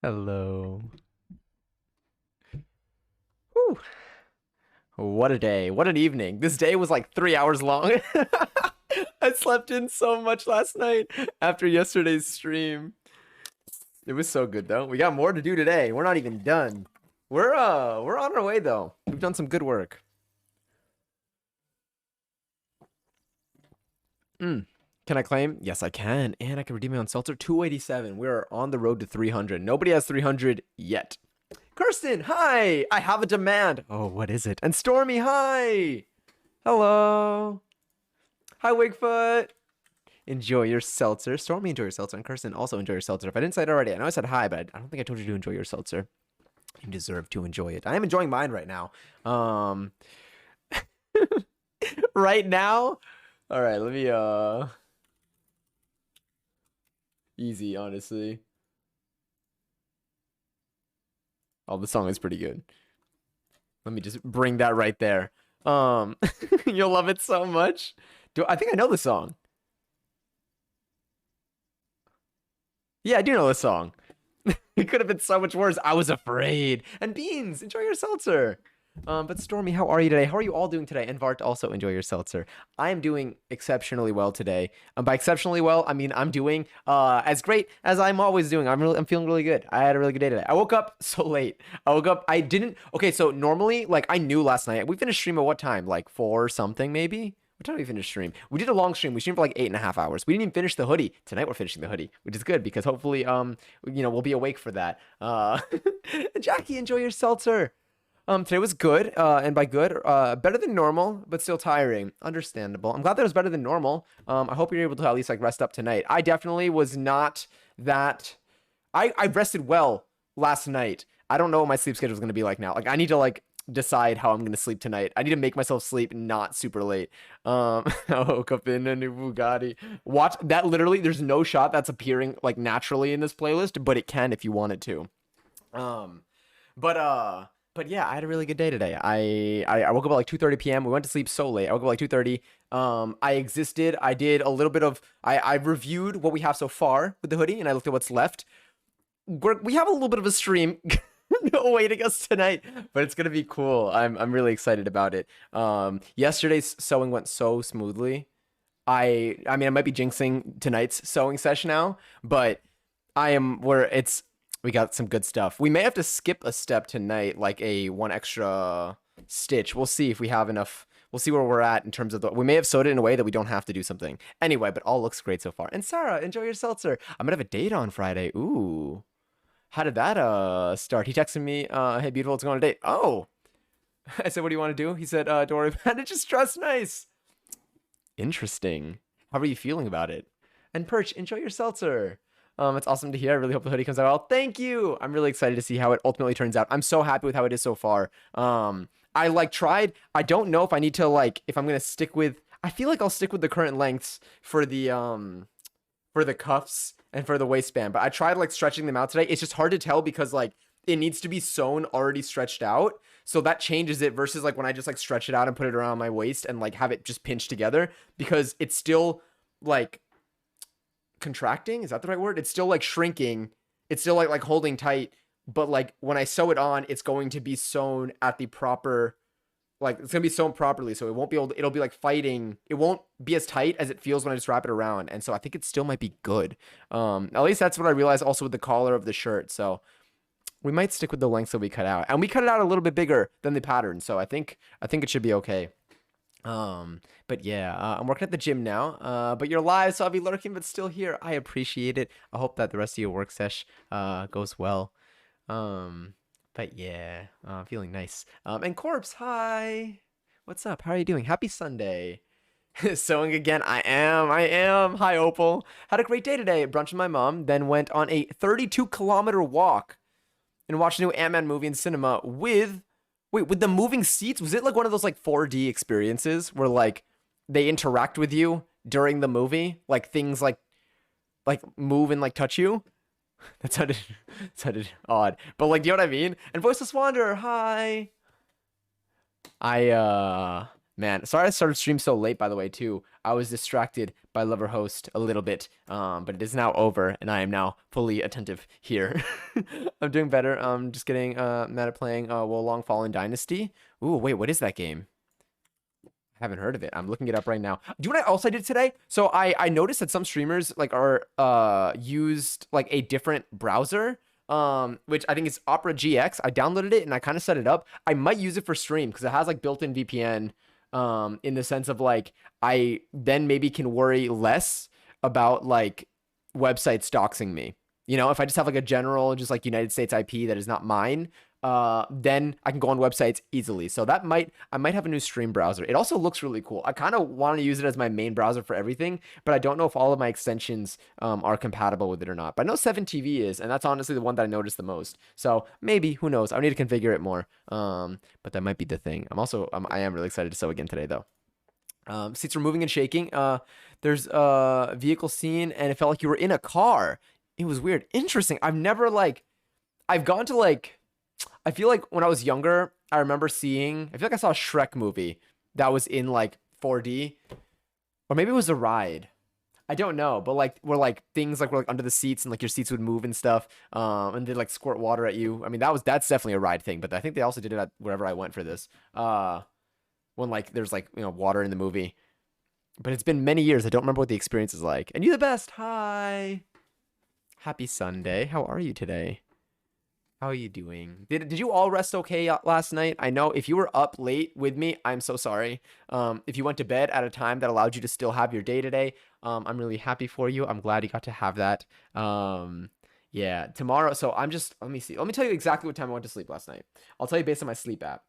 Hello. Whew. What a day. What an evening. This day was like 3 hours long. I slept in so much last night after yesterday's stream. It was so good though. We got more to do today. We're not even done. We're on our way though. We've done some good work. Can I claim? Yes, I can. And I can redeem it on Seltzer 287. We're on the road to 300. Nobody has 300 yet. Kirsten, hi! I have a demand. Oh, what is it? And Stormy, hi! Hello. Hi, Wigfoot. Enjoy your seltzer. Stormy, enjoy your seltzer. And Kirsten, also enjoy your seltzer. If I didn't say it already, I know I said hi, but I don't think I told you to enjoy your seltzer. You deserve to enjoy it. I am enjoying mine right now. Right now? All right, let me, easy, honestly. Oh, the song is pretty good. Let me just bring that right there. You'll love it so much. I think I know the song. Yeah, I do know the song. It could have been so much worse. I was afraid. And Beans, enjoy your seltzer. But Stormy, how are you today? How are you all doing today? And Vart, also enjoy your seltzer. I am doing exceptionally well today. By exceptionally well, I mean I'm doing as great as I'm always doing. I'm feeling really good. I had a really good day today. I woke up so late. I didn't. Okay, so normally, like I knew last night. We finished stream at what time? Like 4 something maybe. What time did we finish stream? We did a long stream. We streamed for like 8.5 hours. We didn't even finish the hoodie. Tonight we're finishing the hoodie, which is good because hopefully, we'll be awake for that. Jackie, enjoy your seltzer. Today was good, and by good, better than normal, but still tiring. Understandable. I'm glad that it was better than normal. I hope you're able to at least like rest up tonight. I definitely was not that. I rested well last night. I don't know what my sleep schedule is going to be like now. Like I need to like decide how I'm going to sleep tonight. I need to make myself sleep not super late. I woke up in a new Bugatti. Watch that. Literally, there's no shot that's appearing like naturally in this playlist, but it can if you wanted to. Um, but yeah, I had a really good day today. I woke up at like 2:30 p.m. We went to sleep so late. I woke up at like 2:30. I existed. I did a little bit of I reviewed what we have so far with the hoodie, and I looked at what's left. We have a little bit of a stream awaiting us tonight, but it's gonna be cool. I'm really excited about it. Yesterday's sewing went so smoothly. I mean I might be jinxing tonight's sewing session now, but I am where it's we got some good stuff. We may have to skip a step tonight, like a one extra stitch. We'll see if we have enough. We'll see where we're at in terms of we may have sewed it in a way that we don't have to do something. Anyway, but all looks great so far. And Sarah, enjoy your seltzer. I'm gonna have a date on Friday. Ooh. How did that start? He texted me, hey beautiful, let's go on a date. Oh. I said, what do you want to do? He said, don't worry about it, just dress nice. Interesting. How are you feeling about it? And Perch, enjoy your seltzer. It's awesome to hear. I really hope the hoodie comes out well. Thank you. I'm really excited to see how it ultimately turns out. I'm so happy with how it is so far. I like tried. I don't know if I need to like if I'm gonna stick with. I feel like I'll stick with the current lengths for the cuffs and for the waistband. But I tried like stretching them out today. It's just hard to tell because like it needs to be sewn already stretched out. So that changes it versus like when I just like stretch it out and put it around my waist and like have it just pinched together because it's still like contracting, is that the right word? It's still like shrinking, it's still like holding tight, but like when I sew it on it's going to be sewn at the proper, like it's gonna be sewn properly, so it won't be able to, it'll be like fighting, it won't be as tight as it feels when I just wrap it around, and so I think it still might be good. At least that's what I realized also with the collar of the shirt, so we might stick with the lengths that we cut out, and we cut it out a little bit bigger than the pattern, so I think it should be okay. But yeah, I'm working at the gym now. But you're live, so I'll be lurking, but still here. I appreciate it. I hope that the rest of your work sesh goes well. But yeah, feeling nice. And Corpse, hi. What's up? How are you doing? Happy Sunday. Sewing again. I am. Hi, Opal. Had a great day today. Brunch with my mom, then went on a 32-kilometer walk and watched a new Ant-Man movie in cinema with. Wait, with the moving seats, was it like one of those like 4D experiences where like they interact with you during the movie? Like things like move and like touch you? That sounded odd. But like, do you know what I mean? And Voiceless Wanderer, hi. Man, sorry I started stream so late, by the way, too. I was distracted by Lover Host a little bit, but it is now over, and I am now fully attentive here. I'm doing better. Just getting mad at playing Wolong Fallen Dynasty. Ooh, wait, what is that game? I haven't heard of it. I'm looking it up right now. Do you know what I also did today? So I noticed that some streamers like are used like a different browser, which I think is Opera GX. I downloaded it and I kind of set it up. I might use it for stream because it has like built-in VPN, in the sense of like I then maybe can worry less about like websites doxing me. You know, if I just have like a general just like United States IP that is not mine, then I can go on websites easily. So I might have a new stream browser. It also looks really cool. I kind of want to use it as my main browser for everything, but I don't know if all of my extensions are compatible with it or not. But I know 7TV is, and that's honestly the one that I noticed the most. So maybe, who knows? I need to configure it more. But that might be the thing. I am really excited to sew again today though. Seats were moving and shaking. There's a vehicle scene, and it felt like you were in a car. It was weird. Interesting. I've gone to like, I feel like when I was younger, I remember I feel like I saw a Shrek movie that was in like 4D, or maybe it was a ride. I don't know, but like where like things like were like under the seats and like your seats would move and stuff, and they like squirt water at you. I mean, that's definitely a ride thing, but I think they also did it at wherever I went for this. When like there's like, you know, water in the movie. But it's been many years. I don't remember what the experience is like. And you the best. Hi. Happy Sunday. How are you today? How are you doing? Did you all rest okay last night? I know if you were up late with me, I'm so sorry. If you went to bed at a time that allowed you to still have your day today, I'm really happy for you. I'm glad you got to have that. Yeah, tomorrow. So let me see. Let me tell you exactly what time I went to sleep last night. I'll tell you based on my sleep app.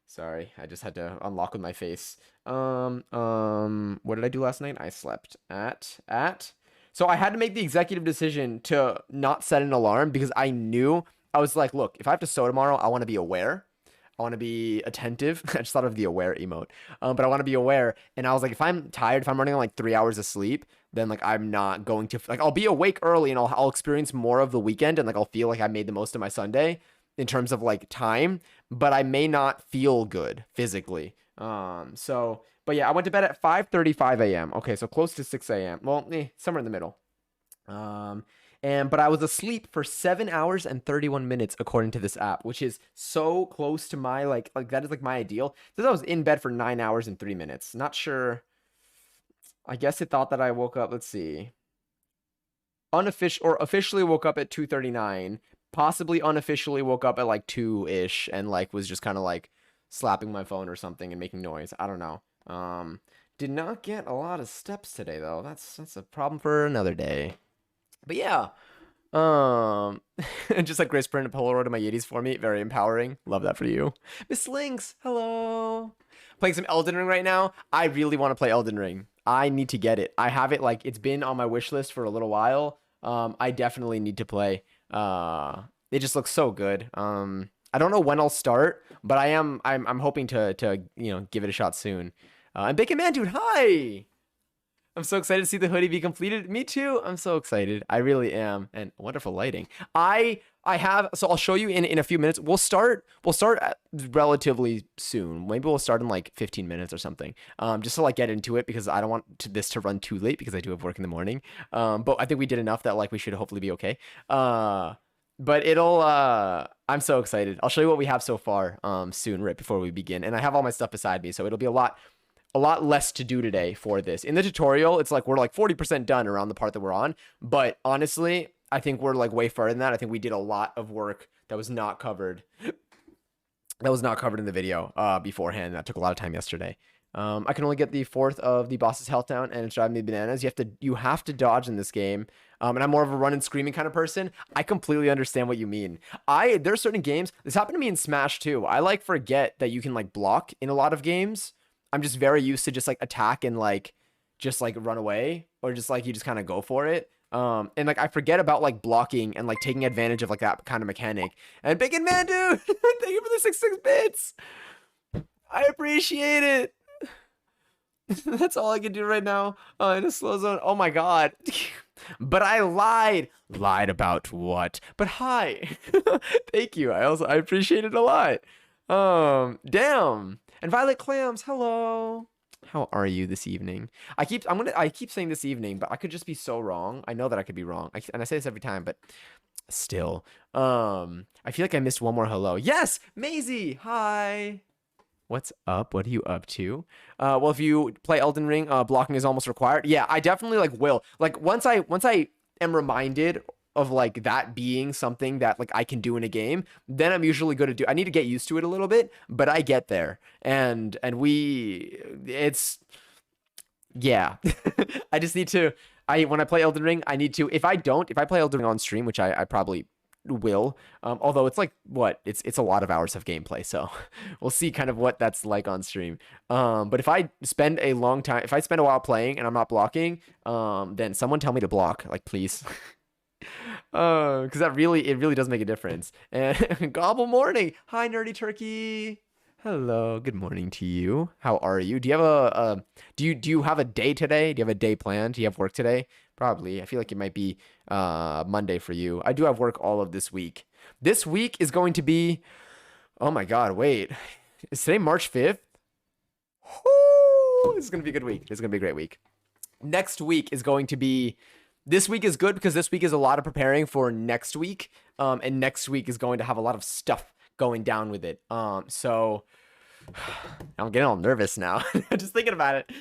Sorry, I just had to unlock with my face. What did I do last night? I slept at. So I had to make the executive decision to not set an alarm because I knew, I was like, look, if I have to sew tomorrow, I want to be aware. I want to be attentive. I just thought of the aware emote. But I want to be aware. And I was like, if I'm tired, if I'm running on like 3 hours of sleep, then like I'm not going to, like, I'll be awake early and I'll experience more of the weekend and like I'll feel like I made the most of my Sunday in terms of like time, but I may not feel good physically. But yeah, I went to bed at 5:35 a.m. Okay, so close to 6 a.m. Well, somewhere in the middle. But I was asleep for 7 hours and 31 minutes according to this app, which is so close to my like that is like my ideal. Since I was in bed for 9 hours and 3 minutes. Not sure. I guess it thought that I woke up, let's see. Officially woke up at 2:39. Possibly unofficially woke up at like 2-ish and like was just kind of like slapping my phone or something and making noise. I don't know. Did not get a lot of steps today though. That's a problem for another day. But yeah. Just like Grace printed a Polaroid of my Yetis for me. Very empowering. Love that for you. Miss Lynx, hello. Playing some Elden Ring right now. I really want to play Elden Ring. I need to get it. I have it, like, it's been on my wish list for a little while. I definitely need to play. It just looks so good. I don't know when I'll start, but I'm hoping to you know, give it a shot soon. And Bacon Man Dude, hi! I'm so excited to see the hoodie be completed. Me too. I'm so excited. I really am. And wonderful lighting. I have, so I'll show you in a few minutes. We'll start relatively soon. Maybe we'll start in like 15 minutes or something. Just to like get into it because I don't want this to run too late because I do have work in the morning. But I think we did enough that like we should hopefully be okay. But I'm so excited. I'll show you what we have so far soon, right before we begin. And I have all my stuff beside me, so it'll be a lot less to do today for this. In the tutorial, it's like we're like 40% done around the part that we're on. But honestly, I think we're like way further than that. I think we did a lot of work that was not covered. That was not covered in the video beforehand. That took a lot of time yesterday. I can only get the 4th of the boss's health down, and it's driving me bananas. You have to dodge in this game. And I'm more of a run and screaming kind of person. I completely understand what you mean. There are certain games. This happened to me in Smash too. I like forget that you can like block in a lot of games. I'm just very used to just like attack and like just like run away, or just like you just kind of go for it. And like I forget about like blocking and like taking advantage of like that kind of mechanic. And Bacon Man Dude, thank you for the 66 bits. I appreciate it. That's all I can do right now in a slow zone. Oh my god. But I lied. Lied about what? But hi. Thank you. I appreciate it a lot. Damn. And Violet Clams, hello. How are you this evening? I keep saying this evening, but I could just be so wrong. I know that I could be wrong. And I say this every time, but still. I feel like I missed one more hello. Yes, Maisie. Hi. What's up? What are you up to? Well, if you play Elden Ring, blocking is almost required. Yeah, I definitely like will. Like once I am reminded of like that being something that like I can do in a game, then I'm usually good to do. I need to get used to it a little bit, but I get there. And it's yeah. I just need to when I play Elden Ring, I need to if I play Elden Ring on stream, which I probably will, although it's like what it's a lot of hours of gameplay, so we'll see kind of what that's like on stream. But if I spend a long time, if I spend a while playing and I'm not blocking, then someone tell me to block, like, please. Because it really does make a difference. And gobble morning. Hi, Nerdy Turkey. Hello. Good morning to you. How are you? Do you have do you have a day today? Do you have a day planned? Do you have work today? Probably. I feel like it might be Monday for you. I do have work all of this week. This week is going to be, oh my God, wait. Is today March 5th? Woo! This is going to be a good week. This is going to be a great week. Next week is going to be, this week is good because this week is a lot of preparing for next week. And next week is going to have a lot of stuff going down with it. So I'm getting all nervous now just thinking about it.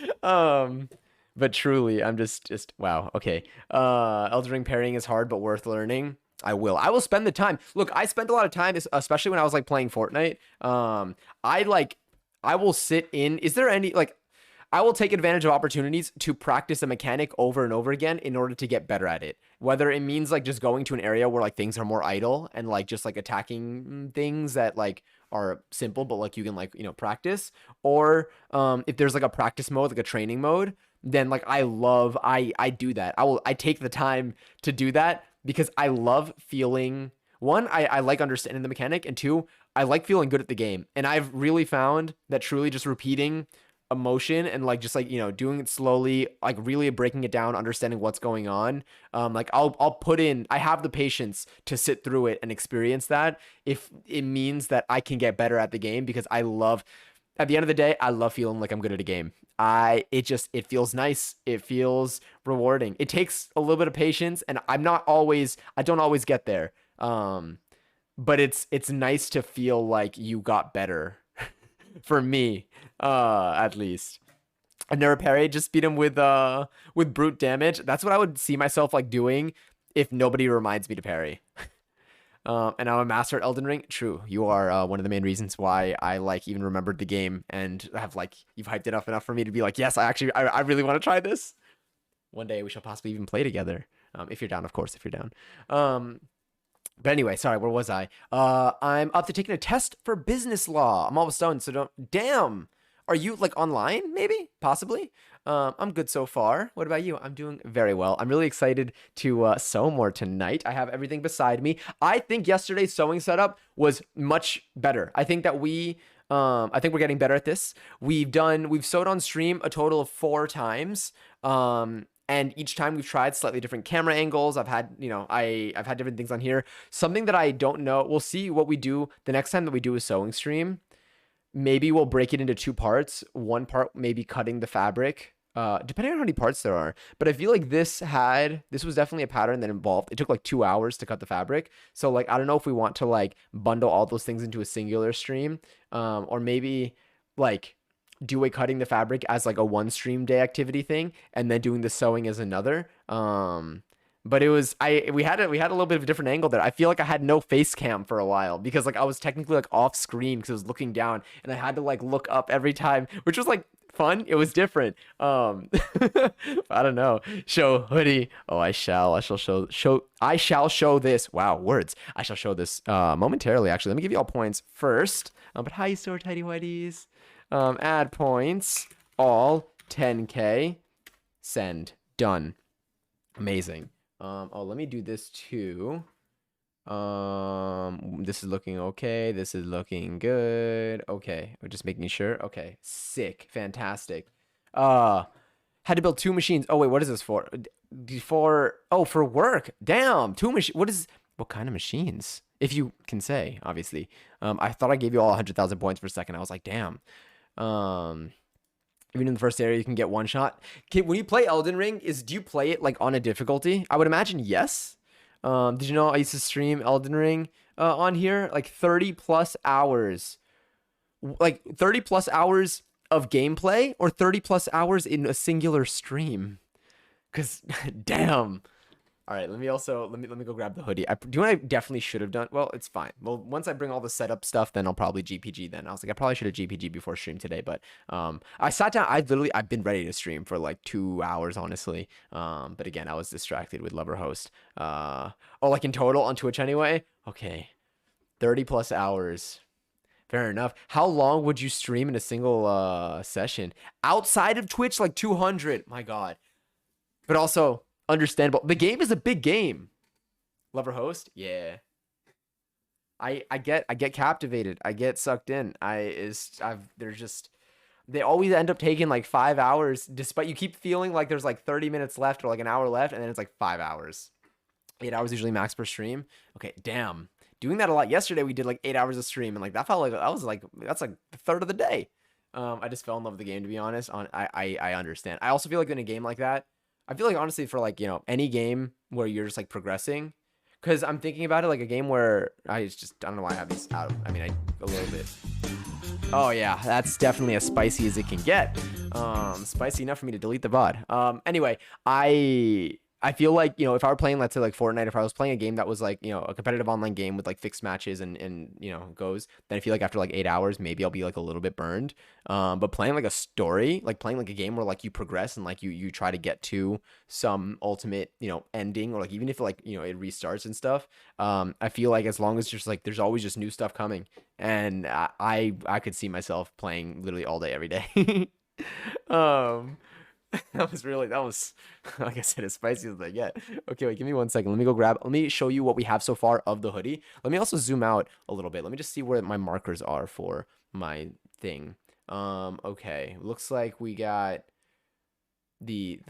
But truly, I'm just wow. Okay. Elden Ring parrying is hard, but worth learning. I will spend the time. Look, I spent a lot of time, especially when I was like playing Fortnite. I will sit in. Is there any like I will take advantage of opportunities to practice a mechanic over and over again in order to get better at it. Whether it means like just going to an area where like things are more idle and like just like attacking things that like are simple, but like you can like, practice, or if there's like a practice mode, like a training mode, then like I do that. I take the time to do that because I love feeling, one, I like understanding the mechanic, and two, I like feeling good at the game. And I've really found that truly just repeating emotion and like just like doing it slowly, like really breaking it down, understanding what's going on, like I'll put in, I have the patience to sit through it and experience that if it means that I can get better at the game, because I love, at the end of the day, I love feeling like I'm good at a game. It feels nice, it feels rewarding. It takes a little bit of patience, and I don't always get there, but it's nice to feel like you got better. For me, at least. I've never parried, just beat him with brute damage. That's what I would see myself like doing if nobody reminds me to parry. And I'm a master at Elden Ring. True, you are one of the main reasons why I like even remembered the game and have like, you've hyped it up enough for me to be like, yes, I really want to try this. One day we shall possibly even play together. If you're down, of course, if you're down. But anyway, sorry, where was I? I'm up to taking a test for business law. I'm almost done, so damn. Are you like online, maybe? Possibly? I'm good so far. What about you? I'm doing very well. I'm really excited to sew more tonight. I have everything beside me. I think yesterday's sewing setup was much better. I think that I think we're getting better at this. We've sewed on stream a total of 4 times. And each time we've tried slightly different camera angles. I've had, I've had different things on here. Something that I don't know, we'll see what we do the next time that we do a sewing stream. Maybe we'll break it into 2 parts. One part maybe cutting the fabric, depending on how many parts there are. But I feel like this was definitely a pattern that involved, it took like 2 hours to cut the fabric. So like, I don't know if we want to like bundle all those things into a singular stream, or maybe like do a cutting the fabric as like a 1 stream day activity thing, and then doing the sewing as another. But we had a little bit of a different angle there. I feel like I had no face cam for a while because like I was technically like off screen because I was looking down, and I had to like look up every time, which was like fun. It was different. I don't know. Show Hoodie. Oh, I shall show this. Wow, words. I shall show this momentarily. Actually, let me give you all points first. But hi, store tidy whiteys. Add points, all 10K, send, done. Amazing. Let me do this too. This is looking okay. This is looking good. Okay, we're just making sure. Okay, sick, fantastic. Had to build 2 machines. Oh wait, what is this for? For work. Damn, 2 machines. What kind of machines? If you can say, obviously. I thought I gave you all 100,000 points for a second. I was like, damn. Um, Even in the first area, you can get one shot. When you play Elden Ring, do you play it like on a difficulty? I would imagine yes. Did you know I used to stream Elden Ring on here like 30 plus hours, like 30 plus hours of gameplay or 30 plus hours in a singular stream? Cause damn. All right, let me go grab the hoodie. Do what I definitely should have done. Well, it's fine. Well, once I bring all the setup stuff, then I'll probably GPG. Then I was like, I probably should have GPG before stream today, but I sat down. I've been ready to stream for like 2 hours, honestly. But again, I was distracted with Lover Host. Oh, like in total on Twitch anyway. Okay, 30 plus hours. Fair enough. How long would you stream in a single session outside of Twitch? Like 200. My God. But also understandable. The game is a big game. Lover host? Yeah. I get captivated. I get sucked in. They're just they always end up taking like 5 hours, despite you keep feeling like there's like 30 minutes left or like an hour left, and then it's like 5 hours. 8 hours usually max per stream. Okay, damn. Doing that a lot. Yesterday we did like 8 hours of stream, and like that felt like that's like a third of the day. I just fell in love with the game, to be honest. I understand. I also feel like in a game like that, I feel like honestly for like any game where you're just like progressing, because I'm thinking about it like a game where I don't know why I have these out. I mean, a little bit. Oh yeah, that's definitely as spicy as it can get. Spicy enough for me to delete the VOD. Anyway, I feel like, if I were playing, let's say like Fortnite, if I was playing a game that was like, a competitive online game with like fixed matches and goes, then I feel like after like 8 hours, maybe I'll be like a little bit burned. But playing like a story, like playing like a game where like you progress and like you try to get to some ultimate, ending, or like even if like, it restarts and stuff. I feel like as long as just like, there's always just new stuff coming, and I could see myself playing literally all day, every day. um, that was like I said, as spicy as I get. Okay, wait, give me 1 second. Let me show you what we have so far of the hoodie. Let me also zoom out a little bit. Let me just see where my markers are for my thing. Okay. Looks like we got the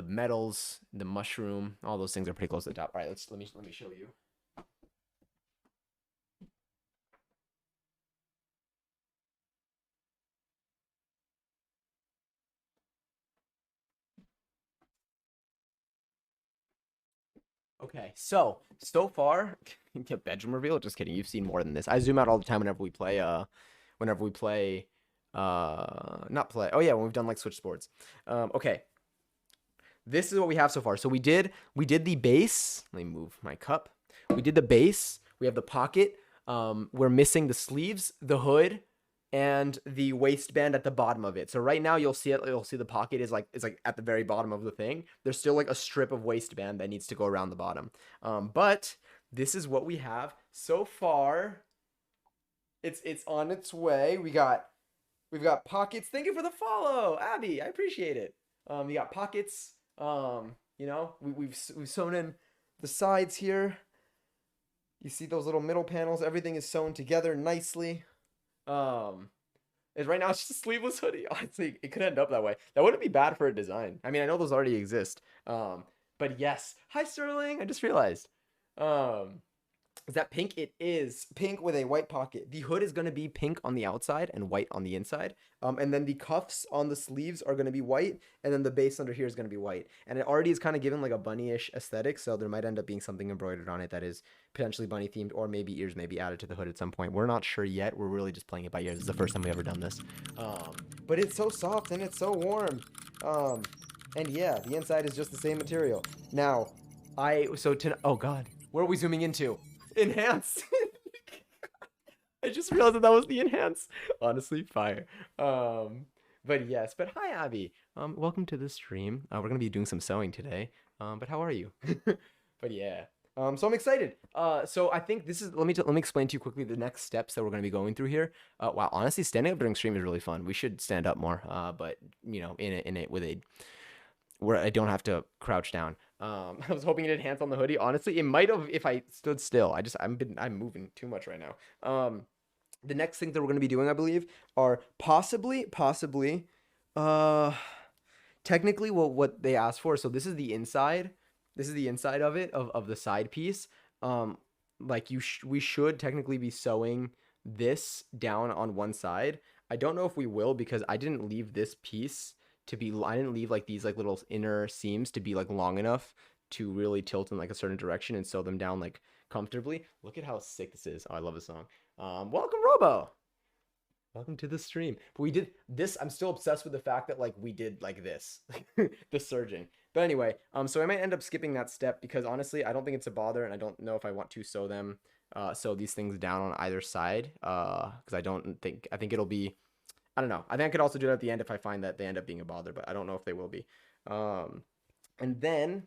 metals, the mushroom, all those things are pretty close to the top. All right, let me show you. Okay, so far, bedroom reveal. Just kidding. You've seen more than this. I zoom out all the time whenever we play. Whenever we play. Not play. Oh yeah, when we've done like Switch Sports. Okay. This is what we have so far. So we did the base. Let me move my cup. We did the base. We have the pocket. We're missing the sleeves, the hood, and the waistband at the bottom of it. So right now you'll see it. You'll see the pocket is like at the very bottom of the thing. There's still like a strip of waistband that needs to go around the bottom. But this is what we have so far. It's on its way. We've got pockets. Thank you for the follow, Abby. I appreciate it. You got pockets. We've sewn in the sides here. You see those little middle panels. Everything is sewn together nicely. Um, right now it's just a sleeveless hoodie. Honestly, it could end up that way. That wouldn't be bad for a design. I mean, I know those already exist. But yes. Hi Sterling. I just realized. Um, is that pink? It is pink with a white pocket. The hood is going to be pink on the outside and white on the inside. And then the cuffs on the sleeves are going to be white. And then the base under here is going to be white. And it already is kind of given like a bunny-ish aesthetic. So there might end up being something embroidered on it that is potentially bunny themed, or maybe ears may be added to the hood at some point. We're not sure yet. We're really just playing it by ear. This is the first time we've ever done this. But it's so soft and it's so warm. And yeah, the inside is just the same material. Now, oh God, where are we zooming into? Enhance. I just realized that was the enhance. Honestly, fire. But yes. But hi, Abby. Welcome to the stream. We're gonna be doing some sewing today. But how are you? But yeah. So I'm excited. So I think this is. Let me explain to you quickly the next steps that we're gonna be going through here. Wow. Honestly, standing up during stream is really fun. We should stand up more. But in it with a where I don't have to crouch down. I was hoping it enhanced on the hoodie. Honestly, it might have if I stood still. I'm moving too much right now. The next thing that we're gonna be doing, I believe, are possibly, uh, technically what they asked for. So this is the inside. This is the inside of it of the side piece. Like we should technically be sewing this down on one side. I don't know if we will because I didn't leave this piece to be. I didn't leave like these like little inner seams to be like long enough to really tilt in like a certain direction and sew them down like comfortably. Look at how sick this is. Oh, I love this song. Welcome, Robo. Welcome to the stream. But we did this. I'm still obsessed with the fact that like we did like this, the surging. But anyway, so I might end up skipping that step because honestly, I don't think it's a bother, and I don't know if I want to sew them, sew these things down on either side. Because I think it'll be. I don't know. I think I could also do it at the end if I find that they end up being a bother, but I don't know if they will be. Um, and then,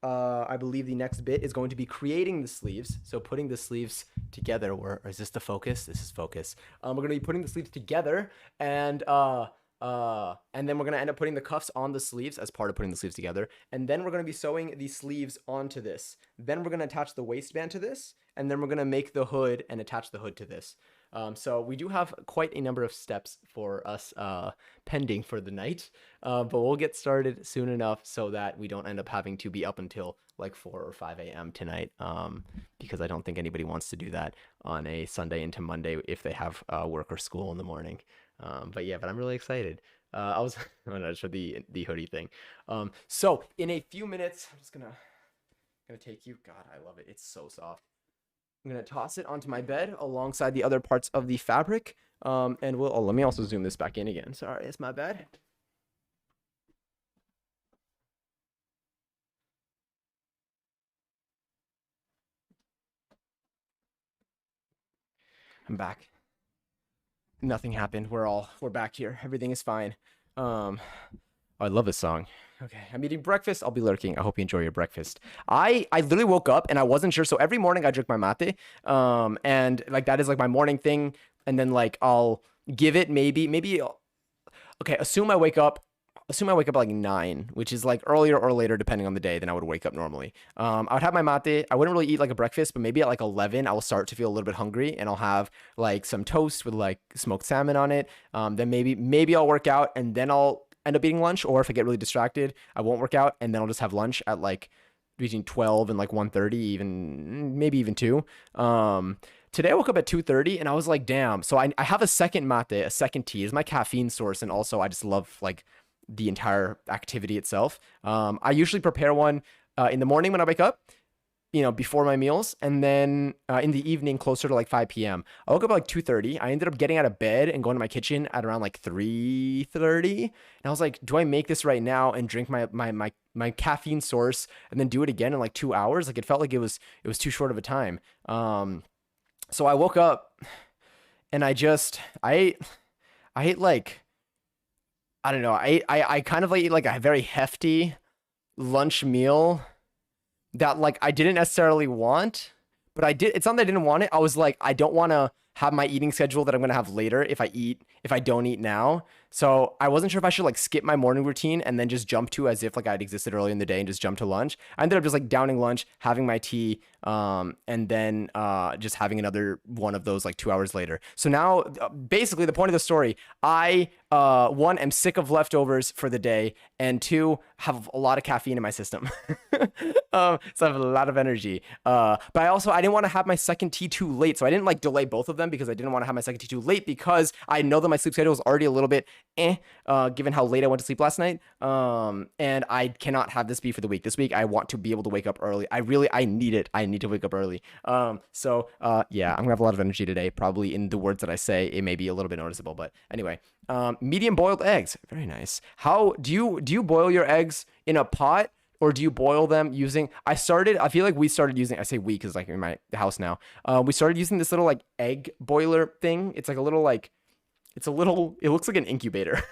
I believe the next bit is going to be creating the sleeves. So putting the sleeves together, or is this the focus? This is focus. We're going to be putting the sleeves together, and then we're going to end up putting the cuffs on the sleeves as part of putting the sleeves together. And then we're going to be sewing the sleeves onto this. Then we're going to attach the waistband to this, and then we're going to make the hood and attach the hood to this. So we do have quite a number of steps for us pending for the night, but we'll get started soon enough so that we don't end up having to be up until like 4 or 5 a.m. tonight, because I don't think anybody wants to do that on a Sunday into Monday if they have work or school in the morning. But I'm really excited. I was for the hoodie thing. So in a few minutes, I'm just gonna take you. God, I love it. It's so soft. I'm going to toss it onto my bed alongside the other parts of the fabric. And let me also zoom this back in again. Sorry, it's my bed. I'm back. Nothing happened. We're back here. Everything is fine. I love this song. Okay, I'm eating breakfast. I'll be lurking. I hope you enjoy your breakfast. I literally woke up and I wasn't sure. So every morning I drink my mate. And like that is like my morning thing. And then like I'll give it maybe okay, assume I wake up at like 9, which is like earlier or later depending on the day than I would wake up normally. I would have my mate. I wouldn't really eat like a breakfast, but maybe at like 11 I will start to feel a little bit hungry and I'll have like some toast with like smoked salmon on it. Then maybe I'll work out and then I'll end up eating lunch, or if I get really distracted, I won't work out and then I'll just have lunch at like between 12 and like 1:30, maybe even 2. Today I woke up at 2:30 and I was like, damn. So I have a second mate, a second tea is my caffeine source, and also I just love like the entire activity itself. I usually prepare one in the morning when I wake up, before my meals, and then in the evening closer to like 5 p.m. I woke up at like 2:30. I ended up getting out of bed and going to my kitchen at around like 3:30. And I was like, do I make this right now and drink my caffeine source and then do it again in like 2 hours? Like it felt like it was too short of a time. So I woke up and I ate like, I don't know. I kind of like eat like a very hefty lunch meal that like I didn't necessarily want, but I did. It's not that I didn't want it. I was like, I don't want to have my eating schedule that I'm going to have later if I don't eat now. So I wasn't sure if I should like skip my morning routine and then just jump to as if like I'd existed early in the day and just jump to lunch. I ended up just like downing lunch, having my tea, and then just having another one of those like 2 hours later. So now basically the point of the story, I one, am sick of leftovers for the day, and 2, have a lot of caffeine in my system. So I have a lot of energy. But I didn't want to have my second tea too late. So I didn't like delay both of them because I didn't want to have my second tea too late, because I know that my sleep schedule is already a little bit given how late I went to sleep last night. And I cannot have this be for the week. This week I want to be able to wake up early. I need it. I need to wake up early. I'm gonna have a lot of energy today. Probably in the words that I say, it may be a little bit noticeable, but anyway. Medium boiled eggs. Very nice. How do you boil your eggs in a pot, or do you boil them using, I feel like we started using, I say we because like in my house now, we started using this little like egg boiler thing. It's like a little like, it looks like an incubator,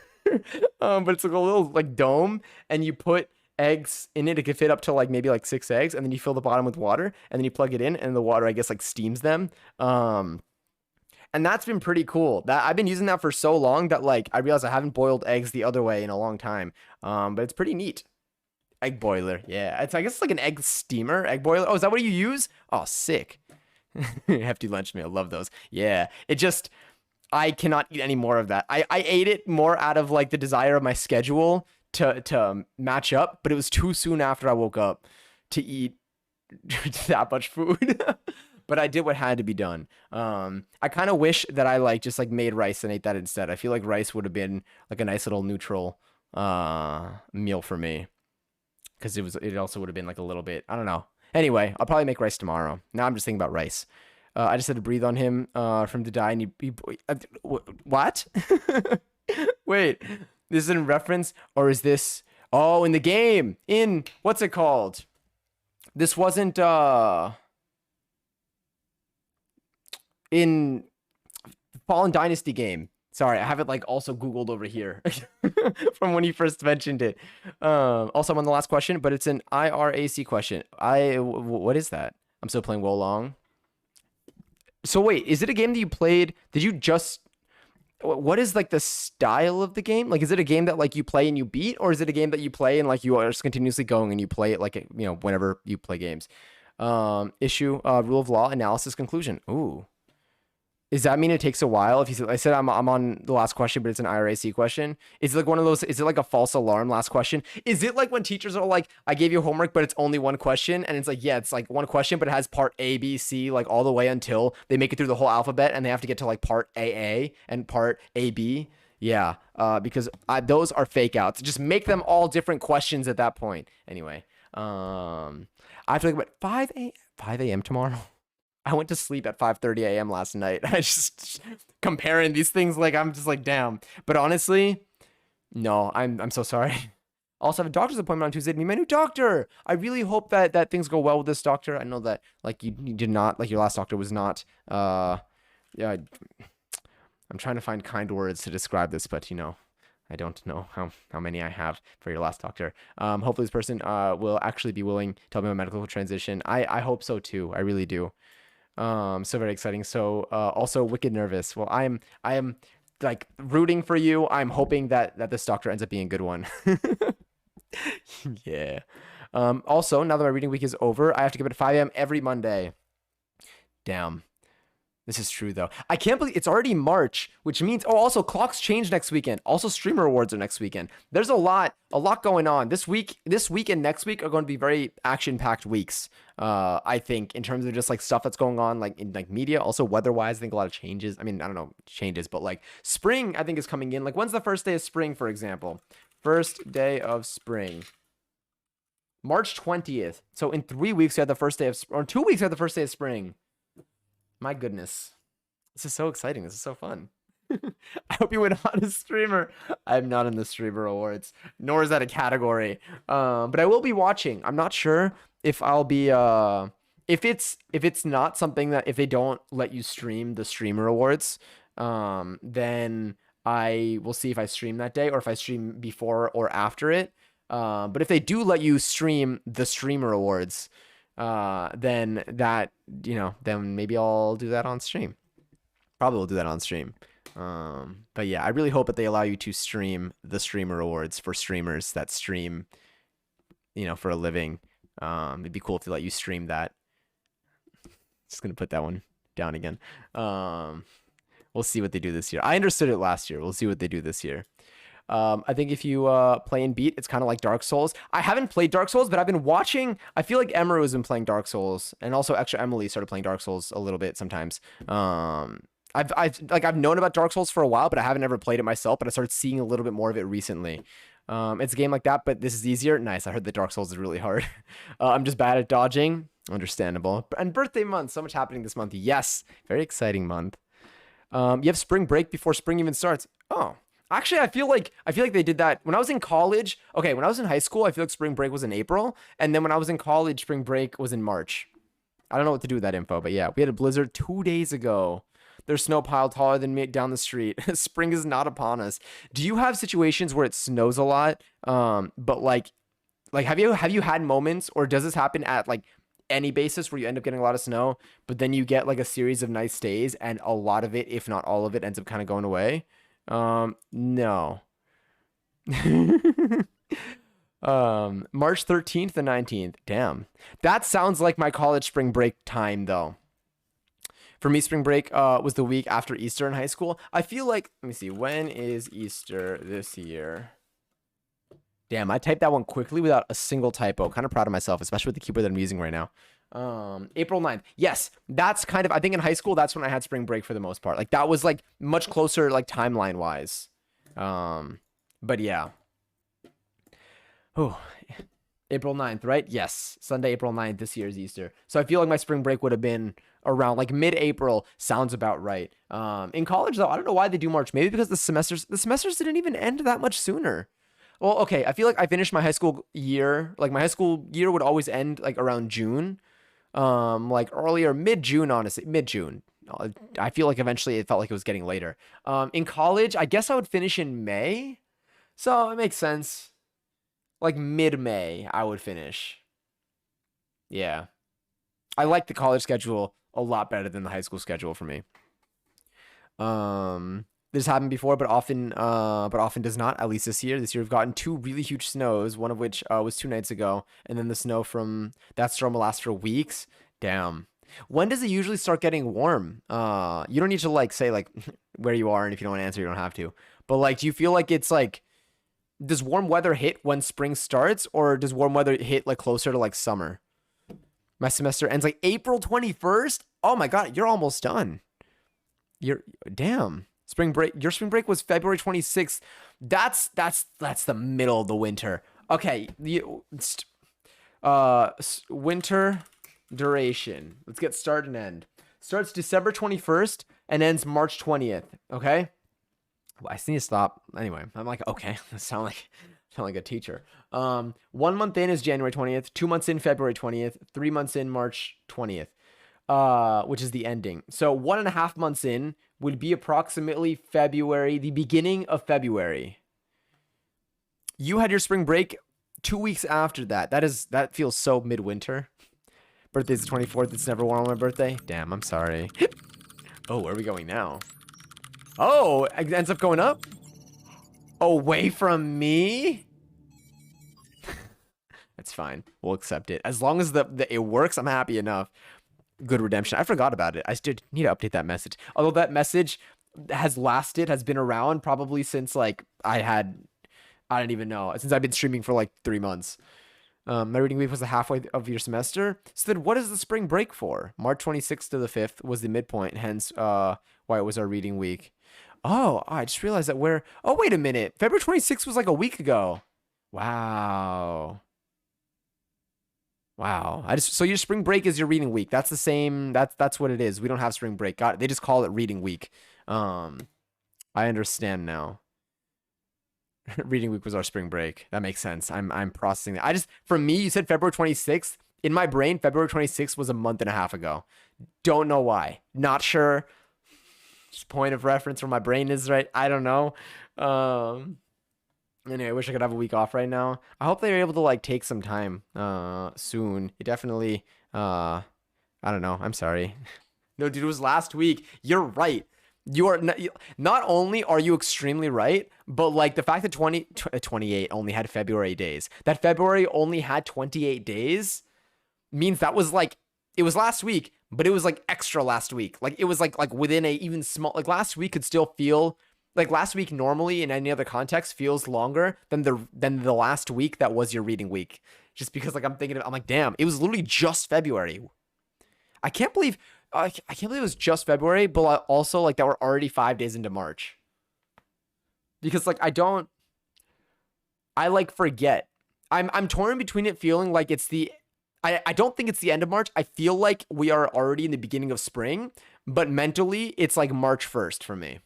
but it's like a little like dome, and you put eggs in it. It could fit up to like maybe like 6 eggs, and then you fill the bottom with water, and then you plug it in, and the water, I guess, like steams them. And that's been pretty cool. That I've been using that for so long that like I realized I haven't boiled eggs the other way in a long time. But it's pretty neat. Egg boiler. Yeah. I guess it's like an egg steamer, egg boiler. Oh, is that what you use? Oh, sick. Hefty lunch meal. Love those. Yeah. I cannot eat any more of that. I ate it more out of like the desire of my schedule to match up, but it was too soon after I woke up to eat that much food. but I did what had to be done. I kind of wish that I like just like made rice and ate that instead. I feel like rice would have been like a nice little neutral meal for me because it also would have been like a little bit, I don't know. Anyway, I'll probably make rice tomorrow. Now I'm just thinking about rice. I just had to breathe on him for him to die, and what? Wait, this is in reference, or is this? Oh, in the game, in what's it called? This wasn't in Fallen Dynasty game. Sorry, I have it like also Googled over here from when you first mentioned it. Also, I'm on the last question, but it's an IRAC question. What is that? I'm still playing Wolong. So wait, is it a game that you played? Did you just? What is like the style of the game? Like, is it a game that like you play and you beat, or is it a game that you play and like you are just continuously going and you play it like whenever you play games? Issue, rule of law, analysis, conclusion. Ooh. Does that mean it takes a while? If you said, I said I'm on the last question, but it's an IRAC question. Is it like one of those? Is it like a false alarm last question? Is it like when teachers are like, I gave you homework, but it's only one question, and it's like, yeah, it's like one question, but it has part A, B, C, like all the way until they make it through the whole alphabet, and they have to get to like part AA and part AB. Yeah, because those are fake outs. Just make them all different questions at that point. Anyway, I have to think about 5 a.m. tomorrow. I went to sleep at 5:30 a.m. last night. I just comparing these things like I'm just like, damn. But honestly, no, I'm so sorry. Also have a doctor's appointment on Tuesday to meet my new doctor. I really hope that things go well with this doctor. I know that like you did not, like your last doctor was not yeah, I'm trying to find kind words to describe this, but I don't know how many I have for your last doctor. Hopefully this person will actually be willing to help me with medical transition. I hope so too. I really do. So very exciting. So also wicked nervous. Well, I am like rooting for you. I'm hoping that this doctor ends up being a good one. Yeah. Also, now that my reading week is over, I have to get up at 5 a.m. every Monday. Damn. This is true though. I can't believe it's already March, which means also clocks change next weekend. Also streamer awards are next weekend. There's a lot going on. This week and next week are going to be very action-packed weeks. I think in terms of just like stuff that's going on like in like media, also weather-wise, I think a lot of changes. I mean, I don't know, changes, but like spring I think is coming in. Like when's the first day of spring, for example? First day of spring. March 20th. So in 3 weeks we have the first day of or 2 weeks we have the first day of spring. My goodness. This is so exciting. This is so fun. I hope you win hottest streamer. I'm not in the streamer awards, nor is that a category. But I will be watching. I'm not sure if I'll be if it's not something that if they don't let you stream the streamer awards, then I will see if I stream that day or if I stream before or after it. But if they do let you stream the streamer awards, then that, then maybe I'll do that on stream. Probably will do that on stream. But yeah, I really hope that they allow you to stream the streamer awards for streamers that stream, for a living. It'd be cool if they let you stream that. Just gonna put that one down again. We'll see what they do this year. I understood it last year. We'll see what they do this year. I think if you play and beat, it's kind of like Dark Souls. I haven't played Dark Souls, but I've been watching. I feel like Emery has been playing Dark Souls, and also Extra Emily started playing Dark Souls a little bit sometimes. I've known about Dark Souls for a while, but I haven't ever played it myself. But I started seeing a little bit more of it recently. It's a game like that, but this is easier. Nice. I heard that Dark Souls is really hard. I'm just bad at dodging. Understandable. And birthday month. So much happening this month. Yes, very exciting month. You have spring break before spring even starts. Oh. Actually, I feel like they did that when I was in college. Okay, when I was in high school, I feel like spring break was in April, and then when I was in college, spring break was in March. I don't know what to do with that info, but yeah, we had a blizzard 2 days ago. There's snow piled taller than me down the street. Spring is not upon us. Do you have situations where it snows a lot? But like have you had moments, or does this happen at like any basis where you end up getting a lot of snow, but then you get like a series of nice days, and a lot of it, if not all of it, ends up kind of going away? No. March 13th and 19th. Damn. That sounds like my college spring break time though. For me, spring break was the week after Easter in high school. I feel like, let me see, when is Easter this year? Damn, I typed that one quickly without a single typo. Kind of proud of myself, especially with the keyboard that I'm using right now. April 9th. Yes, that's kind of, I think in high school, that's when I had spring break for the most part. Like that was like much closer, like timeline wise. But yeah. Oh, April 9th, right? Yes. Sunday, April 9th, this year's Easter. So I feel like my spring break would have been around like mid-April. Sounds about right. In college though, I don't know why they do March. Maybe because the semesters didn't even end that much sooner. Well, okay, I feel like I finished my high school year. Like my high school year would always end like around June. Like earlier, mid-June, honestly, mid-June. I feel like eventually it felt like it was getting later. In college, I guess I would finish in May. So it makes sense. Like mid-May, I would finish. Yeah. I like the college schedule a lot better than the high school schedule for me. This happened before, but often does not. At least this year. This year we've gotten two really huge snows. One of which was 2 nights ago, and then the snow from that storm will last for weeks. Damn. When does it usually start getting warm? You don't need to like say like where you are, and if you don't want to answer, you don't have to. But like, do you feel like it's like does warm weather hit when spring starts, or does warm weather hit like closer to like summer? My semester ends like April 21st. Oh my God, you're almost done. You're damn. Spring break. Your spring break was February 26th. That's the middle of the winter. Okay, winter duration. Let's get start and end. Starts December 21st and ends March 20th. Okay. Well, I just need to stop. Anyway, I'm like, okay, sound like a teacher. 1 month in is January 20th. 2 months in, February 20th. 3 months in, March 20th. Which is the ending. So 1.5 months in would be approximately February, the beginning of February. You had your spring break 2 weeks after that. That feels so midwinter. Birthday's the 24th. It's never warm on my birthday. Damn, I'm sorry. Oh, where are we going now? Oh, it ends up going up? Away from me? That's fine. We'll accept it. As long as it works, I'm happy enough. Good redemption. I forgot about it. I still need to update that message. Although that message has been around probably since like I don't even know, since I've been streaming for like 3 months. My reading week was the halfway of your semester. So then what is the spring break for? March 26th to the 5th was the midpoint, hence why it was our reading week. Oh, I just realized that oh, wait a minute. February 26th was like a week ago. Wow. Wow. So your spring break is your reading week. That's the same. That's what it is. We don't have spring break. Got it. They just call it reading week. I understand now. Reading week was our spring break. That makes sense. I'm processing that. For me, you said February 26th. In my brain, February 26th was a month and a half ago. Don't know why. Not sure. Just point of reference where my brain is right. I don't know. Anyway, I wish I could have a week off right now. I hope they're able to like take some time soon. It definitely I don't know. I'm sorry. No, dude, it was last week. You're right. You are not only are you extremely right, but like the fact that 28 only had February days. That February only had 28 days means that was like it was last week, but it was like extra last week. Like it was like within a even small like last week could still feel like last week normally in any other context feels longer than the last week that was your reading week. Just because like I'm like, damn, it was literally just February. I can't believe it was just February, but also like that we're already 5 days into March. Because like I like forget. I'm torn between it feeling like I don't think it's the end of March. I feel like we are already in the beginning of spring, but mentally it's like March 1st for me.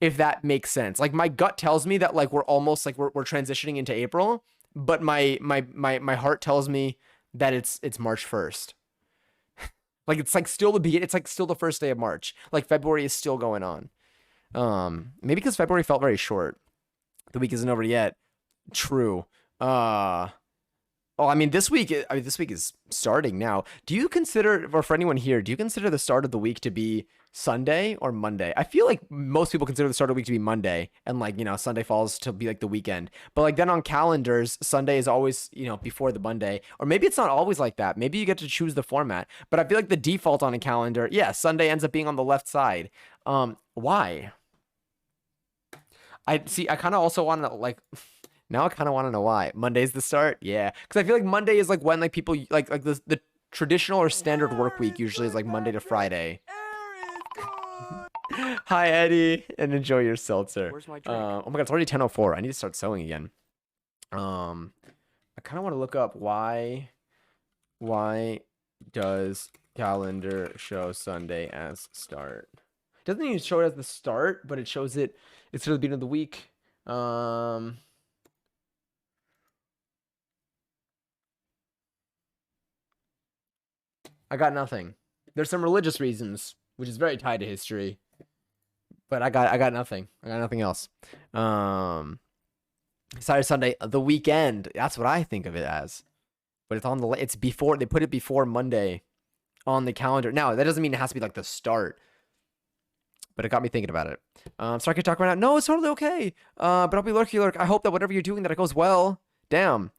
If that makes sense. Like my gut tells me that like we're almost like we're transitioning into April, but my heart tells me that it's March 1st. Like it's like still it's like still the first day of March. Like February is still going on. Maybe because February felt very short. The week isn't over yet. True. Oh, I mean, this week is starting now. Do you consider, or for anyone here, do you consider the start of the week to be Sunday or Monday? I feel like most people consider the start of the week to be Monday, and like, you know, Sunday falls to be like the weekend. But like then on calendars, Sunday is always, you know, before the Monday. Or maybe it's not always like that. Maybe you get to choose the format. But I feel like the default on a calendar, yeah, Sunday ends up being on the left side. Why? I kind of also want to like. Now I kind of want to know why. Monday's the start? Yeah. Because I feel like Monday is like when like people like the traditional or standard work week usually is like Monday to Friday. Hi, Eddie, and enjoy your seltzer. Where's my drink? Oh my god, it's already 10:04. I need to start sewing again. I kind of want to look up why does calendar show Sunday as start? It doesn't even show it as the start, but it shows it. It's the beginning of the week. I got nothing. There's some religious reasons, which is very tied to history. But I got nothing. I got nothing else. Saturday, Sunday, the weekend. That's what I think of it as. But it's before, they put it before Monday on the calendar. Now, that doesn't mean it has to be like the start. But it got me thinking about it. So I could talk right now. No, it's totally okay. But I'll be lurky. I hope that whatever you're doing, that it goes well. Damn.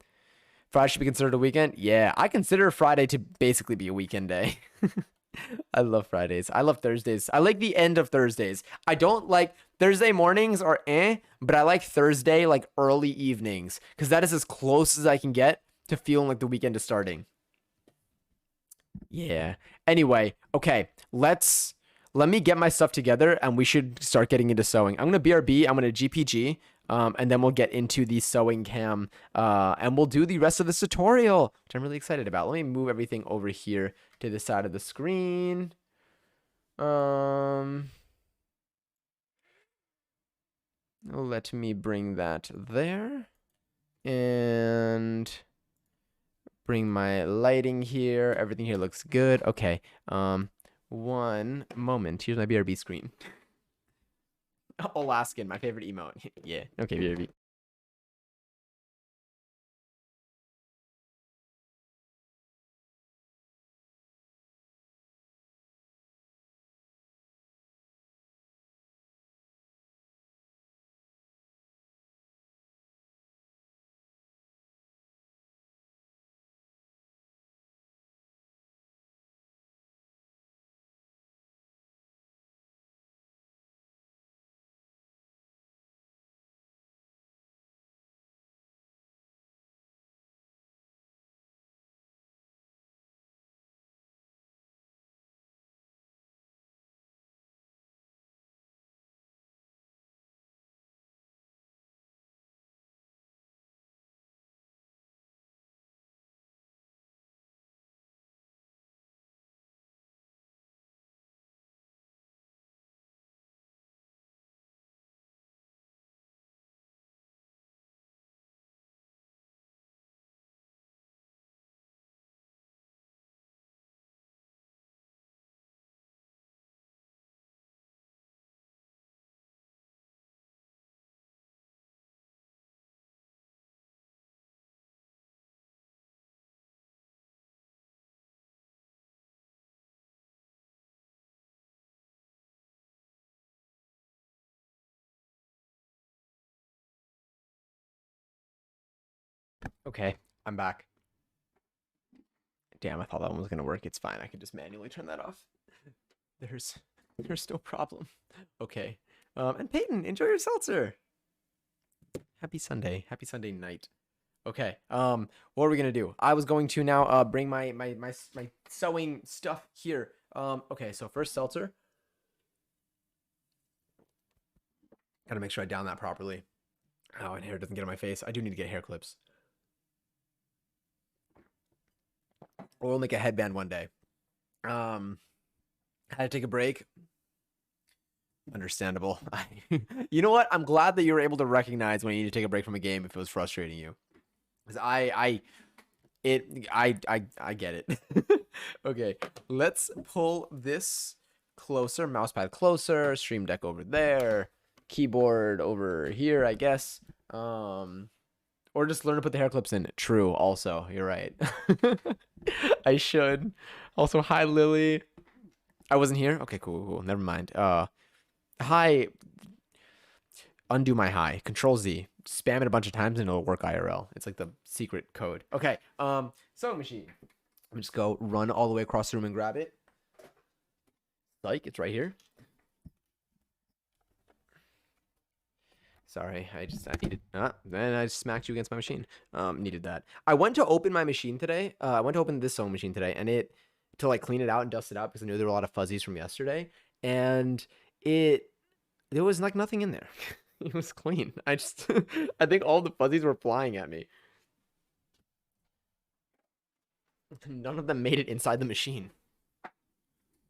Friday should be considered a weekend? Yeah, I consider Friday to basically be a weekend day. I love Fridays. I love Thursdays. I like the end of Thursdays. I don't like Thursday mornings or but I like Thursday like early evenings because that is as close as I can get to feeling like the weekend is starting. Yeah. Anyway, okay, let me get my stuff together and we should start getting into sewing. I'm gonna BRB. I'm gonna GPG. And then we'll get into the sewing cam, and we'll do the rest of this tutorial, which I'm really excited about. Let me move everything over here to the side of the screen. Let me bring that there, and bring my lighting here. Everything here looks good. Okay. One moment. Here's my BRB screen. Alaskan, my favorite emote. Yeah. Okay, BRB. Okay, I'm back. Damn, I thought that one was gonna work. It's fine. I can just manually turn that off. There's no problem. Okay. And Peyton, enjoy your seltzer. Happy Sunday. Happy Sunday night. Okay. What are we gonna do? I was going to now bring my sewing stuff here. Okay, so first seltzer. Gotta make sure I down that properly. Oh, and hair doesn't get on my face. I do need to get hair clips. Or we'll make a headband one day. Had to take a break. Understandable. You know what? I'm glad that you were able to recognize when you need to take a break from a game if it was frustrating you. Because I get it. Okay, let's pull this closer. Mousepad closer. Stream Deck over there. Keyboard over here, I guess. Or just learn to put the hair clips in. True, also. You're right. I should. Also, hi, Lily. I wasn't here? Okay, cool. Never mind. Hi. Undo my hi. Control Z. Spam it a bunch of times and it'll work IRL. It's like the secret code. Okay. Sewing machine. Let me just go run all the way across the room and grab it. Like, it's right here. Sorry, I needed. Then I smacked you against my machine. Needed that. I went to open my machine today. I went to open this sewing machine today, and to like clean it out and dust it out because I knew there were a lot of fuzzies from yesterday, and it there was like nothing in there. It was clean. I just I think all the fuzzies were flying at me. None of them made it inside the machine.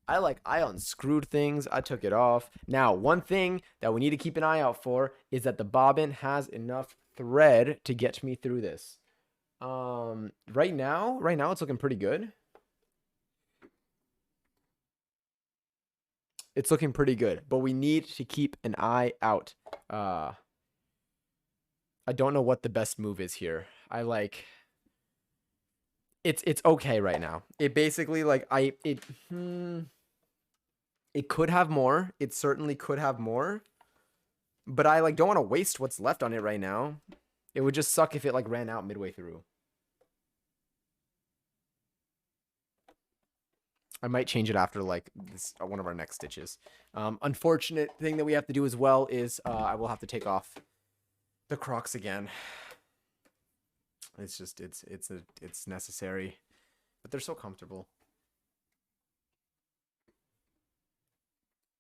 I unscrewed things. I took it off. Now, one thing that we need to keep an eye out for is that the bobbin has enough thread to get me through this. Right now it's looking pretty good. It's looking pretty good, but we need to keep an eye out. I don't know what the best move is here. It's okay right now. It basically it could have more. It certainly could have more. But I don't want to waste what's left on it right now. It would just suck if it ran out midway through. I might change it after this one of our next stitches. Unfortunate thing that we have to do as well is I will have to take off the Crocs again. It's just it's necessary, but they're so comfortable.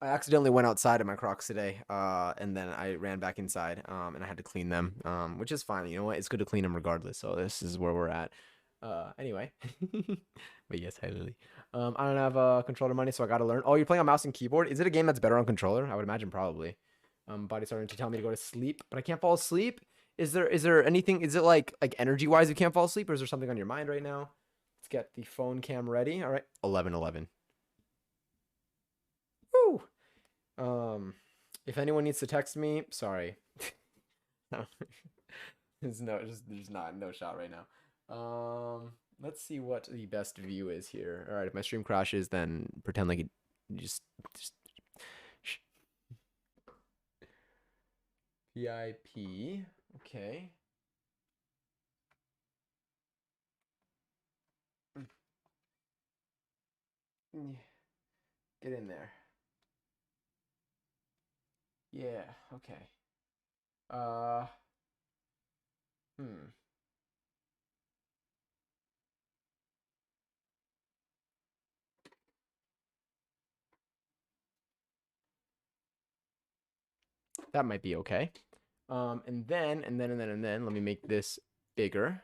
I accidentally went outside in my Crocs today, and then I ran back inside, and I had to clean them, which is fine. You know what? It's good to clean them regardless. So this is where we're at. Anyway, but yes, hi Lily. I don't have controller money, so I gotta learn. Oh, you're playing on mouse and keyboard? Is it a game that's better on controller? I would imagine probably. Body's starting to tell me to go to sleep, but I can't fall asleep. Is there anything? Is it like energy wise you can't fall asleep, or is there something on your mind right now? Let's get the phone cam ready. All right, 11:11. Woo. If anyone needs to text me, sorry. No, there's no shot right now. Let's see what the best view is here. All right, if my stream crashes, then pretend like it just PIP. Okay. Get in there. Yeah, okay. Uh, hmm. That might be okay. And then, let me make this bigger.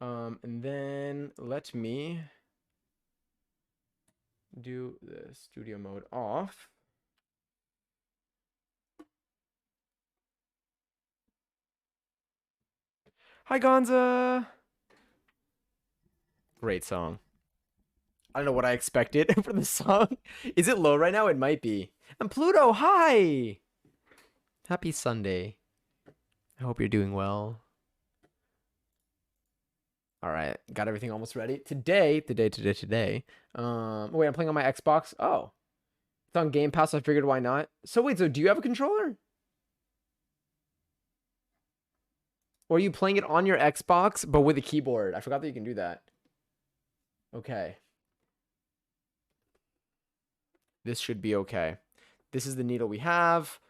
And then let me do the studio mode off. Hi, Gonza. Great song. I don't know what I expected for the song. Is it low right now? It might be. And Pluto, hi. Happy Sunday. I hope you're doing well. All right, got everything almost ready. Today. Wait, I'm playing on my Xbox. Oh, it's on Game Pass. So I figured why not. So wait, so do you have a controller? Or are you playing it on your Xbox, but with a keyboard? I forgot that you can do that. Okay. This should be okay. This is the needle we have.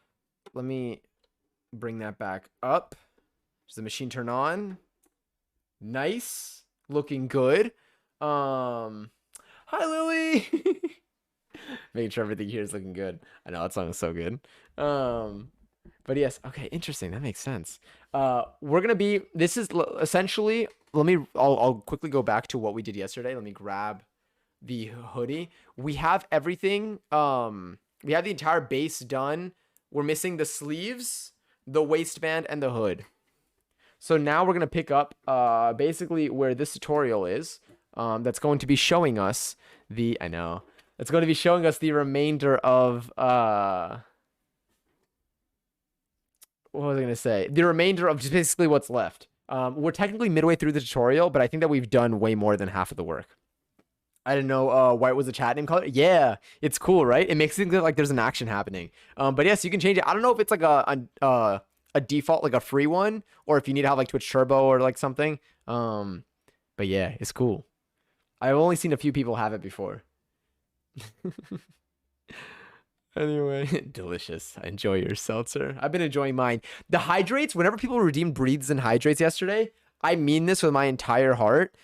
Let me bring that back up. Does the machine turn on? Nice. Looking good. Hi, Lily. Making sure everything here is looking good. I know that song is so good. But yes, okay, interesting. That makes sense. We're gonna be. This is essentially. I'll quickly go back to what we did yesterday. Let me grab the hoodie. We have everything. We have the entire base done. We're missing the sleeves, the waistband, and the hood. So now we're gonna pick up basically where this tutorial is. That's going to be showing us the. I know. It's going to be showing us the remainder of what was I gonna say? The remainder of just basically what's left. We're technically midway through the tutorial, but I think that we've done way more than half of the work. I didn't know white was a chat name color. Yeah, it's cool, right? It makes it look like there's an action happening. But yes, you can change it. I don't know if it's like a default, like a free one, or if you need to have like Twitch Turbo or like something. But yeah, it's cool. I've only seen a few people have it before. Anyway, delicious. Enjoy your seltzer. I've been enjoying mine. The hydrates, whenever people redeemed breathes and hydrates yesterday, I mean this with my entire heart.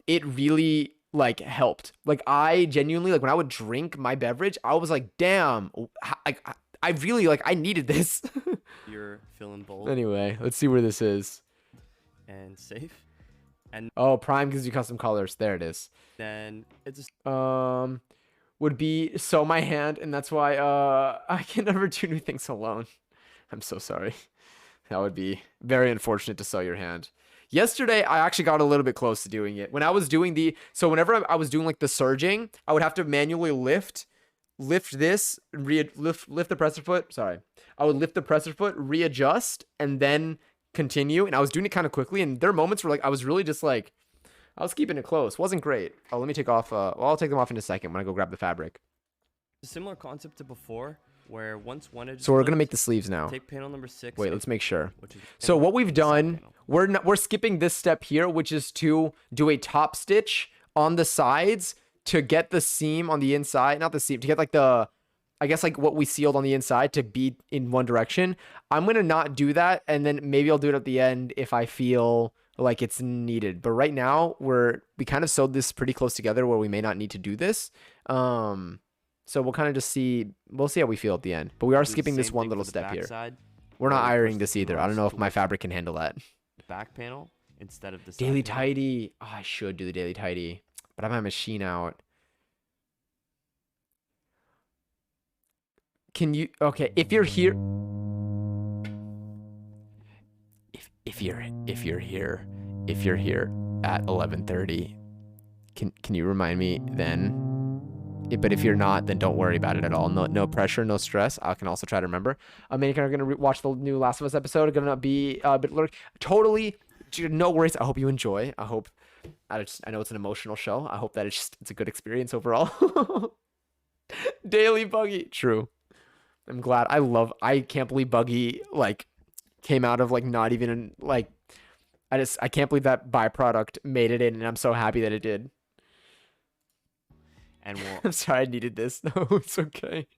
It really like helped. Like I genuinely like when I would drink my beverage, I was like, damn, like I really like I needed this. You're feeling bold Anyway, let's see where this is. and safe. And Oh, Prime gives you custom colors. There it is. then it's Would be sew my hand, and that's why I can never do new things alone. I'm so sorry. That would be very unfortunate to sew your hand. Yesterday, I actually got a little bit close to doing it. When I was doing so whenever I was doing like the surging, I would have to manually lift this, lift the presser foot. Sorry. I would lift the presser foot, readjust, and then continue. And I was doing it kind of quickly. And there are moments where like I was really just like, I was keeping it close. Wasn't great. Oh, let me take off. Well, I'll take them off in a second when I go grab the fabric. a similar concept to before, where once one edge. So we're gonna make the sleeves now. Take panel number 6. Wait, let's make sure. Which is So what we've done, panel. we're skipping this step here, which is to do a top stitch on the sides to get the seam on the inside, not the seam, to get like the, I guess like what we sealed on the inside to be in one direction. I'm gonna not do that, and then maybe I'll do it at the end if I feel like it's needed. But right now we kind of sewed this pretty close together where we may not need to do this. So we'll kind of just we'll see how we feel at the end. But we are skipping this one little step here. We're not ironing this either. I don't know if my fabric can handle that. Back panel instead of the Daily tidy. Oh, I should do the daily tidy, but I have my machine out. Can you? Okay, if you're here, if you're here at 11:30, can you remind me then? But if you're not, then don't worry about it at all. No pressure, no stress. I can also try to remember. I'm gonna watch the new Last of Us episode. I'm gonna be a bit totally. No worries. I hope you enjoy. I hope. I know it's an emotional show. I hope that it's a good experience overall. Daily Buggy. True. I'm glad. I can't believe Buggy like came out of like not even like. I can't believe that byproduct made it in, and I'm so happy that it did. And we'll I'm sorry I needed this. No, it's okay.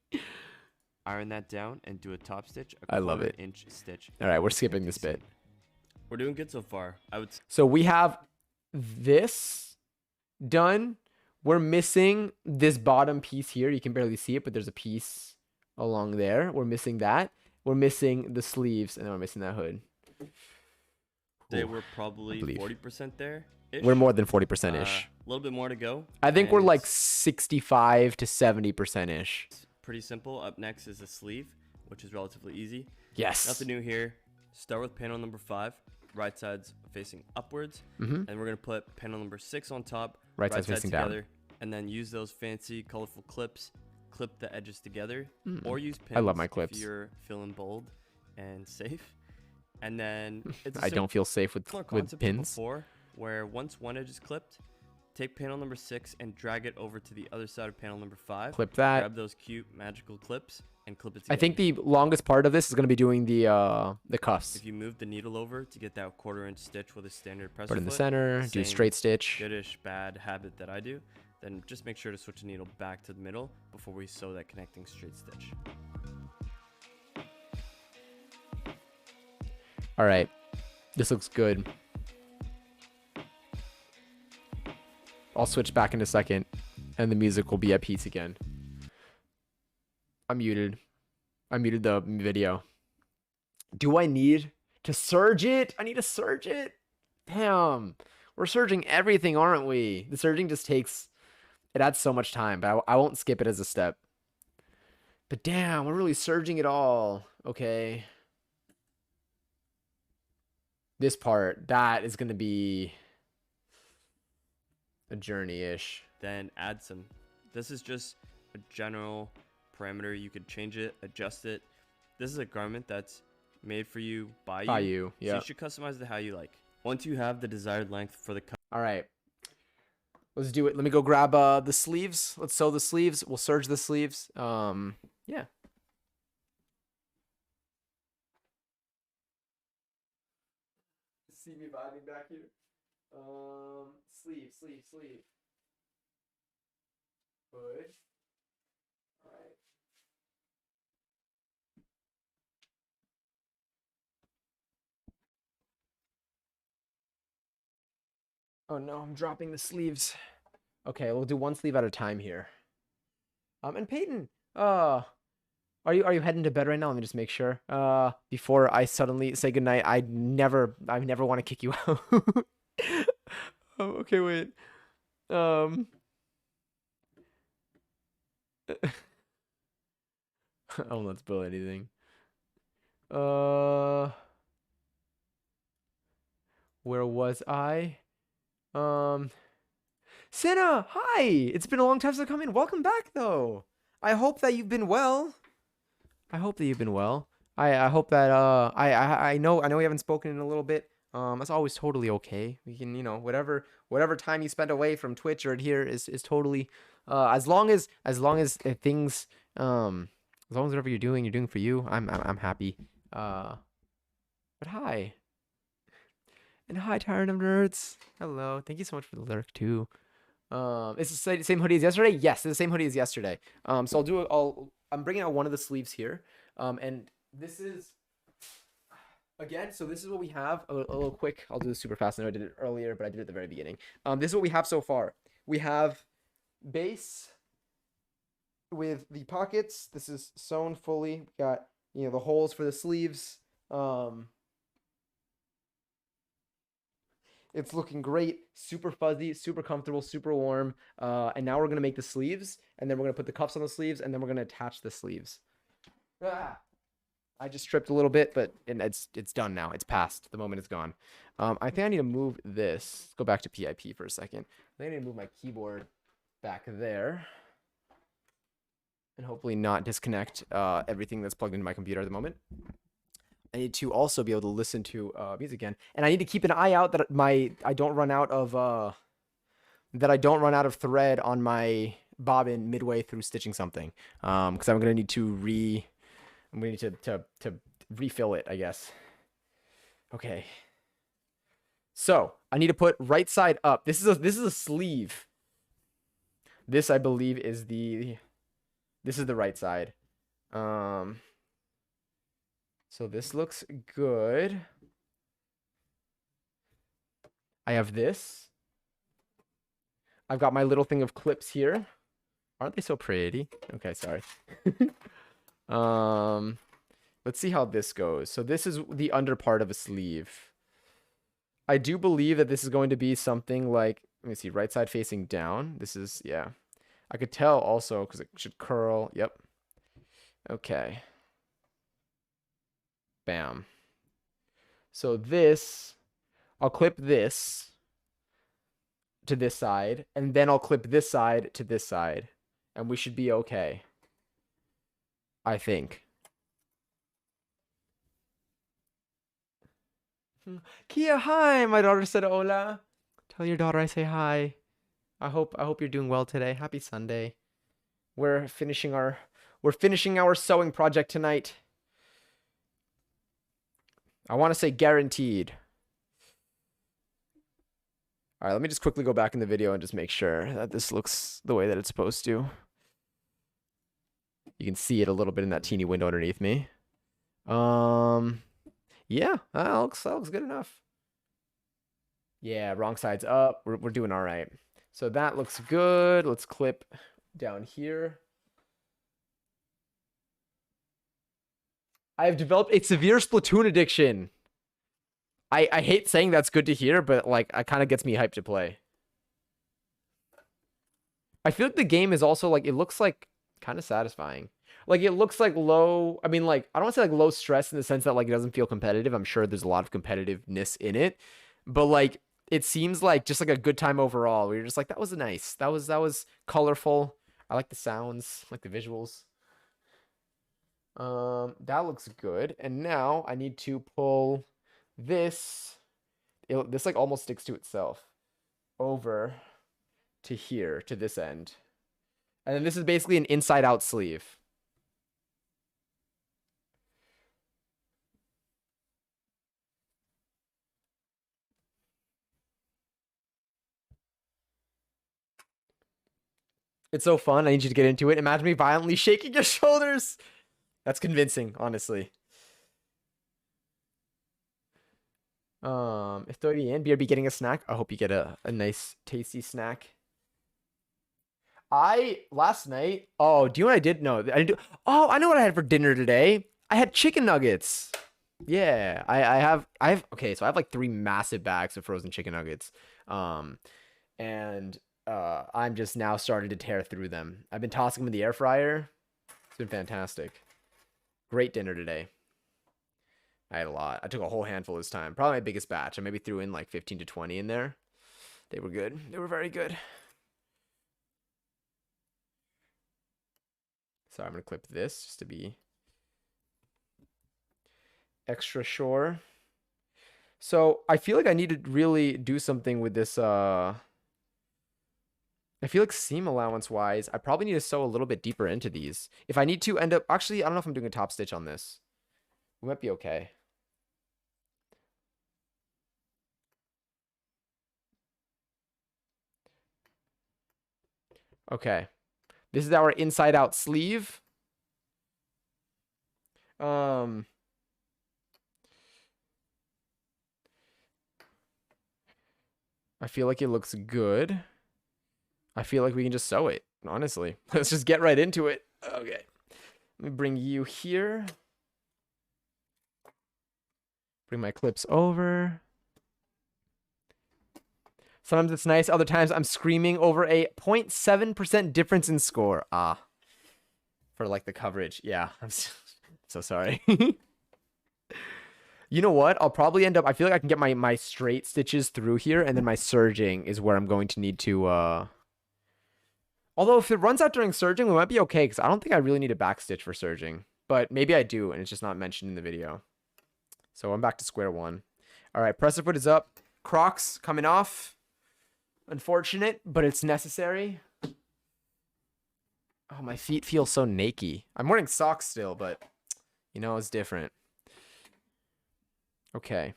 iron that down and do a top stitch. I love it. Inch stitch. All right, we're skipping this bit. We're doing good so far. So we have this done. We're missing this bottom piece here. You can barely see it, but there's a piece along there. We're missing that. We're missing the sleeves, and then we're missing that hood. They were probably 40% there. We're more than 40% ish. A little bit more to go. I think we're like 65 to 70% ish. Pretty simple. Up next is a sleeve, which is relatively easy. Yes. Nothing new here. Start with panel number 5. Right side's facing upwards. Mm-hmm. And we're going to put panel number 6 on top. Right side's facing together. Down. And then use those fancy, colorful clips. Clip the edges together. Or use pins I love my clips. if you're feeling bold and safe. And then it's I don't feel safe with pins. Before, where once one edge is clipped, take panel number 6 and drag it over to the other side of panel number 5. Clip that. Grab those cute magical clips and clip it together. I think the longest part of this is going to be doing the cuffs. If you move the needle over to get that 1/4 inch stitch with a standard presser Put it in the foot, center, do a straight stitch. Goodish bad habit that I do, then just make sure to switch the needle back to the middle before we sew that connecting straight stitch. All right, this looks good. I'll switch back in a second, and the music will be at peace again. I'm muted. I muted the video. Do I need to surge it? I need to surge it? Damn. We're surging everything, aren't we? The surging just takes... It adds so much time, but I won't skip it as a step. But damn, we're really surging it all. Okay. This part, that is going to be a journey-ish. Then add some. This is just a general parameter. You could change it, adjust it. This is a garment that's made for you, by you. Yeah. So you should customize it how you like. Once you have the desired length for the cut. All right. Let's do it. Let me go grab the sleeves. Let's sew the sleeves. We'll serge the sleeves. Yeah. See me vibing back here. Sleeve. Hood. All right. Oh no, I'm dropping the sleeves. Okay, we'll do one sleeve at a time here. And Peyton, are you heading to bed right now? Let me just make sure. Before I suddenly say goodnight, I never want to kick you out. Oh, okay, wait. I don't let's build anything. Where was I? Senna, hi! It's been a long time since I come in. Welcome back, though. I hope that you've been well. I hope that you've been well. I hope that I know we haven't spoken in a little bit. That's always totally okay. We can, whatever time you spent away from Twitch or here is totally as long as things as long as whatever you're doing for you. I'm happy. But hi. And hi, Tyrant of Nerds. Hello. Thank you so much for the lurk too. It's the same hoodie as yesterday. Yes, it's the same hoodie as yesterday. So I'm bringing out one of the sleeves here. And this is again. So this is what we have. A little quick. I'll do this super fast. I know I did it earlier, but I did it at the very beginning. This is what we have so far. We have base with the pockets. This is sewn fully. We got the holes for the sleeves. It's looking great, super fuzzy, super comfortable, super warm. And now we're gonna make the sleeves, and then we're gonna put the cuffs on the sleeves, and then we're gonna attach the sleeves. I just stripped a little bit, but it's done now. It's past. The moment is gone. I think I need to move this. Let's go back to PIP for a second. I think I need to move my keyboard back there, and hopefully not disconnect everything that's plugged into my computer at the moment. I need to also be able to listen to music again, and I need to keep an eye out that I don't run out of thread on my bobbin midway through stitching something, because I'm gonna need to refill it, I guess. Okay. So I need to put right side up. This is a sleeve. This I believe is the right side. So this looks good. I have this. I've got my little thing of clips here. Aren't they so pretty? Okay, sorry. Let's see how this goes. So this is the under part of a sleeve. I do believe that this is going to be something like, let me see, right side facing down. This is, yeah. I could tell also because it should curl. Yep. Okay. Bam. So this, I'll clip this to this side, and then I'll clip this side to this side, and we should be okay. I think. Kia, hi. My daughter said hola. Tell your daughter I say hi. I hope you're doing well today. Happy Sunday. We're finishing our sewing project tonight. I want to say guaranteed. All right, let me just quickly go back in the video and just make sure that this looks the way that it's supposed to. You can see it a little bit in that teeny window underneath me. Yeah, that looks good enough. Yeah, wrong side's up. We're doing all right. So that looks good. Let's clip down here. I have developed a severe Splatoon addiction. I hate saying that's good to hear, but like it kind of gets me hyped to play. I feel like the game is also like, it looks like kind of satisfying. Like it looks like low, I mean like, I don't want to say like low stress in the sense that like it doesn't feel competitive. I'm sure there's a lot of competitiveness in it, but like it seems like just like a good time overall where you're just like, that was nice. That was colorful. I like the sounds, like the visuals. That looks good. And now I need to pull this. This like almost sticks to itself over to here, to this end. And then this is basically an inside out sleeve. It's so fun. I need you to get into it. Imagine me violently shaking your shoulders. That's convincing, honestly. Estoy bien. BRB getting a snack. I hope you get a nice, tasty snack. Last night, oh, do you know what I did? No, I didn't do, oh, I know what I had for dinner today. I had chicken nuggets. Yeah, okay, so I have like 3 massive bags of frozen chicken nuggets. Um, and I'm just now starting to tear through them. I've been tossing them in the air fryer. It's been fantastic. Great dinner today. I had a lot. I took a whole handful this time. Probably my biggest batch. I maybe threw in like 15 to 20 in there. They were good. They were very good. So I'm going to clip this just to be extra sure. So I feel like I need to really do something with this. I feel like seam allowance wise, I probably need to sew a little bit deeper into these. If I need to end up, actually, I don't know if I'm doing a top stitch on this. We might be okay. Okay. This is our inside out sleeve. I feel like it looks good. I feel like we can just sew it, honestly. Let's just get right into it. Okay. Let me bring you here. Bring my clips over. Sometimes it's nice. Other times I'm screaming over a 0.7% difference in score. For like the coverage. Yeah, I'm so sorry. You know what? I'll probably end up, I feel like I can get my straight stitches through here, and then my serging is where I'm going to need to, although if it runs out during serging, we might be okay, because I don't think I really need a back stitch for serging. But maybe I do, and it's just not mentioned in the video. So I'm back to square one. All right, presser foot is up. Crocs coming off. Unfortunate, but it's necessary. Oh, my feet feel so naked. I'm wearing socks still, but you know, it's different. Okay.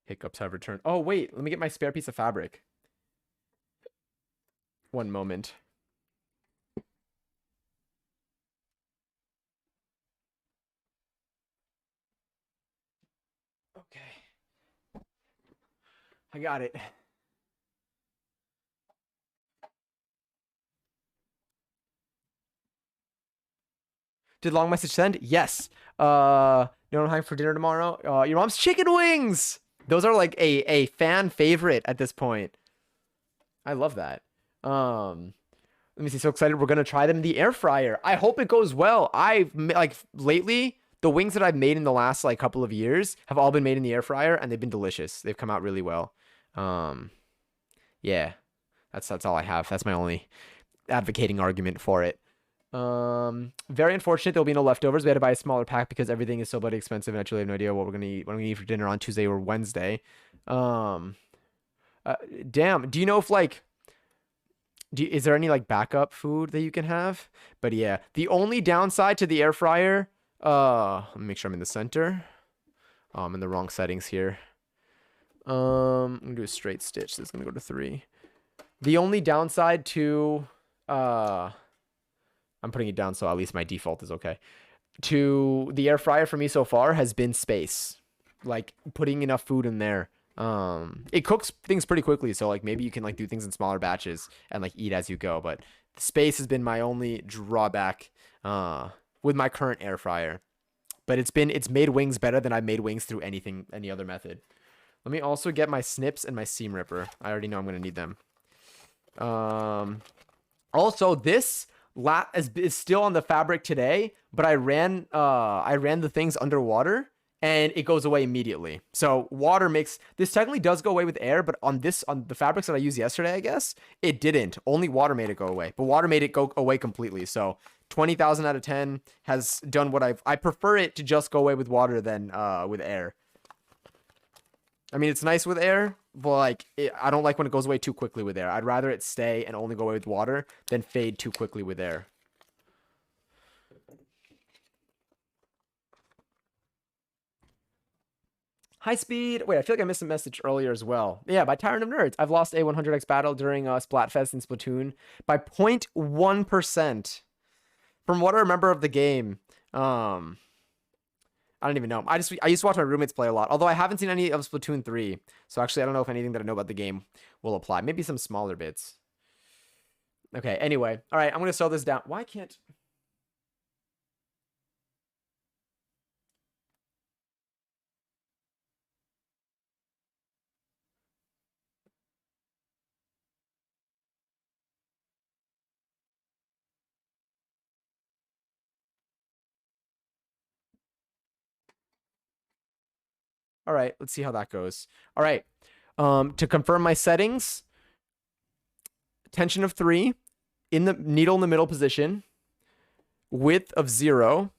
Hiccups have returned. Oh, wait, let me get my spare piece of fabric. One moment. Okay. I got it. Did long message send? Yes. You know what I'm having for dinner tomorrow? Your mom's chicken wings. Those are like a fan favorite at this point. I love that. Let me see. So excited. We're gonna try them in the air fryer. I hope it goes well. I've like lately the wings that I've made in the last like couple of years have all been made in the air fryer, and they've been delicious. They've come out really well. Yeah, that's all I have. That's my only advocating argument for it. Very unfortunate there'll be no leftovers. We had to buy a smaller pack because everything is so bloody expensive, and I truly have no idea what we're gonna eat for dinner on Tuesday or Wednesday. Damn. Do you know if like is there any like backup food that you can have? But yeah, the only downside to the air fryer, let me make sure I'm in the center. I'm in the wrong settings here. I'm gonna do a straight stitch. This is gonna go to 3. The only downside to I'm putting it down so at least my default is okay. To the air fryer for me so far has been space. Like putting enough food in there. It cooks things pretty quickly, so like maybe you can like do things in smaller batches and like eat as you go, but space has been my only drawback with my current air fryer. But it's made wings better than I've made wings through any other method. Let me also get my snips and my seam ripper. I already know I'm gonna need them. Also this is still on the fabric today, but I ran the things underwater and it goes away immediately. So water makes this technically does go away with air, but on the fabrics that I used yesterday, I guess it didn't. Only water made it go away, but water made it go away completely. So 20,000 out of 10 has done what I prefer it to just go away with water than with air. I mean, it's nice with air, but like I don't like when it goes away too quickly with air. I'd rather it stay and only go away with water than fade too quickly with air. High speed. Wait, I feel like I missed a message earlier as well. Yeah, by Tyrant of Nerds. I've lost a 100x battle during Splatfest and Splatoon by 0.1%. from what I remember of the game, I don't even know. I used to watch my roommates play a lot. Although I haven't seen any of Splatoon 3. So actually I don't know if anything that I know about the game will apply. Maybe some smaller bits. Okay, anyway. All right, I'm going to slow this down. Why can't... All right, let's see how that goes. All right. To confirm my settings, tension of 3, in the needle in the middle position, width of 0,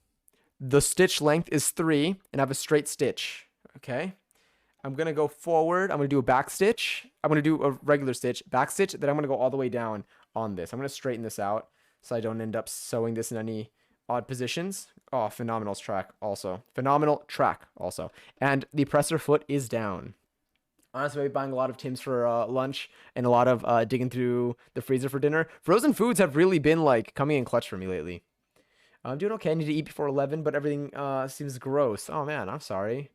the stitch length is 3, and I have a straight stitch. Okay. I'm going to go forward. I'm going to do a back stitch. I'm going to do a regular stitch, back stitch. Then I'm going to go all the way down on this. I'm going to straighten this out so I don't end up sewing this in any odd positions. Oh, phenomenal track also. Phenomenal track also. And the presser foot is down. Honestly, I've been buying a lot of Tim's for lunch and a lot of digging through the freezer for dinner. Frozen foods have really been like coming in clutch for me lately. I'm doing okay. I need to eat before 11, but everything seems gross. Oh man, I'm sorry.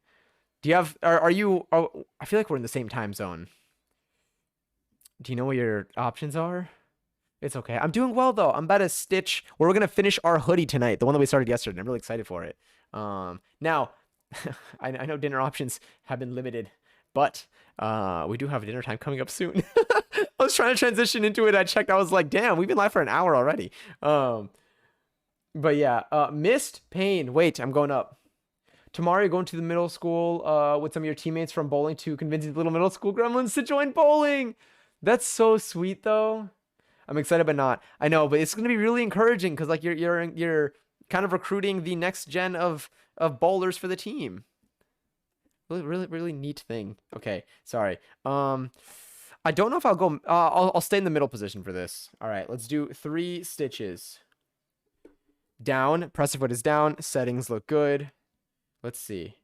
Do you have, are you, oh, I feel like we're in the same time zone. Do you know what your options are? It's okay. I'm doing well though. I'm about to stitch, we're going to finish our hoodie tonight. The one that we started yesterday. I'm really excited for it. Now, I know dinner options have been limited, but we do have dinner time coming up soon. I was trying to transition into it. I checked. I was like, damn, we've been live for an hour already. But yeah, missed pain. Wait, I'm going up. Tomorrow you're going to the middle school with some of your teammates from bowling to convince the little middle school gremlins to join bowling. That's so sweet though. I'm excited but not. I know, but it's going to be really encouraging because like you're kind of recruiting the next gen of bowlers for the team. Really neat thing. Okay, sorry. I don't know if I'll go I'll stay in the middle position for this. All right, let's do 3 stitches. Down, presser foot is down, settings look good. Let's see.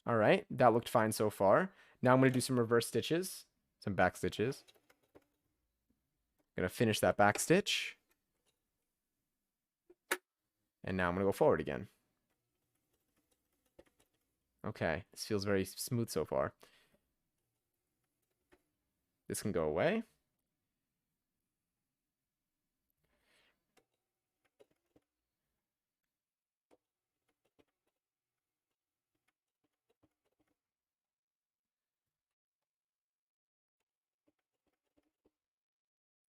All right, that looked fine so far. Now I'm going to do some reverse stitches, some back stitches. Going to finish that back stitch. And now I'm going to go forward again. Okay, this feels very smooth so far. This can go away.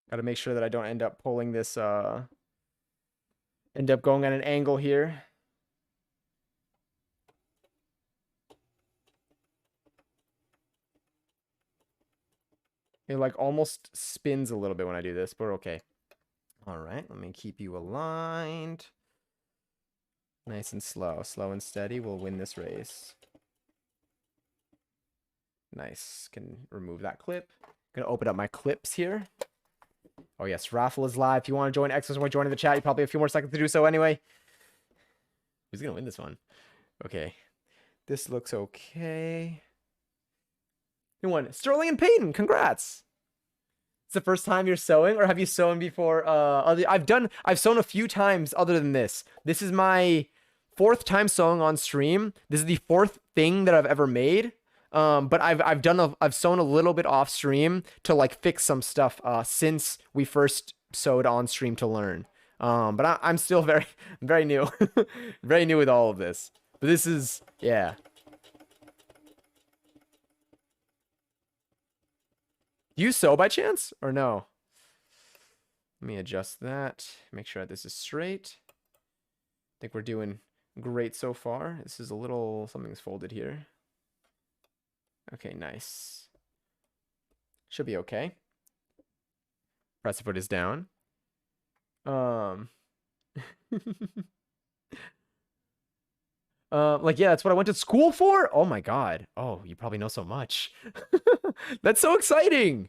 Got to make sure that I don't end up pulling this, end up going at an angle here. It like almost spins a little bit when I do this, but we're okay. All right, let me keep you aligned. Nice and slow. Slow and steady will win this race. Nice. Can remove that clip. Gonna open up my clips here. Oh yes, raffle is live. If you want to join, X's want to join in the chat. You probably have a few more seconds to do so anyway. Who's gonna win this one? Okay. This looks okay. Who won? Sterling and Peyton. Congrats. It's the first time you're sewing, or have you sewn before? I've sewn a few times other than this. This is my 4th time sewing on stream. This is the 4th thing that I've ever made. But I've sewn a little bit off stream to like fix some stuff since we first sewed on stream to learn. But I'm still very new, very new with all of this. But this is, yeah. Do you sew by chance or no? Let me adjust that. Make sure this is straight. I think we're doing great so far. This is a little, something's folded here. Okay, nice. Should be okay. Presser foot is down. Like, yeah, that's what I went to school for. Oh my God. Oh, you probably know so much. That's so exciting.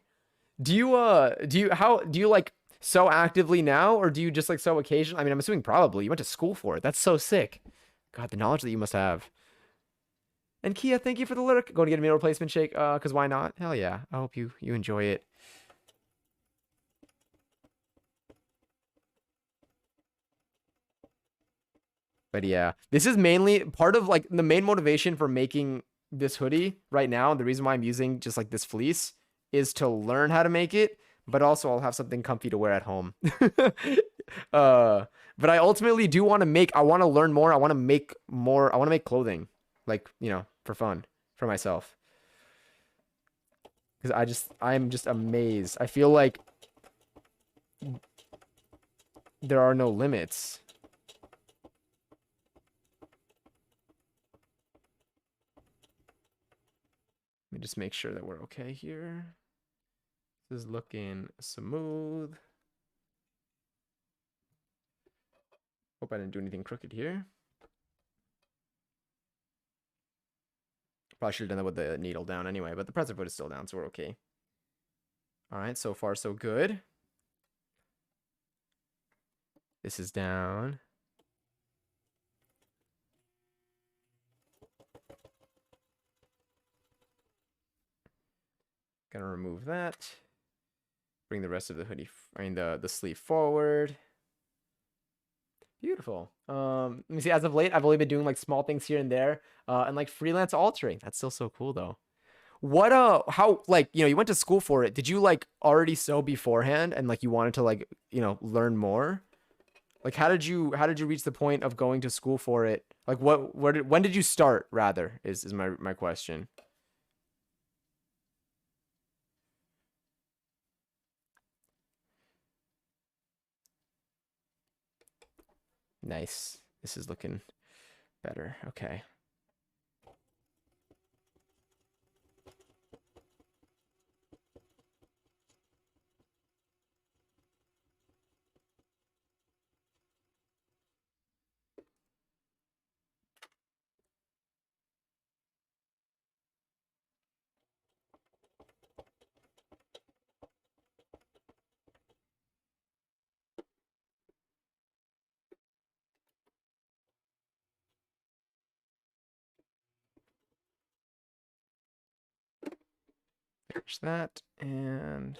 Do you like sew actively now, or do you just like sew occasionally? I mean, I'm assuming probably you went to school for it. That's so sick. God, the knowledge that you must have. And Kia, thank you for the lyric. Going to get a meal replacement shake, because why not? Hell yeah. I hope you enjoy it. But yeah, this is mainly part of like the main motivation for making this hoodie right now. The reason why I'm using just like this fleece is to learn how to make it, but also I'll have something comfy to wear at home. uh, but I ultimately do want to make, I want to learn more. I want to make more. I want to make clothing, like, you know, for fun, for myself. Because I'm just amazed. I feel like there are no limits. Let me just make sure that we're okay here. This is looking smooth. Hope I didn't do anything crooked here. Probably should have done that with the needle down anyway, but the presser foot is still down, so we're okay. All right, so far so good. This is down. Gonna remove that. Bring the rest of the hoodie, the sleeve forward. Beautiful. Let me see. As of late, I've only been doing like small things here and there, and like freelance altering. That's still so cool though. What how like, you know, you went to school for it. Did you like already sew beforehand and like you wanted to like, you know, learn more? Like how did you reach the point of going to school for it? Like when did you start rather is my question. Nice. This is looking better. Okay. Finish that and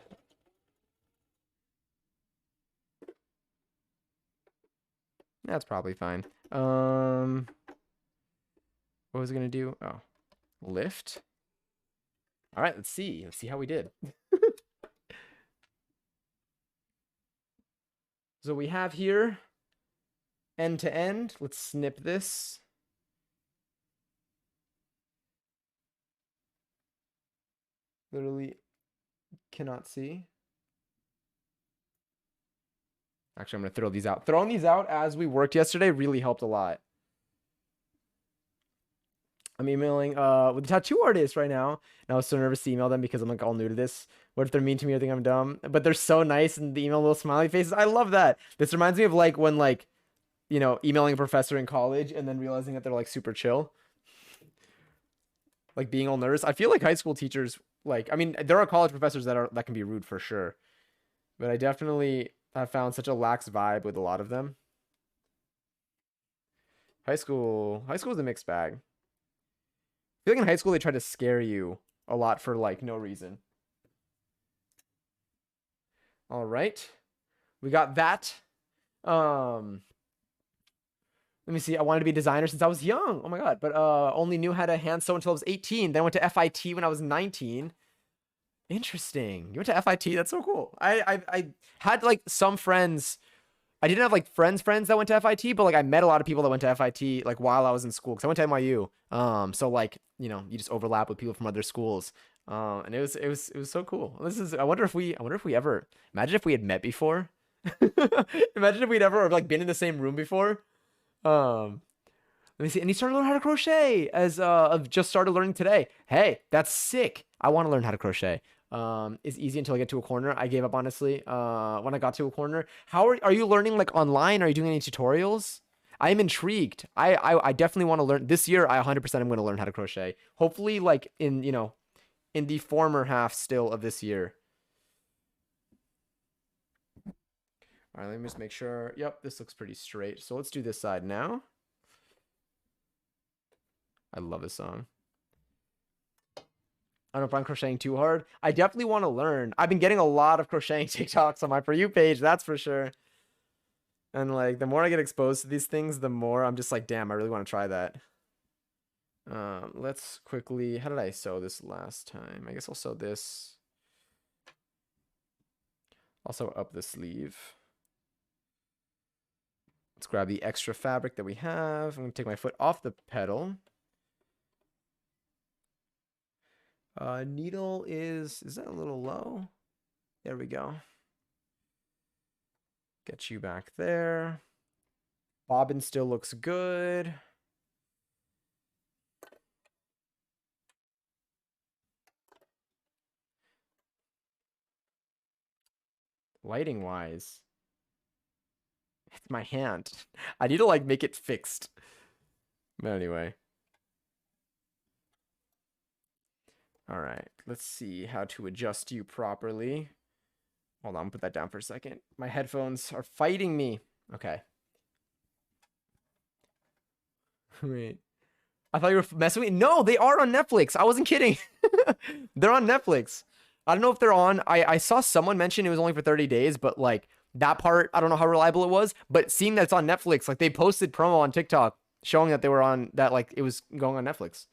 that's probably fine. What was I gonna do? Oh, lift. All right, let's see. Let's see how we did. So we have here end to end. Let's snip this. Literally cannot see. Actually, I'm gonna throw these out. Throwing these out as we worked yesterday really helped a lot. I'm emailing with the tattoo artist right now, and I was so nervous to email them because I'm like all new to this. What if they're mean to me or think I'm dumb? But they're so nice and the email little smiley faces. I love that. This reminds me of like when like, you know, emailing a professor in college and then realizing that they're like super chill. Like being all nervous. I feel like high school teachers, like, I mean, there are college professors that can be rude for sure, but I definitely have found such a lax vibe with a lot of them. High school is a mixed bag. I feel like in high school they try to scare you a lot for like no reason. All right, we got that. Let me see. I wanted to be a designer since I was young. Oh my god! But only knew how to hand sew until I was 18. Then I went to FIT when I was 19. Interesting. You went to FIT? That's so cool. I had like some friends. I didn't have like friends that went to FIT, but like I met a lot of people that went to FIT like while I was in school because I went to NYU. So like, you know, you just overlap with people from other schools. And it was so cool. This is. I wonder if we ever imagine if we had met before. Imagine if we'd ever like been in the same room before. Um, Let me see. And he started learning how to crochet as I've just started learning today. Hey, that's sick. I want to learn how to crochet. It's easy until I get to a corner. I gave up honestly. When I got to a corner. How are you learning like online? Are you doing any tutorials? I am intrigued. I definitely want to learn this year. I 100% am going to learn how to crochet. Hopefully like in, you know, in the former half still of this year. All right, let me just make sure. Yep, this looks pretty straight. So let's do this side now. I love this song. I don't know if I'm crocheting too hard. I definitely want to learn. I've been getting a lot of crocheting TikToks on my For You page, that's for sure. And like the more I get exposed to these things, the more I'm just like, damn, I really want to try that. Let's quickly, how did I sew this last time? I guess I'll sew this. Also up the sleeve. Let's grab the extra fabric that we have. I'm gonna take my foot off the pedal. Needle is that a little low? There we go. Get you back there. Bobbin still looks good. Lighting wise, it's my hand. I need to like make it fixed. But anyway. All right, let's see how to adjust you properly. Hold on, put that down for a second. My headphones are fighting me. Okay. Wait. I thought you were messing with me. No, they are on Netflix. I wasn't kidding. They're on Netflix. I don't know if they're on. I saw someone mention it was only for 30 days, but like that part, I don't know how reliable it was. But seeing that it's on Netflix, like they posted promo on TikTok showing that they were on that, like it was going on Netflix.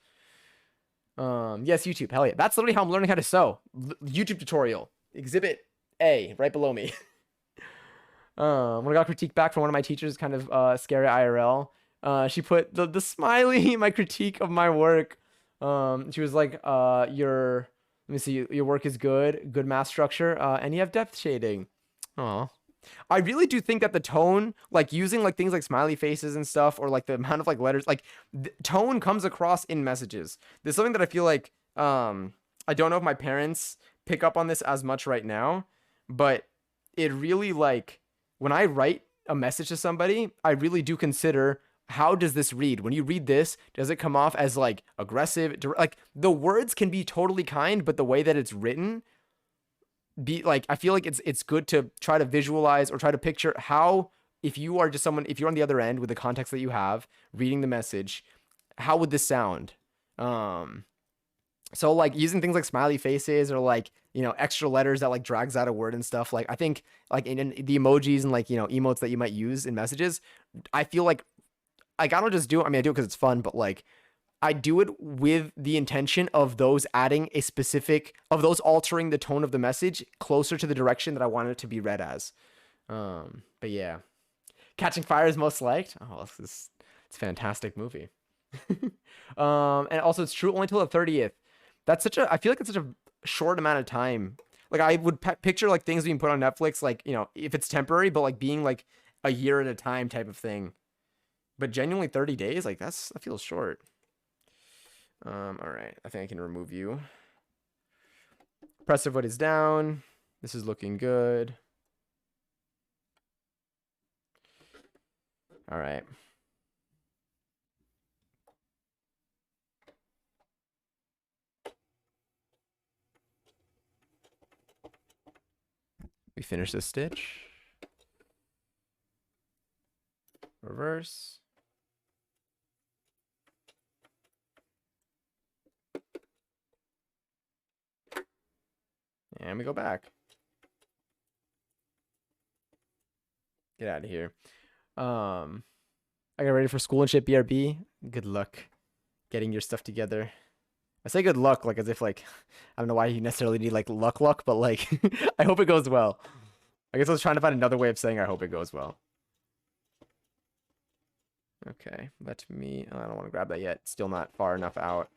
Yes, YouTube. Hell yeah. That's literally how I'm learning how to sew. YouTube tutorial. Exhibit A, right below me. When I got a critique back from one of my teachers, kind of scary IRL. She put the smiley my critique of my work. She was like, your let me see, your work is good math structure, and you have depth shading. Oh, I really do think that the tone, like using like things like smiley faces and stuff, or like the amount of like letters, like tone comes across in messages. There's something that I feel like I don't know if my parents pick up on this as much right now, but it really like when I write a message to somebody, I really do consider how does this read? When you read this, does it come off as like aggressive? Like the words can be totally kind, but the way that it's written be like I feel like it's good to try to visualize or try to picture how if you are just someone if you're on the other end with the context that you have reading the message, how would this sound? Um so like using things like smiley faces or like, you know, extra letters that like drags out a word and stuff, like I think like in the emojis and like, you know, emotes that you might use in messages, I feel like I don't just do it. I mean, I do it because it's fun, but like I do it with the intention of those adding a specific of those altering the tone of the message closer to the direction that I want it to be read as. But yeah, Catching Fire is most liked. Oh, it's a fantastic movie. And also it's true only till the 30th. That's such a I feel like it's such a short amount of time. Like I would picture like things being put on Netflix, like, you know, if it's temporary, but like being like a year at a time type of thing. But genuinely 30 days, like that feels short. All right, I think I can remove you. Pressure foot is down. This is looking good. All right. We finish this stitch. Reverse. And we go back. Get out of here. I got ready for school and shit, BRB. Good luck getting your stuff together. I say good luck like as if like I don't know why you necessarily need like luck, but like I hope it goes well. I guess I was trying to find another way of saying I hope it goes well. Okay, let me. I don't want to grab that yet. Still not far enough out.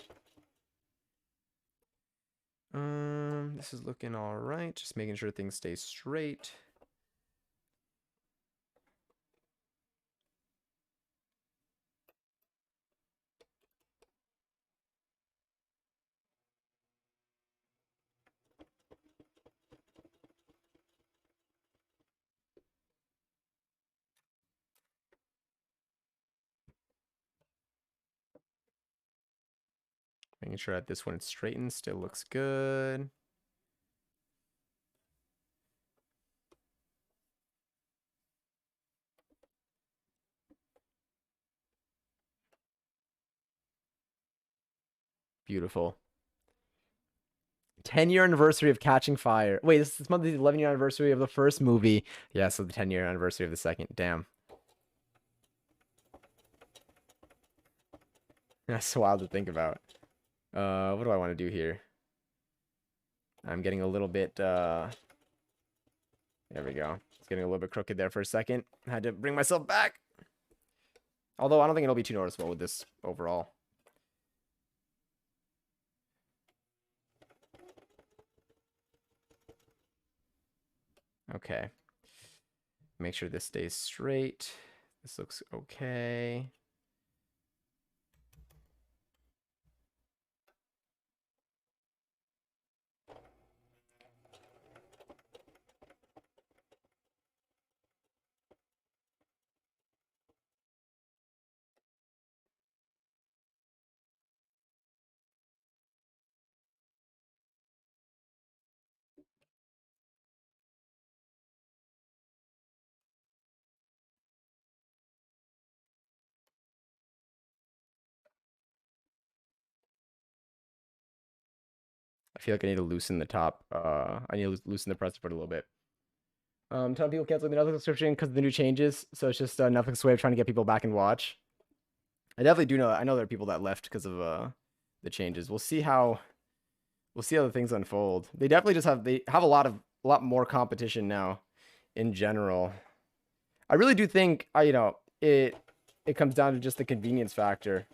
This is looking all right. Just making sure things stay straight. Making sure that this one is straightened. Still looks good. Beautiful. 10-year anniversary of Catching Fire. Wait, this month is the 11-year anniversary of the first movie. Yeah, so the 10-year anniversary of the second. Damn. That's wild to think about. What do I want to do here? I'm getting a little bit, there we go. It's getting a little bit crooked there for a second. I had to bring myself back. Although I don't think it'll be too noticeable with this overall. Okay. Make sure this stays straight. This looks okay. I feel like I need to loosen the top. I need to loosen the press foot a little bit. Ton of people canceling the Netflix subscription because of the new changes. So it's just Netflix way of trying to get people back and watch. I definitely do know that. I know there are people that left because of the changes. We'll see how the things unfold. They definitely just have a lot more competition now in general. I really do think it comes down to just the convenience factor.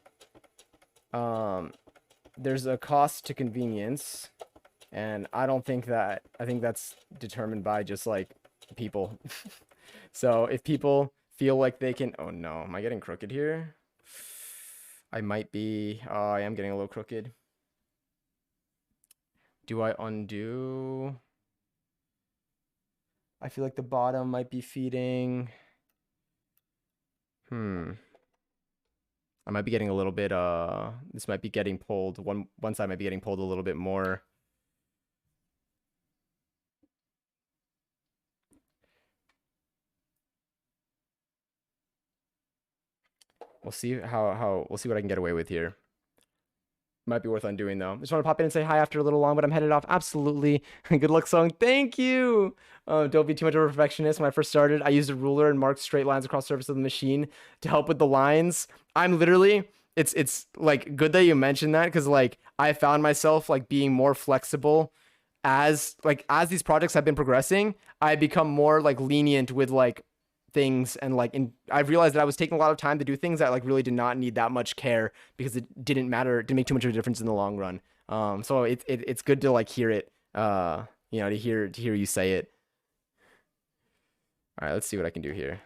There's a cost to convenience, and I think that's determined by just like people. So if people feel like they can, oh no, am I getting crooked here? I might be. Oh, I am getting a little crooked. Do I undo? I feel like the bottom might be feeding. I might be getting a little bit, this might be getting pulled. One side might be getting pulled a little bit more. We'll see we'll see what I can get away with here. Might be worth undoing though. Just want to pop in and say hi after a little long, but I'm headed off. Absolutely. Good luck song. Thank you. Don't be too much of a perfectionist. When I first started, I used a ruler and marked straight lines across the surface of the machine to help with the lines. I'm literally, it's like good that you mentioned that, because like I found myself like being more flexible as these projects have been progressing. I become more like lenient with like things, and like I've realized that I was taking a lot of time to do things that like really did not need that much care, because it didn't make too much of a difference in the long run. So it's good to like hear it, to hear you say it. All right, let's see what I can do here.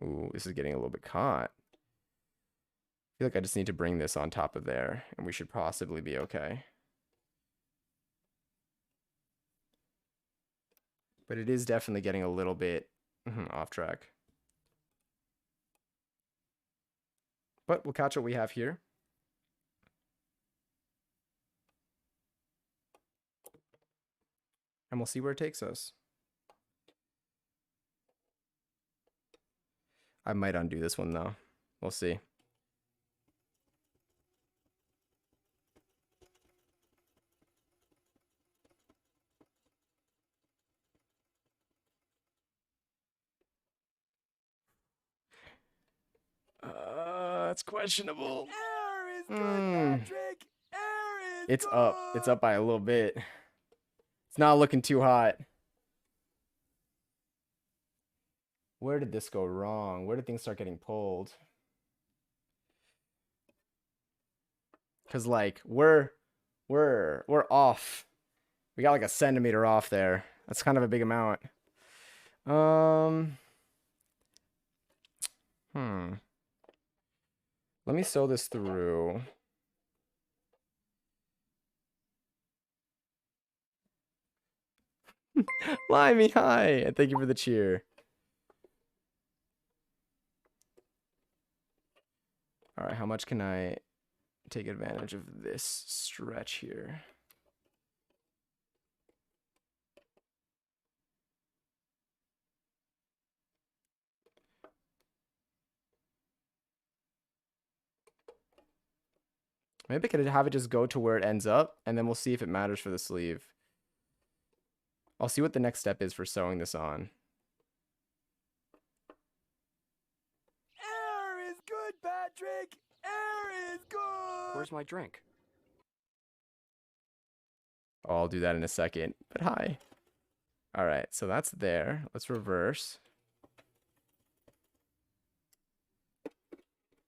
Ooh, this is getting a little bit caught. I feel like I just need to bring this on top of there, and we should possibly be okay. But it is definitely getting a little bit off track. But we'll catch what we have here. And we'll see where it takes us. I might undo this one though. We'll see. It's questionable. Air is good, Patrick. Air is It's good. up. It's up by a little bit. It's not looking too hot. Where did this go wrong? Where did things start getting pulled? Cause like we're off. We got like a centimeter off there. That's kind of a big amount. Let me sew this through. Limey, hi, and thank you for the cheer. All right, how much can I take advantage of this stretch here? Maybe I could have it just go to where it ends up, and then we'll see if it matters for the sleeve. I'll see what the next step is for sewing this on. Air is good, Patrick! Air is good! Where's my drink? Oh, I'll do that in a second, but hi. All right, so that's there. Let's reverse.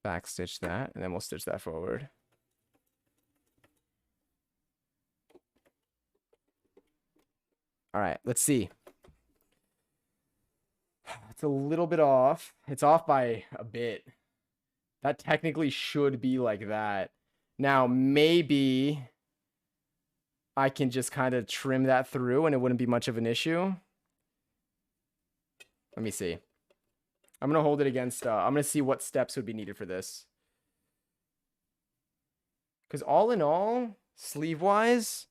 Back stitch that, and then we'll stitch that forward. All right, let's see. It's a little bit off. It's off by a bit. That technically should be like that. Now, maybe I can just kind of trim that through and it wouldn't be much of an issue. Let me see. I'm going to hold it against, I'm going to see what steps would be needed for this. Because all in all, sleeve-wise,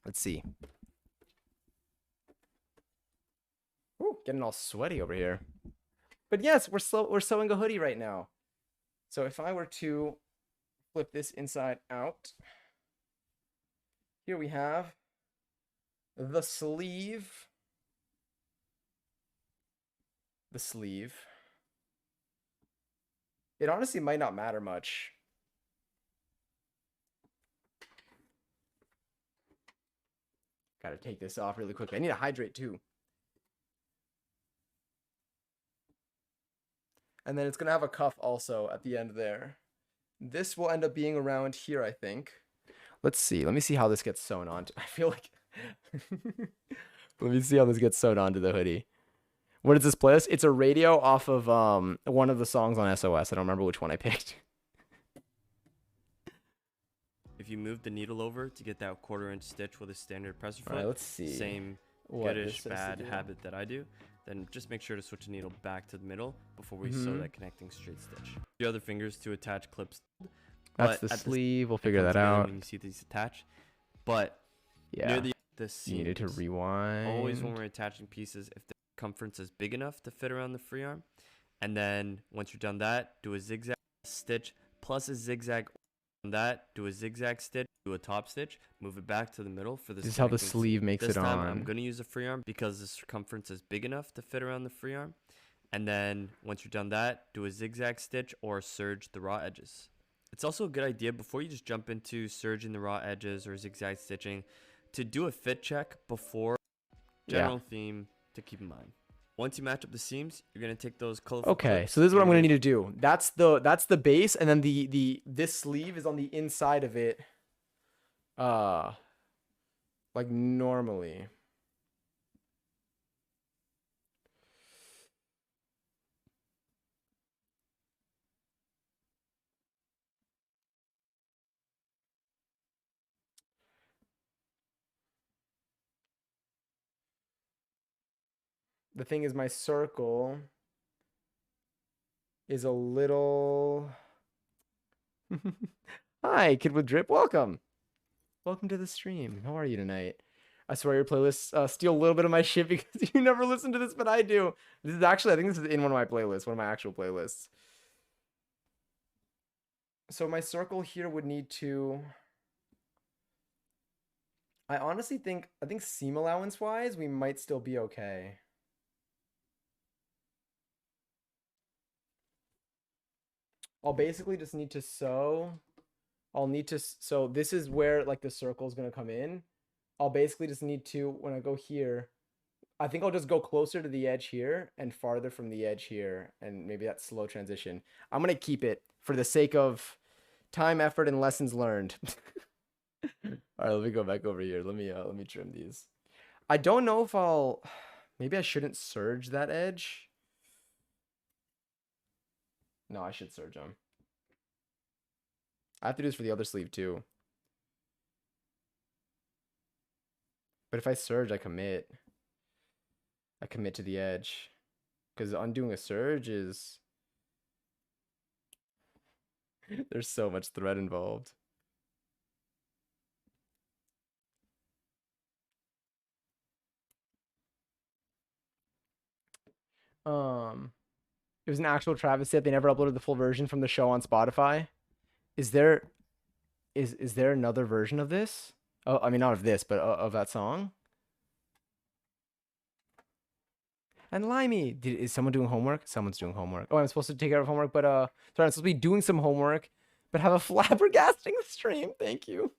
let's see. Ooh, getting all sweaty over here. But yes, we're sewing a hoodie right now. So if I were to flip this inside out, here we have the sleeve. The sleeve. It honestly might not matter much. Gotta take this off really quick. I need to hydrate too. And then it's going to have a cuff also at the end there. This will end up being around here, I think. Let's see. Let me see how this gets sewn on. I feel like... Let me see how this gets sewn onto the hoodie. What is this playlist? It's a radio off of one of the songs on SOS. I don't remember which one I picked. If you move the needle over to get that 1/4 inch stitch with a standard presser foot, Alright, let's see. same goodish bad habit that I do, then just make sure to switch the needle back to the middle before we sew that connecting straight stitch. Your other fingers to attach clips. That's the sleeve. We'll figure that out. When you see these attached, but yeah, near the seams, you needed to rewind. always when we're attaching pieces, if the circumference is big enough to fit around the free arm, and then once you're done that, do a zigzag stitch plus a zigzag. On that, do a zigzag stitch, do a top stitch, move it back to the middle for this. This is how the sleeve makes this it time, on. I'm going to use a free arm because the circumference is big enough to fit around the free arm. And then once you're done that, do a zigzag stitch or serge the raw edges. It's also a good idea before you just jump into serging the raw edges or zigzag stitching to do a fit check before. General theme to keep in mind. Once you match up the seams, you're gonna take those colorful. Okay, clips, so this is what I'm gonna need to do. That's the base, and then this sleeve is on the inside of it. Like normally. The thing is, my circle is a little... Hi, Kid with Drip. Welcome. Welcome to the stream. How are you tonight? I swear your playlists steal a little bit of my shit because you never listen to this, but I do. This is actually, I think this is in one of my playlists, one of my actual playlists. So my circle here would need to... I honestly think, seam allowance wise, we might still be okay. I'll basically just need to sew. So this is where like the circle is going to come in. I'll basically just need to, when I go here, I think I'll just go closer to the edge here and farther from the edge here. And maybe that's slow transition. I'm going to keep it for the sake of time, effort, and lessons learned. All right, let me go back over here. Let me trim these. I don't know if maybe I shouldn't serge that edge. No, I should serge them. I have to do this for the other sleeve too. But if I serge, I commit. I commit to the edge. Because undoing a serge is... There's so much thread involved. It was an actual travesty that they never uploaded the full version from the show on Spotify. Is there is there another version of this? Oh, I mean not of this, but of that song. And Limey, is someone doing homework? Someone's doing homework. Oh, I'm supposed to take care of homework, but sorry, I'm supposed to be doing some homework, but have a flabbergasting stream. Thank you.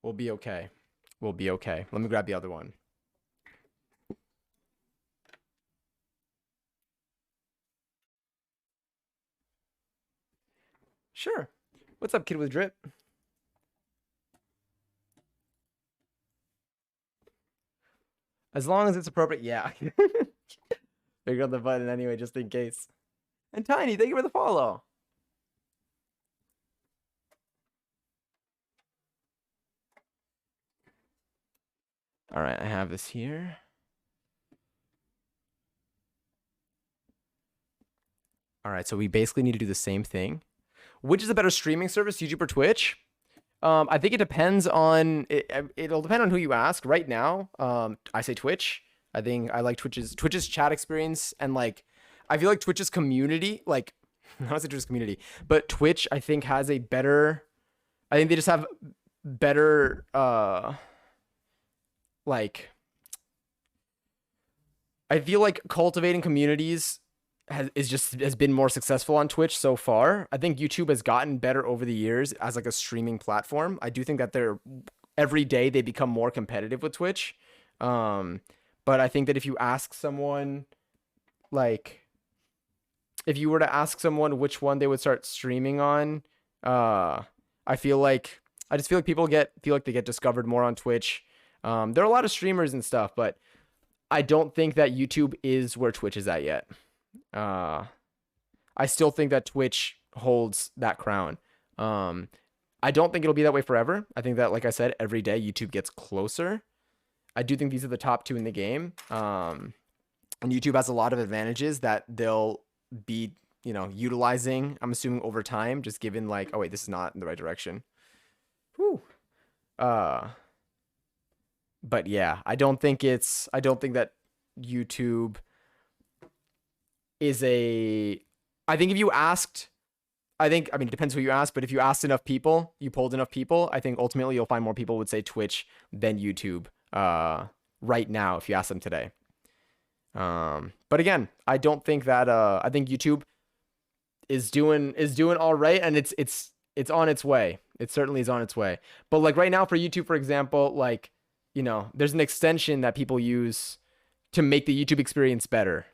We'll be okay. We'll be okay. Let me grab the other one. Sure. What's up, kid with drip? As long as it's appropriate, yeah. Figure out the button anyway, just in case. And Tiny, thank you for the follow. All right, I have this here. All right, so we basically need to do the same thing. Which is a better streaming service, YouTube or Twitch? I think it depends on it'll depend on who you ask. Right now, I say Twitch. I think I like Twitch's chat experience, and like I feel like Twitch's community, like not say Twitch's community, but Twitch I think has a better. I think they just have better like I feel like cultivating communities has been more successful on Twitch so far. I think YouTube has gotten better over the years as like a streaming platform. I do think that every day they become more competitive with Twitch. But I think that if you ask someone, like, if you were to ask someone which one they would start streaming on, I just feel like people feel like they get discovered more on Twitch. There are a lot of streamers and stuff, but I don't think that YouTube is where Twitch is at yet. I still think that Twitch holds that crown. I don't think it'll be that way forever. I think that, like I said, every day YouTube gets closer. I do think these are the top two in the game. And YouTube has a lot of advantages that they'll be, utilizing, I'm assuming, over time, just given like, oh wait, this is not in the right direction. Whew. But yeah, I don't think that YouTube is I think if you asked, I mean, it depends who you ask, but if you asked enough people, you polled enough people, I think ultimately you'll find more people would say Twitch than YouTube right now if you ask them today. But again, I don't think that I think YouTube is doing all right, and it's on its way. It certainly is on its way. But like right now for YouTube, for example, like, there's an extension that people use to make the YouTube experience better.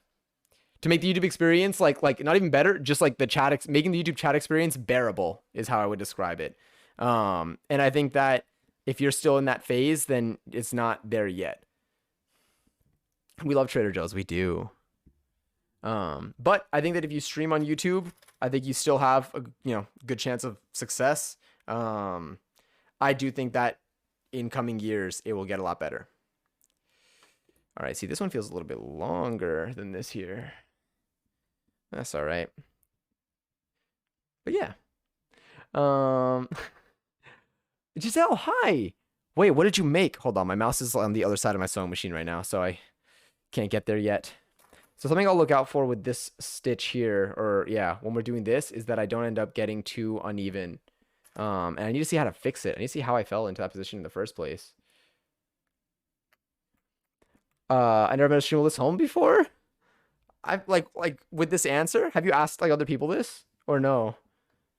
To make the YouTube experience like not even better, just like making the YouTube chat experience bearable is how I would describe it. And I think that if you're still in that phase, then it's not there yet. We love Trader Joe's, we do. But I think that if you stream on YouTube, I think you still have a good chance of success. I do think that in coming years it will get a lot better. All right, see, this one feels a little bit longer than this here. That's all right. But yeah. Giselle, hi. Wait, what did you make? Hold on, my mouse is on the other side of my sewing machine right now, so I can't get there yet. So something I'll look out for with this stitch here, or yeah, when we're doing this, is that I don't end up getting too uneven. And I need to see how to fix it. I need to see how I fell into that position in the first place. I never been a streamer this home before. I've like with this answer, have you asked like other people this or no?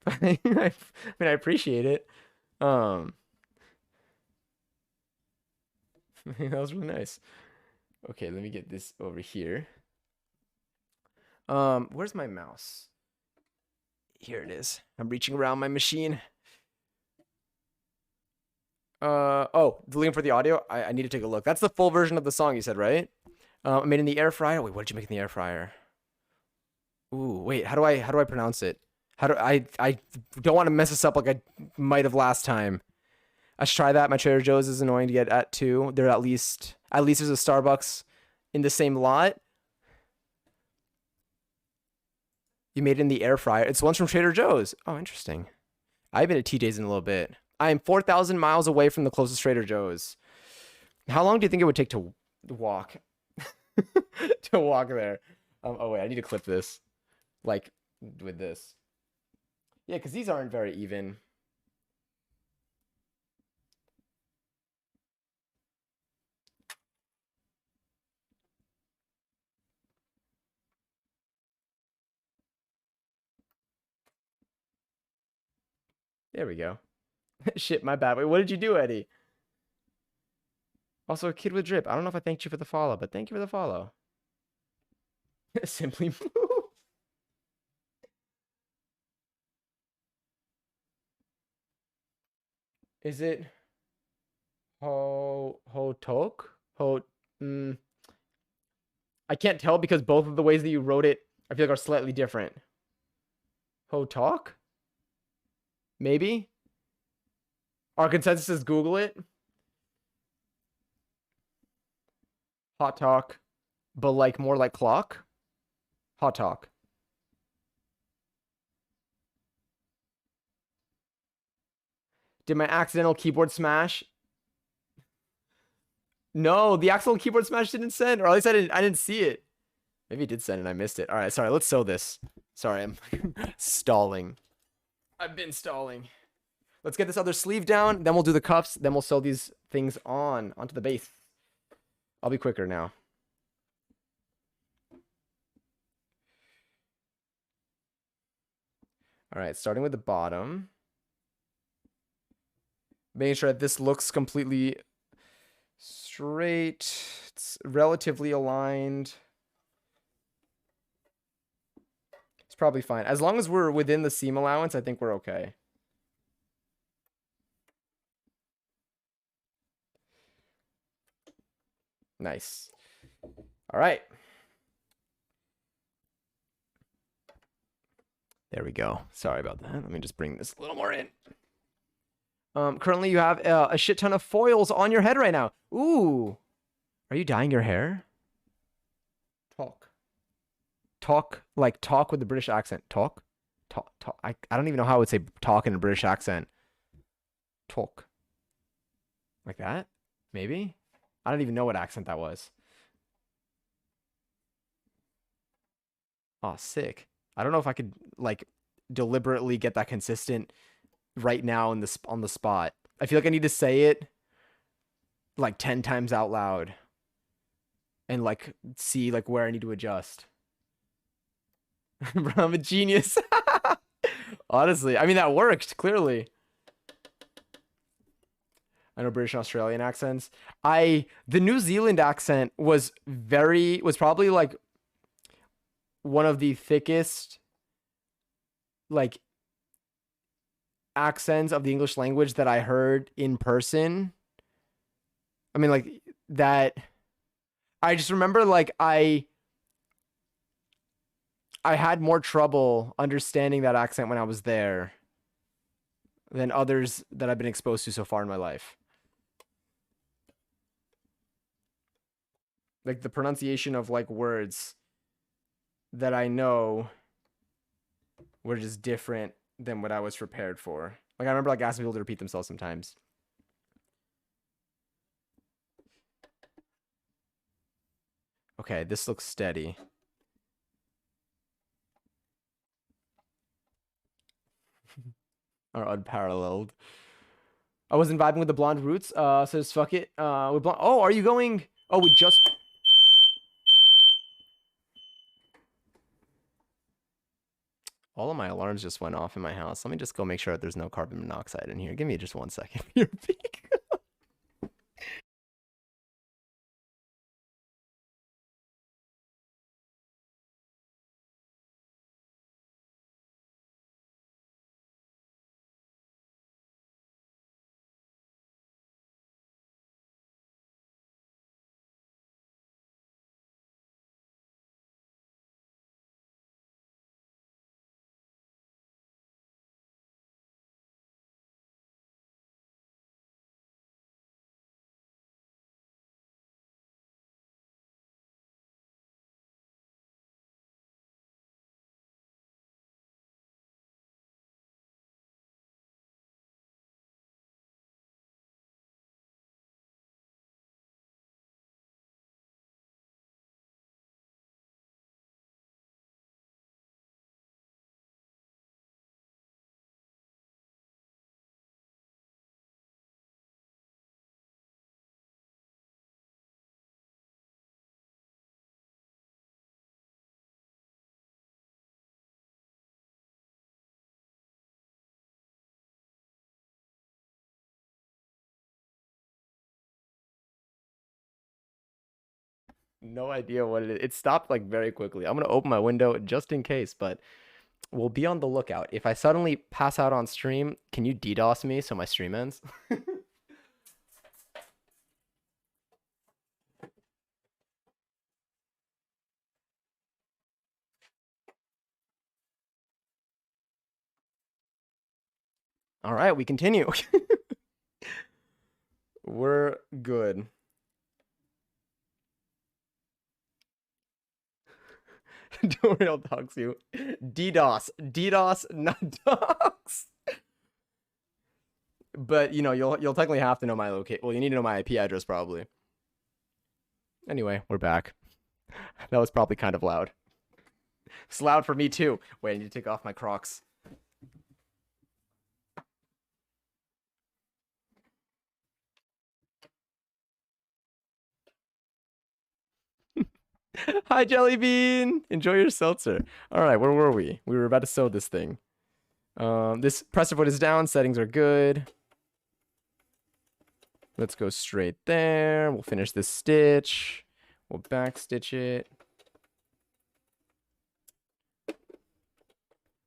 I mean, I appreciate it. That was really nice. Okay, let me get this over here. Where's my mouse? Here it is. I'm reaching around my machine. Oh, the link for the audio. I need to take a look. That's the full version of the song you said, right? I made in the air fryer. Wait, what did you make in the air fryer? Ooh, wait, how do I pronounce it? I don't want to mess this up like I might have last time. I should try that. My Trader Joe's is annoying to get at too. There at least there's a Starbucks in the same lot. You made it in the air fryer. It's one's from Trader Joe's. Oh, interesting. I've been at TJ's in a little bit. I am 4,000 miles away from the closest Trader Joe's. How long do you think it would take to walk? To walk there. Oh wait, I need to clip this. Like with this. Yeah, because these aren't very even. There we go. Shit, my bad. Wait, what did you do, Eddie? Also, a kid with drip. I don't know if I thanked you for the follow, but thank you for the follow. Simply move. Is it tok? Mm, I can't tell because both of the ways that you wrote it, I feel like are slightly different. Talk? Maybe? Our consensus is Google it. Hot talk, but like more like clock. Hot talk. Did my accidental keyboard smash? No, the accidental keyboard smash didn't send, or at least I didn't see it. Maybe it did send and I missed it. All right, sorry. Let's sew this. Sorry, I'm stalling. I've been stalling. Let's get this other sleeve down. Then we'll do the cuffs. Then we'll sew these things onto the base. I'll be quicker now. All right, starting with the bottom. Making sure that this looks completely straight. It's relatively aligned. It's probably fine. As long as we're within the seam allowance, I think we're okay. Nice. All right. There we go. Sorry about that. Let me just bring this a little more in. Currently you have a shit ton of foils on your head right now. Ooh. Are you dyeing your hair? Talk, like talk with a British accent. Talk. I don't even know how I would say talk in a British accent. Talk. Like that? Maybe? I don't even know what accent that was. Oh, sick. I don't know if I could like deliberately get that consistent right now in on the spot. I feel like I need to say it like 10 times out loud and like see like where I need to adjust. Bro, I'm a genius. Honestly, I mean that worked clearly. I know British and Australian accents. The New Zealand accent was probably like one of the thickest like accents of the English language that I heard in person. I mean like that I just remember like I had more trouble understanding that accent when I was there than others that I've been exposed to so far in my life. Like the pronunciation of like words that I know were just different than what I was prepared for. Like I remember like asking people to repeat themselves sometimes. Okay, this looks steady. Or unparalleled. I wasn't vibing with the blonde roots, so just fuck it. With blonde. Oh, are you going? Oh, we just. All of my alarms just went off in my house. Let me just go make sure that there's no carbon monoxide in here. Give me just 1 second. Your peak. No idea what it is. It stopped like very quickly. I'm gonna open my window just in case, but we'll be on the lookout. If I suddenly pass out on stream, can you DDoS me so my stream ends? All right, we continue. We're good. Don't worry, I'll dox you. DDoS. DDoS, not dox. But you know, you'll technically have to know my location. Well, you need to know my IP address probably. Anyway, we're back. That was probably kind of loud. It's loud for me too. Wait, I need to take off my Crocs. Hi, Jellybean. Enjoy your seltzer. All right, where were we? We were about to sew this thing. This presser foot is down. Settings are good. Let's go straight there. We'll finish this stitch. We'll back stitch it.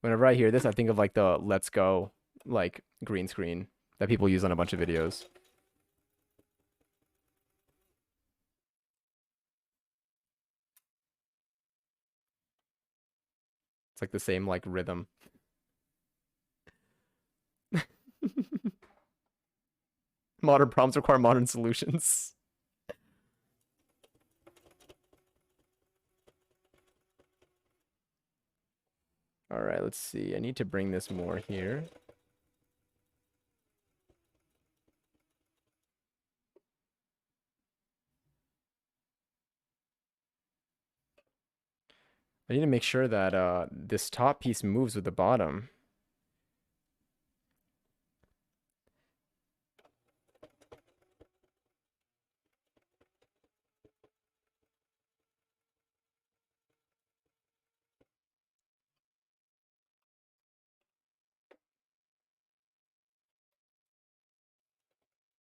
Whenever I hear this, I think of like the Let's Go like green screen that people use on a bunch of videos. It's like the same like rhythm. Modern problems require modern solutions. All right, let's see. I need to bring this more here. I need to make sure that this top piece moves with the bottom.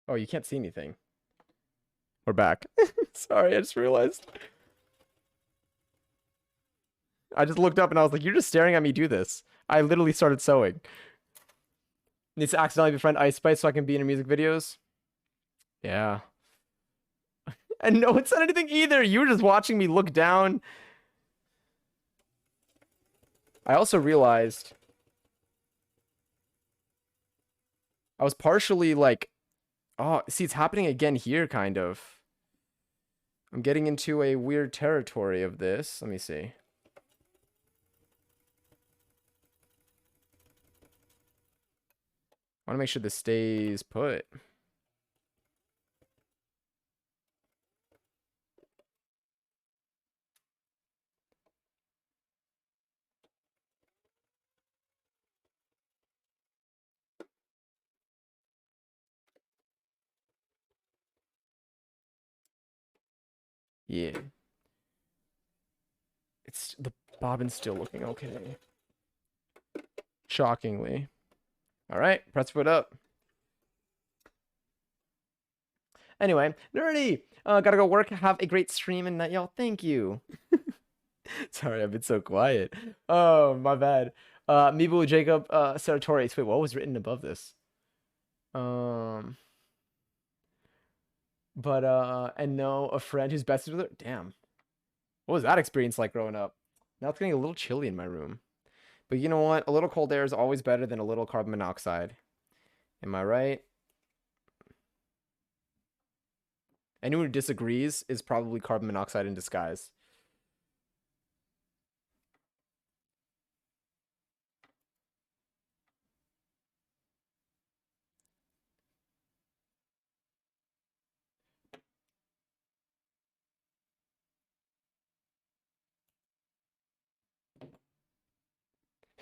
Oh, you can't see anything. We're back. Sorry, I just realized. I just looked up and I was like, you're just staring at me do this. I literally started sewing. Needs to accidentally befriend Ice Spice so I can be in her music videos. Yeah. And no one said anything either. You were just watching me look down. I also realized I was partially like, oh, see, it's happening again here, kind of. I'm getting into a weird territory of this. Let me see. I want to make sure this stays put. Yeah. It's the bobbin's still looking okay. Shockingly. All right, press foot up. Anyway, nerdy. Gotta go work. Have a great stream and night, y'all. Thank you. Sorry, I've been so quiet. Oh, my bad. Mibu Jacob Sartorius. Wait, what was written above this? And no, a friend who's bested with her. Damn. What was that experience like growing up? Now it's getting a little chilly in my room. But you know what? A little cold air is always better than a little carbon monoxide. Am I right? Anyone who disagrees is probably carbon monoxide in disguise.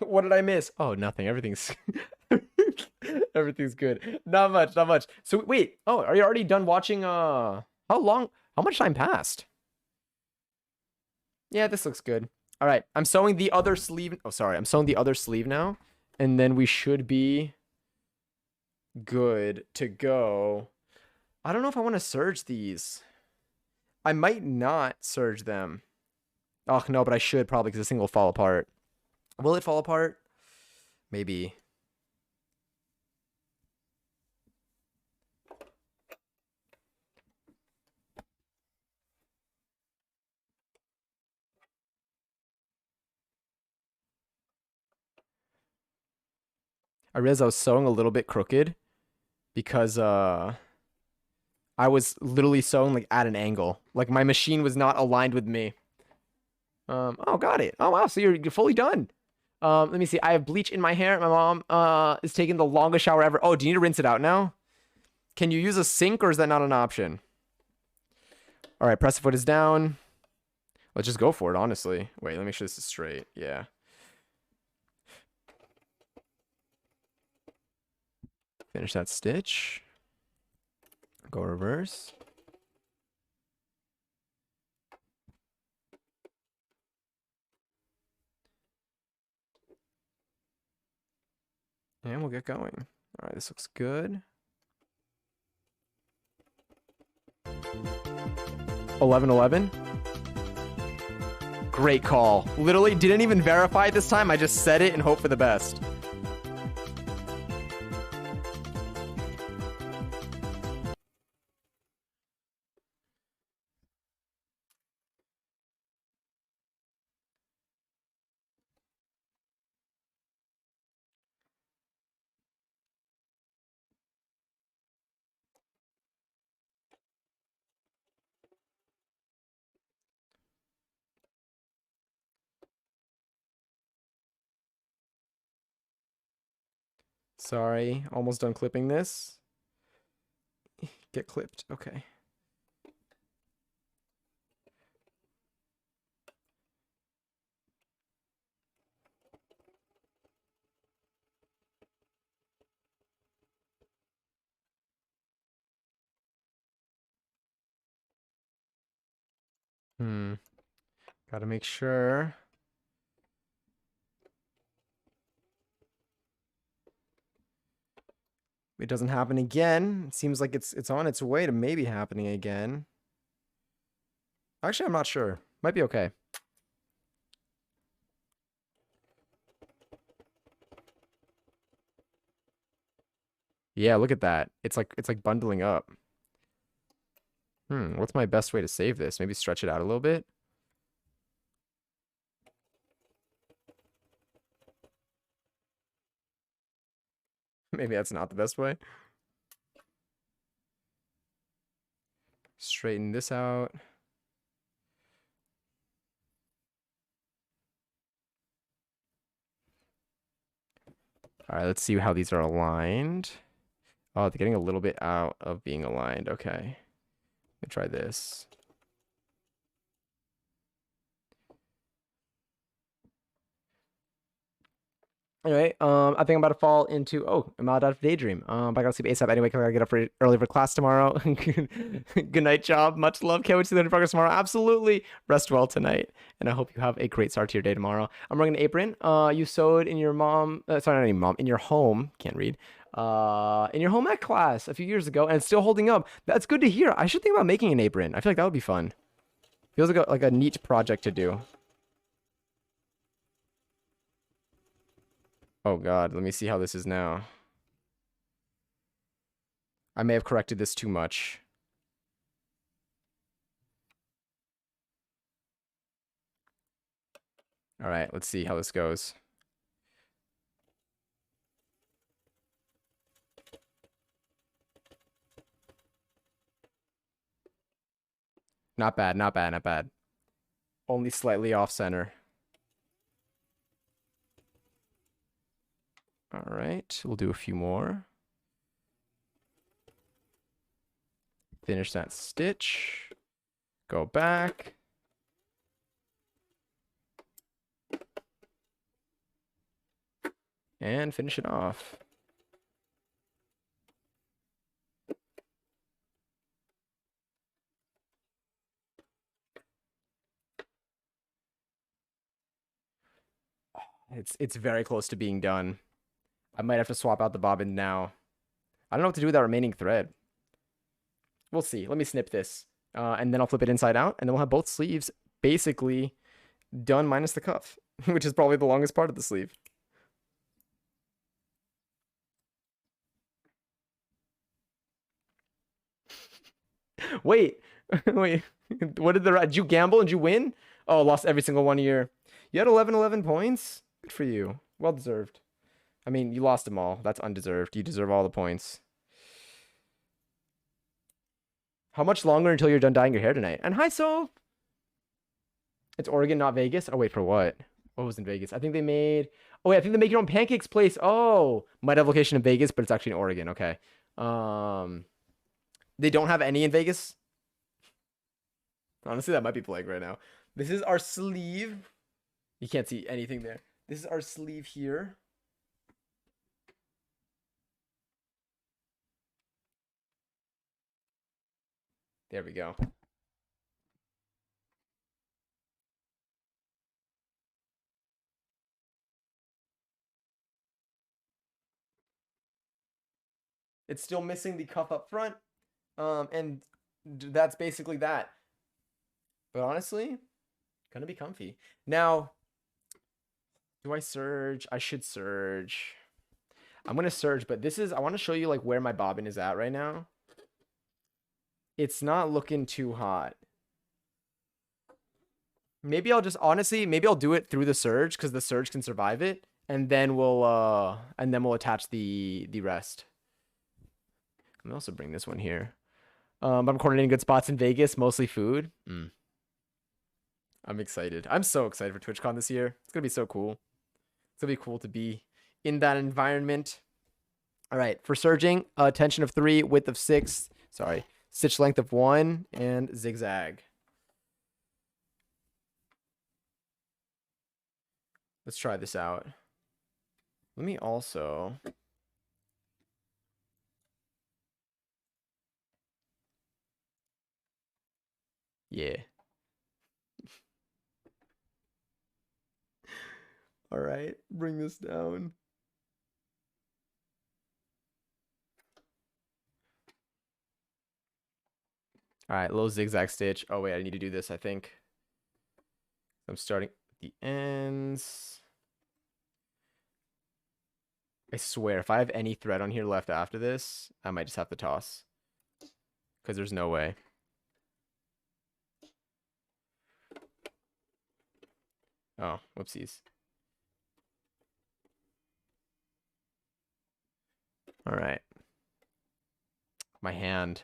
What did I miss? Oh, nothing. Everything's everything's good. Not much, not much. So wait, oh, are you already done watching how much time passed? Yeah, this looks good. All right, I'm sewing the other sleeve. Oh, sorry. I'm sewing the other sleeve now, and then we should be good to go. I don't know if I want to serge these. I might not serge them. Oh, no, but I should probably because this thing will fall apart. Will it fall apart? Maybe. I realized I was sewing a little bit crooked because I was literally sewing like at an angle. Like my machine was not aligned with me. Oh, got it. Oh wow, so you're fully done. Let me see. I have bleach in my hair. My mom is taking the longest shower ever. Oh, do you need to rinse it out now? Can you use a sink or is that not an option? All right, press the foot is down. Let's just go for it, honestly. Wait, let me make sure this is straight. Yeah. Finish that stitch. Go reverse. And we'll get going. All right, this looks good. 11-11. Great call. Literally didn't even verify this time. I just said it and hope for the best. Sorry, almost done clipping this. Get clipped. Okay. Gotta make sure. It doesn't happen again. It seems like it's on its way to maybe happening again. Actually, I'm not sure. Might be okay. Yeah, look at that. It's like bundling up. What's my best way to save this? Maybe stretch it out a little bit. Maybe that's not the best way. Straighten this out. All right, let's see how these are aligned. Oh, they're getting a little bit out of being aligned. Okay. Let me try this. Anyway, I think I'm about to fall into I'm out of daydream. But I gotta sleep ASAP anyway, 'cause I gotta get up early for class tomorrow. Good night, job. Much love. Can't wait to see the progress tomorrow. Absolutely. Rest well tonight, and I hope you have a great start to your day tomorrow. I'm wearing an apron. You sewed in your mom. Sorry, not even mom. In your home. Can't read. In your home ec class a few years ago, and it's still holding up. That's good to hear. I should think about making an apron. I feel like that would be fun. Feels like a neat project to do. Oh God, let me see how this is now. I may have corrected this too much. All right, let's see how this goes. Not bad, not bad, not bad. Only slightly off center. All right, we'll do a few more. Finish that stitch. Go back. And finish it off. It's very close to being done. I might have to swap out the bobbin now. I don't know what to do with that remaining thread. We'll see. Let me snip this. And then I'll flip it inside out, and then we'll have both sleeves basically done minus the cuff, which is probably the longest part of the sleeve. Wait, wait. What did you gamble and you win? Oh, lost every single one of your. You had 11 points. Good for you. Well deserved. I mean, you lost them all. That's undeserved. You deserve all the points. How much longer until you're done dyeing your hair tonight? And hi, so. It's Oregon, not Vegas. Oh wait, for what? What was in Vegas? I think they made. Oh wait, I think they make it on Pancakes Place. Oh, might have location in Vegas, but it's actually in Oregon. Okay. They don't have any in Vegas. Honestly, that might be playing right now. This is our sleeve. You can't see anything there. This is our sleeve here. There we go. It's still missing the cuff up front. And that's basically that. But honestly, gonna be comfy. Now, do I surge? I should surge. I'm gonna surge, but this is, I want to show you like where my bobbin is at right now. It's not looking too hot. Maybe I'll just, honestly, maybe I'll do it through the surge because the surge can survive it. And then we'll attach the rest. Let me also bring this one here. I'm coordinating good spots in Vegas, mostly food. I'm excited. I'm so excited for TwitchCon this year. It's gonna be so cool. It's gonna be cool to be in that environment. All right, for surging, tension of 3, width of 6. Sorry, stitch length of 1, and zigzag. Let's try this out. Let me also. Yeah. All right, bring this down. All right, little zigzag stitch. Oh, wait, I need to do this, I think. I'm starting at the ends. I swear, if I have any thread on here left after this, I might just have to toss. Because there's no way. Oh, whoopsies. All right. My hand.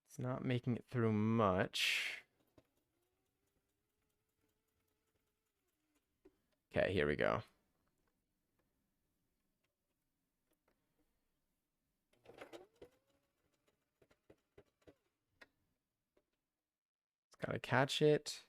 It's not making it through much. Okay, here we go. Gotta catch it.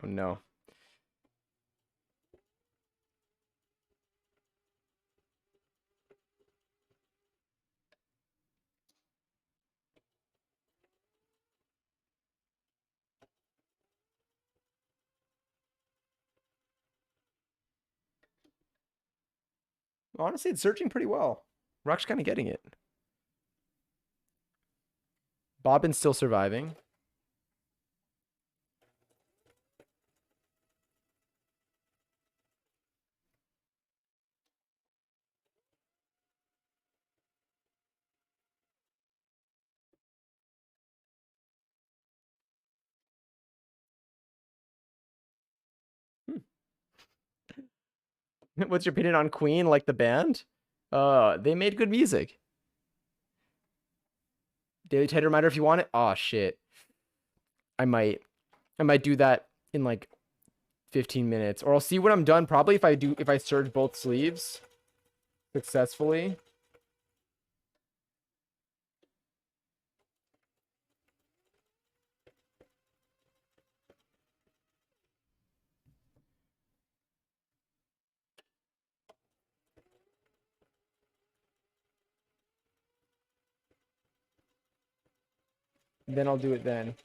Oh no. Honestly, it's searching pretty well. Rock's kind of getting it. Bobbin's still surviving. What's your opinion on Queen, like the band? They made good music. Daily title reminder if you want it. Oh shit. I might do that in like 15 minutes. Or I'll see when I'm done. Probably if I surge both sleeves successfully. Then I'll do it then.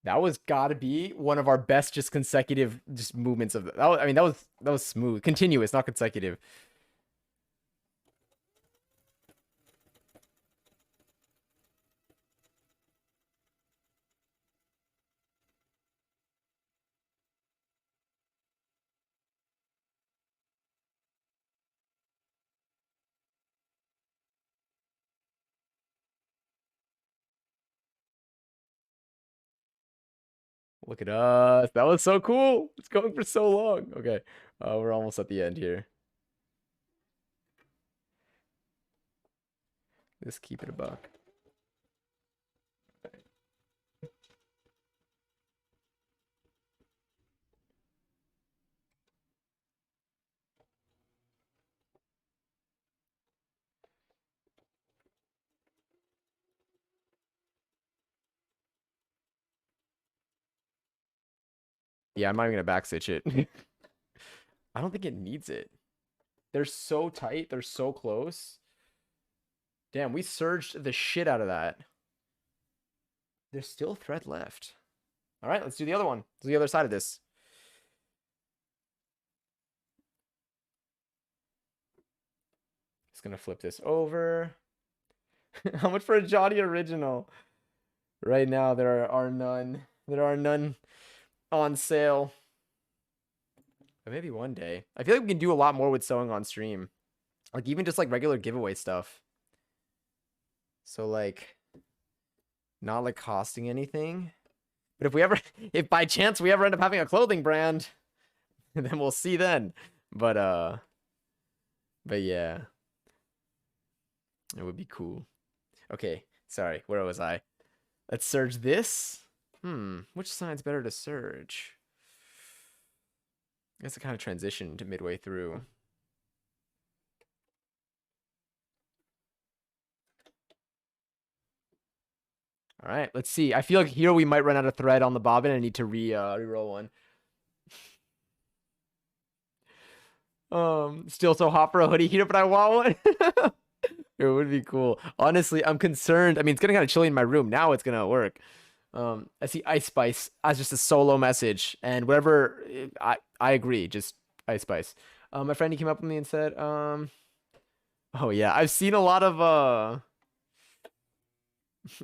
That was gotta be one of our best just consecutive just movements of that. I mean, that was smooth. Continuous, not consecutive. Look at us. That was so cool. It's going for so long. Okay. We're almost at the end here. Just keep it a buck. Yeah, I'm not even gonna backstitch it. I don't think it needs it. They're so tight. They're so close. Damn, we surged the shit out of that. There's still thread left. All right, let's do the other one. Let's do the other side of this. Just gonna flip this over. How much for a Johnny original? Right now, there are none. There are none on sale. But maybe one day. I feel like we can do a lot more with sewing on stream. Like even just like regular giveaway stuff. So like not like costing anything. But if we ever if by chance we ever end up having a clothing brand, then we'll see then. But yeah. It would be cool. Okay, sorry, where was I? Let's surge this. Which side's better to surge? I guess it kind of transitioned midway through. All right, let's see. I feel like here we might run out of thread on the bobbin and need to re-roll one. Still so hot for a hoodie heater, but I want one. It would be cool. Honestly, I'm concerned. I mean, it's getting kind of chilly in my room. Now it's gonna work. I see Ice Spice as just a solo message, and whatever. I agree. Just Ice Spice. My friend, he came up with me and said, oh yeah, I've seen a lot of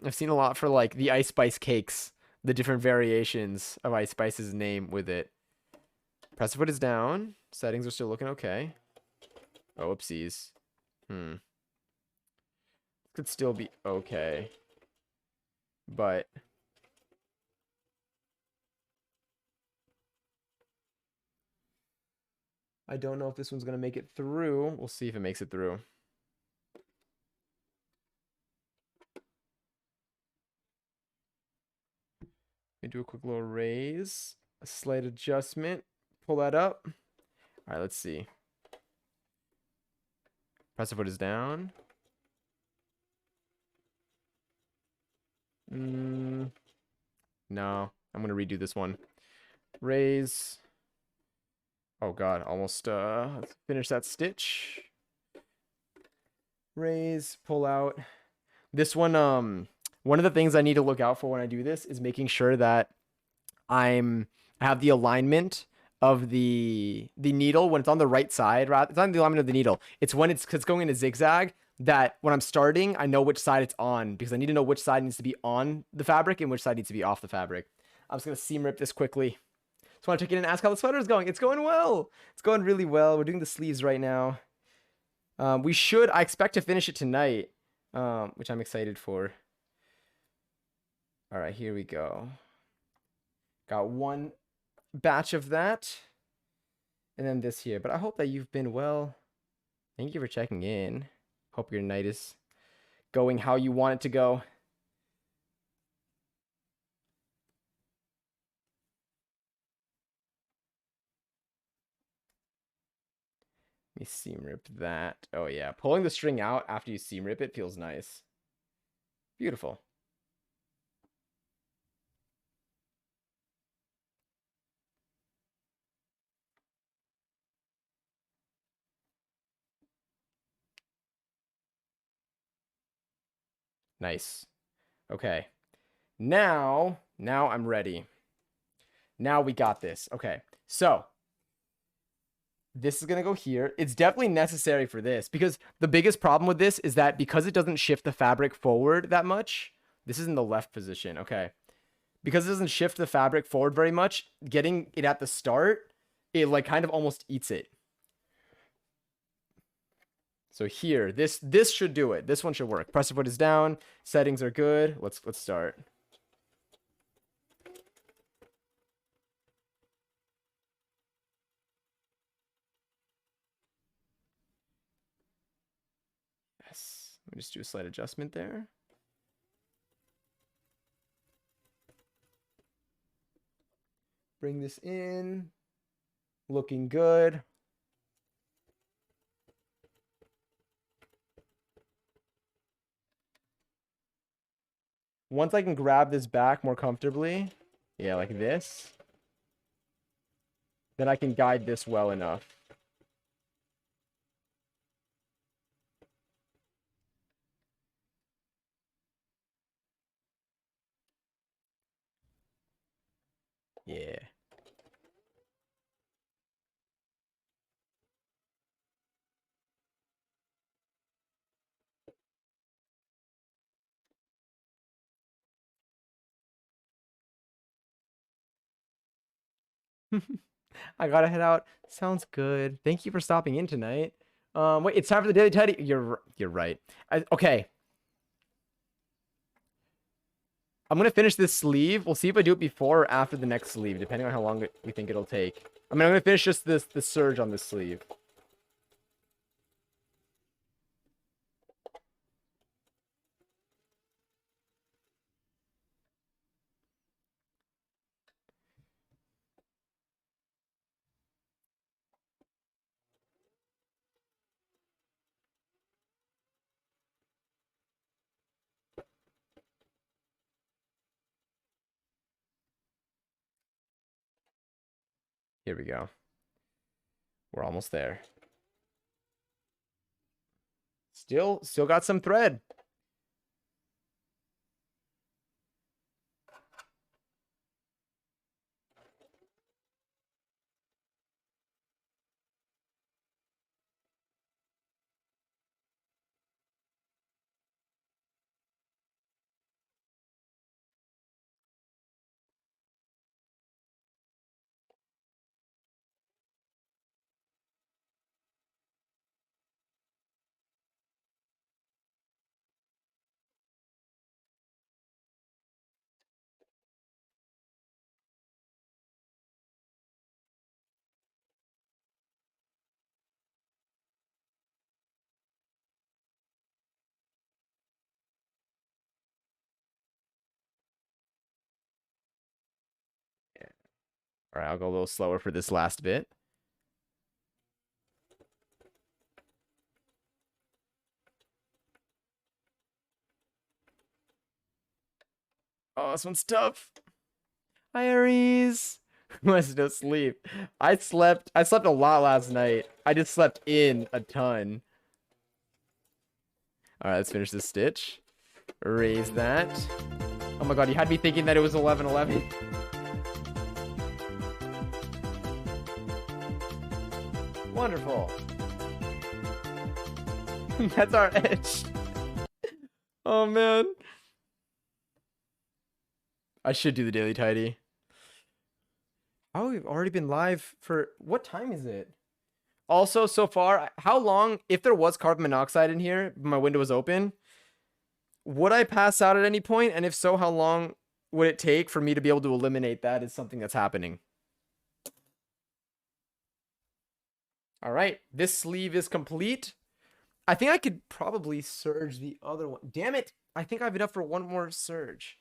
I've seen a lot for like the Ice Spice cakes, the different variations of Ice Spice's name with it. Press foot is down. Settings are still looking okay. Oh, oopsies. Could still be okay. But I don't know if this one's gonna make it through. We'll see if it makes it through. Let me do a quick little raise, a slight adjustment, pull that up. All right, let's see. Press foot is down. No, I'm gonna redo this one. Raise. Oh God, almost let's finish that stitch. Raise, pull out. This one, one of the things I need to look out for when I do this is making sure that I have the alignment of the needle when it's on the right side. It's not the alignment of the needle. It's when it's going in a zigzag that when I'm starting, I know which side it's on because I need to know which side needs to be on the fabric and which side needs to be off the fabric. I'm just gonna seam rip this quickly. So I want to check in and ask how the sweater is going. It's going well. It's going really well. We're doing the sleeves right now. I expect to finish it tonight, which I'm excited for. All right, here we go. Got one batch of that. And then this here. But I hope that you've been well. Thank you for checking in. Hope your night is going how you want it to go. Let me seam rip that. Oh yeah, pulling the string out after you seam rip it feels nice. Beautiful. Nice. Okay. Now I'm ready. Now we got this. Okay. So this is going to go here. It's definitely necessary for this because the biggest problem with this is that because it doesn't shift the fabric forward that much, this is in the left position. Okay. Because it doesn't shift the fabric forward very much, getting it at the start, it like kind of almost eats it. So here, this should do it. This one should work. Pressure foot is down. Settings are good. Let's start. Yes. Let me just do a slight adjustment there. Bring this in. Looking good. Once I can grab this back more comfortably, yeah, like this, then I can guide this well enough. Yeah. I gotta head out. Sounds good. Thank you for stopping in tonight. Wait, it's time for the daily tidy. You're right. Okay. I'm gonna finish this sleeve. We'll see if I do it before or after the next sleeve, depending on how long we think it'll take. I mean, I'm gonna finish just the surge on this sleeve. Here we go. We're almost there. Still got some thread. All right, I'll go a little slower for this last bit. Oh, this one's tough. Hi, Aries. Who has no sleep? I slept a lot last night. I just slept in a ton. All right, let's finish this stitch. Raise that. Oh my god, you had me thinking that it was 11:11. Wonderful. That's our edge. Oh man. I should do the daily tidy. Oh, we've already been live for what time is it? Also, so far, how long, if there was carbon monoxide in here, my window was open, would I pass out at any point? And if so, how long would it take for me to be able to eliminate that as something that's happening? All right, this sleeve is complete. I think I could probably surge the other one. Damn it. I think I have enough for one more surge.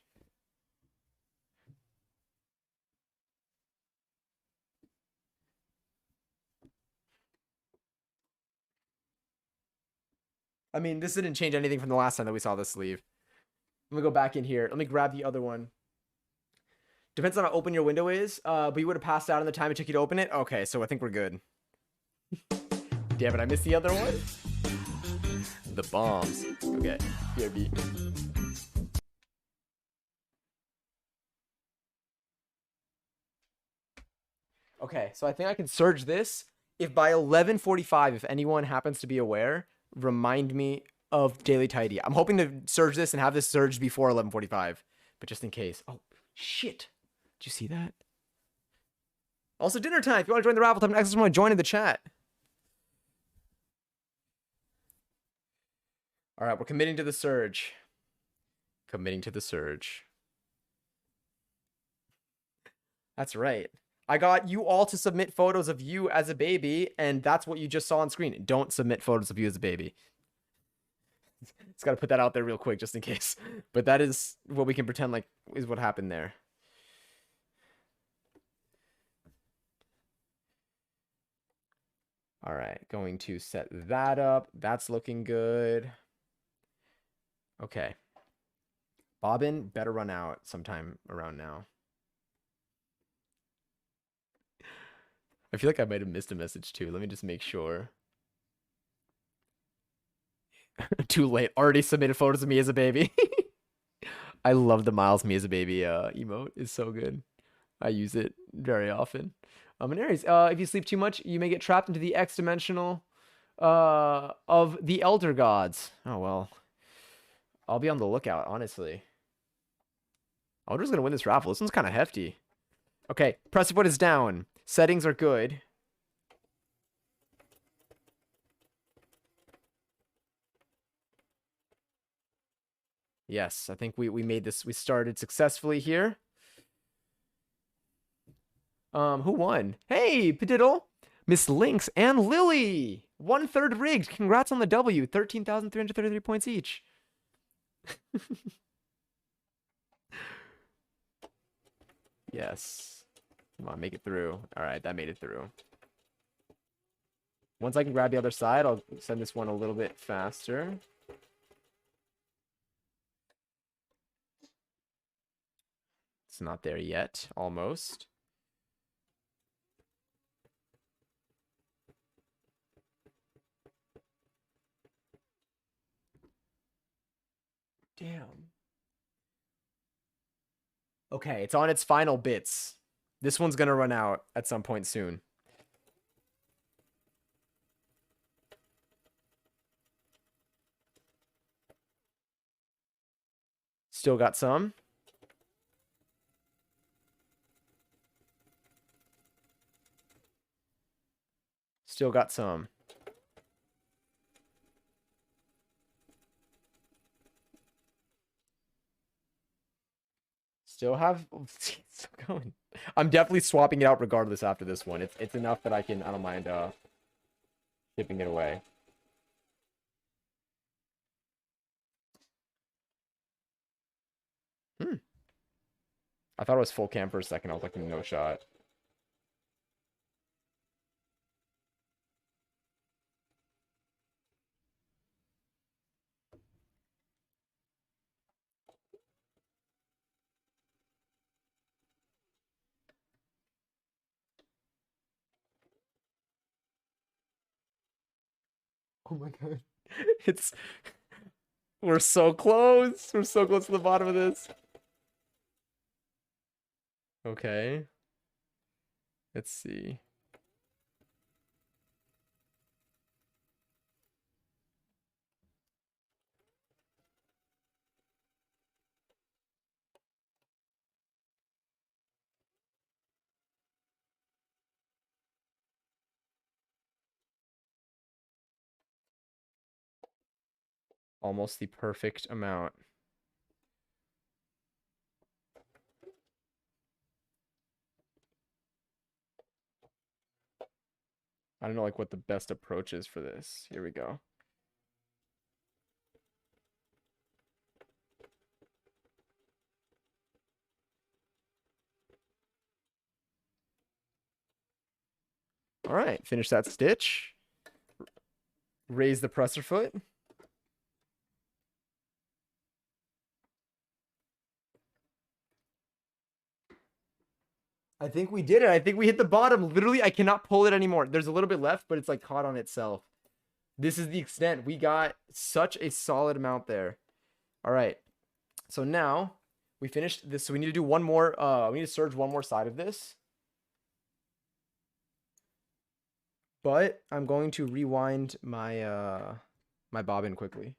I mean, this didn't change anything from the last time that we saw this sleeve. Let me go back in here. Let me grab the other one. Depends on how open your window is, but you would have passed out in the time it took you to open it? Okay, so I think we're good. Damn it, I missed the other one? The bombs. Okay, BRB. Okay, so I think I can surge this. If by 11:45, if anyone happens to be aware, remind me of Daily Tidy. I'm hoping to surge this and have this surged before 11:45, but just in case. Oh, shit. Did you see that? Also, dinner time. If you want to join the raffle time, next one, join in the chat. All right, we're committing to the surge. Committing to the surge. That's right. I got you all to submit photos of you as a baby, and that's what you just saw on screen. Don't submit photos of you as a baby. Just got to put that out there real quick just in case. But that is what we can pretend like is what happened there. All right, going to set that up. That's looking good. Okay. Bobbin better run out sometime around now. I feel like I might have missed a message too. Let me just make sure. Too late. Already submitted photos of me as a baby. I love the Miles me as a baby emote. It's so good. I use it very often. And Aries, if you sleep too much, you may get trapped into the X dimensional of the Elder Gods. Oh well. I'll be on the lookout, honestly. Elder's gonna win this raffle. This one's kind of hefty. Okay, press foot is down. Settings are good. Yes, I think we made this. We started successfully here. Who won? Hey, Padiddle, Miss Lynx, and Lily. 1/3 rigged. Congrats on the W. 13,333 points each. Yes. Come on, make it through. All right, that made it through. Once I can grab the other side, I'll send this one a little bit faster. It's not there yet. Almost. Damn. Okay, it's on its final bits. This one's gonna run out at some point soon. Still got some. Still got some. Still have still going. I'm definitely swapping it out regardless after this one. It's enough that I don't mind shipping it away. I thought it was full cam for a second. I was like, no shot. Oh my god. It's we're so close. We're so close to the bottom of this. Okay. Let's see. Almost the perfect amount. I don't know like what the best approach is for this. Here we go. All right, finish that stitch. Raise the presser foot. I think we did it. I think we hit the bottom. Literally, I cannot pull it anymore. There's a little bit left, but it's like caught on itself. This is the extent. We got such a solid amount there. All right. So now we finished this. So we need to do one more. We need to surge one more side of this. But I'm going to rewind my my bobbin quickly.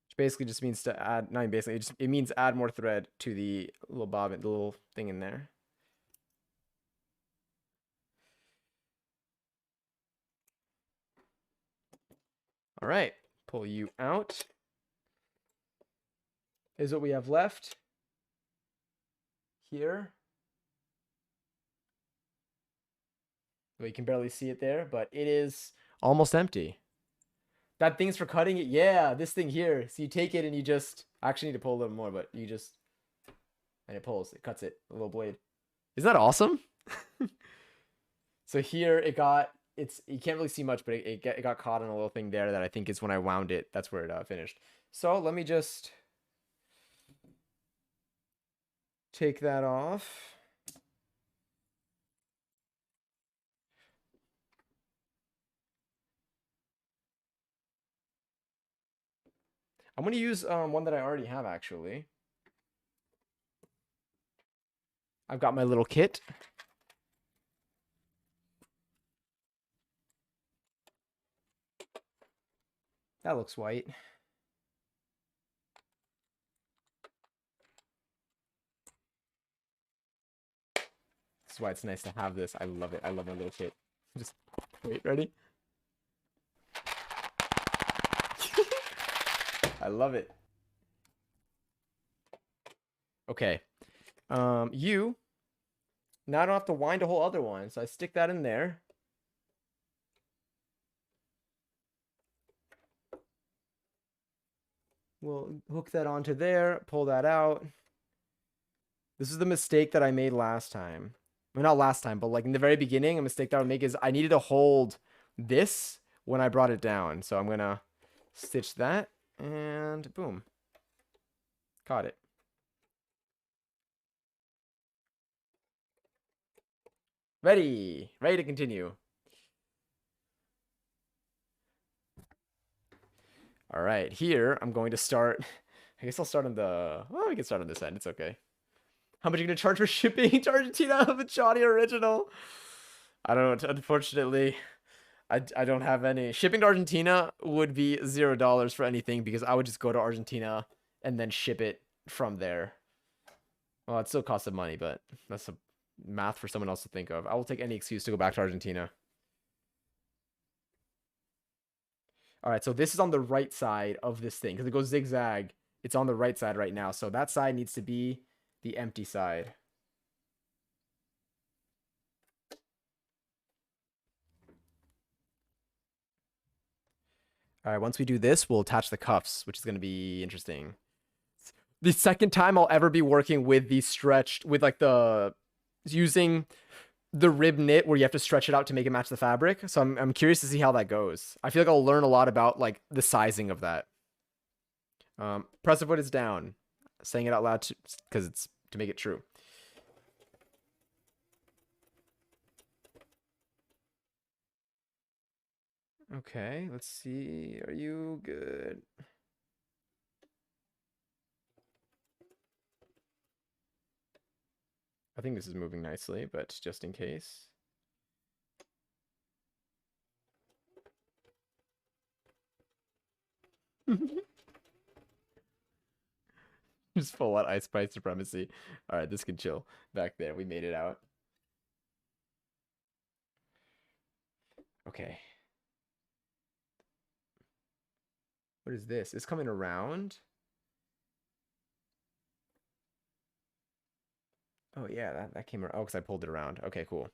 Which basically just means to add, not basically, it means add more thread to the little bobbin, the little thing in there. All right, pull you out. Is what we have left here. Well, you can barely see it there, but it is almost empty. That thing's for cutting it. Yeah, this thing here. So you take it and you just actually need to pull a little more, but you just, and it pulls, it cuts it, a little blade. Isn't that awesome? So here it got, it's, you can't really see much, but it got caught on a little thing there that I think is when I wound it. That's where it finished. So let me just take that off. I'm going to use one that I already have, actually. I've got my little kit. That looks white. This is why it's nice to have this. I love it. I love my little kit. Just wait, ready? I love it. Okay. You now I don't have to wind a whole other one, so I stick that in there. We'll hook that onto there, pull that out. This is the mistake that I made last time. Well, not last time, but like in the very beginning, a mistake that I would make is I needed to hold this when I brought it down. So I'm gonna stitch that and boom. Caught it. Ready. Ready to continue. All right, here I'm going to start. I guess I'll start on the. Well, we can start on this end. It's okay. How much are you gonna charge for shipping to Argentina of a Johnny original? I don't know. Unfortunately, I don't have any. Shipping to Argentina would be $0 for anything because I would just go to Argentina and then ship it from there. Well, it still costs some money, but that's a math for someone else to think of. I will take any excuse to go back to Argentina. All right, so this is on the right side of this thing because it goes zigzag. It's on the right side right now, so that side needs to be the empty side. All right, once we do this, we'll attach the cuffs, which is going to be interesting. The second time I'll ever be working with these stretched, with like the, using the rib knit where you have to stretch it out to make it match the fabric. So I'm curious to see how that goes. I feel like I'll learn a lot about like the sizing of that. Pressive foot is down. Saying it out loud because it's to make it true. Okay, let's see. Are you good? I think this is moving nicely, but just in case. Just full on Ice Spice supremacy. All right, this can chill. Back there, we made it out. Okay. What is this? It's coming around. Oh yeah, that came around. Oh, because I pulled it around. Okay, cool.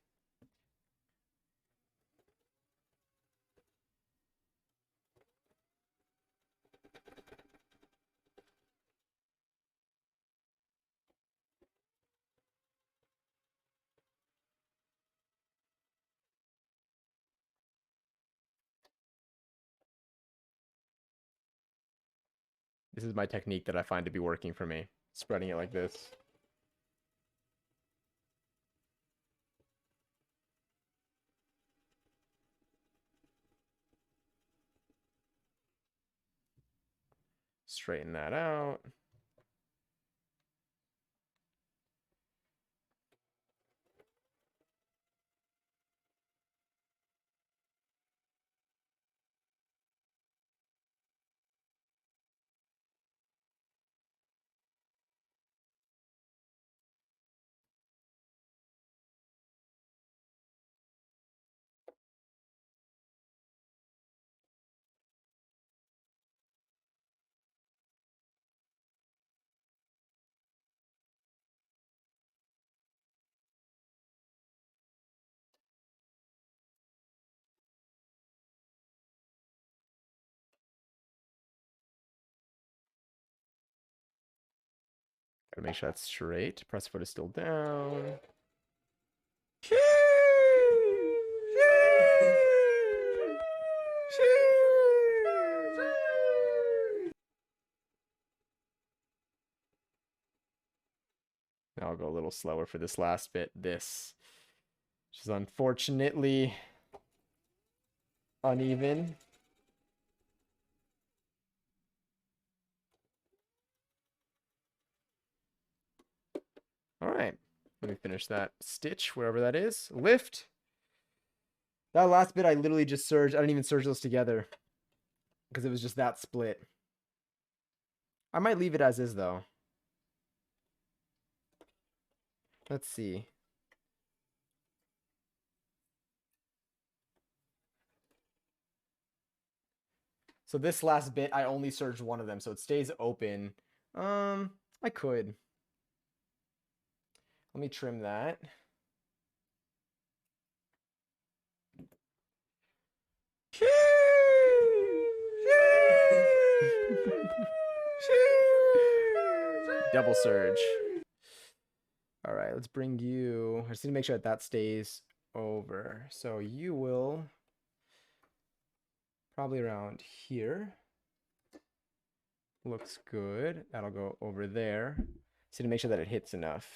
This is my technique that I find to be working for me. Spreading it like this. Straighten that out. Gotta make sure that's straight. Press foot is still down. Now I'll go a little slower for this last bit. This, which is unfortunately uneven. All right, let me finish that stitch wherever that is. Lift. That last bit I literally just serged. I didn't even serge those together because it was just that split. I might leave it as is though. Let's see. So this last bit, I only serged one of them, so it stays open. I could. Let me trim that. Double surge. All right, let's bring you. I just need to make sure that that stays over. So you will probably around here. Looks good. That'll go over there. Just need to make sure that it hits enough.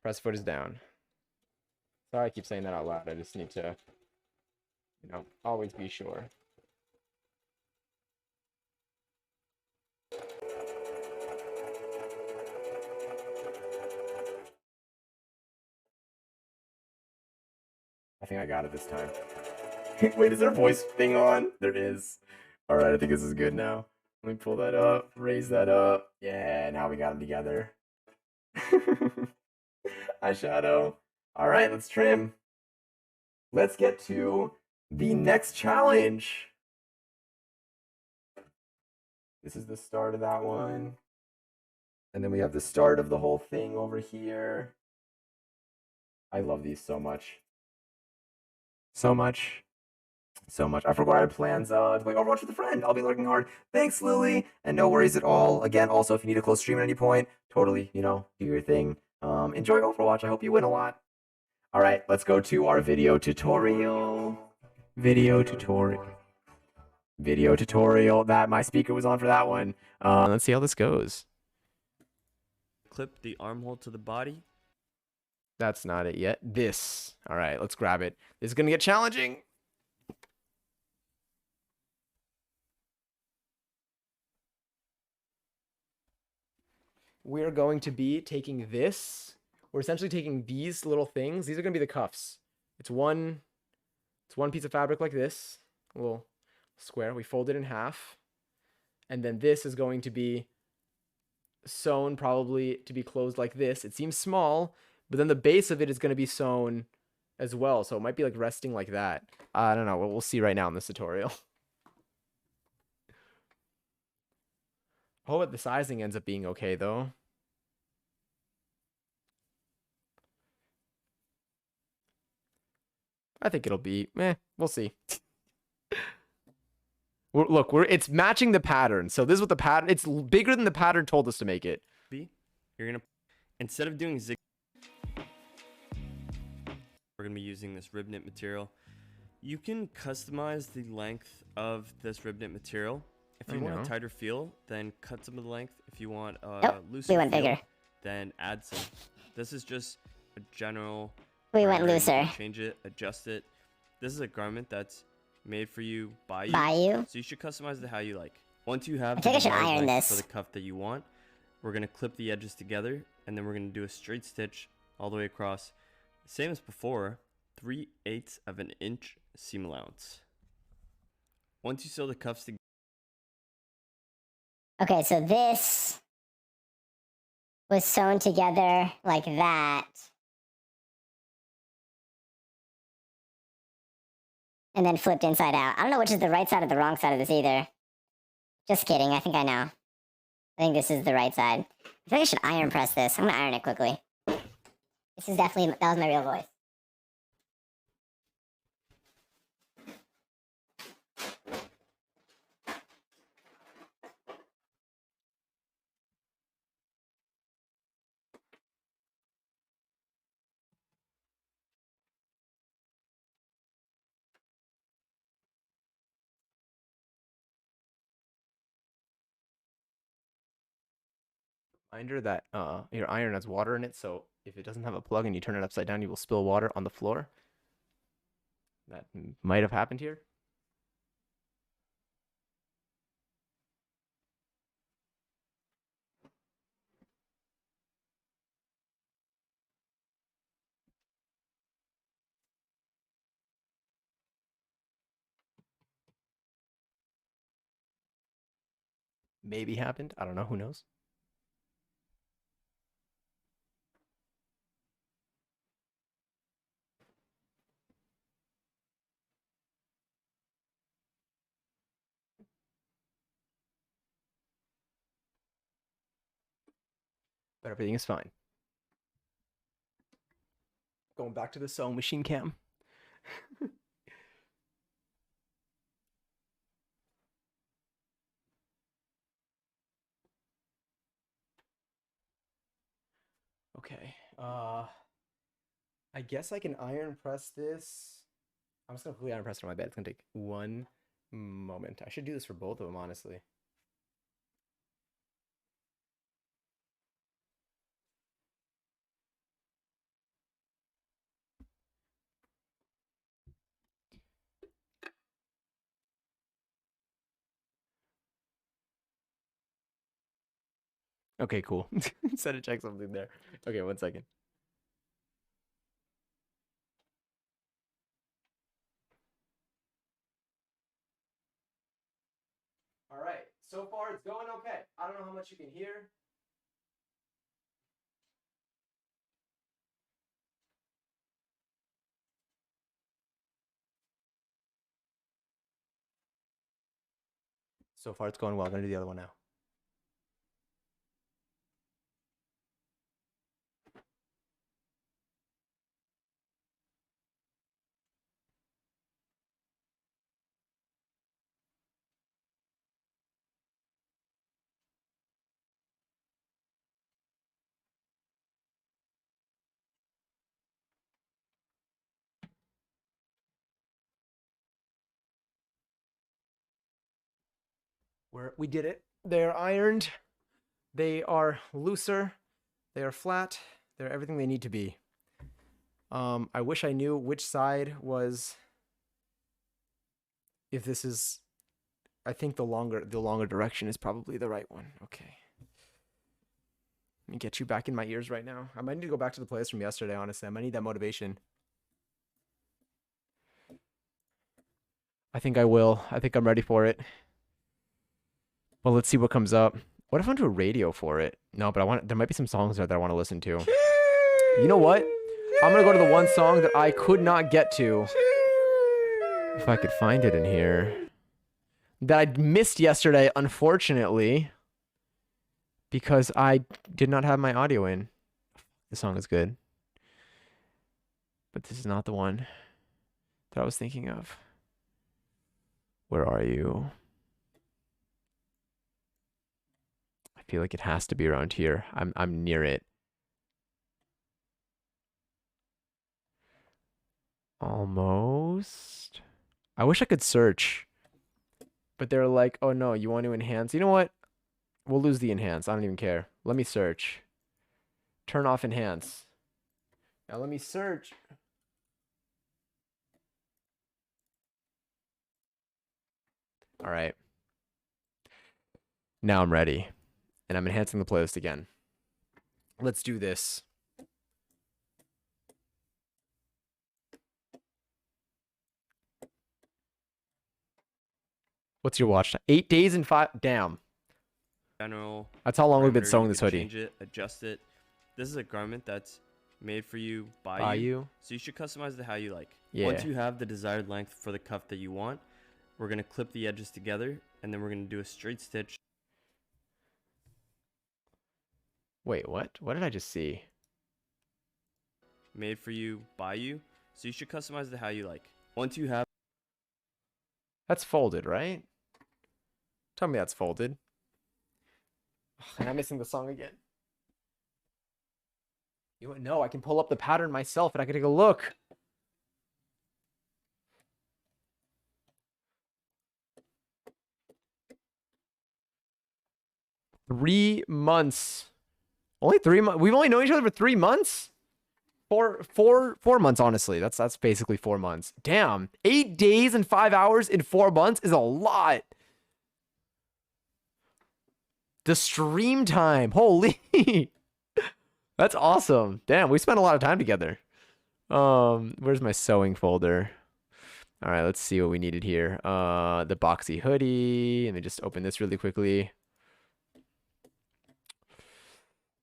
Press foot is down. Sorry, I keep saying that out loud. I just need to, always be sure. I think I got it this time. Wait, is there a voice thing on? There is. All right, I think this is good now. Let me pull that up, raise that up. Yeah, now we got them together. Eyeshadow. All right, let's trim. Let's get to the next challenge. This is the start of that one. And then we have the start of the whole thing over here. I love these so much. So much. So much. I forgot I had plans to play Overwatch with a friend. I'll be lurking hard. Thanks, Lily. And no worries at all. Again, also, if you need a close stream at any point, totally, do your thing. Enjoy Overwatch. I hope you win a lot. All right, let's go to our video tutorial. Video tutorial. That my speaker was on for that one. Let's see how this goes. Clip the armhole to the body. That's not it yet. This. All right, let's grab it. This is going to get challenging. We're going to be taking this. We're essentially taking these little things. These are going to be the cuffs. It's one piece of fabric like this, a little square. We fold it in half. And then this is going to be sewn probably to be closed like this. It seems small, but then the base of it is going to be sewn as well. So it might be like resting like that. I don't know. We'll see right now in this tutorial. Hope the sizing ends up being okay though. I think it'll be, we'll see. It's matching the pattern. So this is what the pattern, it's bigger than the pattern told us to make it. You're gonna, instead of doing zig, we're gonna be using this rib knit material. You can customize the length of this rib knit material. If you want a tighter feel, then cut some of the length. If you want a looser feel, bigger. then add some. This is just a general. We went parameter. You looser. can change it, adjust it. This is a garment that's made for you, by you. By you? So you should customize it how you like. Once you have I think I should desired iron length this. for the cuff that you want, we're gonna clip the edges together, and then we're gonna do a straight stitch all the way across. Same as before, 3/8 of an inch seam allowance. Once you sew the cuffs together. Okay, so this was sewn together like that. And then flipped inside out. I don't know which is the right side or the wrong side of this either. Just kidding, I think I know. I think this is the right side. I think I should iron press this. I'm gonna iron it quickly. This is definitely, that was my real voice. Reminder that your iron has water in it, so if it doesn't have a plug and you turn it upside down, you will spill water on the floor. That might have happened here. Maybe happened. I don't know. Who knows? But everything is fine. Going back to the sewing machine cam. Okay. I guess I can iron press this. I'm just gonna quickly iron press it on my bed. It's gonna take one moment. I should do this for both of them, honestly. Okay, cool. Said to check something there. Okay, 1 second. All right. So far, it's going okay. I don't know how much you can hear. So far, it's going well. I'm gonna do the other one now. We did it. They're ironed. They are looser. They are flat. They're everything they need to be. I wish I knew which side was. If this is, I think the longer direction is probably the right one. Okay. Let me get you back in my ears right now. I might need to go back to the playlist from yesterday, honestly. I might need that motivation. I think I will. I think I'm ready for it. Well, let's see what comes up. What if I went to a radio for it? No, but there might be some songs there that I want to listen to. You know what? I'm going to go to the one song that I could not get to. If I could find it in here. That I missed yesterday, unfortunately. Because I did not have my audio in. The song is good. But this is not the one that I was thinking of. Where are you? I feel like it has to be around here. I'm near it. Almost. I wish I could search. But they're like, oh no, you want to enhance? You know what? We'll lose the enhance. I don't even care. Let me search. Turn off enhance. Now let me search. All right. Now I'm ready. And I'm enhancing the playlist again. Let's do this. What's your watch time? 8 days and 5. Damn. General. That's how long we've been parameter, sewing you this can hoodie. Change it, adjust it. This is a garment that's made for you by By you. you? So you should customize it how you like. Yeah. Once you have the desired length for the cuff that you want, we're gonna clip the edges together, and then we're gonna do a straight stitch. Wait, what? What did I just see? Made for you by you. So you should customize it how you like. Once you have That's folded, right? Tell me that's folded. And I'm missing the song again. You know, I can pull up the pattern myself and I can take a look. Three months. Only 3 months. We've only known each other for 3 months. 4 months, honestly. That's basically 4 months. Damn. 8 days and 5 hours in 4 months is a lot. The stream time. Holy. That's awesome. Damn, we spent a lot of time together. Where's my sewing folder? All right, let's see what we needed here. The boxy hoodie. Let me just open this really quickly.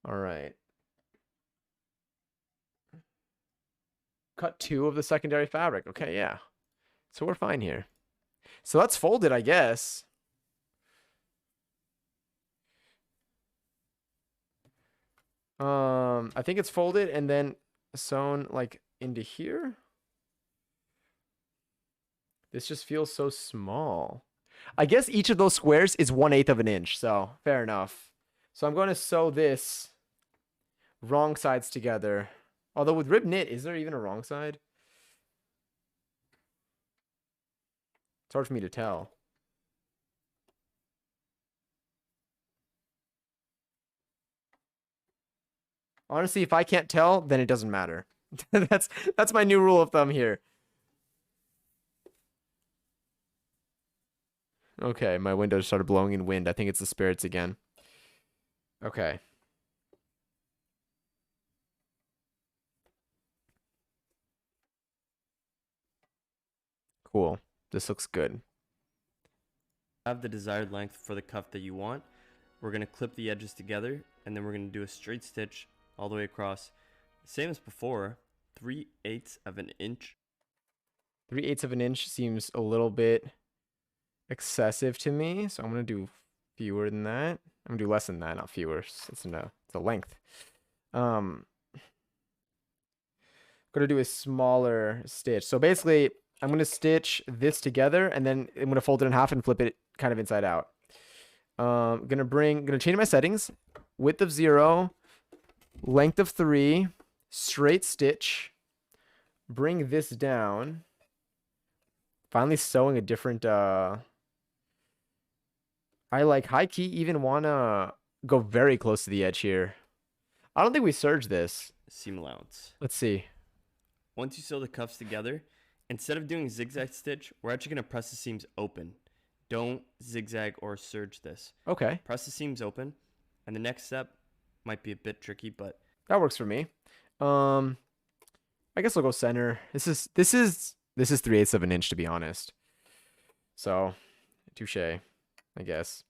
All right. Cut 2 of the secondary fabric. Okay, yeah. So we're fine here. So that's folded, I guess. I think it's folded and then sewn like into here. This just feels so small. I guess each of those squares is 1/8 of an inch, so fair enough. So I'm going to sew this wrong sides together. Although with rib knit, is there even a wrong side? It's hard for me to tell. Honestly, if I can't tell, then it doesn't matter. That's my new rule of thumb here. Okay, my window started blowing in wind. I think it's the spirits again. Okay. Cool. This looks good. Have the desired length for the cuff that you want. We're going to clip the edges together, and then we're going to do a straight stitch all the way across. Same as before, 3/8 of an inch. 3/8 of an inch seems a little bit excessive to me, so I'm gonna do fewer than that. I'm gonna do less than that, not fewer. It's a length. Gonna do a smaller stitch. So basically, I'm gonna stitch this together, and then I'm gonna fold it in half and flip it kind of inside out. Gonna change my settings. Width of 0, length of 3, straight stitch. Bring this down. Finally sewing a different I like high key even wanna go very close to the edge here. I don't think we serged this. Seam allowance. Let's see. Once you sew the cuffs together, instead of doing zigzag stitch, we're actually going to press the seams open. Don't zigzag or serge this. Okay. Press the seams open, and the next step might be a bit tricky, but That works for me. I guess I'll go center. This is 3/8 of an inch, to be honest. So, touche, I guess.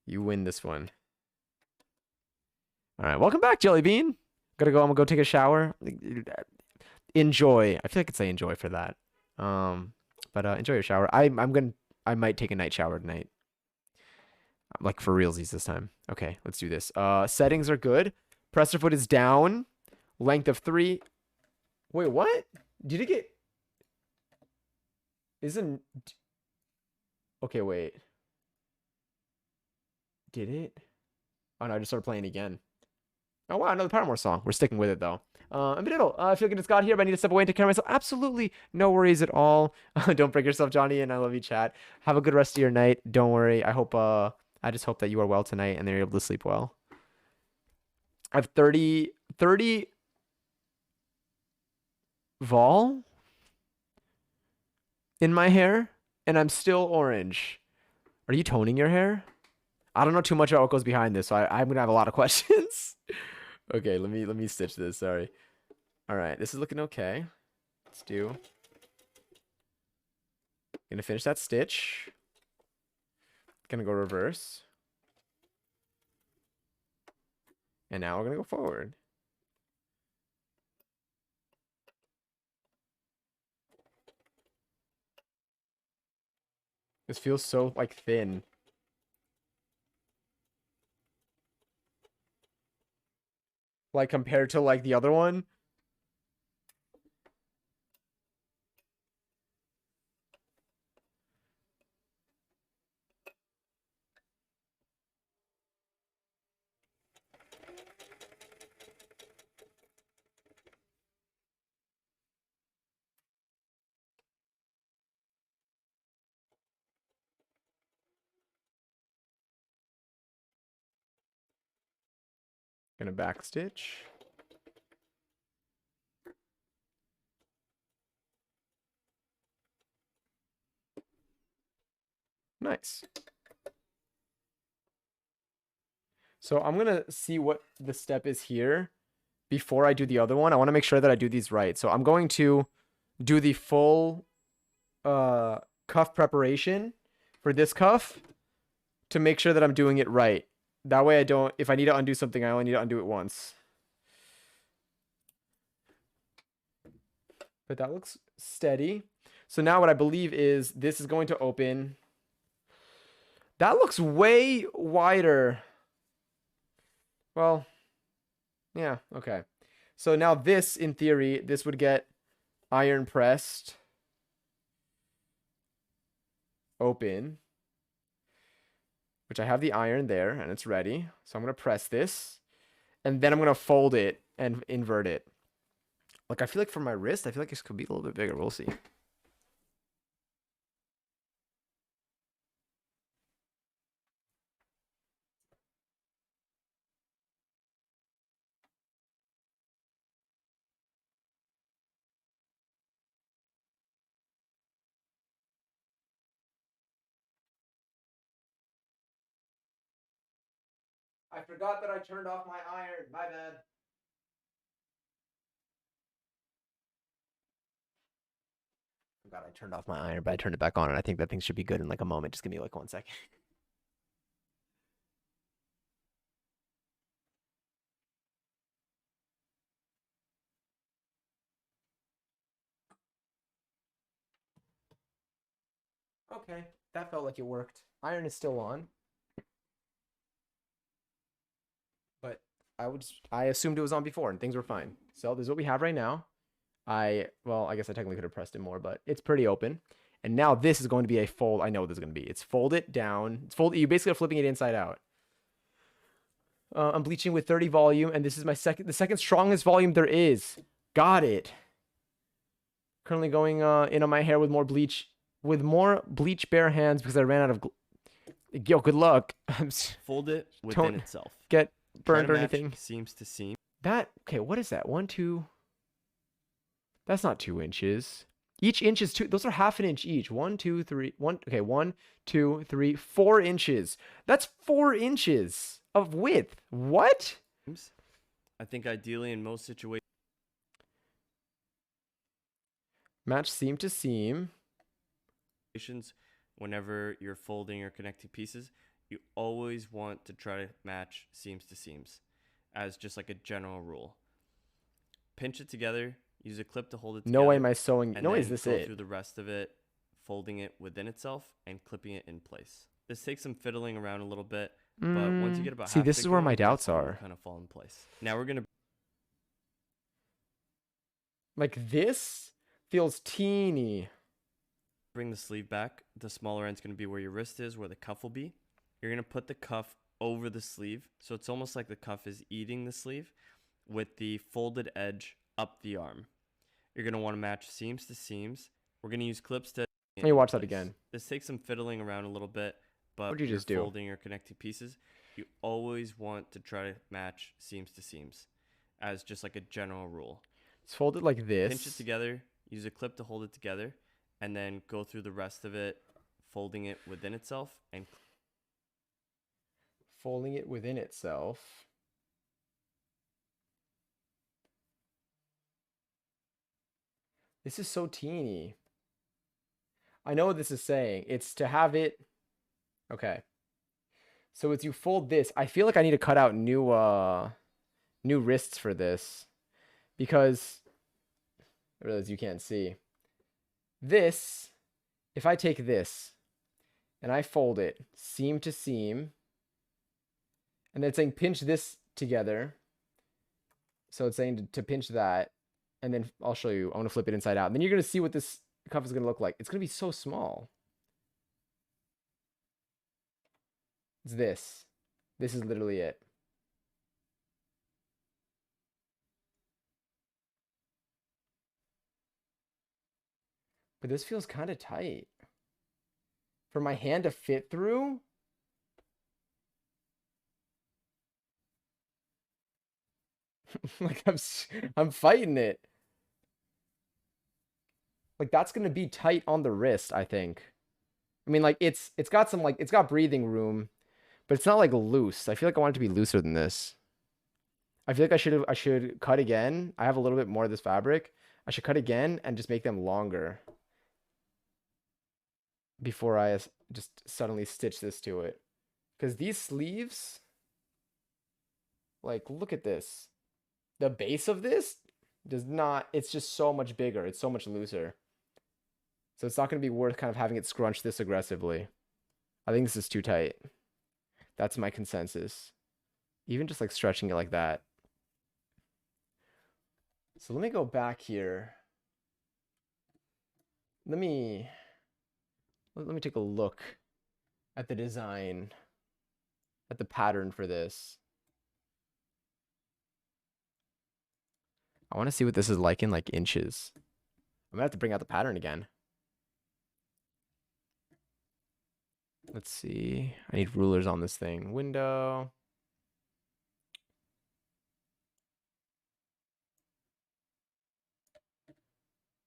You win this one. All right, welcome back, Jelly Bean. I'm gonna go take a shower. Enjoy. I feel like I could say enjoy for that. But enjoy your shower. I might take a night shower tonight. Like for realsies this time. Okay, let's do this. Settings are good. Presser foot is down. Length of 3. Wait, what? Did it get... Isn't... Okay, wait. Did it? Oh no, I just started playing again. Oh wow, another Paramore song. We're sticking with it though. And Benito, I feel like it's got here, but I need to step away and take care of myself. Absolutely no worries at all. Don't break yourself, Johnny, and I love you, chat. Have a good rest of your night. Don't worry. I just hope that you are well tonight and that you're able to sleep well. I have 30 vol in my hair, and I'm still orange. Are you toning your hair? I don't know too much about what goes behind this, so I'm gonna have a lot of questions. Okay, let me stitch this. Sorry. All right, this is looking okay. Let's do. Gonna finish that stitch. Gonna go reverse. And now we're gonna go forward. This feels so like thin. Like compared to like the other one. Gonna backstitch. Nice. So I'm gonna see what the step is here before I do the other one. I want to make sure that I do these right. So I'm going to do the full cuff preparation for this cuff to make sure that I'm doing it right. That way I don't, if I need to undo something, I only need to undo it once. But that looks steady. So now what I believe is this is going to open. That looks way wider. Well, yeah, okay. So now this, in theory, this would get iron pressed. Open. Which I have the iron there, and it's ready. So I'm going to press this. And then I'm going to fold it and invert it. Like, I feel like for my wrist, I feel like this could be a little bit bigger. We'll see. I forgot that I turned off my iron. My bad. Forgot I turned off my iron, but I turned it back on, and I think that thing should be good in like a moment. Just give me like 1 second. Okay, that felt like it worked. Iron is still on. But I assumed it was on before and things were fine. So this is what we have right now. Well, I guess I technically could have pressed it more, but it's pretty open. And now this is going to be a fold. I know what this is going to be. It's fold it down. It's fold. You basically are flipping it inside out. I'm bleaching with 30 volume, and this is the second strongest volume there is. Got it. Currently going in on my hair with more bleach bare hands because I ran out of. Yo, good luck. Fold it within Don't itself. get Try to burned or match anything. seams to seam. That okay? What is that? 1, 2. That's not 2 inches. Each inch is 2. Those are half an inch each. 1, 2, 3. 1. Okay, 1, 2, 3, 4 inches. That's 4 inches of width. What? I think ideally in most situations, Match seam to seam. whenever you're folding or connecting pieces, you always want to try to match seams to seams as just like a general rule. Pinch it together, use a clip to hold it together. No way am I sewing. And No way then is this go it. through the rest of it, folding it within itself and clipping it in place. This takes some fiddling around a little bit, but once you get about See, half this is where my doubts that's when are. it'll kind of fall in place. Now we're gonna Like this feels teeny. bring the sleeve back. The smaller end's going to be where your wrist is, where the cuff will be. You're going to put the cuff over the sleeve. So it's almost like the cuff is eating the sleeve with the folded edge up the arm. You're going to want to match seams to seams. We're going to use clips to... Let me watch that again. This takes some fiddling around a little bit, but What'd you just do? folding or connecting pieces, you always want to try to match seams to seams as just like a general rule. It's folded like this. Pinch it together, use a clip to hold it together, and then go through the rest of it, folding it within itself and Folding it within itself. This is so teeny. I know what this is saying. It's to have it. Okay. So it's you fold this. I feel like I need to cut out new wrists for this because I realize you can't see. This, if I take this and I fold it seam to seam, and then it's saying pinch this together. So it's saying to pinch that, and then I'll show you. I'm gonna flip it inside out. And then you're gonna see what this cuff is gonna look like. It's gonna be so small. It's this. This is literally it. But this feels kind of tight. For my hand to fit through? Like I'm fighting it. Like that's gonna be tight on the wrist, I think. I mean, like it's got some like it's got breathing room, but it's not like loose. I feel like I want it to be looser than this. I feel like I should cut again. I have a little bit more of this fabric. I should cut again and just make them longer before I just suddenly stitch this to it. Because these sleeves, like, look at this. The base of this does not, it's just so much bigger. It's so much looser. So it's not going to be worth kind of having it scrunch this aggressively. I think this is too tight. That's my consensus. Even just like stretching it like that. So let me go back here. Let me take a look at the design, at the pattern for this. I want to see what this is like in like inches. I'm gonna have to bring out the pattern again. Let's see. I need rulers on this thing. Window.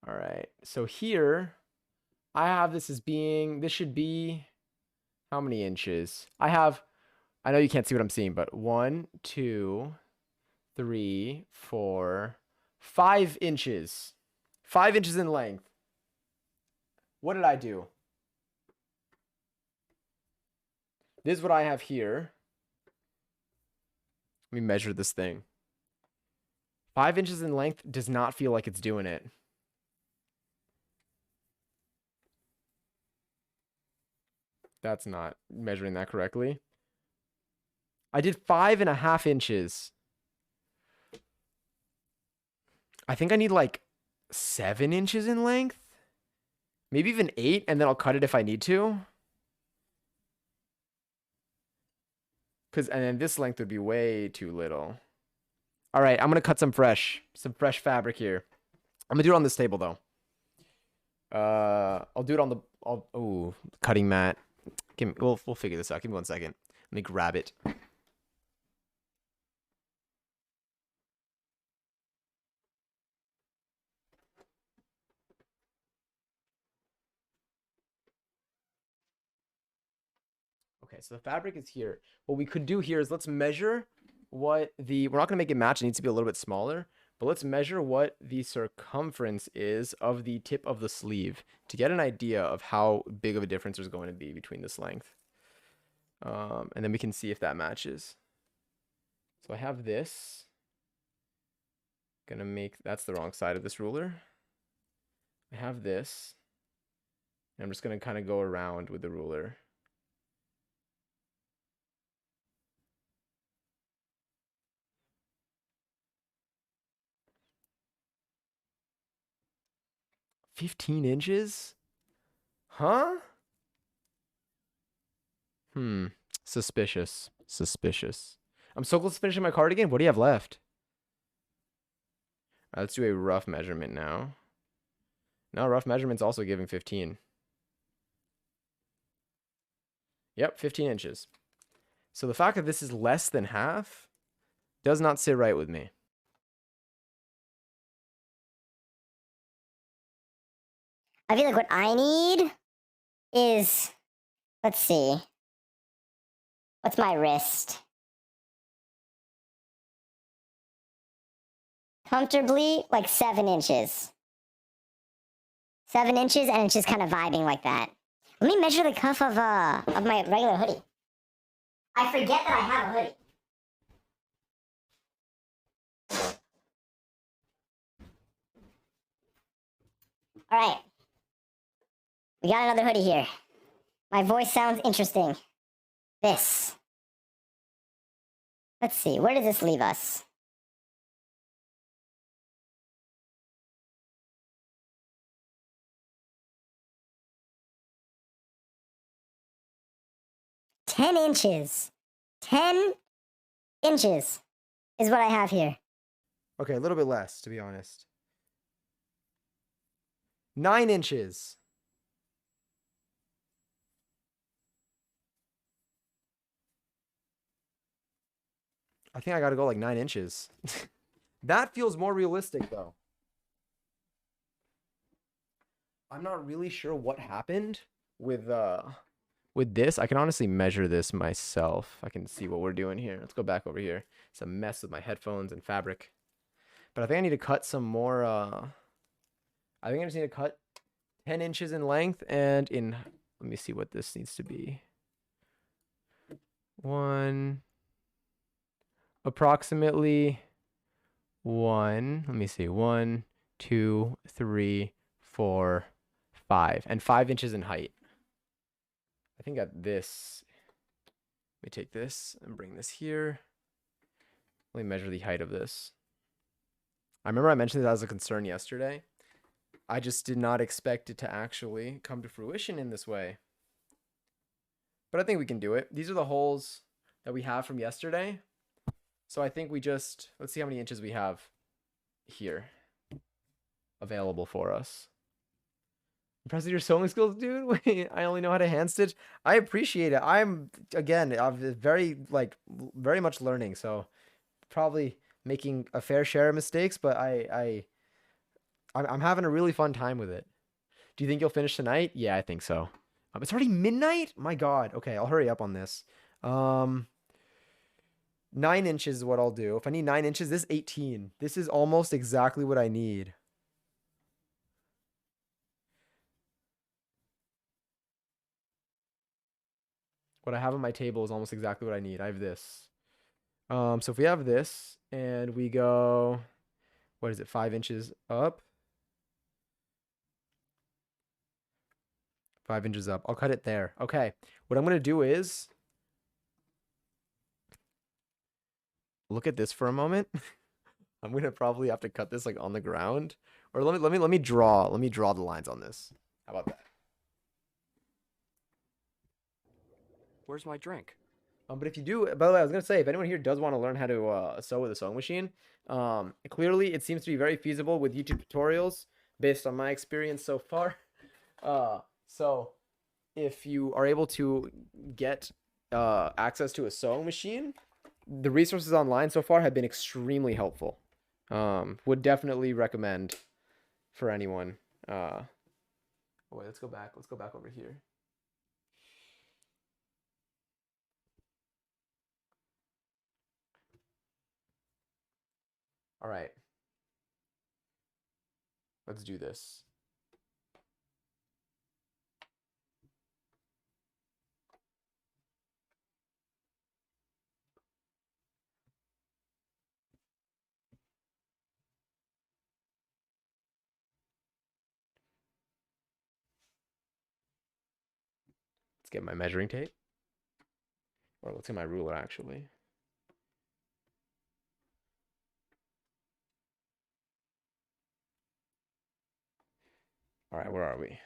All right. So here, I have this as being, this should be how many inches? I know you can't see what I'm seeing, but 1, 2, 3, 4, 5 inches. 5 inches in length. What did I do? This is what I have here. Let me measure this thing. 5 inches in length does not feel like it's doing it. That's not measuring that correctly. I did 5.5 inches. I think I need like 7 inches in length. Maybe even 8, and then I'll cut it if I need to. And then this length would be way too little. All right, I'm gonna cut some fresh fabric here. I'm gonna do it on this table though. I'll do it on the, oh, cutting mat. We'll figure this out. Give me 1 second. Let me grab it. Okay, so the fabric is here. What we could do here is let's measure what we're not gonna make it match. It needs to be a little bit smaller, but let's measure what the circumference is of the tip of the sleeve to get an idea of how big of a difference there's going to be between this length. And then we can see if that matches. So I have this. That's the wrong side of this ruler. I have this. And I'm just gonna kind of go around with the ruler. $15 inches? Huh? Suspicious. Suspicious. I'm so close to finishing my cardigan. What do you have left? All right, let's do a rough measurement now. No, rough measurement's also giving 15. Yep, 15 inches. So the fact that this is less than half does not sit right with me. I feel like what I need is, let's see. What's my wrist? Comfortably, like 7 inches. 7 inches, and it's just kind of vibing like that. Let me measure the cuff of my regular hoodie. I forget that I have a hoodie. All right. We got another hoodie here. My voice sounds interesting. This. Let's see, where does this leave us? $10 inches. 10 inches is what I have here. Okay, a little bit less, to be honest. 9 inches. I think I gotta go like 9 inches. That feels more realistic though. I'm not really sure what happened with this. I can honestly measure this myself. I can see what we're doing here. Let's go back over here. It's a mess with my headphones and fabric. But I think I need to cut some more I think I just need to cut 10 inches in length and in, let me see what this needs to be. Approximately let me see, 1, 2, 3, 4, 5, and 5 inches in height. I think at this, let me take this and bring this here. Let me measure the height of this. I remember I mentioned that as a concern yesterday. I just did not expect it to actually come to fruition in this way. But I think we can do it. These are the holes that we have from yesterday. So I think we just, let's see how many inches we have here available for us. Impressed with your sewing skills, dude? Wait, I only know how to hand stitch. I appreciate it. I'm very much learning, so probably making a fair share of mistakes, but I'm having a really fun time with it. Do you think you'll finish tonight? Yeah, I think so. It's already midnight? My God. Okay, I'll hurry up on this. 9 inches is what I'll do. If I need 9 inches, this is 18. This is almost exactly what I need. What I have on my table is almost exactly what I need. I have this. So if we have this and we go, what is it, 5 inches up? 5 inches up. I'll cut it there. Okay. What I'm going to do is look at this for a moment. I'm going to probably have to cut this like on the ground, or let me draw the lines on this. How about that? Where's my drink? But if you do, by the way, I was gonna say, if anyone here does want to learn how to sew with a sewing machine, clearly it seems to be very feasible with YouTube tutorials based on my experience so far. So if you are able to get access to a sewing machine, the resources online so far have been extremely helpful. Would definitely recommend for anyone. Oh wait, let's go back. Let's go back over here. All right. Let's do this. Let's get my measuring tape. Or let's get my ruler, actually. All right, where are we?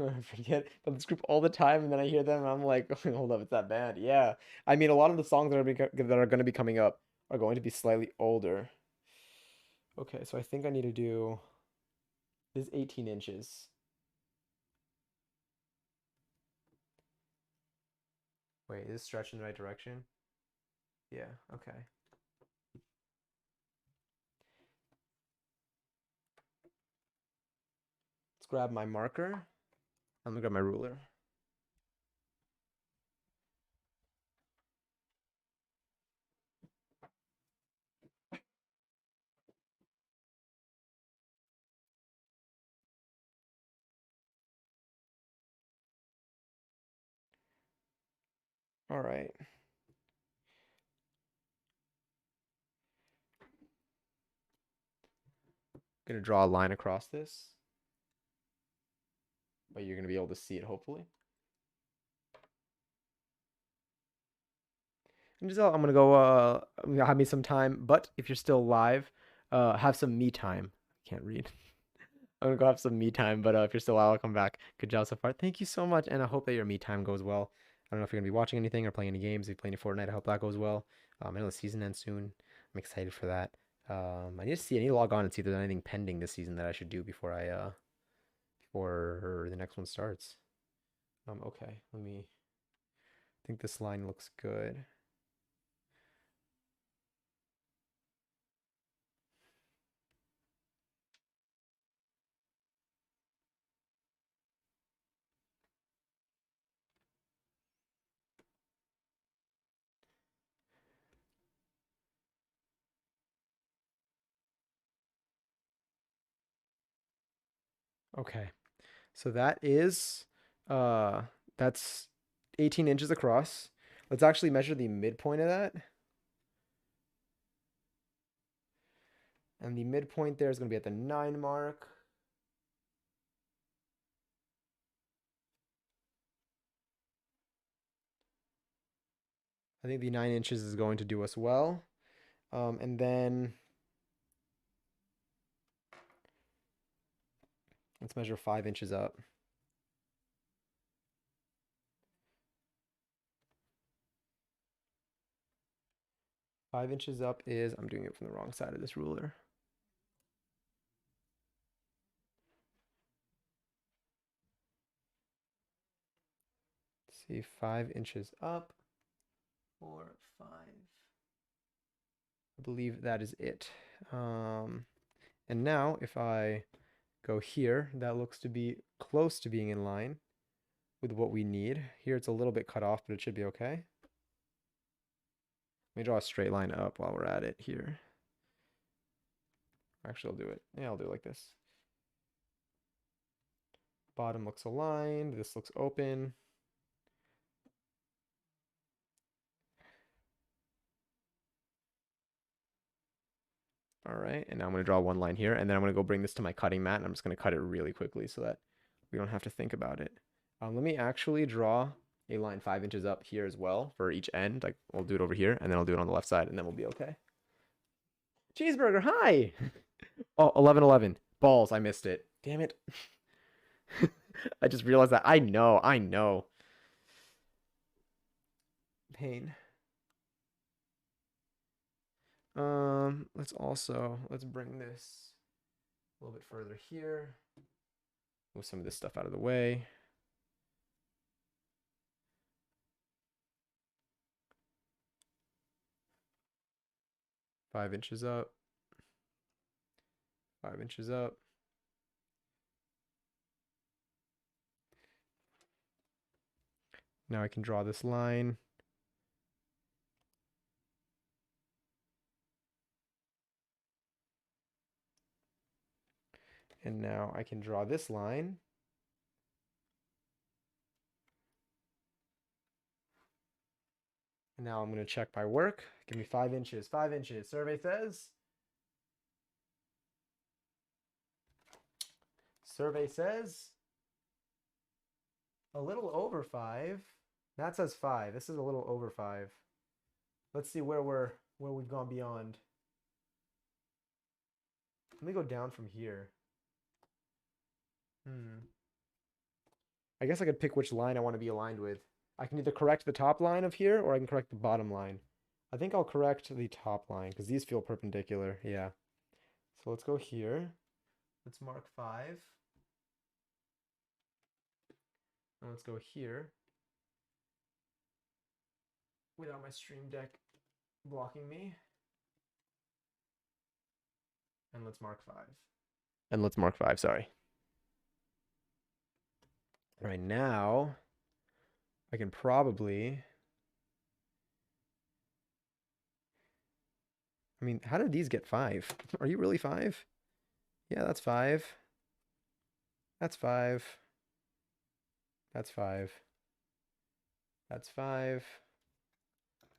I forget about this group all the time, and then I hear them, and I'm like, hold up, it's that bad. Yeah, I mean, a lot of the songs that are going to be coming up are going to be slightly older. Okay, so I think I need to do this 18 inches. Wait, is this stretch in the right direction? Yeah, okay. Let's grab my marker. I'm gonna grab my ruler. All right. Gonna draw a line across this, but you're gonna be able to see it hopefully. And just I'm gonna go have me some time, but if you're still live, have some me time. I can't read. I'm gonna go have some me time, but if you're still out, I'll come back. Good job so far. Thank you so much, and I hope that your me time goes well. I don't know if you're gonna be watching anything or playing any games. If you're playing any Fortnite, I hope that goes well. I know the season ends soon. I'm excited for that. I need to see. I need to log on and see if there's anything pending this season that I should do before before the next one starts. Okay. Let me. I think this line looks good. Okay. So that is that's 18 inches across. Let's actually measure the midpoint of that. And the midpoint there is going to be at the 9 mark. I think the 9 inches is going to do us well. And then let's measure 5 inches up. 5 inches up is, I'm doing it from the wrong side of this ruler. Let's see, 5 inches up, 4, 5. I believe that is it. And now if I go here, that looks to be close to being in line with what we need. Here it's a little bit cut off, but it should be okay. Let me draw a straight line up while we're at it here. Actually, I'll do it. Yeah, I'll do it like this. Bottom looks aligned. This looks open. All right, and now I'm going to draw one line here, and then I'm going to go bring this to my cutting mat, and I'm just going to cut it really quickly so that we don't have to think about it. Let me actually draw a line 5 inches up here as well for each end. Like, we'll do it over here, and then I'll do it on the left side, and then we'll be okay. Cheeseburger, hi! Oh, 11, 11. Balls, I missed it. Damn it. I just realized that. I know. Pain. Let's bring this a little bit further here. Move some of this stuff out of the way. Five inches up. 5 inches up. Now I can draw this line. And now I can draw this line. And now I'm going to check my work. Give me 5 inches. 5 inches. Survey says. Survey says a little over 5. That says 5. This is a little over 5. Let's see where we've gone beyond. Let me go down from here. I guess I could pick which line I want to be aligned with. I can either correct the top line of here or I can correct the bottom line. I think I'll correct the top line because these feel perpendicular. Yeah. So let's go here. Let's mark 5. And let's go here without my stream deck blocking me. And let's mark 5. And let's mark 5, sorry. All right, now I can probably, I mean, how did these get 5? Are you really 5? Yeah, that's 5. That's 5. That's 5. That's 5.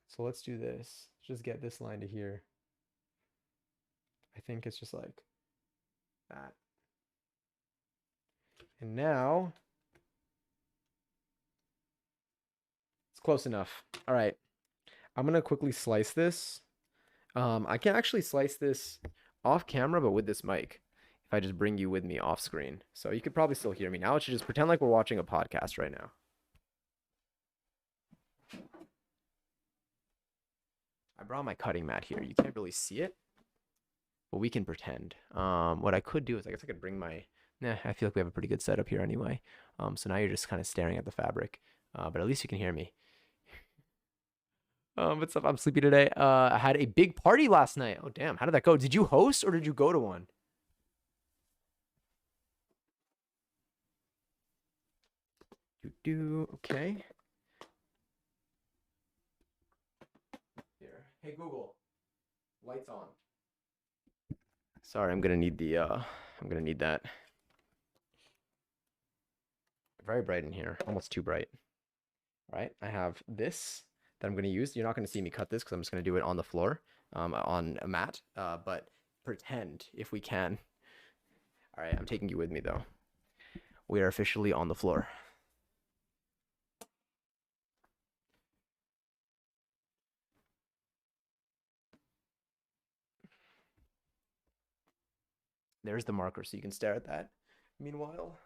So let's do this. Just get this line to here. I think it's just like that. And now it's close enough. All right. I'm going to quickly slice this. I can actually slice this off camera, but with this mic, if I just bring you with me off screen. So you could probably still hear me now. It should just pretend like we're watching a podcast right now. I brought my cutting mat here. You can't really see it, but we can pretend. What I could do is I guess I could bring my, I feel like we have a pretty good setup here anyway. So now you're just kind of staring at the fabric, but at least you can hear me. What's up? I'm sleepy today. I had a big party last night. Oh, damn. How did that go? Did you host or did you go to one? Okay. Here. Hey, Google. Lights on. Sorry, I'm gonna need the I'm gonna need that. very bright in here, almost too bright. All right, I have this that I'm going to use. You're not going to see me cut this because I'm just going to do it on the floor, on a mat, but pretend if we can. All right, I'm taking you with me though. We are officially on the floor. There's the marker, so you can stare at that. Meanwhile,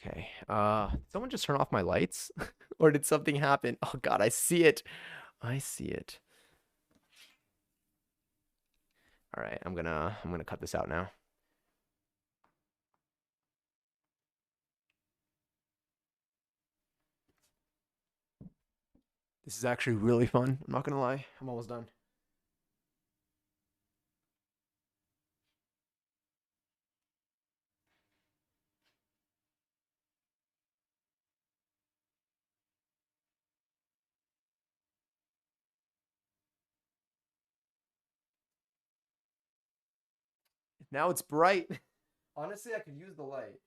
okay. Did someone just turn off my lights? Or did something happen? Oh god, I see it. I see it. All right, I'm gonna cut this out now. This is actually really fun. I'm not gonna lie. I'm almost done. Now it's bright. Honestly, I could use the light.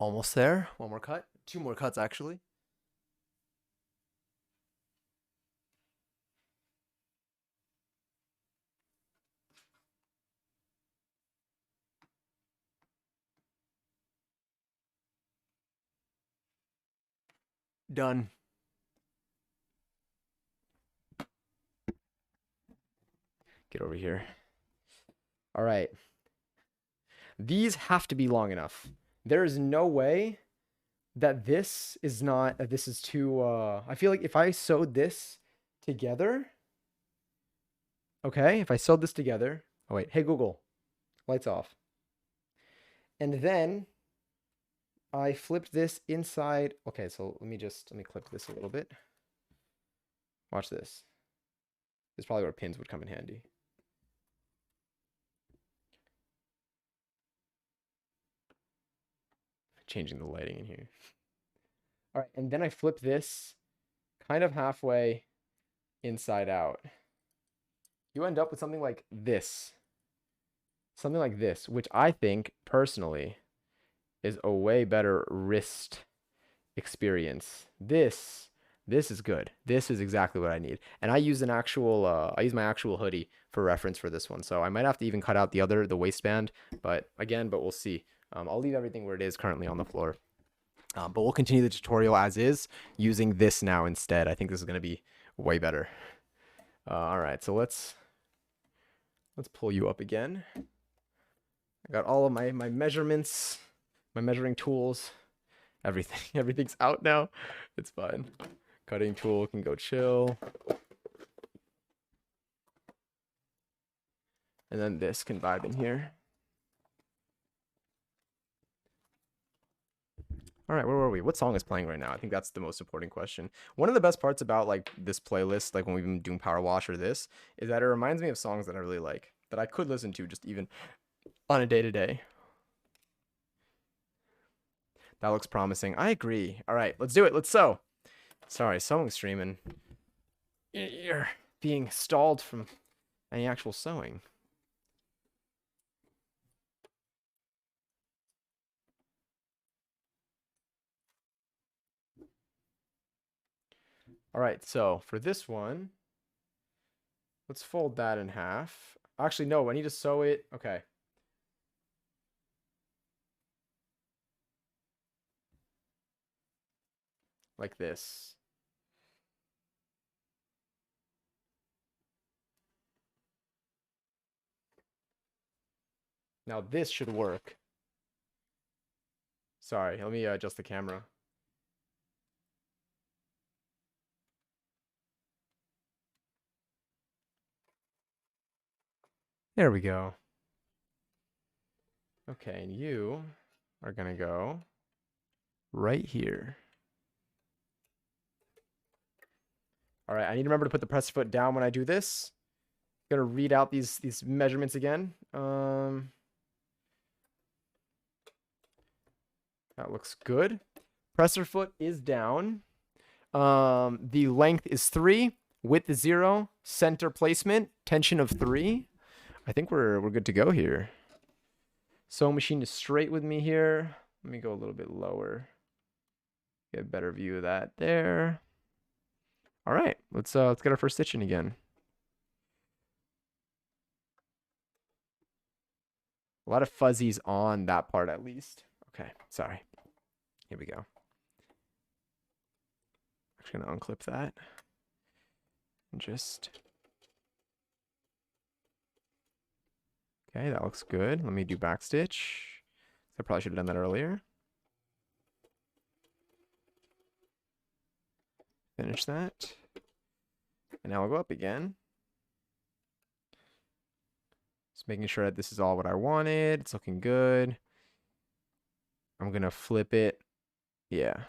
Almost there. One more cut. Two more cuts, actually. Done. Get over here. All right. These have to be long enough. There is no way that this is not, this is too, I feel like if I sewed this together, okay, if I sewed this together, oh wait, hey Google, lights off. And then I flipped this inside. Okay, so let me clip this a little bit. Watch this. This is probably where pins would come in handy. Changing the lighting in here. All right, and then I flip this kind of halfway inside out. You end up with something like this. Something like this, which I think personally is a way better wrist experience. This is good. This is exactly what I need. And I use my actual hoodie for reference for this one. So I might have to even cut out the waistband, but we'll see. I'll leave everything where it is currently on the floor. But we'll continue the tutorial as is using this now instead. I think this is going to be way better. All right, so let's pull you up again. I got all of my measurements, my measuring tools, everything. Everything's out now. It's fine. Cutting tool can go chill. And then this can vibe in here. All right, where were we? What song is playing right now? I think that's the most important question. One of the best parts about like this playlist, like when we've been doing Power Wash or this, is that it reminds me of songs that I really like, that I could listen to just even on a day-to-day. That looks promising. I agree. All right, let's do it. Let's sew. Sorry, sewing stream, and you're being stalled from any actual sewing. All right, so for this one, let's fold that in half. Actually, no, I need to sew it. Okay. Like this. Now this should work. Sorry, let me adjust the camera. There we go. Okay, and you are gonna go right here. All right, I need to remember to put the press foot down when I do this. Gonna read out these measurements again. That looks good. Presser foot is down. The length is 3, width is 0, center placement, tension of 3. I think we're good to go here. Sewing machine is straight with me here. Let me go a little bit lower. Get a better view of that there. All right, let's get our first stitch in again. A lot of fuzzies on that part at least. Okay, sorry. Here we go. Actually gonna unclip that. And just. Okay, that looks good. Let me do back stitch. I probably should have done that earlier. Finish that. And now I'll go up again. Just making sure that this is all what I wanted. It's looking good. I'm gonna flip it. Yeah.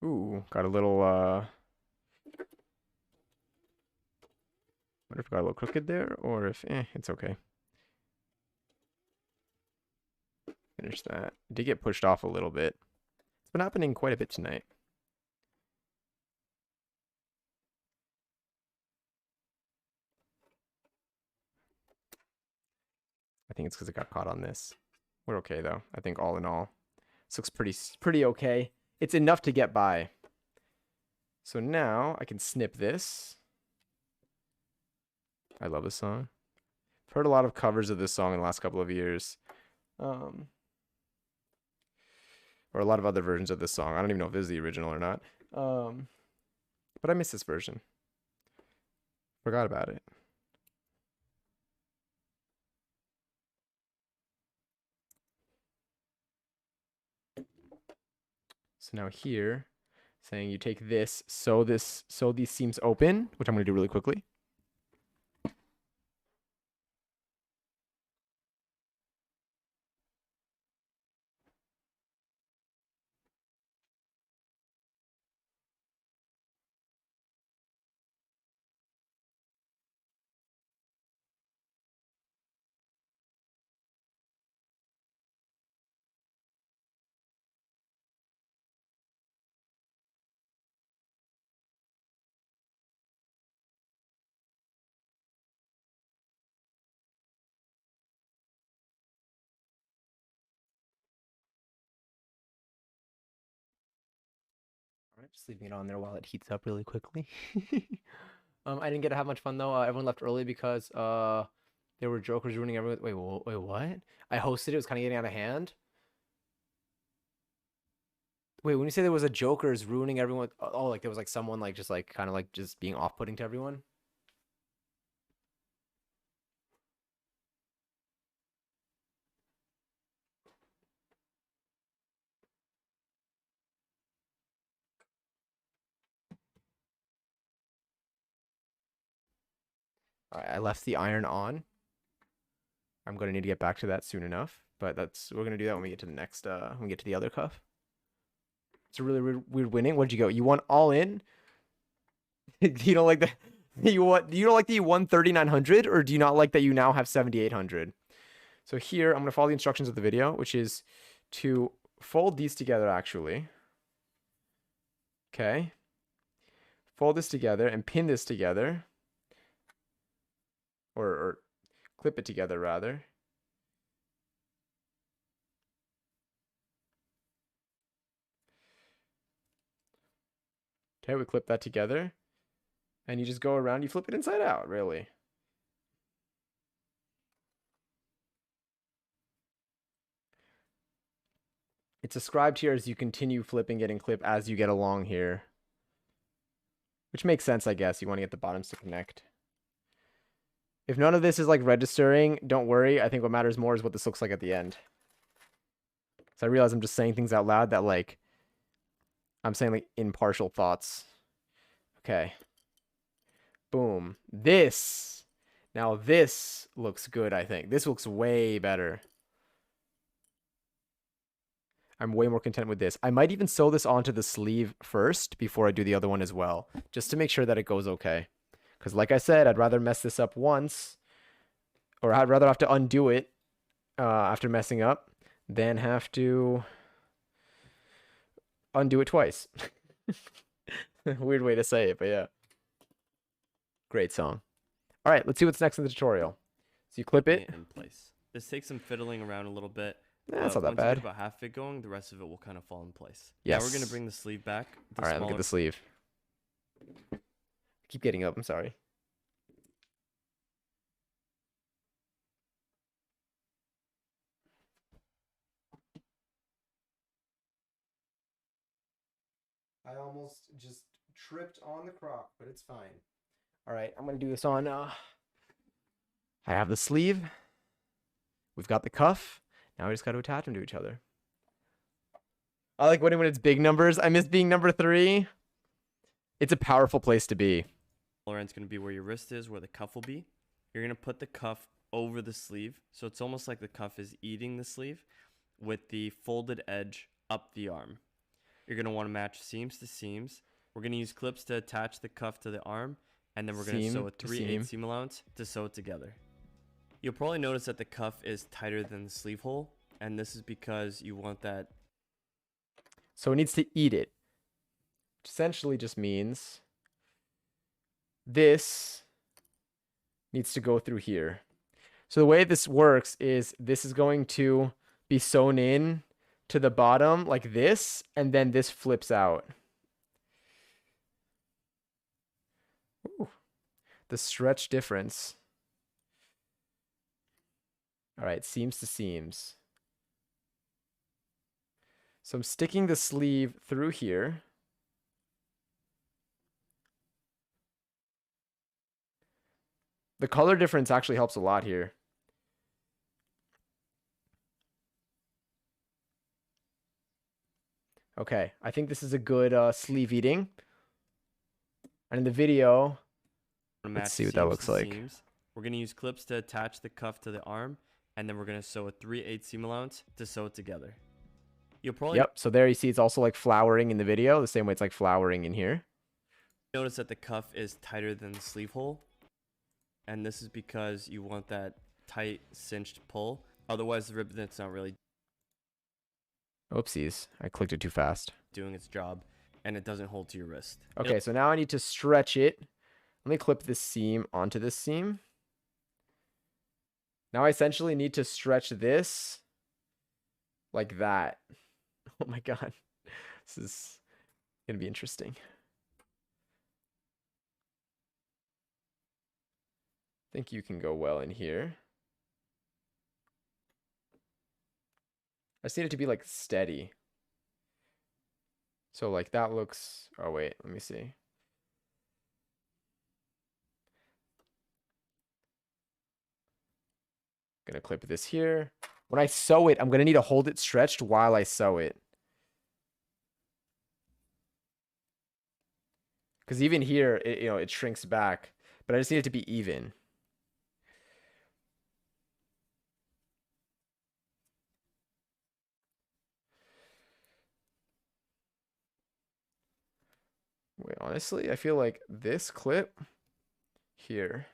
Ooh, got a little wonder if it got a little crooked there or if it's okay. Finish that. Did get pushed off a little bit. It's been happening quite a bit tonight. I think it's because it got caught on this. We're okay though. I think all in all, this looks pretty okay. It's enough to get by. So now I can snip this. I love this song. I've heard a lot of covers of this song in the last couple of years. Or a lot of other versions of this song. I don't even know if this is the original or not. But I miss this version. Forgot about it. So now here, saying you take this, sew these seams open, which I'm going to do really quickly. All right, just leaving it on there while it heats up really quickly. I didn't get to have much fun though. Everyone left early because there were jokers ruining everyone. Wait, what? I hosted it. It was kind of getting out of hand. Wait, when you say there was a jokers ruining everyone, oh, like there was like someone like just like kind of like just being off-putting to everyone. All right, I left the iron on. I'm gonna need to get back to that soon enough, but we're gonna do that when we get to the next when we get to the other cuff. It's a really weird winning. What'd you go? You won all in? You don't like the you don't like that you won 3,900, or do you not like that you now have 7,800? So here I'm gonna follow the instructions of the video, which is to fold these together actually. Okay. Fold this together and pin this together. Or clip it together rather. Okay, we clip that together. And you just go around, you flip it inside out, really. It's described here as you continue flipping it and clip as you get along here. Which makes sense, I guess. You want to get the bottoms to connect. If none of this is like registering, don't worry. I think what matters more is what this looks like at the end. So I realize I'm just saying things out loud that like I'm saying like impartial thoughts. Okay. Boom. This. Now this looks good, I think. This looks way better. I'm way more content with this. I might even sew this onto the sleeve first before I do the other one as well, just to make sure that it goes okay. Because like I said, I'd rather mess this up once, or I'd rather have to undo it after messing up than have to undo it twice. Weird way to say it, but yeah. Great song. All right, let's see what's next in the tutorial. So you clip it. In place. This takes some fiddling around a little bit. That's not but that once you bad. get about half of it going, the rest of it will kind of fall in place. Yes. Now we're going to bring the sleeve back. All right, look at the sleeve. Keep getting up. I'm sorry. I almost just tripped on the crock, but it's fine. All right, I'm going to do this on... I have the sleeve. We've got the cuff. Now we just got to attach them to each other. I like when it's big numbers. I miss being number 3. It's a powerful place to be. Lower end's going to be where your wrist is, where the cuff will be. You're going to put the cuff over the sleeve. So it's almost like the cuff is eating the sleeve with the folded edge up the arm. You're going to want to match seams to seams. We're going to use clips to attach the cuff to the arm. And then we're going to sew a 3/8 seam allowance to sew it together. You'll probably notice that the cuff is tighter than the sleeve hole. And this is because you want that. So it needs to eat it. Which essentially just means this needs to go through here. So the way this works is this is going to be sewn in to the bottom like this, and then this flips out. Ooh, the stretch difference. All right, seams to seams. So I'm sticking the sleeve through here. The color difference actually helps a lot here. Okay, I think this is a good sleeve eating. And in the video, let's see what that looks like. We're going to use clips to attach the cuff to the arm, and then we're going to sew a 3/8 seam allowance to sew it together. You'll probably Yep, so there you see it's also like flowering in the video, the same way it's like flowering in here. notice that the cuff is tighter than the sleeve hole, and this is because you want that tight cinched pull. Otherwise, the ribbon's not really Oopsies, I clicked it too fast. doing its job, and it doesn't hold to your wrist. Okay, so now I need to stretch it. Let me clip this seam onto this seam. Now I essentially need to stretch this like that. Oh my god. This is going to be interesting. I think you can go well in here. I just need it to be like steady. So like that looks, oh wait, let me see. Gonna clip this here. When I sew it, I'm gonna need to hold it stretched while I sew it. Because even here, it shrinks back, but I just need it to be even. Wait, honestly, I feel like this clip here.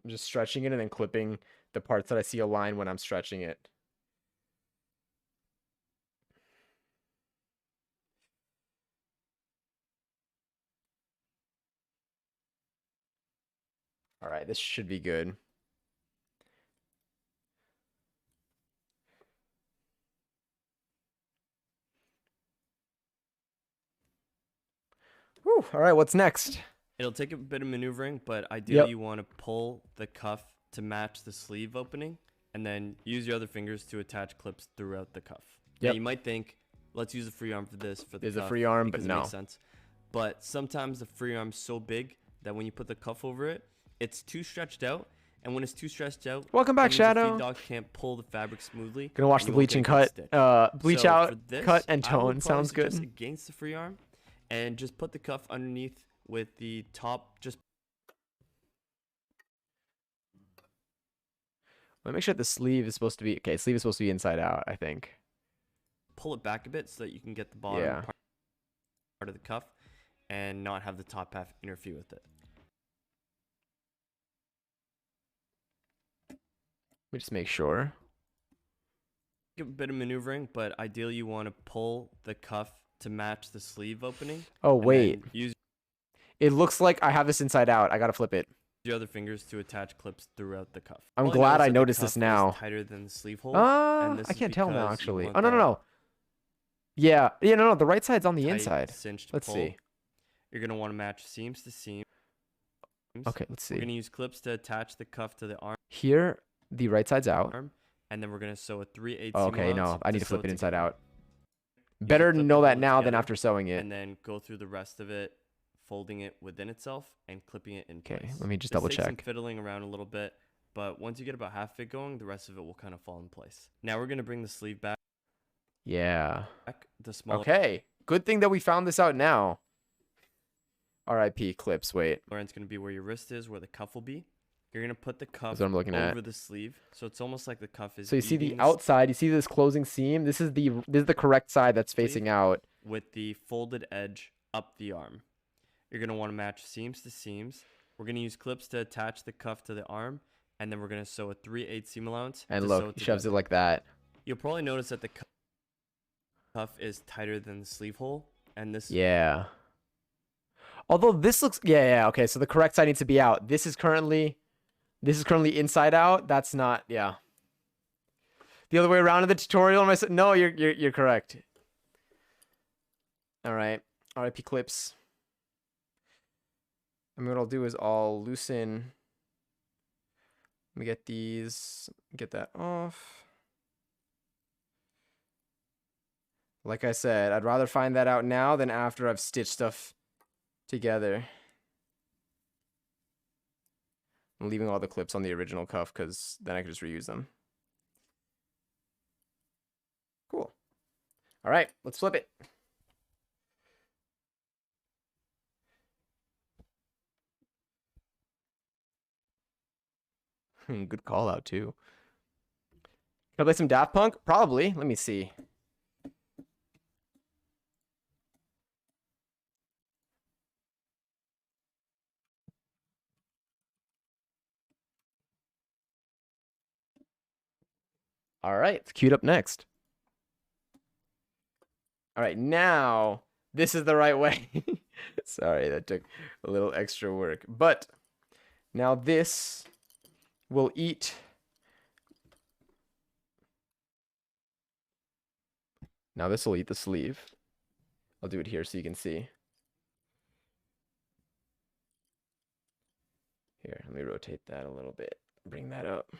I'm just stretching it and then clipping the parts that I see align when I'm stretching it. All right, this should be good. Whew, all right, what's next? It'll take a bit of maneuvering, but ideally Yep. you want to pull the cuff to match the sleeve opening, and then use your other fingers to attach clips throughout the cuff. Now Yep. you might think, let's use a free arm for this for the There's a cuff free arm, but because it no. makes sense. But sometimes the free arm's so big that when you put the cuff over it, it's too stretched out, and when it's too stretched out, Welcome that back, means the Shadow. feed dog can't pull the fabric smoothly. Gonna watch and the you won't bleach get and a good cut. stitch. Bleach So out, for this, cut and I would tone. probably Sounds suggest good. against the free arm, and just put the cuff underneath with the top just Let me make sure the sleeve is supposed to be okay. Sleeve is supposed to be inside out, I think. pull it back a bit so that you can get the bottom Yeah. part of the cuff and not have the top half interfere with it. Let me just make sure. Give a bit of maneuvering, but ideally you want to pull the cuff to match the sleeve opening. Oh and wait, then use it looks like I have this inside out. I gotta flip it. your other fingers to attach clips throughout the cuff. I'm Probably glad notice I that the noticed this cuff is now. tighter than the sleeve hole. and this I is can't tell now because you actually. want Oh no. that Yeah, no. The right side's on the tight, inside. cinched Let's pull. see. You're gonna want to match seams to seams. Okay, let's We're see. gonna use clips to attach the cuff to the Here, the right side's out. arm, and then we're gonna sew a 3/8 Oh, seam okay, no, allowance I need to sew flip it inside together. out. Use a Better to clip know that hold it now than together, after sewing it. and then go through the rest of it, folding it within itself and clipping it in Okay, place. let me just This double takes some check. fiddling around a little bit, but once you get about half of it going, the rest of it will kind of fall in place. Now we're gonna bring the sleeve back. Yeah. The smaller Okay. Good thing that we found this out now. RIP clips. Wait. end's gonna be where your wrist is, where the cuff will be. You're gonna put the cuff That's what I'm looking at. over the sleeve, so it's almost like the cuff is. So you see the eating the outside. You see this closing seam. This is the correct side that's sleeve facing out. with the folded edge up the arm. You're gonna want to match seams to seams. We're gonna use clips to attach the cuff to the arm, and then we're gonna sew a 3/8 seam allowance. And to sew look, he shoves it together. like that. You'll probably notice that the cuff is tighter than the sleeve hole, and this Yeah. Although this looks, yeah. Okay, so the correct side needs to be out. This is currently inside out. That's not, yeah. The other way around in the tutorial. No, you're correct. All right, RIP clips. And what I'll do is I'll loosen. Let me get these. Get that off. Like I said, I'd rather find that out now than after I've stitched stuff together. I'm leaving all the clips on the original cuff because then I can just reuse them. Cool. All right, let's flip it. Good call out too. Can I play some Daft Punk? Probably. Let me see. All right, it's queued up next. All right, now this is the right way. Sorry, that took a little extra work. But now this will eat. Now this will eat the sleeve. I'll do it here so you can see. Here, let me rotate that a little bit. Bring that up.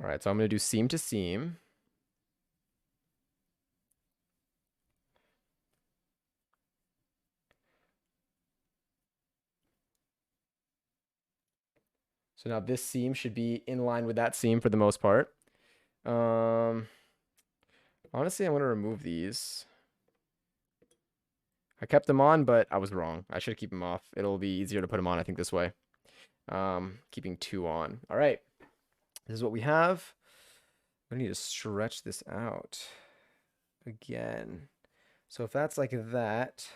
All right, so I'm going to do seam to seam. So now this seam should be in line with that seam for the most part. Honestly, I'm going to remove these. I kept them on, but I was wrong. I should keep them off. It'll be easier to put them on, I think, this way. Keeping 2 on. All right. This is what we have. I need to stretch this out again. So if that's like that,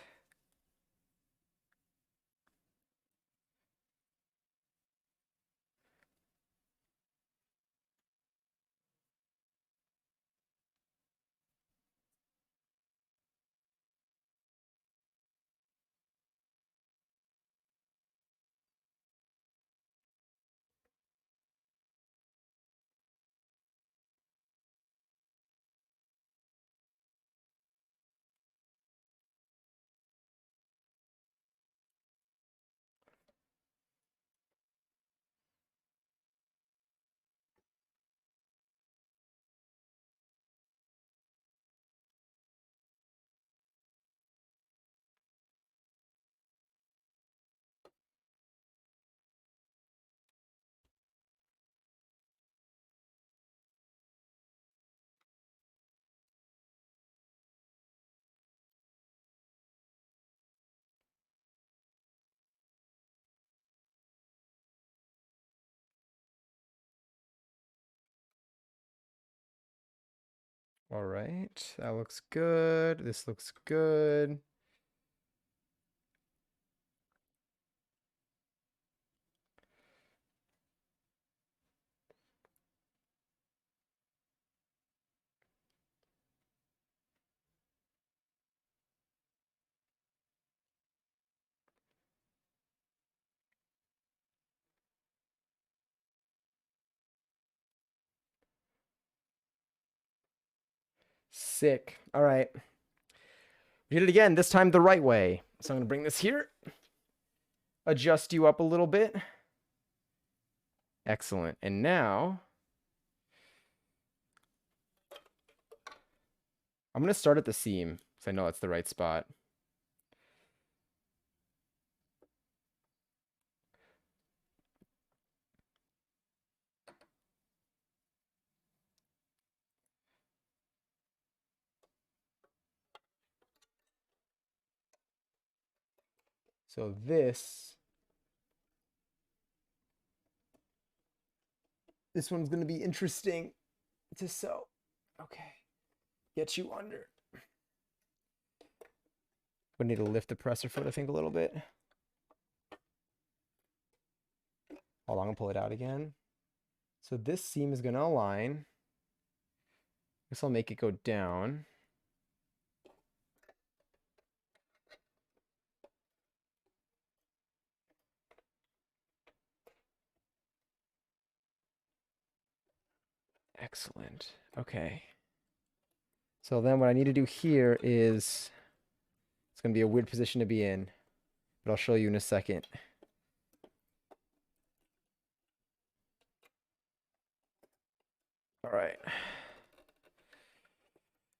All right, that looks good. This looks good. Sick. All right. We did it again, this time the right way. So I'm going to bring this here. Adjust you up a little bit. Excellent. And now I'm going to start at the seam because I know that's the right spot. So this one's going to be interesting to sew. Okay. Get you under. We need to lift the presser foot, I think, a little bit. Hold on, I'll pull it out again. So this seam is going to align. This will make it go down. Excellent. Okay. So then what I need to do here is, it's going to be a weird position to be in, but I'll show you in a second. All right.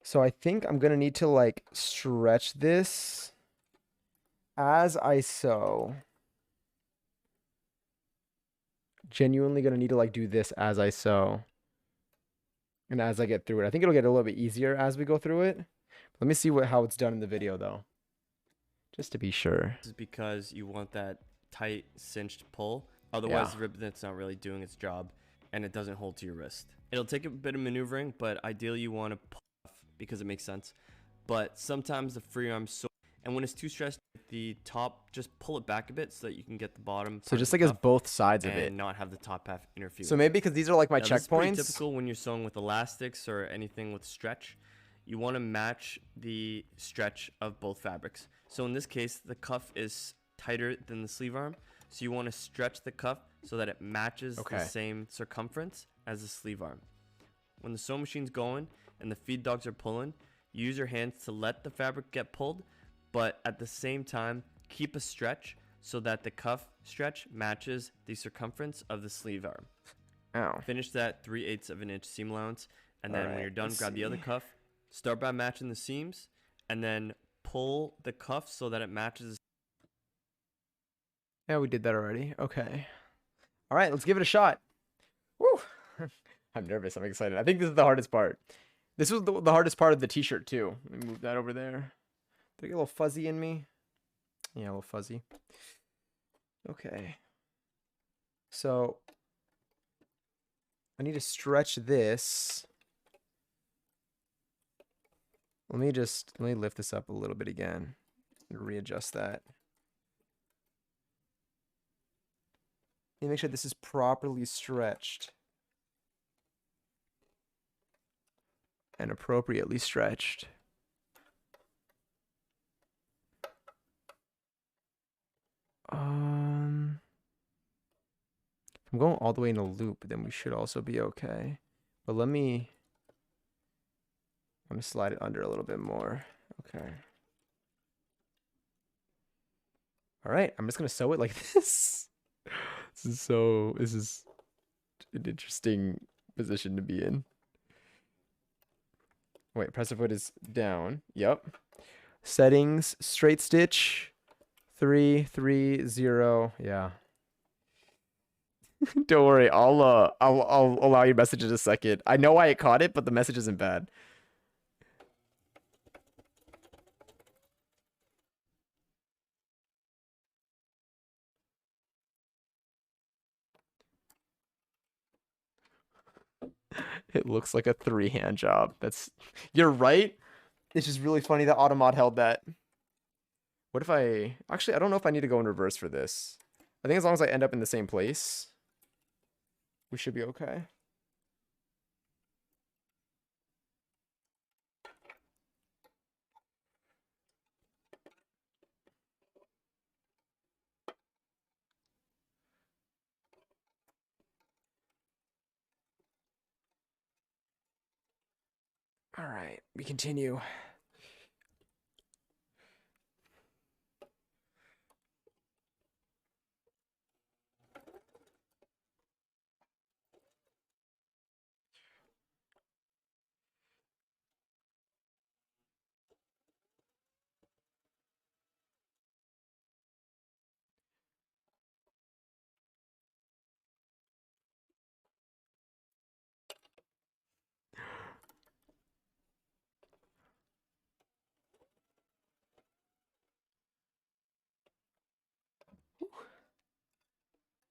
So I think I'm going to need to like stretch this as I sew. Genuinely going to need to like do this as I sew. And as I get through it. I think it'll get a little bit easier as we go through it. Let me see how it's done in the video though. Just to be sure. This is because you want that tight cinched pull. Otherwise, Yeah. the ribnet's not really doing its job and it doesn't hold to your wrist. It'll take a bit of maneuvering, but ideally you want to pull off because it makes sense. But sometimes the free arm's so, and when it's too stretched at the top, just pull it back a bit so that you can get the bottom. So just like as both sides of and it. not have the top half interfere. So maybe because these are like my Now, this is pretty checkpoints. typical when you're sewing with elastics or anything with stretch. You want to match the stretch of both fabrics. So in this case, the cuff is tighter than the sleeve arm. So you want to stretch the cuff so that it matches the same circumference as the sleeve arm. When the sewing machine's going and the feed dogs are pulling, use your hands to let the fabric get pulled, but at the same time, keep a stretch so that the cuff stretch matches the circumference of the sleeve arm. Ow. Finish that 3/8 of an inch seam allowance, and then when you're done, grab the other cuff. Start by matching the seams, and then pull the cuff so that it matches. Yeah, we did that already. Okay. All right, let's give it a shot. Woo! I'm nervous. I'm excited. I think this is the hardest part. This was the hardest part of the t-shirt too. Let me move that over there. Did I get a little fuzzy in me? Yeah, a little fuzzy. Okay. So I need to stretch this. Let me lift this up a little bit again and readjust that. And make sure this is properly stretched and appropriately stretched. If I'm going all the way in a loop, then we should also be okay. But let me slide it under a little bit more. Okay. All right, I'm just gonna sew it like this. This is an interesting position to be in. Wait, presser foot is down. Yep. Settings, straight stitch, 3, 3, 0. Yeah. Don't worry, I'll allow your message in a second. I know why it caught it, but the message isn't bad. It looks like a 3-hand job. You're right. It's just really funny that Automod held that. What if actually, I don't know if I need to go in reverse for this. I think as long as I end up in the same place, we should be okay. All right, we continue.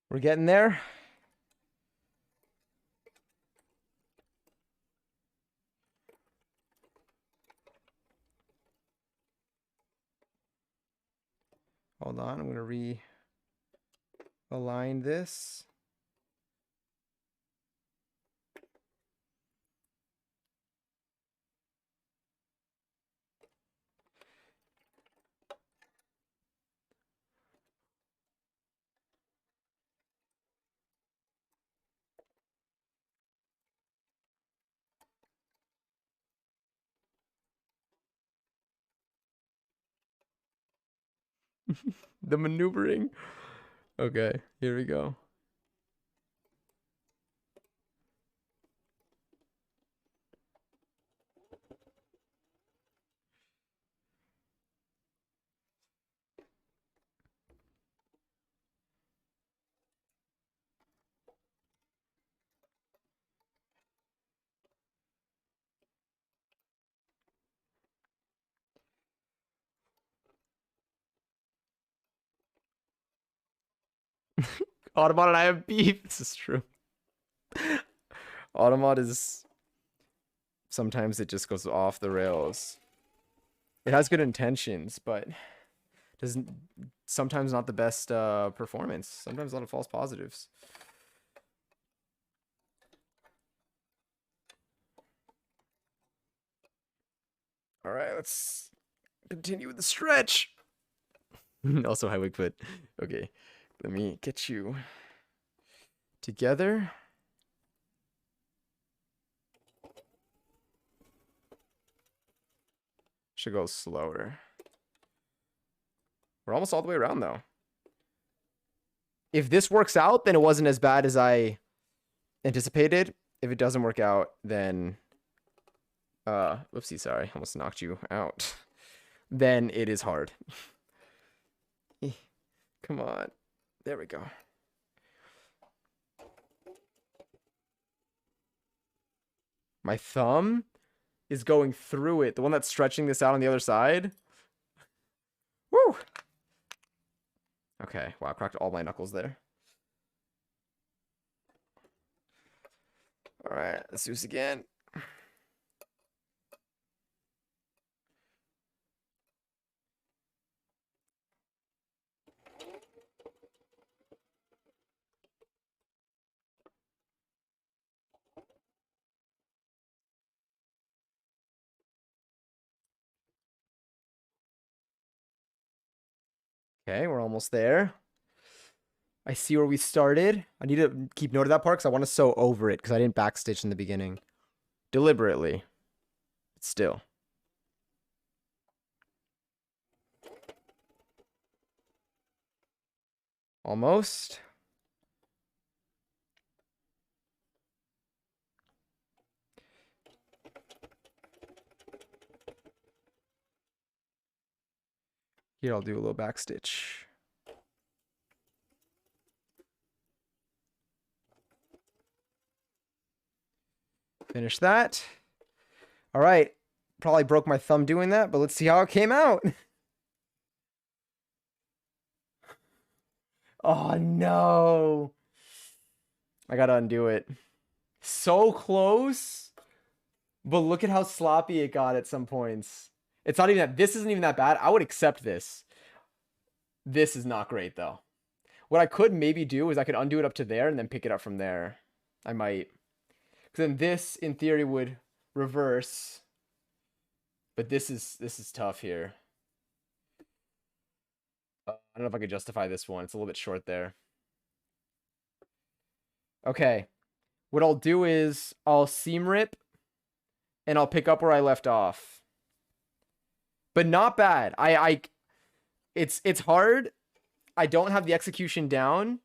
We're getting there. Hold on, I'm gonna realign this. The maneuvering. Okay, here we go. Automod and I have beef. This is true. Automod is sometimes it just goes off the rails. It has good intentions, but doesn't sometimes not the best performance. Sometimes a lot of false positives. All right, let's continue with the stretch. Also high wig foot. Okay, let me get you together. Should go slower. We're almost all the way around though. If this works out, then it wasn't as bad as I anticipated. If it doesn't work out, then whoopsie, sorry, almost knocked you out. Then it is hard. Come on. There we go. My thumb is going through it. The one that's stretching this out on the other side. Woo! Okay, wow, I cracked all my knuckles there. All right, let's do this again. Okay, we're almost there. I see where we started. I need to keep note of that part because I want to sew over it because I didn't backstitch in the beginning. Deliberately. But still. Almost. Here, I'll do a little backstitch. Finish that. All right. Probably broke my thumb doing that, but let's see how it came out. Oh, no. I gotta undo it. So close. But look at how sloppy it got at some points. It's not even that. This isn't even that bad. I would accept this. This is not great, though. What I could maybe do is I could undo it up to there and then pick it up from there. I might. Because then this, in theory, would reverse. But this is tough here. I don't know if I could justify this one. It's a little bit short there. Okay. What I'll do is I'll seam rip and I'll pick up where I left off. But not bad. It's hard. I don't have the execution down,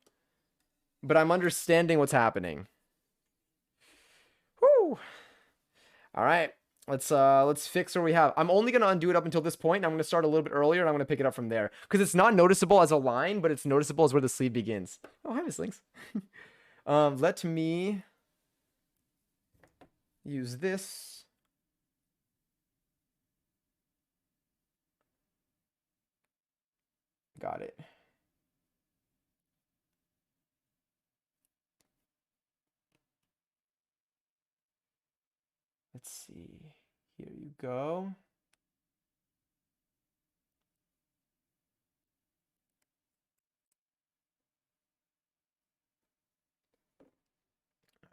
but I'm understanding what's happening. Whoo. All right. Let's fix where we have. I'm only gonna undo it up until this point, and I'm gonna start a little bit earlier, and I'm gonna pick it up from there. Because it's not noticeable as a line, but it's noticeable as where the sleeve begins. Oh, hi, Miss Links. Let me use this. Got it. Let's see. Here you go.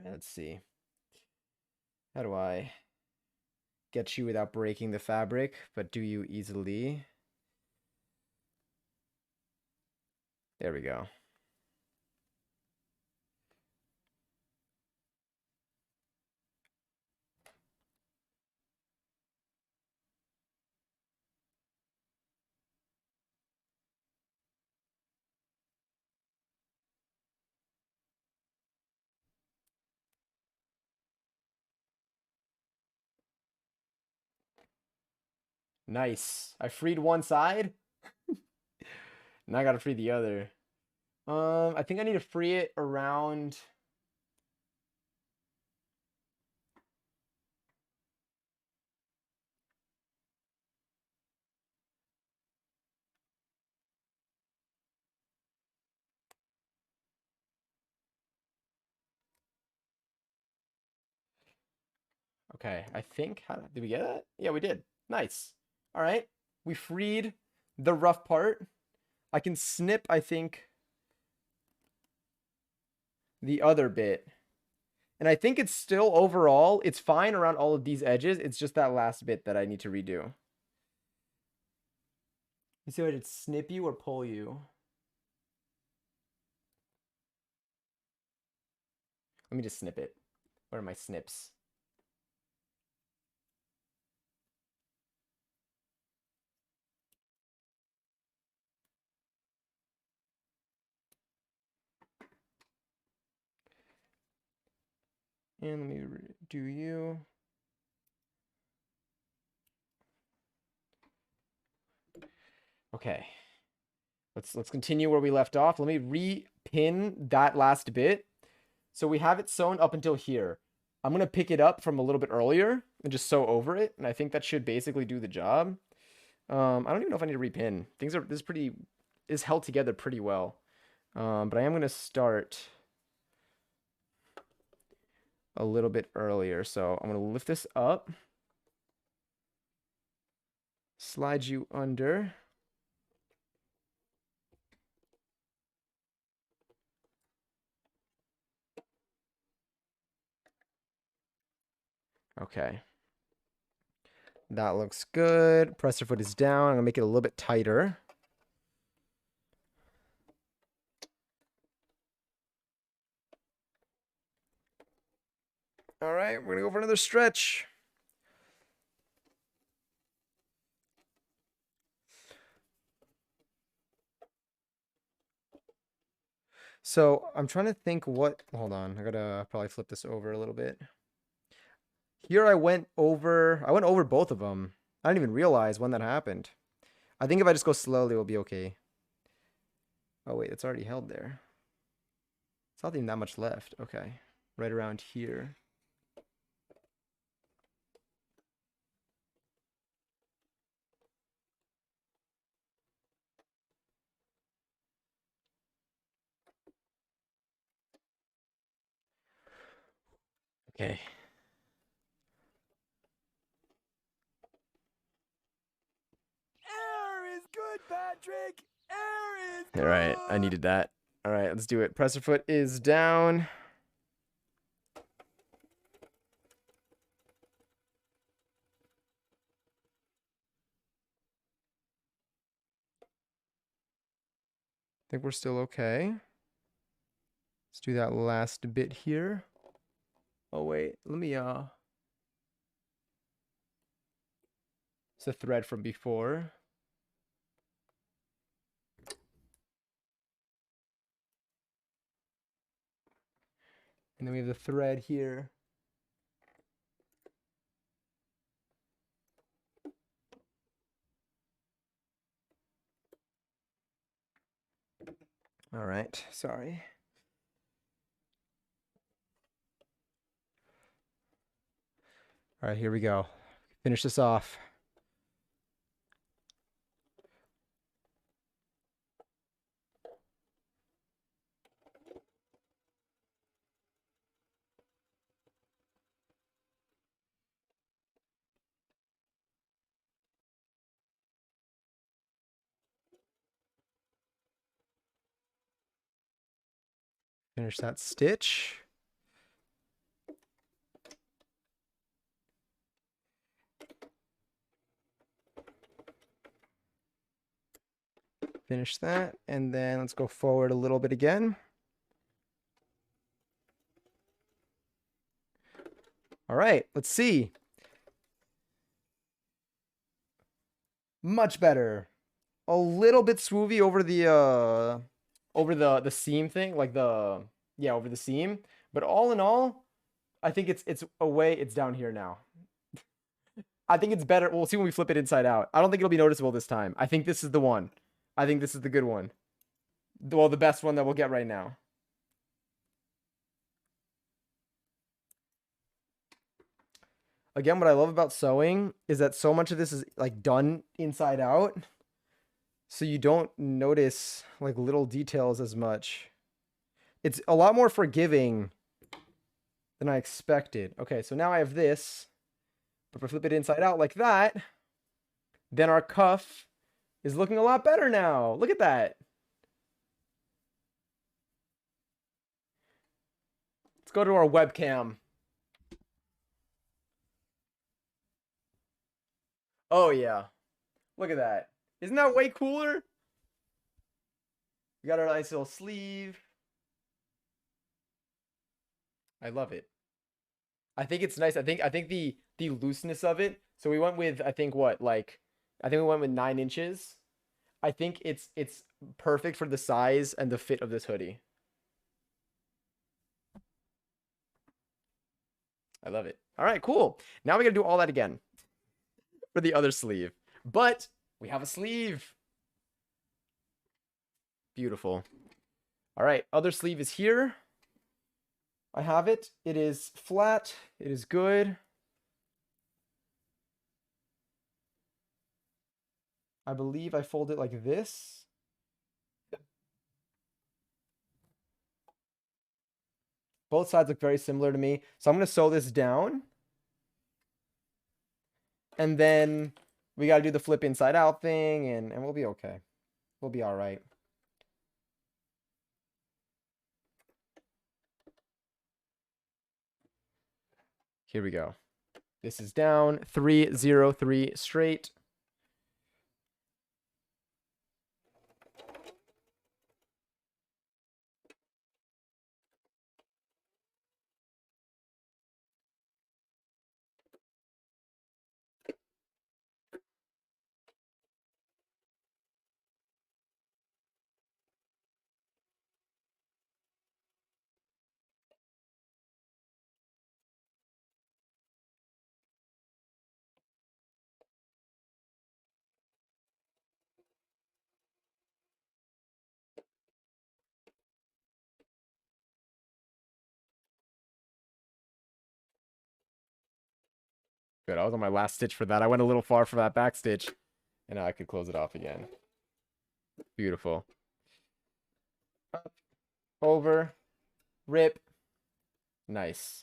Let's see. How do I get you without breaking the fabric, but do you easily? There we go. Nice. I freed one side. Now I gotta free the other. I think I need to free it around. Okay, I think. Did we get it? Yeah, we did. Nice. All right. We freed the rough part. I can snip, I think, the other bit. And I think it's still overall, it's fine around all of these edges. It's just that last bit that I need to redo. You see what I did? Snip you or pull you? Let me just snip it. What are my snips? And let me do you. Okay. Let's continue where we left off. Let me re-pin that last bit. So we have it sewn up until here. I'm gonna pick it up from a little bit earlier and just sew over it, and I think that should basically do the job. I don't even know if I need to repin. This is held together pretty well. But I am gonna start a little bit earlier. So I'm gonna lift this up, slide you under. Okay. That looks good. Presser foot is down. I'm gonna make it a little bit tighter. All right, we're gonna go for another stretch. So I'm trying to think hold on, I gotta probably flip this over a little bit. Here I went over both of them. I didn't even realize when that happened. I think if I just go slowly, we'll be okay. Oh wait, it's already held there. It's not even that much left. Okay, right around here. Okay. Air is good, Patrick. Air is good. All right, I needed that. All right, let's do it. Presser foot is down. I think we're still okay. Let's do that last bit here. Oh wait, let me it's a thread from before. And then we have the thread here. All right, sorry. All right, here we go. Finish this off. Finish that stitch. Finish that, and then let's go forward a little bit again. All right, let's see. Much better. A little bit swoovy over the seam thing, like over the seam. But all in all, I think it's away. It's down here now. I think it's better. We'll see when we flip it inside out. I don't think it'll be noticeable this time. I think this is the one. I think this is the good one. Well, the best one that we'll get right now. Again, what I love about sewing is that so much of this is like done inside out. So you don't notice like little details as much. It's a lot more forgiving than I expected. Okay, so now I have this. But if I flip it inside out like that, then our cuff is looking a lot better now. Look at that. Let's go to our webcam. Oh, yeah. Look at that. Isn't that way cooler? We got our nice little sleeve. I love it. I think it's nice. I think the looseness of it. So we went with I think we went with 9 inches. I think it's perfect for the size and the fit of this hoodie. I love it. All right, cool. Now we got to do all that again for the other sleeve. But we have a sleeve. Beautiful. All right, other sleeve is here. I have it. It is flat. It is good. I believe I fold it like this. Both sides look very similar to me. So I'm going to sew this down. And then we got to do the flip inside out thing, and we'll be okay. We'll be all right. Here we go. This is down 3, 0, 3 straight. Good. I was on my last stitch for that. I went a little far for that back stitch, and now I could close it off again. Beautiful. Up, over, rip. Nice.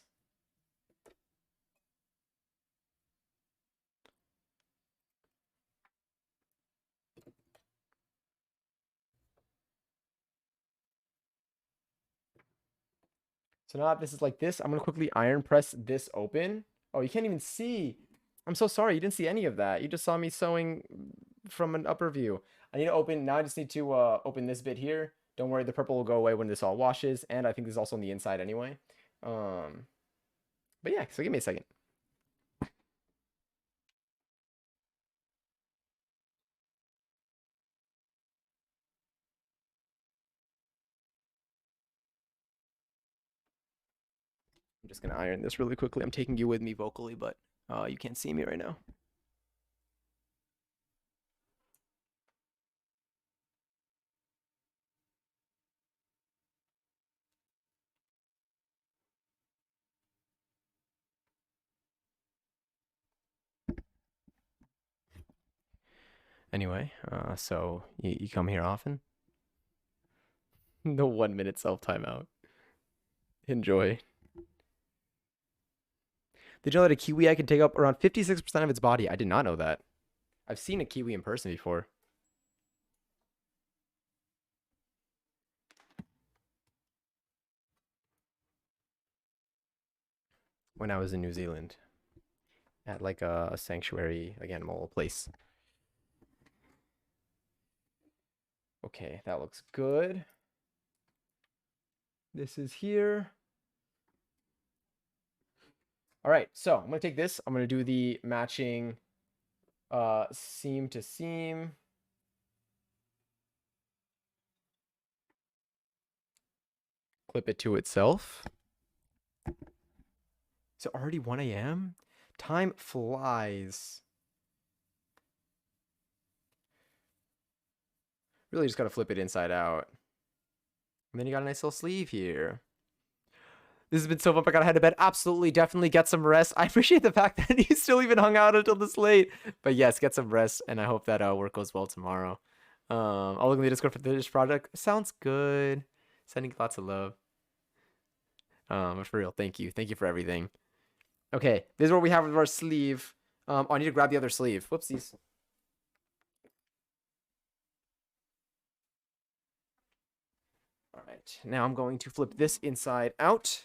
So now this is like this. I'm gonna quickly iron press this open. Oh, you can't even see. I'm so sorry. You didn't see any of that. You just saw me sewing from an upper view. I need to open. Now I just need to open this bit here. Don't worry, the purple will go away when this all washes. And I think this is also on the inside anyway. But yeah, so give me a second. I'm just gonna iron this really quickly. I'm taking you with me vocally, but you can't see me right now. Anyway, so you come here often? The 1 minute self timeout. Enjoy. Did you know that a kiwi can take up around 56% of its body? I did not know that. I've seen a kiwi in person before. When I was in New Zealand. At like a sanctuary, like animal place. Okay, that looks good. This is here. All right, so I'm gonna take this. I'm gonna do the matching seam to seam. Clip it to itself. Is it already 1 a.m.? Time flies. Really just gotta flip it inside out. And then you got a nice little sleeve here. This has been so fun. I gotta head to bed. Absolutely, definitely get some rest. I appreciate the fact that you still even hung out until this late. But yes, get some rest, and I hope that work goes well tomorrow. I'll look in the Discord for this project. Sounds good. Sending lots of love. But for real, thank you. Thank you for everything. Okay, this is what we have with our sleeve. I need to grab the other sleeve. Whoopsies. All right, now I'm going to flip this inside out.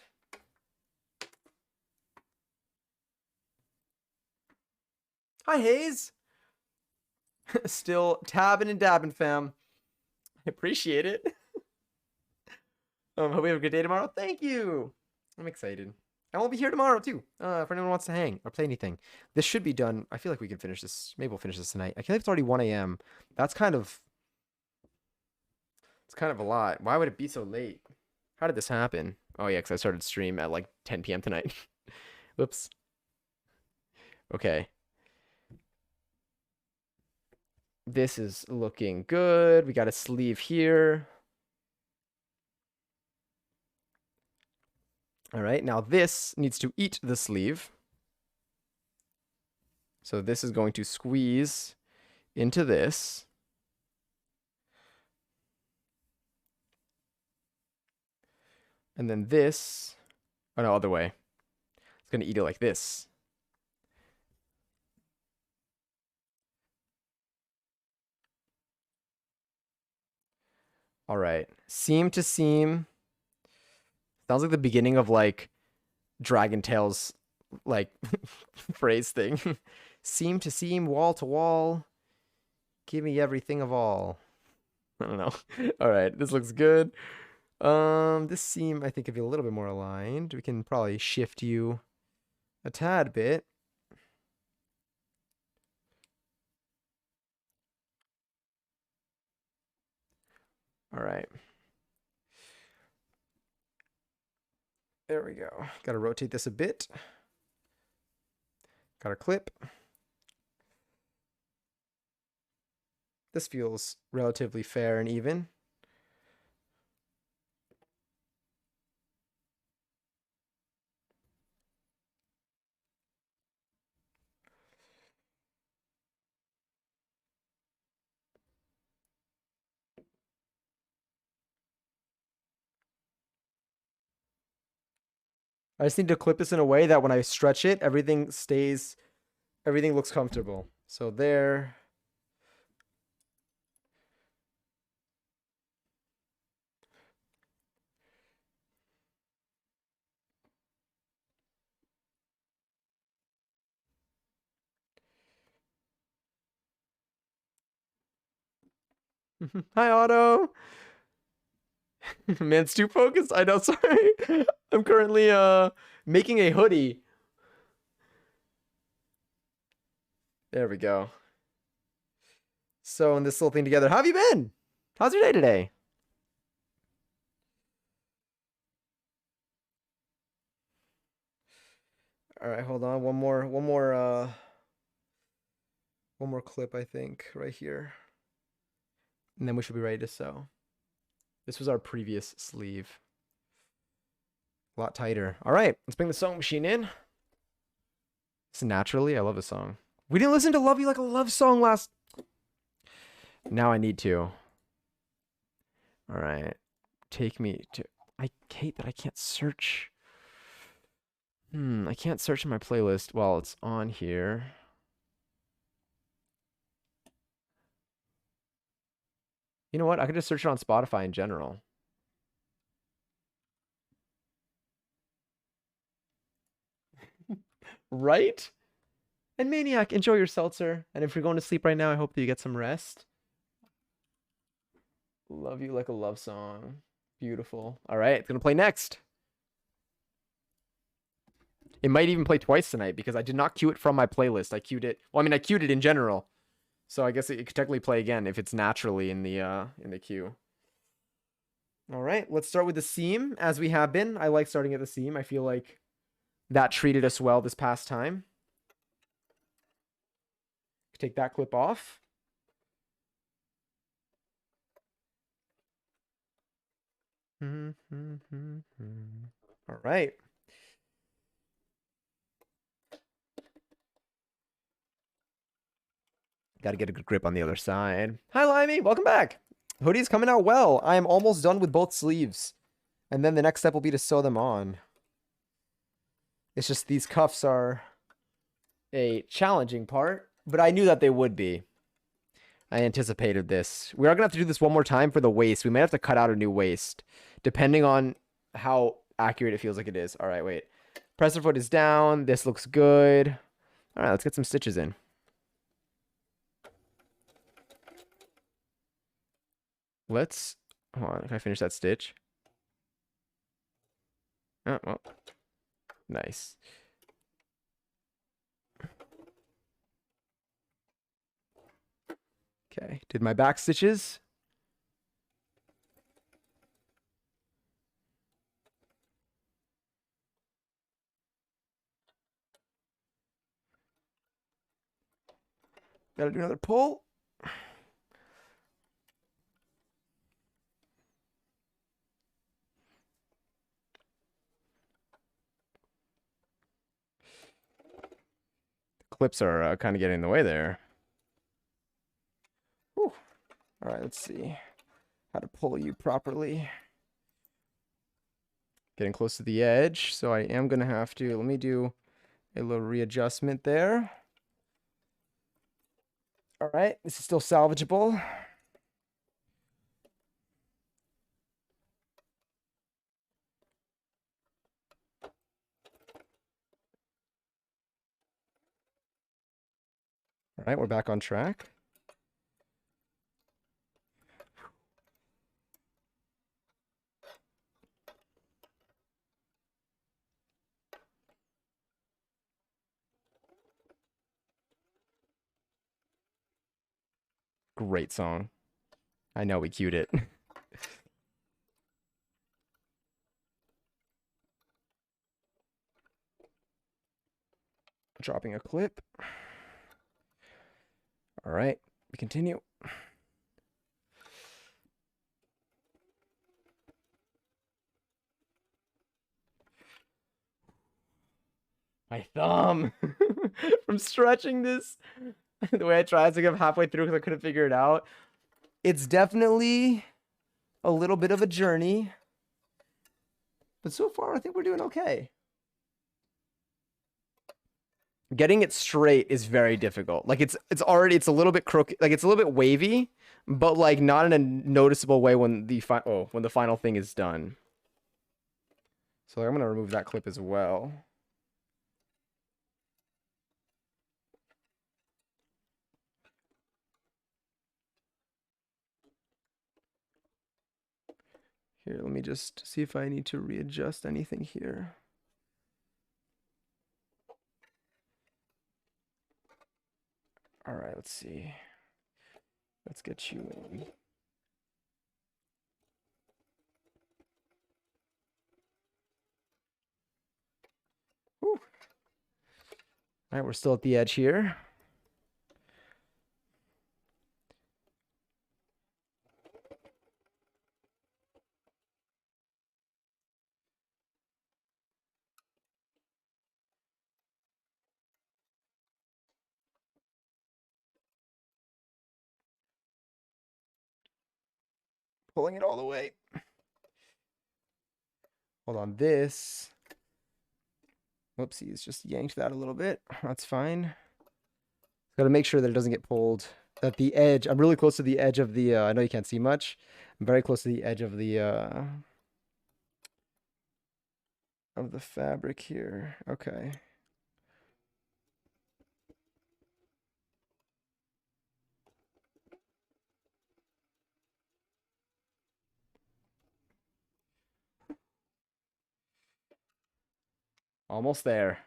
Hi, Hayes. Still tabbing and dabbing, fam. I appreciate it. Hope we have a good day tomorrow. Thank you. I'm excited. I won't be here tomorrow too. If anyone wants to hang or play anything, this should be done. I feel like we can finish this. Maybe we'll finish this tonight. I can't believe it's already 1 a.m. That's kind of. It's kind of a lot. Why would it be so late? How did this happen? Oh yeah, because I started stream at like 10 p.m. tonight. Whoops. Okay. This is looking good. We got a sleeve here. All right, now this needs to eat the sleeve. So this is going to squeeze into this. And then this, oh no, other way. It's going to eat it like this. All right, seam to seam. Sounds like the beginning of like Dragon Tales like phrase thing. Seam to seam, wall to wall. Give me everything of all. I don't know. All right, this looks good. This seam I think could be a little bit more aligned. We can probably shift you a tad bit. All right. There we go. Got to rotate this a bit. Got a clip. This feels relatively fair and even. I just need to clip this in a way that when I stretch it, everything looks comfortable. So there. Hi, Otto. Man's too focused. I know. Sorry. I'm currently making a hoodie. There we go. Sewing this little thing together. How have you been? How's your day today? All right, hold on. One more clip, I think, right here. And then we should be ready to sew. This was our previous sleeve. A lot tighter. All right, let's bring the sewing machine in. It's Naturally, I love a song. We didn't listen to Love You Like a Love Song last... Now I need to. All right. Take me to... I hate that I can't search. I can't search in my playlist while it's on here. You know what? I could just search it on Spotify in general. Right? And Maniac, enjoy your seltzer. And if you're going to sleep right now, I hope that you get some rest. Love You Like a Love Song. Beautiful. All right, it's going to play next. It might even play twice tonight because I did not cue it from my playlist. I queued it. Well, I mean, I queued it in general. So I guess it could technically play again if it's naturally in the queue. All right, let's start with the seam as we have been. I like starting at the seam. I feel like that treated us well this past time. Take that clip off. All right. Got to get a good grip on the other side. Hi, Limey. Welcome back. Hoodie's coming out well. I am almost done with both sleeves. And then the next step will be to sew them on. It's just these cuffs are a challenging part, but I knew that they would be. I anticipated this. We are going to have to do this one more time for the waist. We might have to cut out a new waist, depending on how accurate it feels like it is. All right, wait. Presser foot is down. This looks good. All right, let's get some stitches in. Let's... Hold on, can I finish that stitch? Oh, well. Nice. Okay, did my back stitches. Gotta do another pull. The clips are kind of getting in the way there. Whew. All right, let's see how to pull you properly. Getting close to the edge, so I am gonna have to, let me do a little readjustment there. All right, this is still salvageable. All right, we're back on track. Great song. I know we queued it. Dropping a clip. All right, we continue. My thumb from stretching this. The way I tried, I think I'm halfway through because I couldn't figure it out. It's definitely a little bit of a journey, but so far I think we're doing okay. Getting it straight is very difficult. Like it's a little bit crooked, like it's a little bit wavy, but like not in a noticeable way when the final thing is done. So I'm gonna remove that clip as well. Here, let me just see if I need to readjust anything here. All right, let's see. Let's get you in. Whew. All right, we're still at the edge here. Pulling it all the way. Hold on, this. Whoopsies, just yanked that a little bit. That's fine. Got to make sure that it doesn't get pulled. At the edge, I'm really close to the edge of the, I know you can't see much. I'm very close to the edge of the fabric here. Okay. Almost there.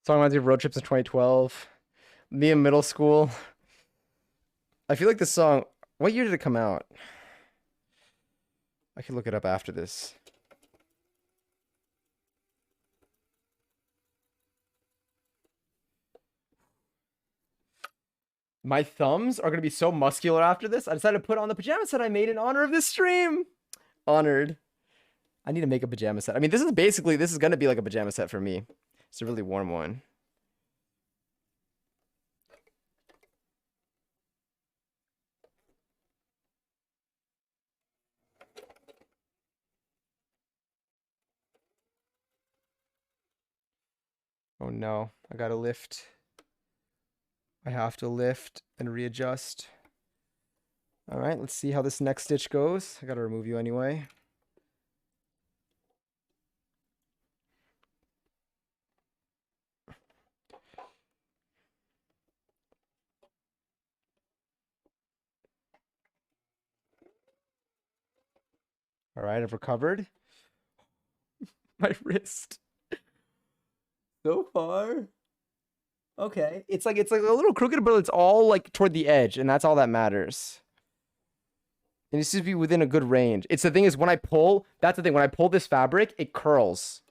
Song reminds me of road trips in 2012. Me in middle school. I feel like this song, what year did it come out? I can look it up after this. My thumbs are going to be so muscular after this. I decided to put on the pajama set I made in honor of this stream. Honored. I need to make a pajama set. I mean, this is going to be like a pajama set for me. It's a really warm one. Oh no, I gotta lift. I have to lift and readjust. All right, let's see how this next stitch goes. I gotta remove you anyway. All right, I've recovered. My wrist. So far. Okay. It's like a little crooked, but it's all like toward the edge, and that's all that matters. It needs to be within a good range. It's the thing is when I pull, that's the thing. When I pull this fabric, it curls.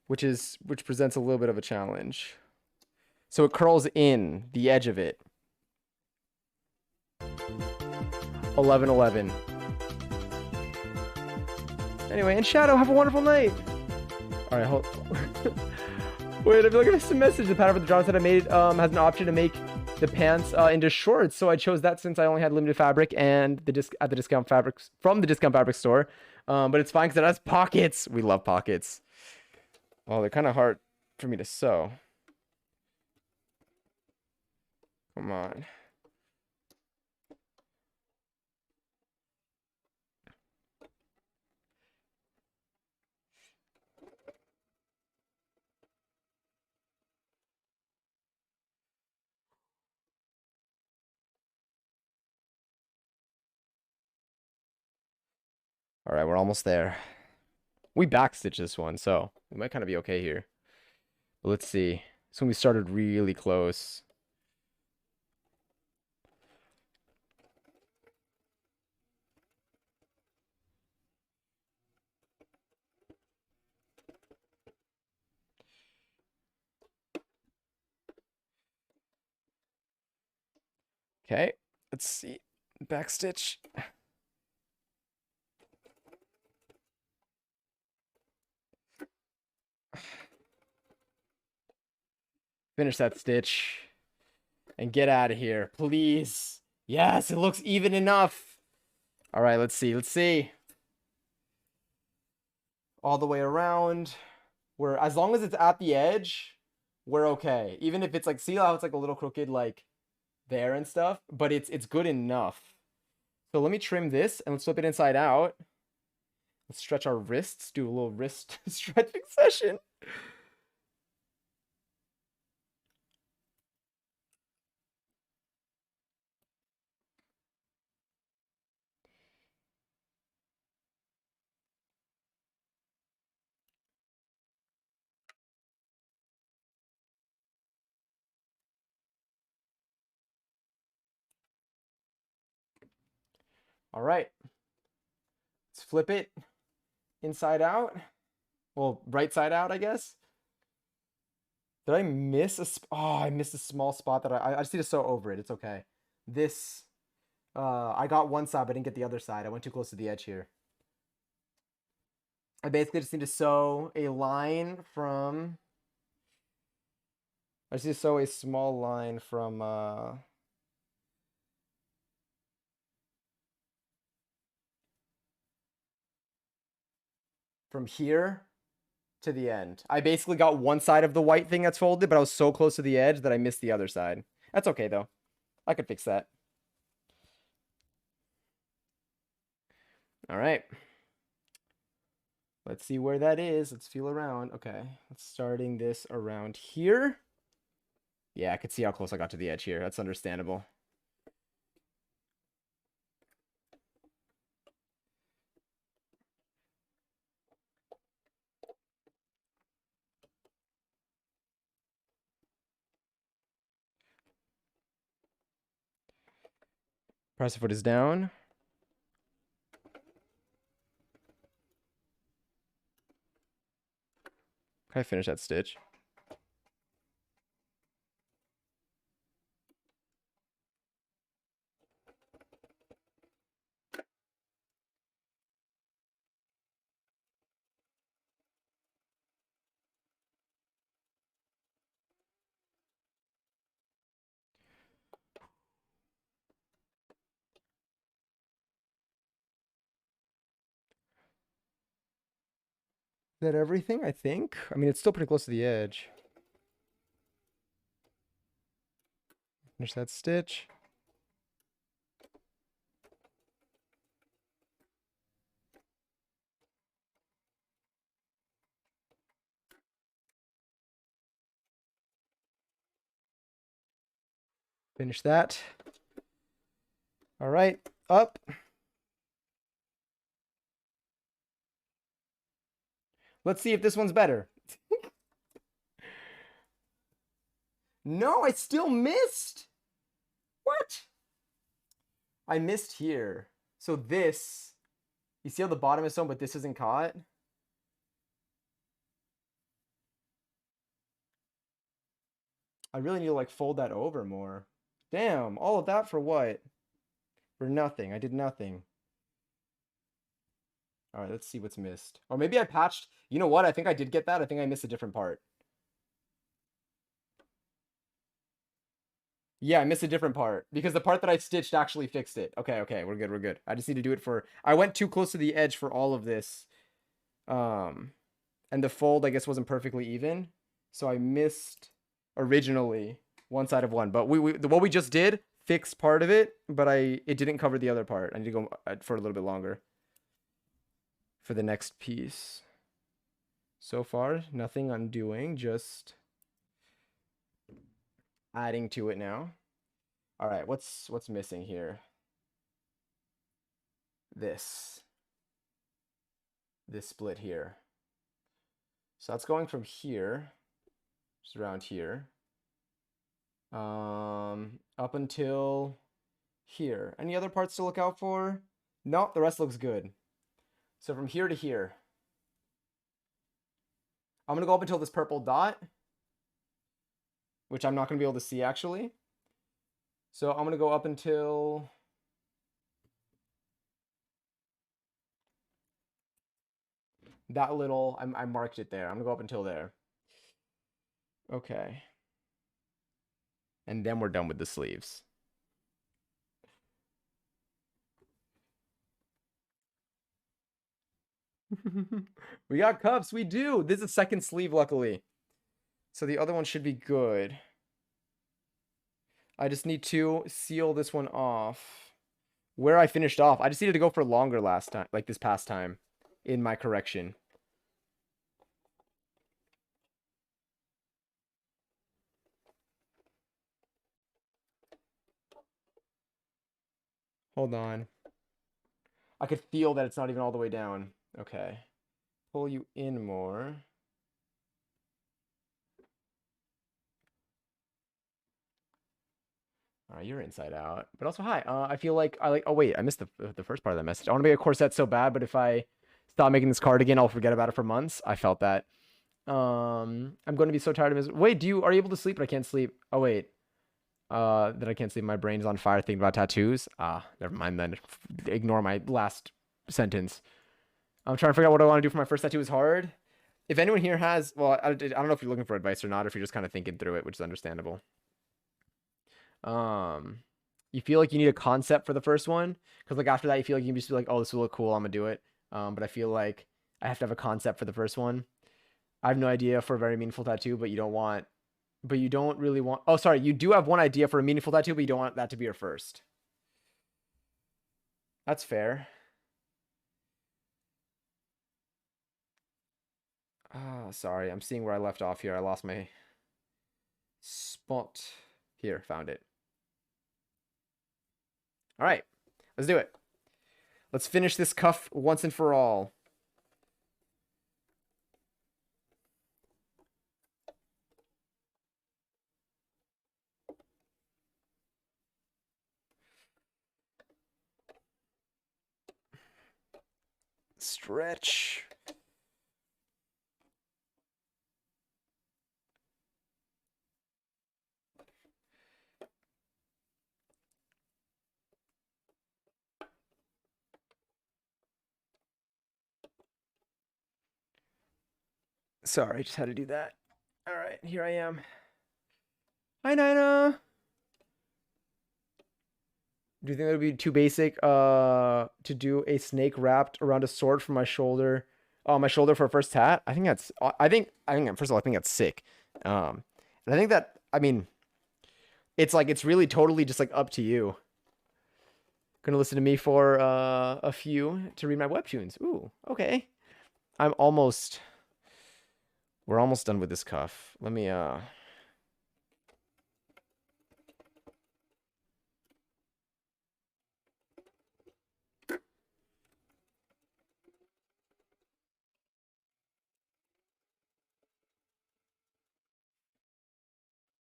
Which presents a little bit of a challenge. So it curls in the edge of it. 11:11. Anyway, and Shadow, have a wonderful night. All right, hold. Wait, I feel like I missed a message. The pattern for the drama set I made has an option to make the pants into shorts, so I chose that since I only had limited fabric and the discount fabrics from the discount fabric store. But it's fine because it has pockets. We love pockets. Oh, they're kind of hard for me to sew. Come on. All right, we're almost there. We backstitch this one, so we might kind of be okay here. But let's see. This one we started really close. Okay, let's see. Backstitch. Finish that stitch and get out of here, please. Yes, it looks even enough. All right, let's see. Let's see. All the way around. We're, as long as it's at the edge, we're okay. Even if it's like, see how it's like a little crooked like there and stuff, but it's good enough. So let me trim this and let's flip it inside out. Let's stretch our wrists, do a little wrist stretching session. All right. Let's flip it inside out. Well, right side out, I guess. Did I miss a oh, I missed a small spot that I just need to sew over it. It's okay. This I got one side, but I didn't get the other side. I went too close to the edge here. I basically just need to sew a line from I just need to sew a small line from here to the end. I basically got one side of the white thing that's folded, but I was so close to the edge that I missed the other side. That's okay though. I could fix that. All right. Let's see where that is. Let's feel around. Okay. Let's starting this around here. Yeah, I could see how close I got to the edge here. That's understandable. Press foot is down. Can I finish that stitch? Is that everything, I think? I mean, it's still pretty close to the edge. Finish that stitch. Finish that. All right, up. Let's see if this one's better. No, I still missed. What? I missed here. So this, you see how the bottom is sewn, but this isn't caught? I really need to like fold that over more. Damn, all of that for what? For nothing. I did nothing. All right, let's see what's missed. Or maybe I patched. You know what? I think I did get that. I think I missed a different part. Yeah, I missed a different part because the part that I stitched actually fixed it. Okay, okay, we're good, we're good. I just need to do it for. I went too close to the edge for all of this. And the fold, I guess, wasn't perfectly even. So I missed originally one side of one. But what we just did fixed part of it, but it didn't cover the other part. I need to go for a little bit longer for the next piece. So far, nothing undoing, just adding to it now. All right, what's missing here? This split here. So that's going from here, just around here, up until here. Any other parts to look out for? Nope, the rest looks good. So from here to here. I'm gonna go up until this purple dot, which I'm not gonna be able to see actually. So I'm gonna go up until that little, I marked it there. I'm gonna go up until there. Okay. And then we're done with the sleeves. We got cups, we do. This is a second sleeve, luckily. So the other one should be good. I just need to seal this one off. Where I finished off. I just needed to go for longer last time, like this past time. in my correction. Hold on. I could feel that it's not even all the way down. Okay. Pull you in more. All right, you're inside out. But also, hi. I feel like I like. Oh wait, I missed the first part of that message. I want to make a corset so bad, but if I stop making this cardigan, I'll forget about it for months. I felt that. I'm going to be so tired of this. Wait, are you able to sleep? But I can't sleep. Oh wait. That I can't sleep. My brain's on fire thinking about tattoos. Never mind then. Ignore my last sentence. I'm trying to figure out what I want to do for my first tattoo is hard. If anyone here has, well, I don't know if you're looking for advice or not, or if you're just kind of thinking through it, which is understandable. You feel like you need a concept for the first one, because like after that, you feel like you can just be like, oh, this will look cool, I'm gonna do it. But I feel like I have to have a concept for the first one. I have no idea for a very meaningful tattoo, but you don't really want. Oh, sorry, you do have one idea for a meaningful tattoo, but you don't want that to be your first. That's fair. Sorry, I'm seeing where I left off here. I lost my spot. Here, found it. All right, let's do it. Let's finish this cuff once and for all. Stretch. Sorry, just had to do that. All right, here I am. Hi, Nina. Do you think that would be too basic to do a snake wrapped around a sword from my shoulder? My shoulder for a first tat? I think that's first of all, I think that's sick. And I think that, I mean, it's like it's really totally just like up to you. Gonna listen to me for a few to read my webtoons. Ooh, okay. We're almost done with this cuff. Let me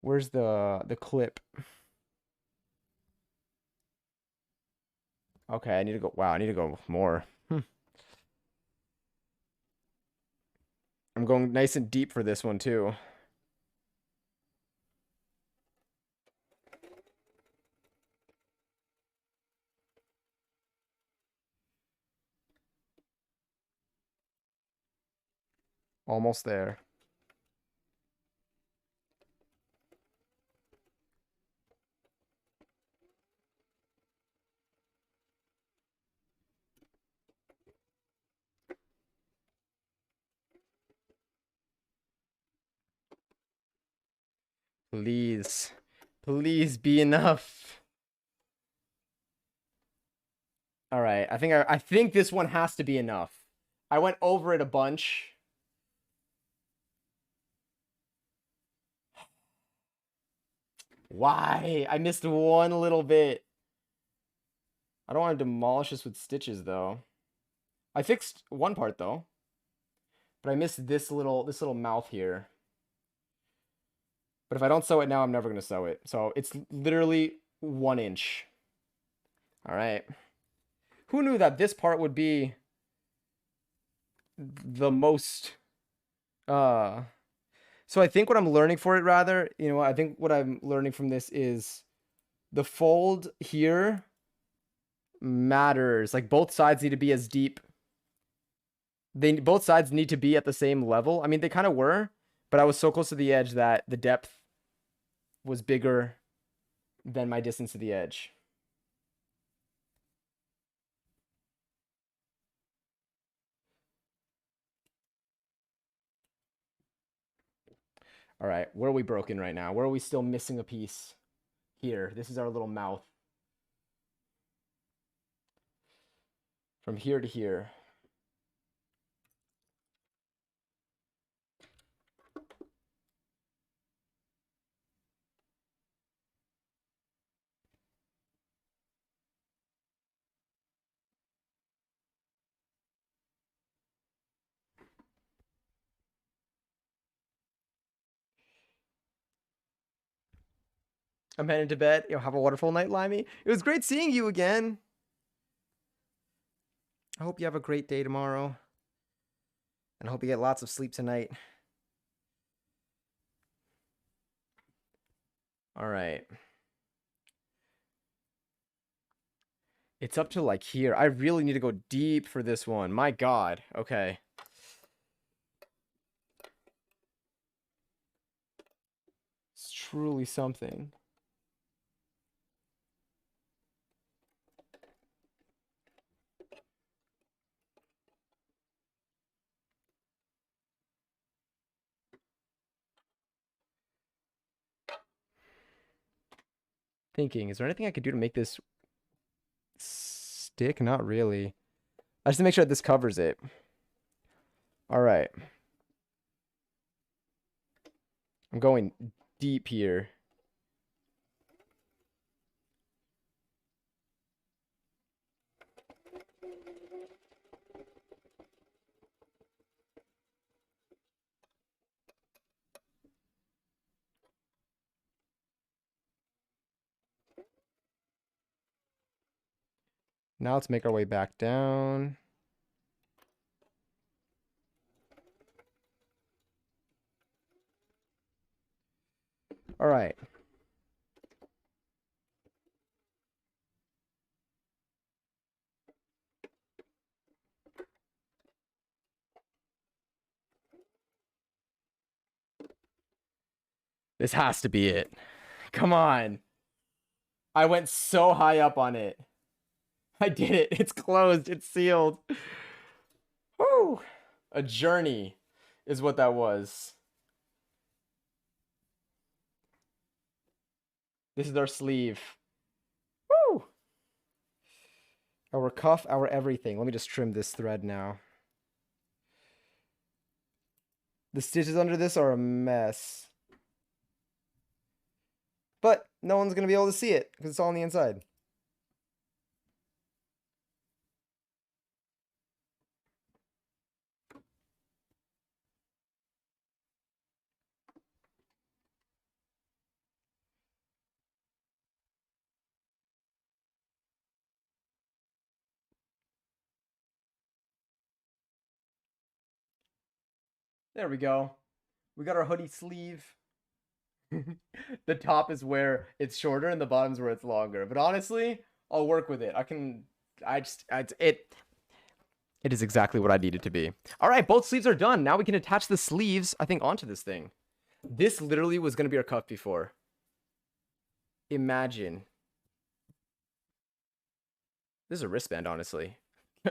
where's the clip? Okay, I need to go. Wow, I need to go more. I'm going nice and deep for this one too. Almost there. Please. Please be enough. All right. I think this one has to be enough. I went over it a bunch. Why? I missed one little bit. I don't want to demolish this with stitches though. I fixed one part though. But I missed this little mouth here. But if I don't sew it now, I'm never going to sew it. So it's literally 1 inch. All right. Who knew that this part would be the most so I think what I'm learning for it rather, I think what I'm learning from this is the fold here matters. Like both sides need to be as deep. Both sides need to be at the same level. I mean, they kind of were, but I was so close to the edge that the depth was bigger than my distance to the edge. All right, where are we broken right now? Where are we still missing a piece? Here, this is our little mouth. From here to here. I'm heading to bed. Have a wonderful night, Limey. It was great seeing you again. I hope you have a great day tomorrow. And I hope you get lots of sleep tonight. All right. It's up to like here. I really need to go deep for this one. My God. Okay. It's truly something. Thinking, is there anything I could do to make this stick? Not really. I just have to make sure that this covers it. All right. I'm going deep here. Now let's make our way back down. All right. This has to be it. Come on. I went so high up on it. I did it. It's closed. It's sealed. Woo! A journey is what that was. This is our sleeve. Woo! Our cuff, our everything. Let me just trim this thread now. The stitches under this are a mess. But no one's going to be able to see it because it's all on the inside. There we go. We got our hoodie sleeve. The top is where it's shorter and the bottom's where it's longer. But honestly, I'll work with it. It is exactly what I need it to be. All right, both sleeves are done. Now we can attach the sleeves, I think, onto this thing. This literally was going to be our cuff before. Imagine. This is a wristband, honestly.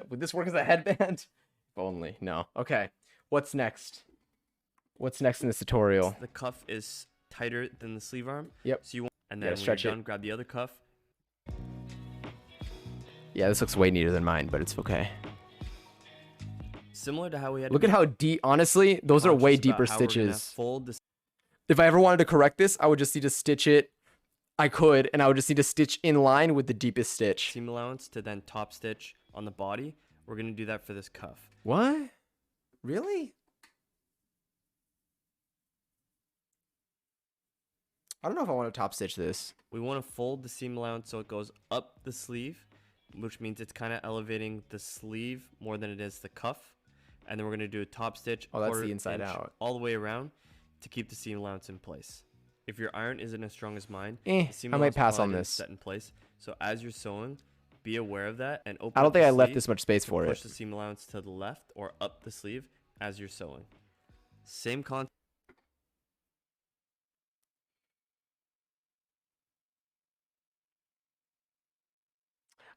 Would this work as a headband? If only. No. Okay. What's next? What's next in this tutorial? The cuff is tighter than the sleeve arm. Yep. So you want, and then when stretch you're it. done, grab the other cuff. Yeah, this looks way neater than mine, but it's okay. Similar to how we had. Look at how deep. Honestly, those are way deeper stitches. Fold the If I ever wanted to correct this, I would just need to stitch it. I could, and I would just need to stitch in line with the deepest stitch. seam allowance to then top stitch on the body. We're gonna do that for this cuff. What? Really? I don't know if I want to top stitch this. We want to fold the seam allowance so it goes up the sleeve, which means it's kind of elevating the sleeve more than it is the cuff. And then we're going to do a top stitch. Oh, that's the inside out. All the way around to keep the seam allowance in place. If your iron isn't as strong as mine, the seam I might allowance pass probably on didn't this. set in place. So as you're sewing, be aware of that and open I don't up think the I left sleeve this much space to for push it. the seam allowance to the left or up the sleeve as you're sewing. Same concept.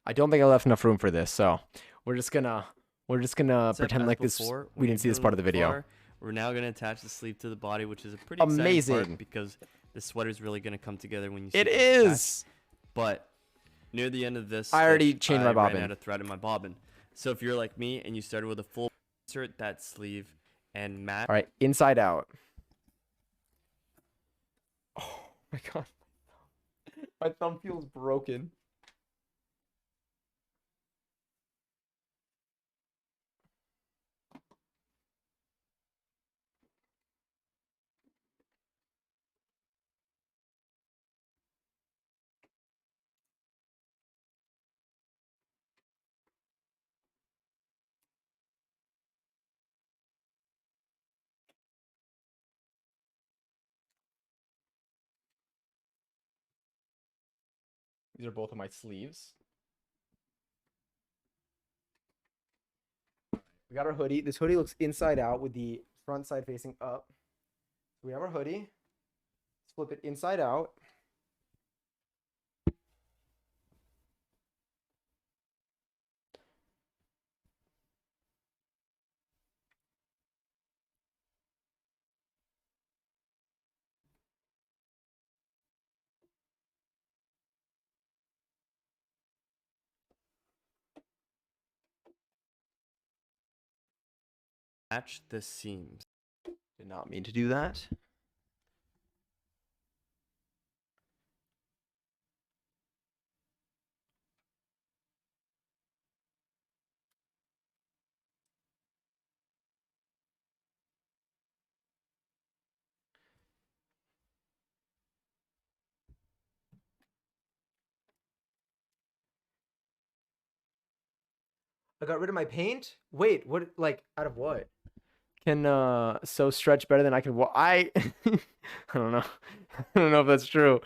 I don't think I left enough room for this, so we're just gonna pretend As like this before, we when didn't see you're this part of doing the video. far, we're now going to attach the sleeve to the body, which is a pretty exciting Amazing. part because the sweater is really going to come together when you see It this attached. is. But near the end of this, I already stitch, chained my I bobbin. ran out of thread in my bobbin. So if you're like me and you started with a full, insert that sleeve and mat. All right, inside out. Oh my God. My thumb feels broken. These are both of my sleeves. We got our hoodie. This hoodie looks inside out with the front side facing up. We have our hoodie. Let's flip it inside out. Match the seams. Did not mean to do that. I got rid of my paint? Wait, what, like, out of what? Can so stretch better than I can I I don't know. I don't know if that's true.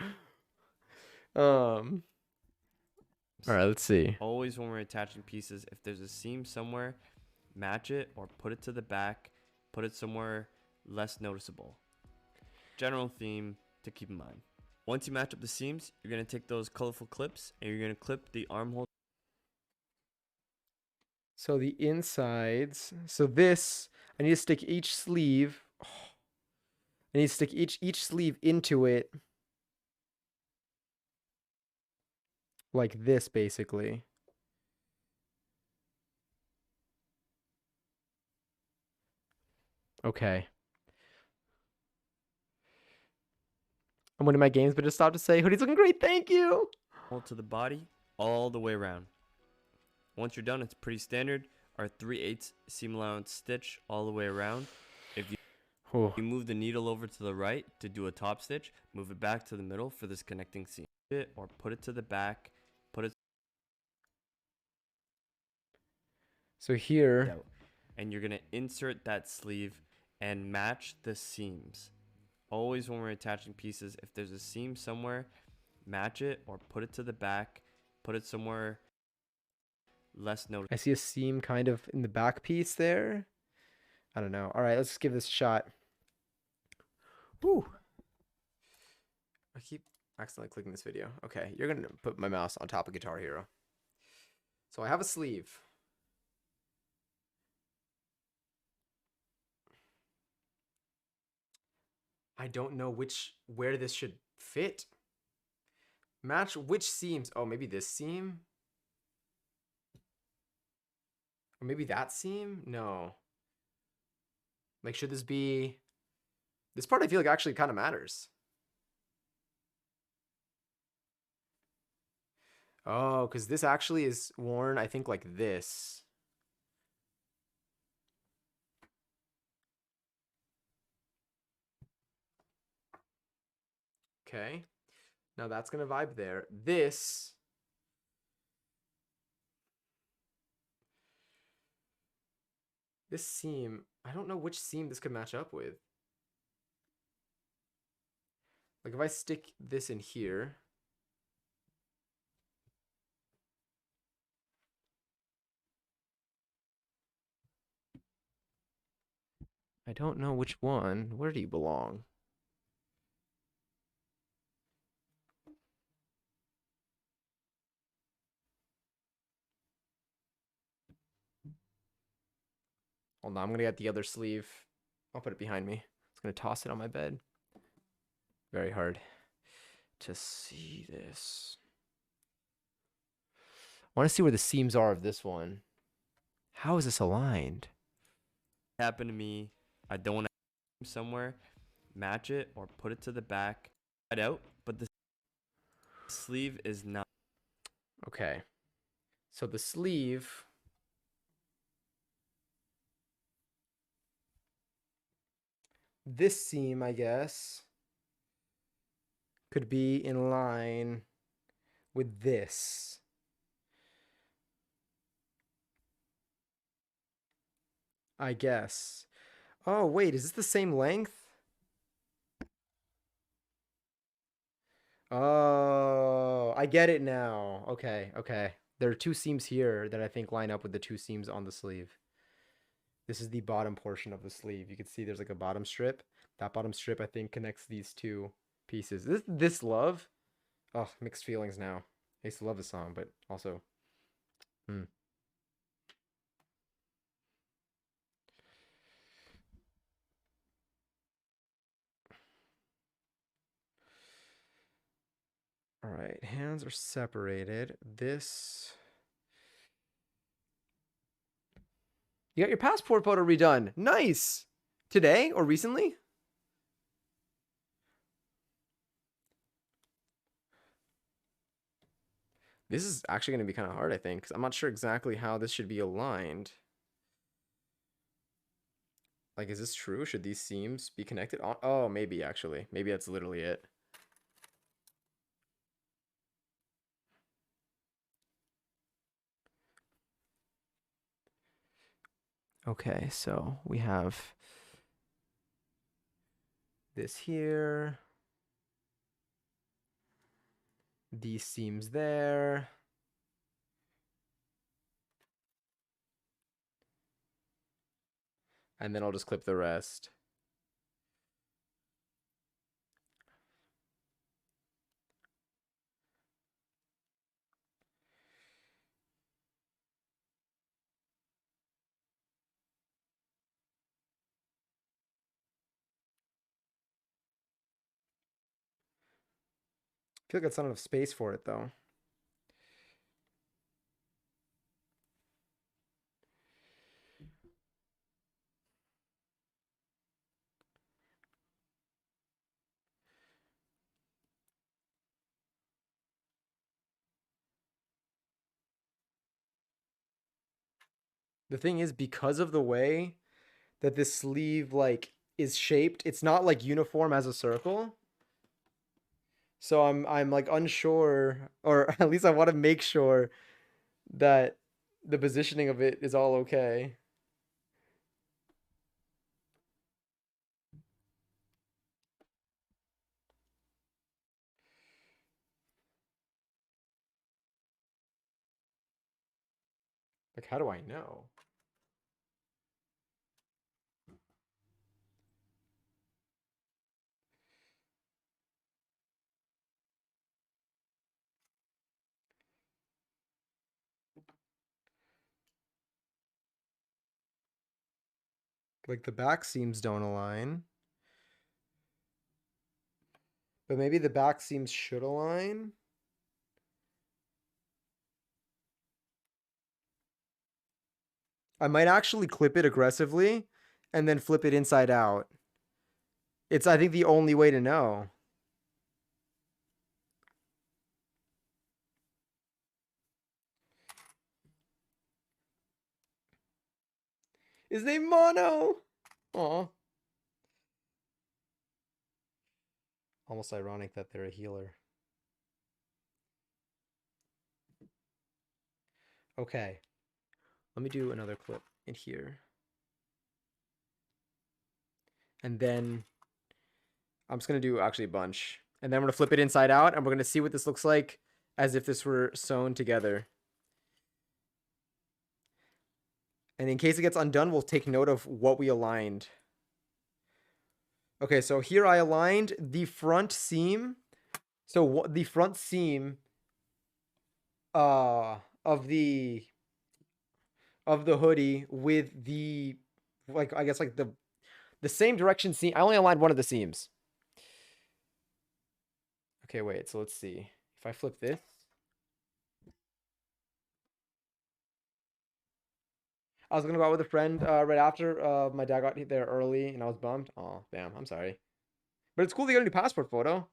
All right, let's see. Always when we're attaching pieces, if there's a seam somewhere, match it or put it to the back, put it somewhere less noticeable. General theme to keep in mind. Once you match up the seams, you're going to take those colorful clips and you're going to clip the armhole. So the insides. So this, I need to stick each sleeve. I need to stick each sleeve into it. Like this, basically. Okay. I'm winning my games, but just stop to say, Hoodie's looking great, thank you! To the body all the way around. Once you're done, it's pretty standard. Our 3/8 seam allowance stitch all the way around. If you move the needle over to the right to do a top stitch, move it back to the middle for this connecting seam. Or put it to the back, put it So here, out. And you're gonna insert that sleeve and match the seams. Always when we're attaching pieces, if there's a seam somewhere, match it or put it to the back, put it somewhere less noticeable. I see a seam kind of in the back piece there. I don't know. All right, let's give this a shot. Woo! I keep accidentally clicking this video. Okay, you're gonna put my mouse on top of Guitar Hero. So I have a sleeve. I don't know where this should fit. Match which seams. Oh, maybe this seam? Or maybe that seam? No. Like, should this be... This part I feel like actually kind of matters. Oh, because this actually is worn, I think, like this. Okay. Now that's going to vibe there. This... This seam, I don't know which seam this could match up with. Like if I stick this in here. I don't know which one. Where do you belong? Hold on, I'm gonna get the other sleeve. I'll put it behind me. It's gonna toss it on my bed. Very hard to see this. I want to see where the seams are of this one. How is this aligned? Happened to me. I don't want to somewhere, match it or put it to the back. Right out, but the sleeve is not. Okay. So the sleeve. This seam, I guess, could be in line with this. I guess. Oh, wait, is this the same length? Oh, I get it now. Okay, okay. There are two seams here that I think line up with the two seams on the sleeve. This is the bottom portion of the sleeve. You can see there's like a bottom strip. That bottom strip, I think, connects these two pieces. This love. Oh, mixed feelings now. I used to love the song, but also, hmm. All right, hands are separated. This. You got your passport photo redone. Nice. Today or recently? This is actually going to be kind of hard, I think, because I'm not sure exactly how this should be aligned. Like, is this true? Should these seams be connected? Oh, maybe, actually. Maybe that's literally it. Okay, so we have this here. These seams there. And then I'll just clip the rest. I feel like that's not enough space for it, though. The thing is, because of the way that this sleeve, like, is shaped, it's not, like, uniform as a circle. So I'm like unsure, or at least I want to make sure that the positioning of it is all okay. Like, how do I know? Like, the back seams don't align, but maybe the back seams should align. I might actually clip it aggressively and then flip it inside out. It's, I think, the only way to know. Is they mono? Aw. Almost ironic that they're a healer. Okay. Let me do another clip in here. And then I'm just going to do actually a bunch. And then I'm going to flip it inside out, and we're going to see what this looks like as if this were sewn together. And in case it gets undone, we'll take note of what we aligned. Okay, so here I aligned the front seam. So the front seam of the hoodie with the, like, I guess, like the same direction seam. I only aligned one of the seams. Okay, wait, so let's see. If I flip this. I was gonna go out with a friend right after my dad got there early, and I was bummed. Oh, damn, I'm sorry. But it's cool to get a new passport photo.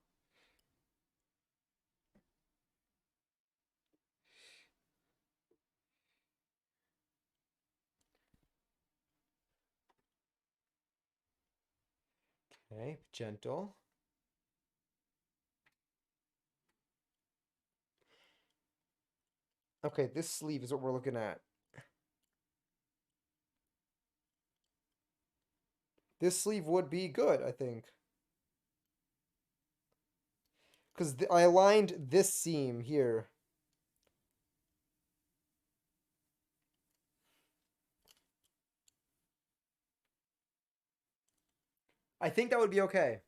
Okay, gentle. Okay, this sleeve is what we're looking at. This sleeve would be good, I think. Because I aligned this seam here. I think that would be okay.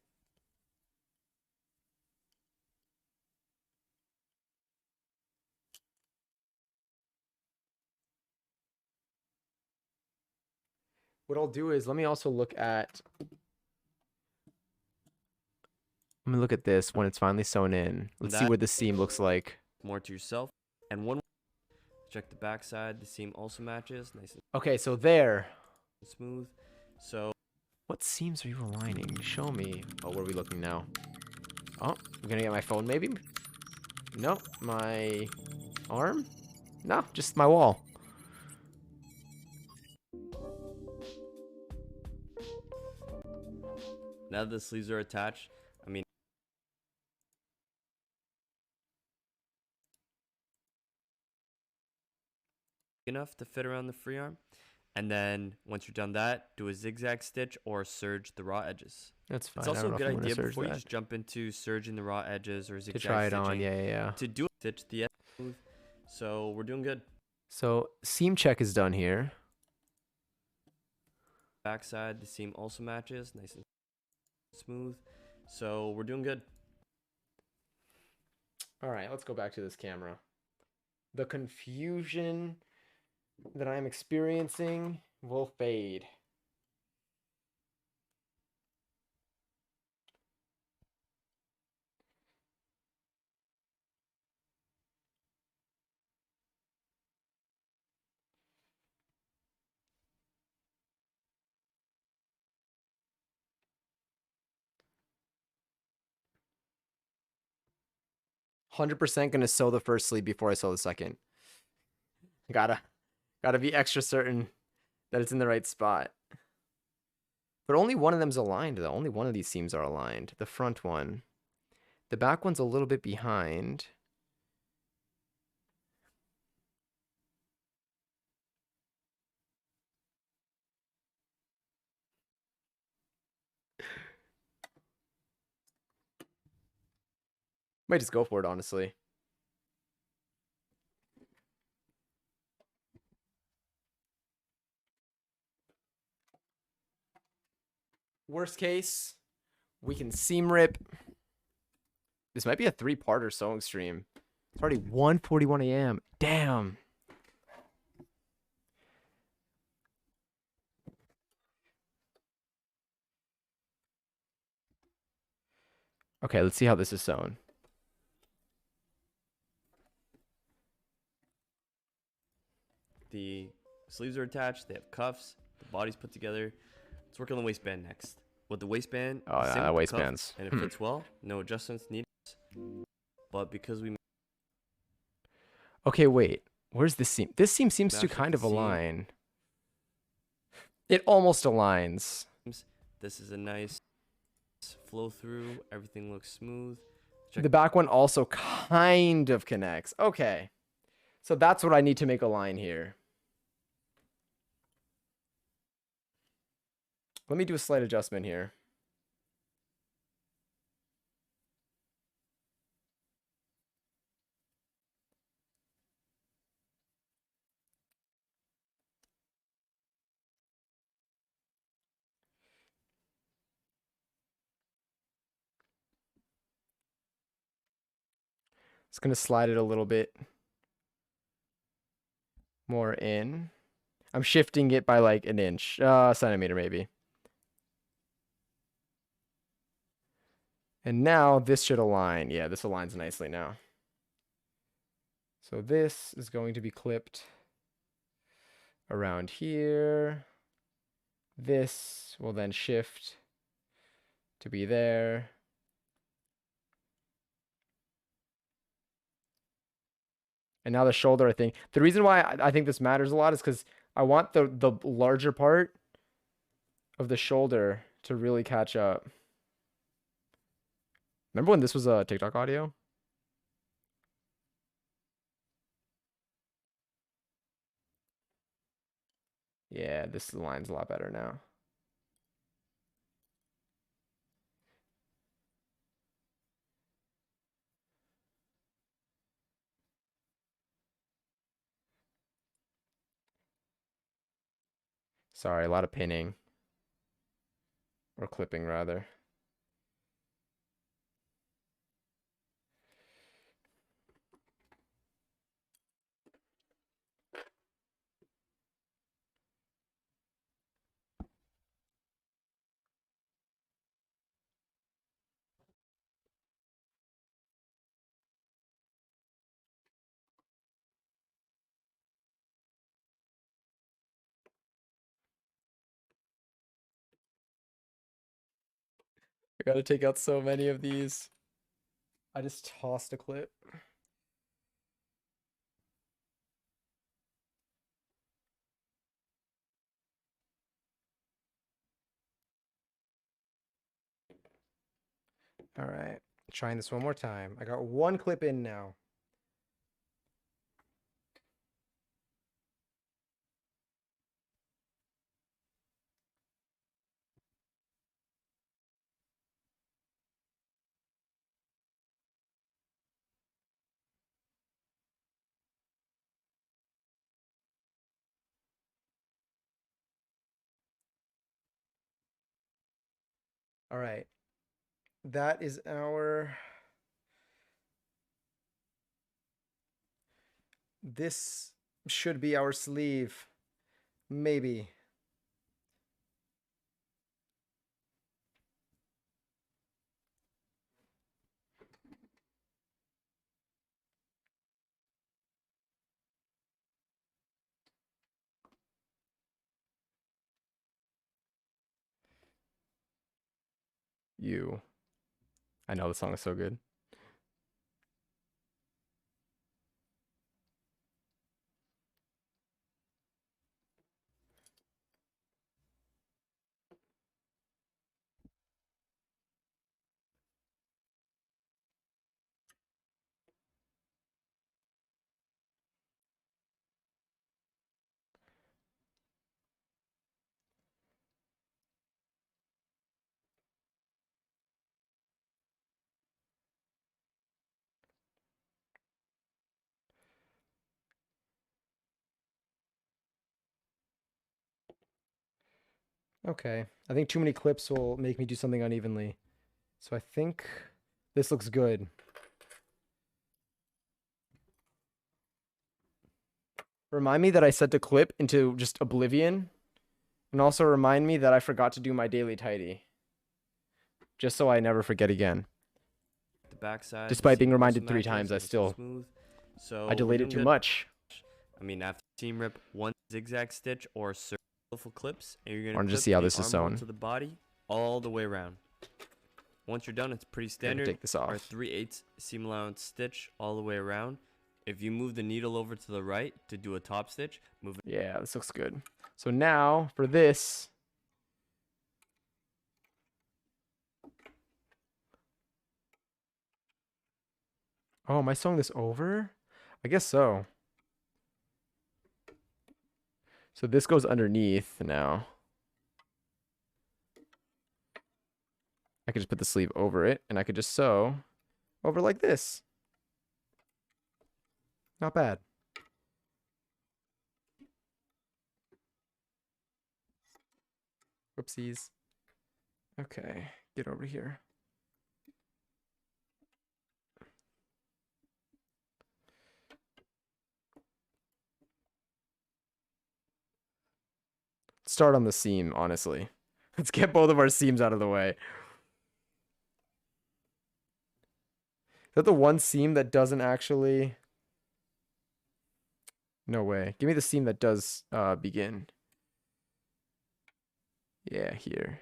What I'll do is let me also look at. Let me look at this when it's finally sewn in. Let's see That- what the seam looks like. More to yourself. And one, check the back side. The seam also matches. Nice and Okay, so there. smooth. So What seams are you aligning? Show me. Oh, where are we looking now? Oh, I'm gonna get my phone maybe? No, my arm? No, just my wall. now that the sleeves are attached, I mean, enough to fit around the free arm. And then once you're done that, do a zigzag stitch or serge the raw edges. That's fine. It's I also don't a know if good I'm gonna idea serge before you that. just jump into serging the raw edges or To zigzag try it stitching. on, yeah. To do stitch the edge smooth. So we're doing good. So seam check is done here. Backside, the seam also matches. Nice and smooth. So we're doing good. All right, let's go back to this camera. The confusion that I'm experiencing will fade. "100% gonna sew the first sleeve before I sew the second. Gotta be extra certain that it's in the right spot. But only one of them's aligned though. Only one of these seams are aligned. The front one. The back one's a little bit behind. Might just go for it, honestly. Worst case, we can seam rip. This might be a 3-parter sewing stream. It's already 1:41 a.m. Damn. Okay, let's see how this is sewn. The sleeves are attached. They have cuffs. The body's put together. Let's work on the waistband next. With the waistband, Oh, same yeah, with the cuff, waistbands. and it fits well. No adjustments needed. But because we Okay, wait. Where's this seam? This seam seems to matched up kind the of seam, align. It almost aligns. this is a nice flow through. Everything looks smooth. The back one also kind of connects. Okay. So that's what I need to make a line here. Let me do a slight adjustment here. Just gonna slide it a little bit more in. I'm shifting it by like an inch, centimeter maybe. And now this should align. Yeah, this aligns nicely now. So this is going to be clipped around here. This will then shift to be there. And now the shoulder, I think. The reason why I think this matters a lot is because I want the larger part of the shoulder to really catch up. Remember when this was a TikTok audio? Yeah, this aligns a lot better now. Sorry, a lot of pinning. Or clipping, rather. I gotta take out so many of these. I just tossed a clip. All right, trying this one more time. I got one clip in now. All right, that is our. This should be our sleeve. Maybe. You. I know the song is so good. Okay. I think too many clips will make me do something unevenly. So I think this looks good. Remind me that I set the clip into just oblivion. And also remind me that I forgot to do my daily tidy. Just so I never forget again. The backside. Despite being seam also reminded 3 matches, times, I nice and still smooth. So I we're delayed doing it too good. much. I mean, after seam rip, one zigzag stitch or circle clips, and you're I gonna wanted to clip see how the this is armhole sewn. to the body all the way around. Once you're done, it's pretty Gonna standard. take this off. Our 3/8 seam allowance stitch all the way around. If you move the needle over to the right to do a top stitch, move it. Yeah, this looks good. So now for this. Oh, am I sewing this over? I guess so. So this goes underneath now. I could just put the sleeve over it, and I could just sew over like this. Not bad. Whoopsies. Okay, get over here. Start on the seam, honestly. Let's get both of our seams out of the way. Is that the one seam that doesn't actually... No way. Give me the seam that does begin. Yeah, here.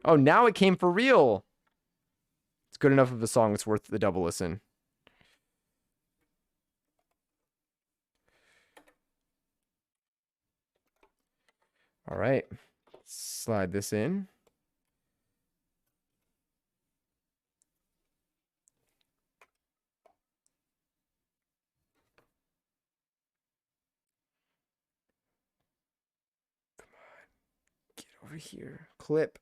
Oh, now it came for real. It's good enough of a song. It's worth the double listen. All right. Slide this in. Come on. Get over here. Clip.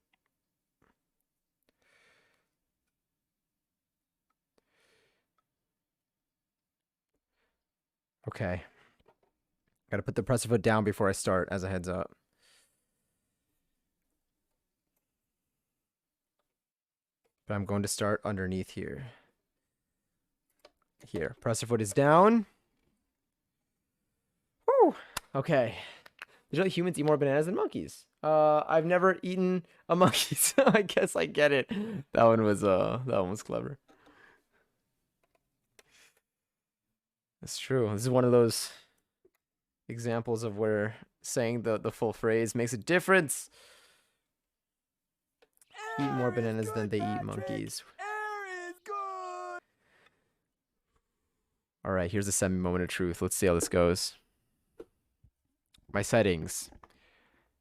Okay. Gotta put the presser foot down before I start as a heads up. But I'm going to start underneath here. Here, presser foot is down. Woo! Okay. Did you know humans eat more bananas than monkeys? I've never eaten a monkey, so I guess I get it. That one was clever. That's true. This is one of those examples of where saying the full phrase makes a difference. Eat more bananas than they eat monkeys. Air is good. All right, here's a semi moment of truth. Let's see how this goes. My settings.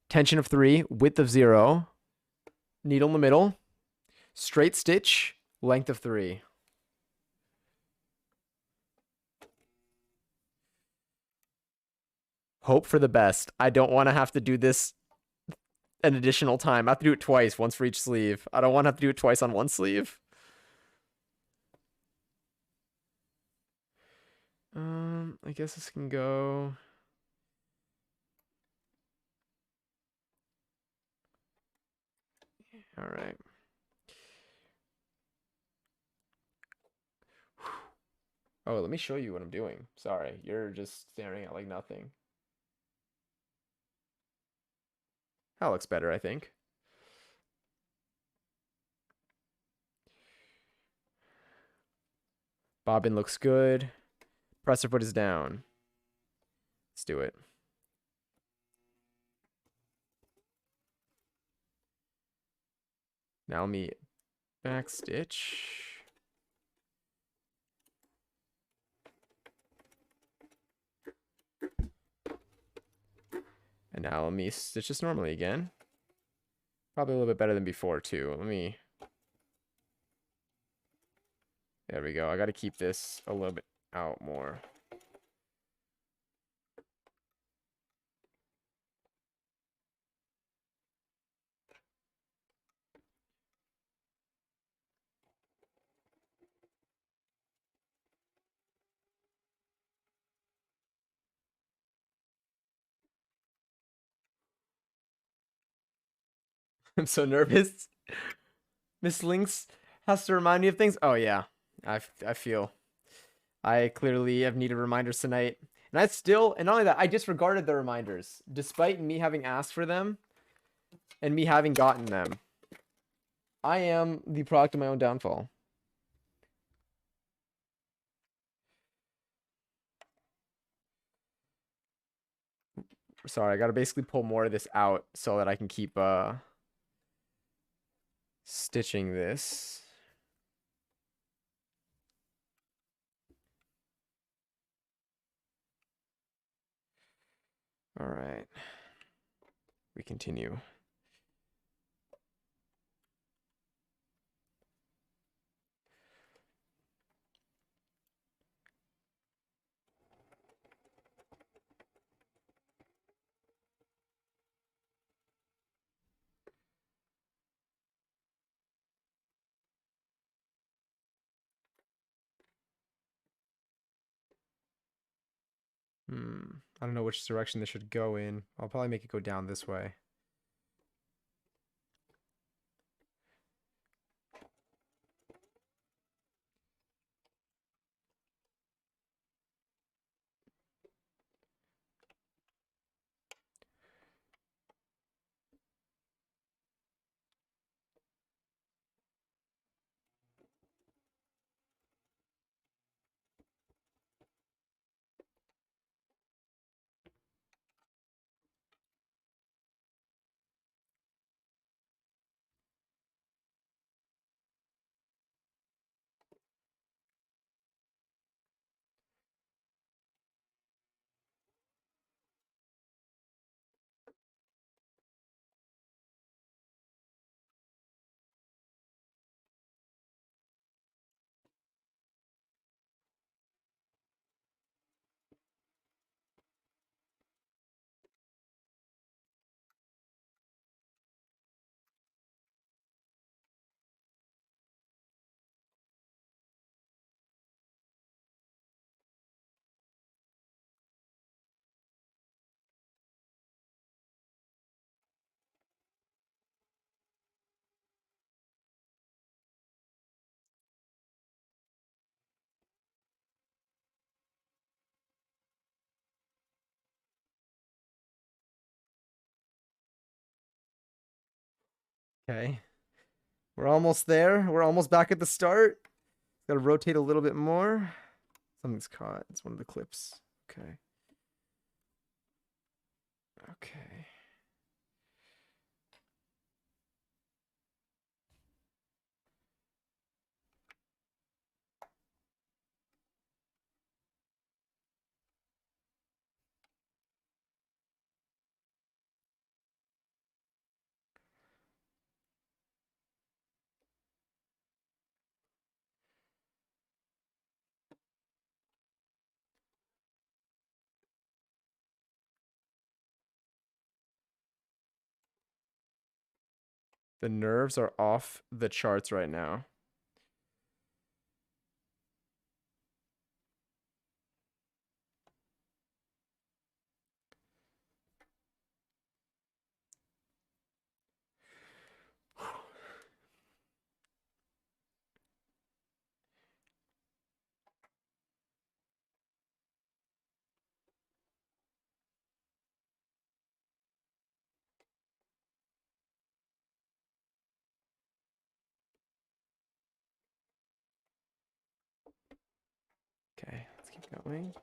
Tension of 3, width of 0, needle in the middle, straight stitch, length of 3. Hope for the best. I don't want to have to do this an additional time. I have to do it twice, once for each sleeve. I don't want to have to do it twice on one sleeve. I guess this can go. All right. Oh, let me show you what I'm doing. Sorry, you're just staring at like nothing. That looks better, I think. Bobbin looks good. Presser foot is down. Let's do it. Now let me back stitch. And now let me stitch this normally again. Probably a little bit better than before too. Let me. There we go. I got to keep this a little bit out more. I'm so nervous. Miss Lynx has to remind me of things. Oh yeah, I feel. I clearly have needed reminders tonight. And and not only that, I disregarded the reminders, despite me having asked for them and me having gotten them. I am the product of my own downfall. Sorry, I gotta basically pull more of this out so that I can keep stitching this. All right. We continue. I don't know which direction this should go in. I'll probably make it go down this way. Okay. We're almost there. We're almost back at the start. Gotta rotate a little bit more. Something's caught. It's one of the clips. Okay. Okay. The nerves are off the charts right now. Okay, let's keep going.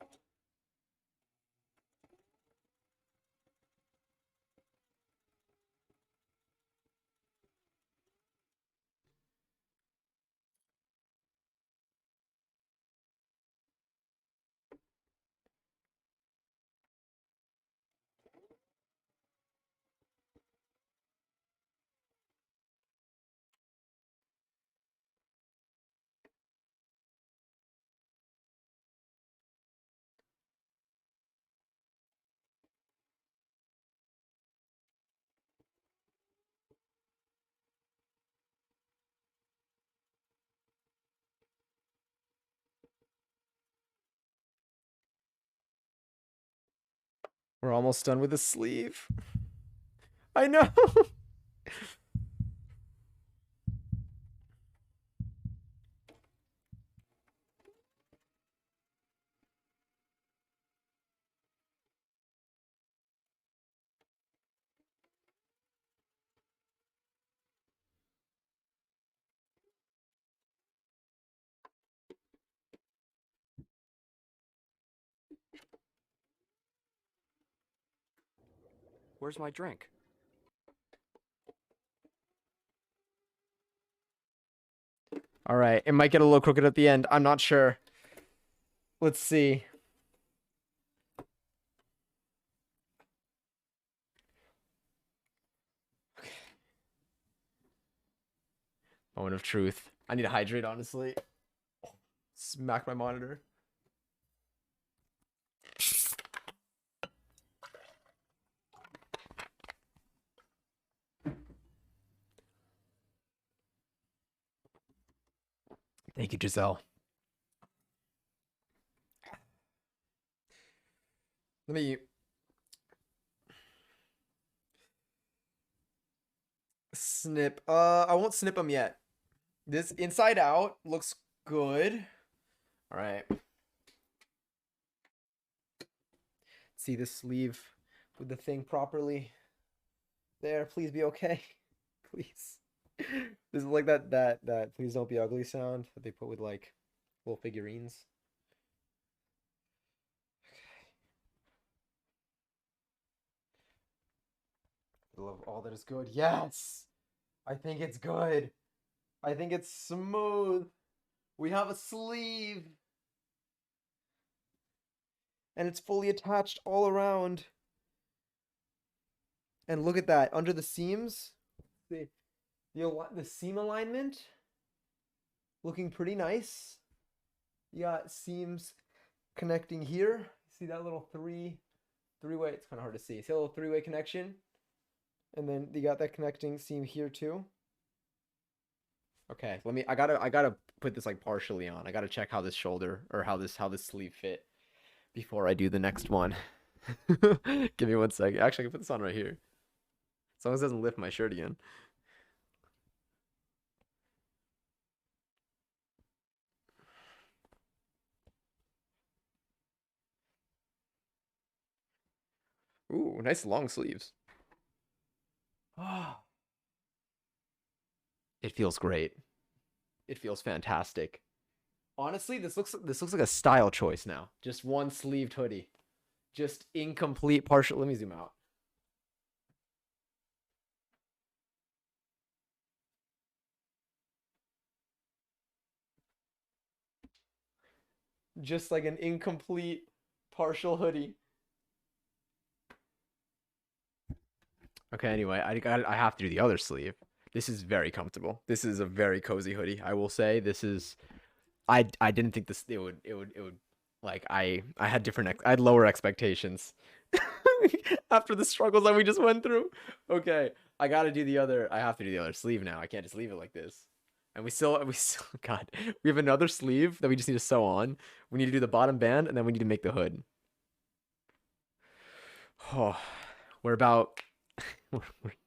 We're almost done with the sleeve. I know. Where's my drink? All right. It might get a little crooked at the end. I'm not sure. Let's see. Moment of truth. I need to hydrate, honestly. Smack my monitor. Thank you, Giselle. Let me snip. I won't snip them yet. This inside out looks good. All right. See this sleeve with the thing properly. There, please be okay. Please. This is like that please don't be ugly sound that they put with like little figurines. I love all that is good. Yes. I think it's good. I think it's smooth. We have a sleeve. And it's fully attached all around. And look at that. Under the seams, the seam alignment looking pretty nice. You got seams connecting here. See that little three-way? It's kind of hard to see. See a little three-way connection? And then you got that connecting seam here too. Okay, I gotta put this like partially on. I gotta check how this shoulder or how this sleeve fit before I do the next one. Give me 1 second. Actually, I can put this on right here. As long as it doesn't lift my shirt again. Ooh, nice long sleeves. Ah. It feels great. It feels fantastic. Honestly, this looks like a style choice now. Just one sleeved hoodie. Just incomplete partial. Let me zoom out. Just like an incomplete partial hoodie. Okay, anyway, I have to do the other sleeve. This is very comfortable. This is a very cozy hoodie. I will say this is I didn't think this it would like I had I had lower expectations after the struggles that we just went through. Okay, I got to do the other. I have to do the other sleeve now. I can't just leave it like this. And we still God, we have another sleeve that we just need to sew on. We need to do the bottom band and then we need to make the hood. Oh, we're about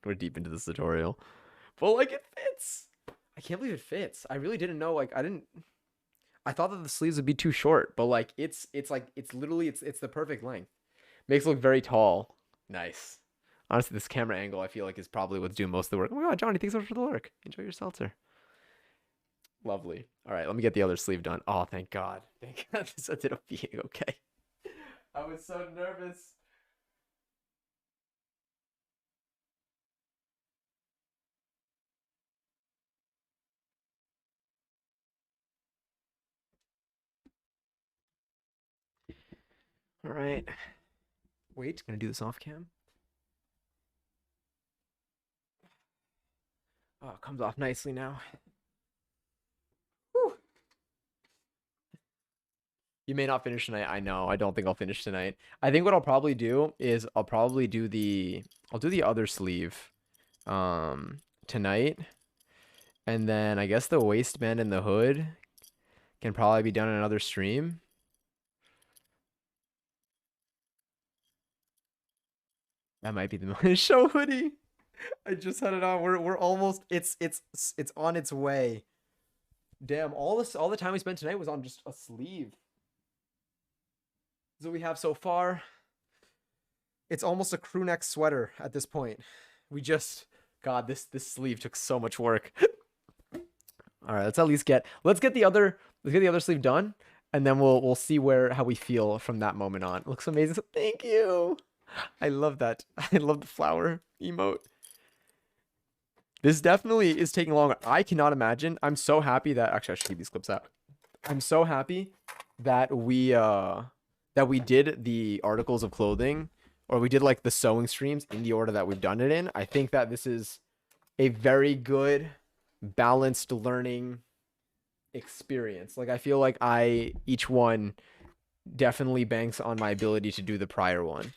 we're deep into this tutorial. But like it fits. I can't believe it fits. I really didn't know I thought that the sleeves would be too short, but like it's like it's literally it's the perfect length. Makes it look very tall. Nice. Honestly, this camera angle I feel like is probably what's doing most of the work. Oh my god, Johnny, thanks so much for the lurk. Enjoy your seltzer. Lovely. All right, let me get the other sleeve done. Oh, thank God. Thank God this ended up being okay. I was so nervous. All right. Wait, gonna do this off cam. Oh, it comes off nicely now. Whew. You may not finish tonight. I know. I don't think I'll finish tonight. I think what I'll probably do is I'll do the other sleeve tonight. And then I guess the waistband and the hood can probably be done in another stream. That might be the show hoodie. I just had it on. We're almost it's on its way. Damn, all the time we spent tonight was on just a sleeve. So we have so far. It's almost a crew neck sweater at this point. We just God, this sleeve took so much work. All right, let's get the other sleeve done, and then we'll see how we feel from that moment on. It looks amazing. So thank you. I love that. I love the flower emote. This definitely is taking longer. I cannot imagine. I'm so happy that actually I should keep these clips out. I'm so happy that we did the articles of clothing, or we did like the sewing streams in the order that we've done it in. I think that this is a very good balanced learning experience. Like I feel like each one definitely banks on my ability to do the prior one.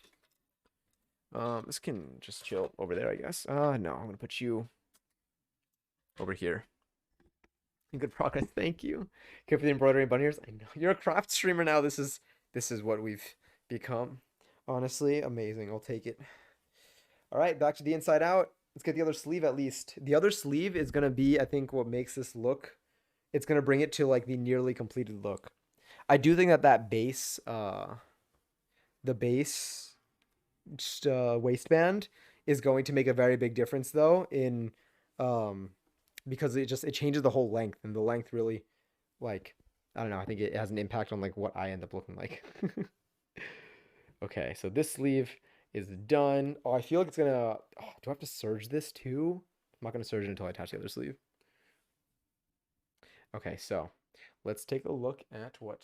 This can just chill over there, I guess. No, I'm gonna put you over here. Good progress, thank you. Care for the embroidery and bunny ears. I know you're a craft streamer now. This is what we've become. Honestly, amazing. I'll take it. All right, back to the inside out. Let's get the other sleeve at least. The other sleeve is gonna be, I think, what makes this look. It's gonna bring it to like the nearly completed look. I do think that base, the base waistband is going to make a very big difference though in because it changes the whole length, and the length really, like, I don't know, I think it has an impact on like what I end up looking like. Okay, so this sleeve is done. Oh, I feel like it's gonna, do I have to serge this too? I'm not gonna serge it until I attach the other sleeve. Okay, so let's take a look at what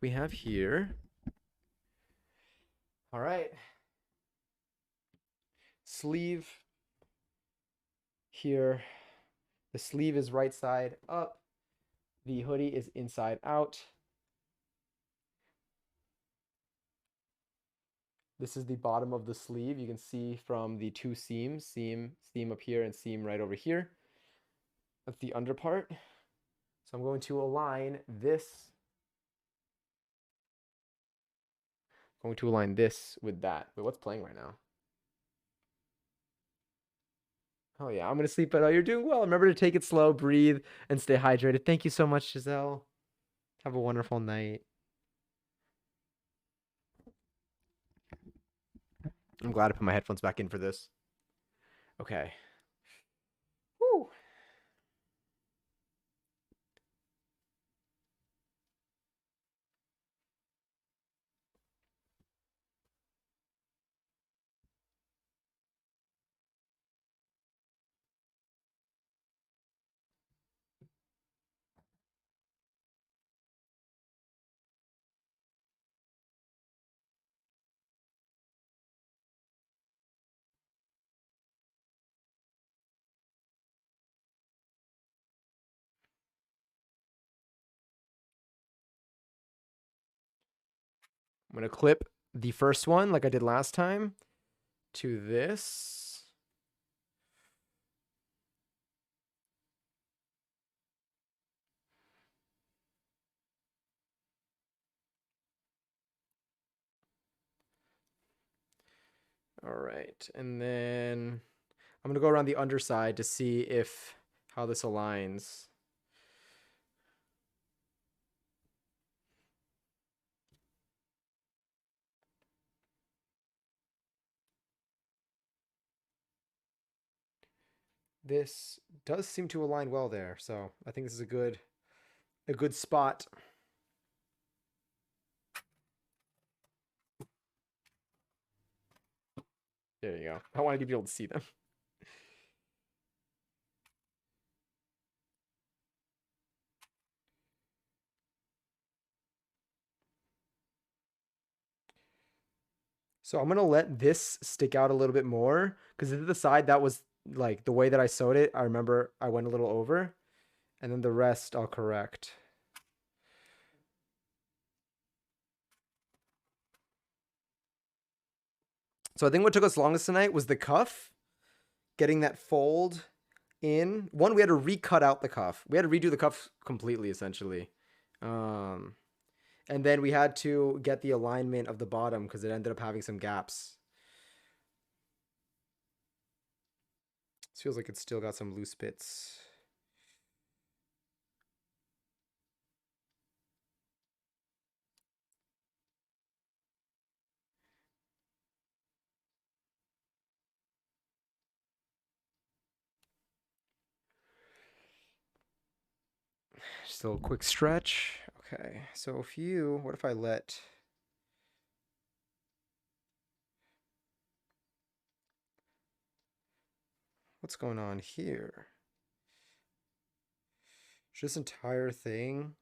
we have here. All right. Sleeve here. The sleeve is right side up. The hoodie is inside out. This is the bottom of the sleeve. You can see from the two seams, seam up here and seam right over here. That's the under part. So I'm going to align this. Going to align this with that. Wait, what's playing right now? Oh yeah, I'm gonna sleep, but you're doing well. Remember to take it slow, breathe, and stay hydrated. Thank you so much, Giselle. Have a wonderful night. I'm glad I put my headphones back in for this. Okay. Woo. I'm going to clip the first one like I did last time to this. All right. And then I'm going to go around the underside to see if how this aligns. This does seem to align well there, so I think this is a good spot. There you go. I wanted to be able to see them. So I'm gonna let this stick out a little bit more because to the side that was like the way that I sewed it. I remember I went a little over, and then the rest I'll correct. So I think what took us longest tonight was the cuff, getting that fold in. One, we had to recut out the cuff. We had to redo the cuff completely, essentially. And then we had to get the alignment of the bottom because it ended up having some gaps. This feels like it's still got some loose bits. Just a little quick stretch. Okay, so what if I let... What's going on here? Just this entire thing.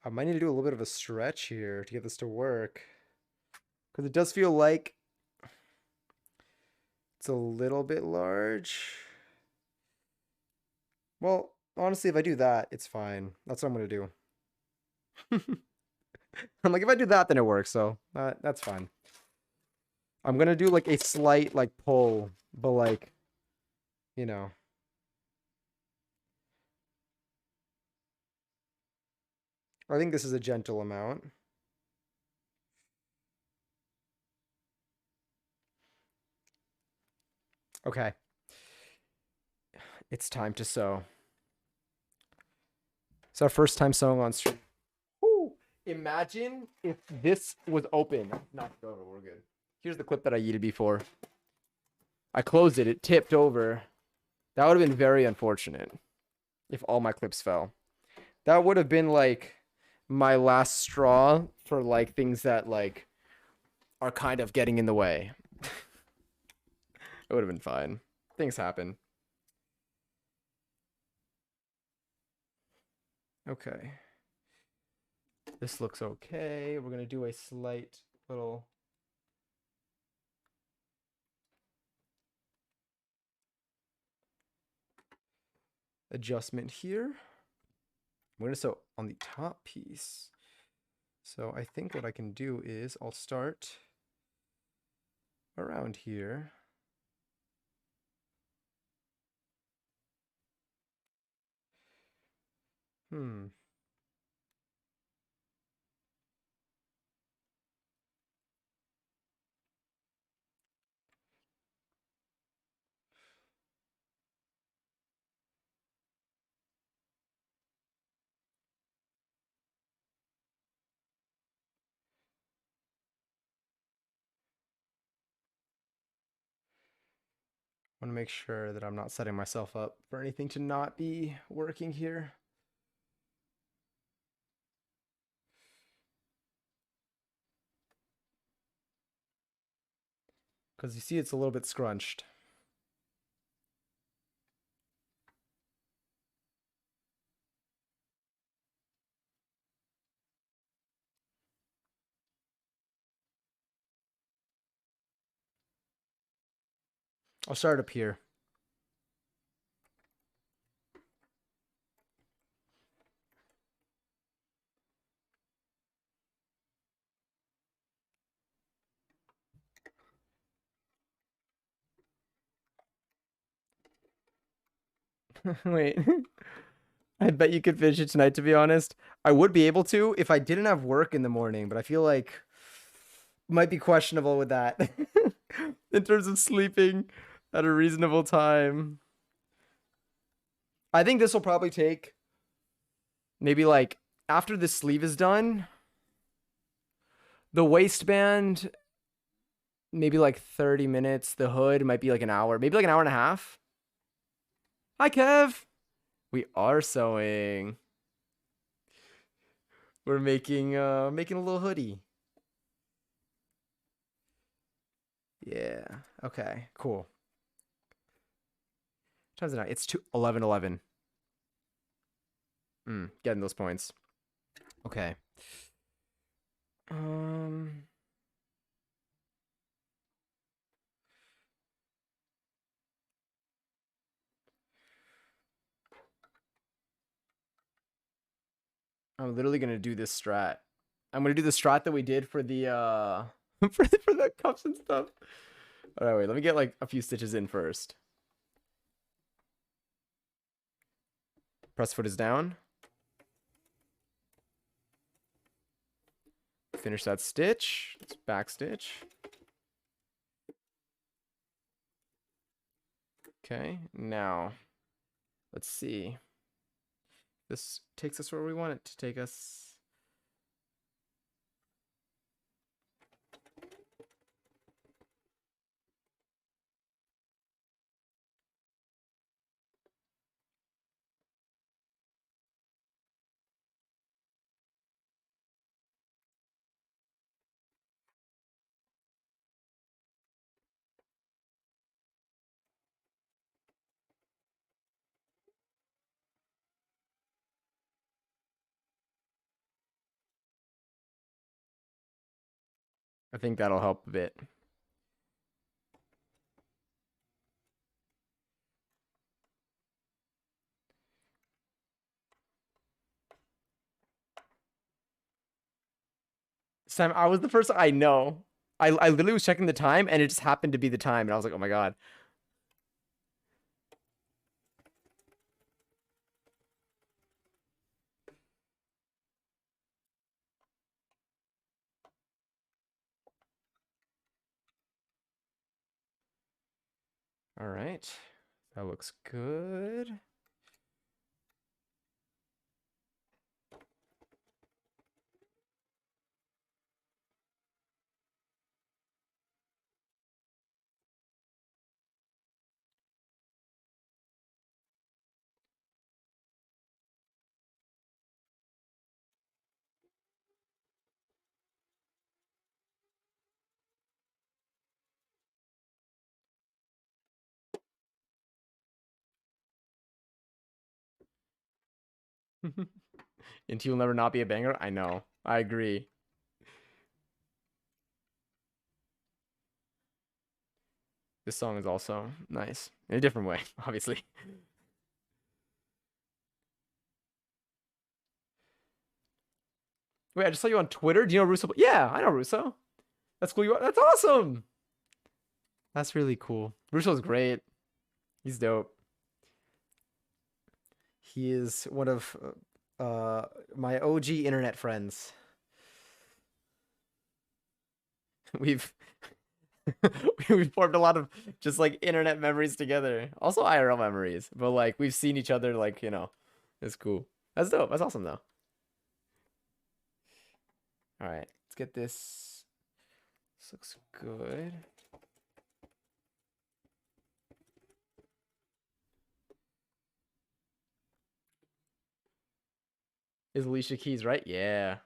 I might need to do a little bit of a stretch here to get this to work. Because it does feel like it's a little bit large. Well, honestly, if I do that, it's fine. That's what I'm going to do. I'm like, if I do that, then it works. So that's fine. I'm going to do like a slight like pull, but like, you know. I think this is a gentle amount. Okay. It's time to sew. It's our first time sewing on stream. Woo! Imagine if this was open. Knocked it over. We're good. Here's the clip that I yeeted before. I closed it. It tipped over. That would have been very unfortunate if all my clips fell. That would have been like my last straw for like things that like are kind of getting in the way. It would have been fine. Things happen. Okay. This looks okay. We're gonna do a slight little adjustment here. We're gonna sew on the top piece. So I think what I can do is I'll start around here. I want to make sure that I'm not setting myself up for anything to not be working here. Because you see it's a little bit scrunched. I'll start up here. Wait. I bet you could finish it tonight, to be honest. I would be able to if I didn't have work in the morning, but I feel like it might be questionable with that. In terms of sleeping at a reasonable time. I think this will probably take maybe like after the sleeve is done, the waistband, maybe like 30 minutes. The hood might be like an hour, maybe like an hour and a half. Hi, Kev. We are sewing. We're making a little hoodie. Yeah. Okay. Cool. What time is it now? It's 11:11. Getting those points. Okay. I'm literally gonna do this strat. I'm gonna do the strat that we did for the for the cups and stuff. All right, wait. Let me get like a few stitches in first. Press foot is down. Finish that stitch. Let's back stitch. Okay, now let's see. This takes us where we want it to take us. I think that'll help a bit. This time I was the first. I know. I literally was checking the time and it just happened to be the time, and I was like, oh my god. All right, that looks good. Into you'll never not be a banger. I know. I agree. This song is also nice in a different way, obviously. Wait, I just saw you on Twitter. Do you know Russo? Yeah, I know Russo. That's cool. That's awesome. That's really cool. Russo's great. He's dope. He is one of my OG internet friends. We've we've formed a lot of just like internet memories together. Also IRL memories, but like we've seen each other like, it's cool. That's dope. That's awesome though. All right, let's get this. This looks good. Is Alicia Keys right? Yeah.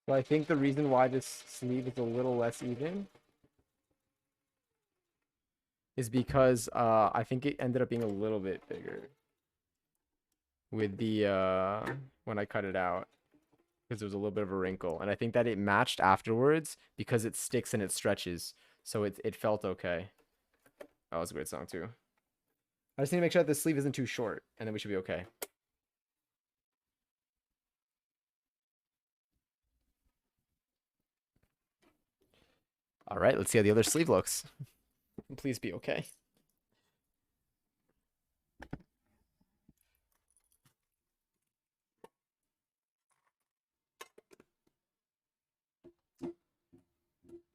So I think the reason why this sleeve is a little less even is because I think it ended up being a little bit bigger with the when I cut it out because there was a little bit of a wrinkle, and I think that it matched afterwards because it sticks and it stretches, so it felt okay. That was a great song too. I just need to make sure that the sleeve isn't too short, and then we should be okay. All right, let's see how the other sleeve looks. Please be okay.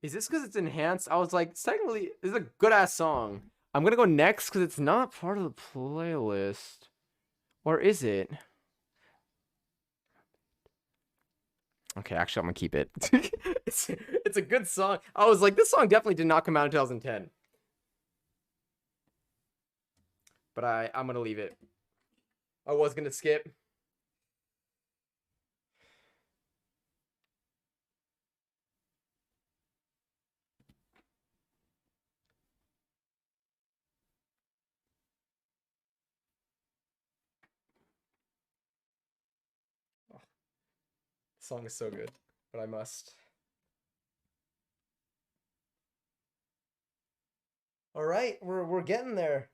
Is this because it's enhanced? I was like, technically, this is a good ass song. I'm gonna go next because it's not part of the playlist. Or is it? Okay, actually, I'm gonna keep it. it's a good song. I was like, this song definitely did not come out in 2010. But I'm gonna leave it. I was gonna skip. Oh, the song is so good, but I must. All right, we're getting there.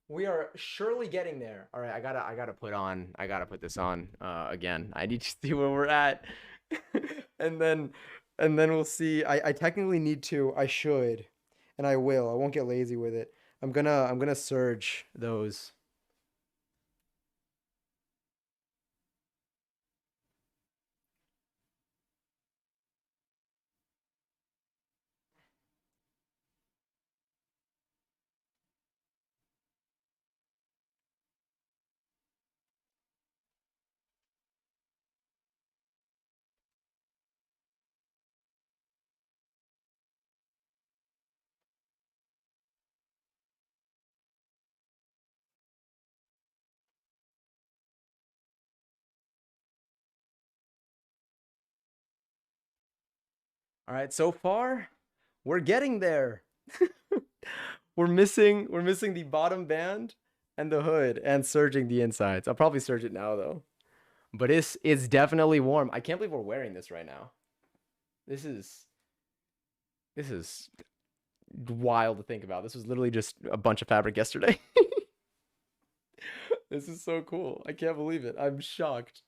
We are surely getting there. All right, I gotta put this on again. I need to see where we're at, and then we'll see. I technically need to. I should, and I will. I won't get lazy with it. I'm gonna surge those. All right, so far we're getting there. we're missing the bottom band and the hood and serging the insides. I'll probably serge it now though. But it's definitely warm. I can't believe we're wearing this right now. This is wild to think about. This was literally just a bunch of fabric yesterday. This is so cool. I can't believe it. I'm shocked.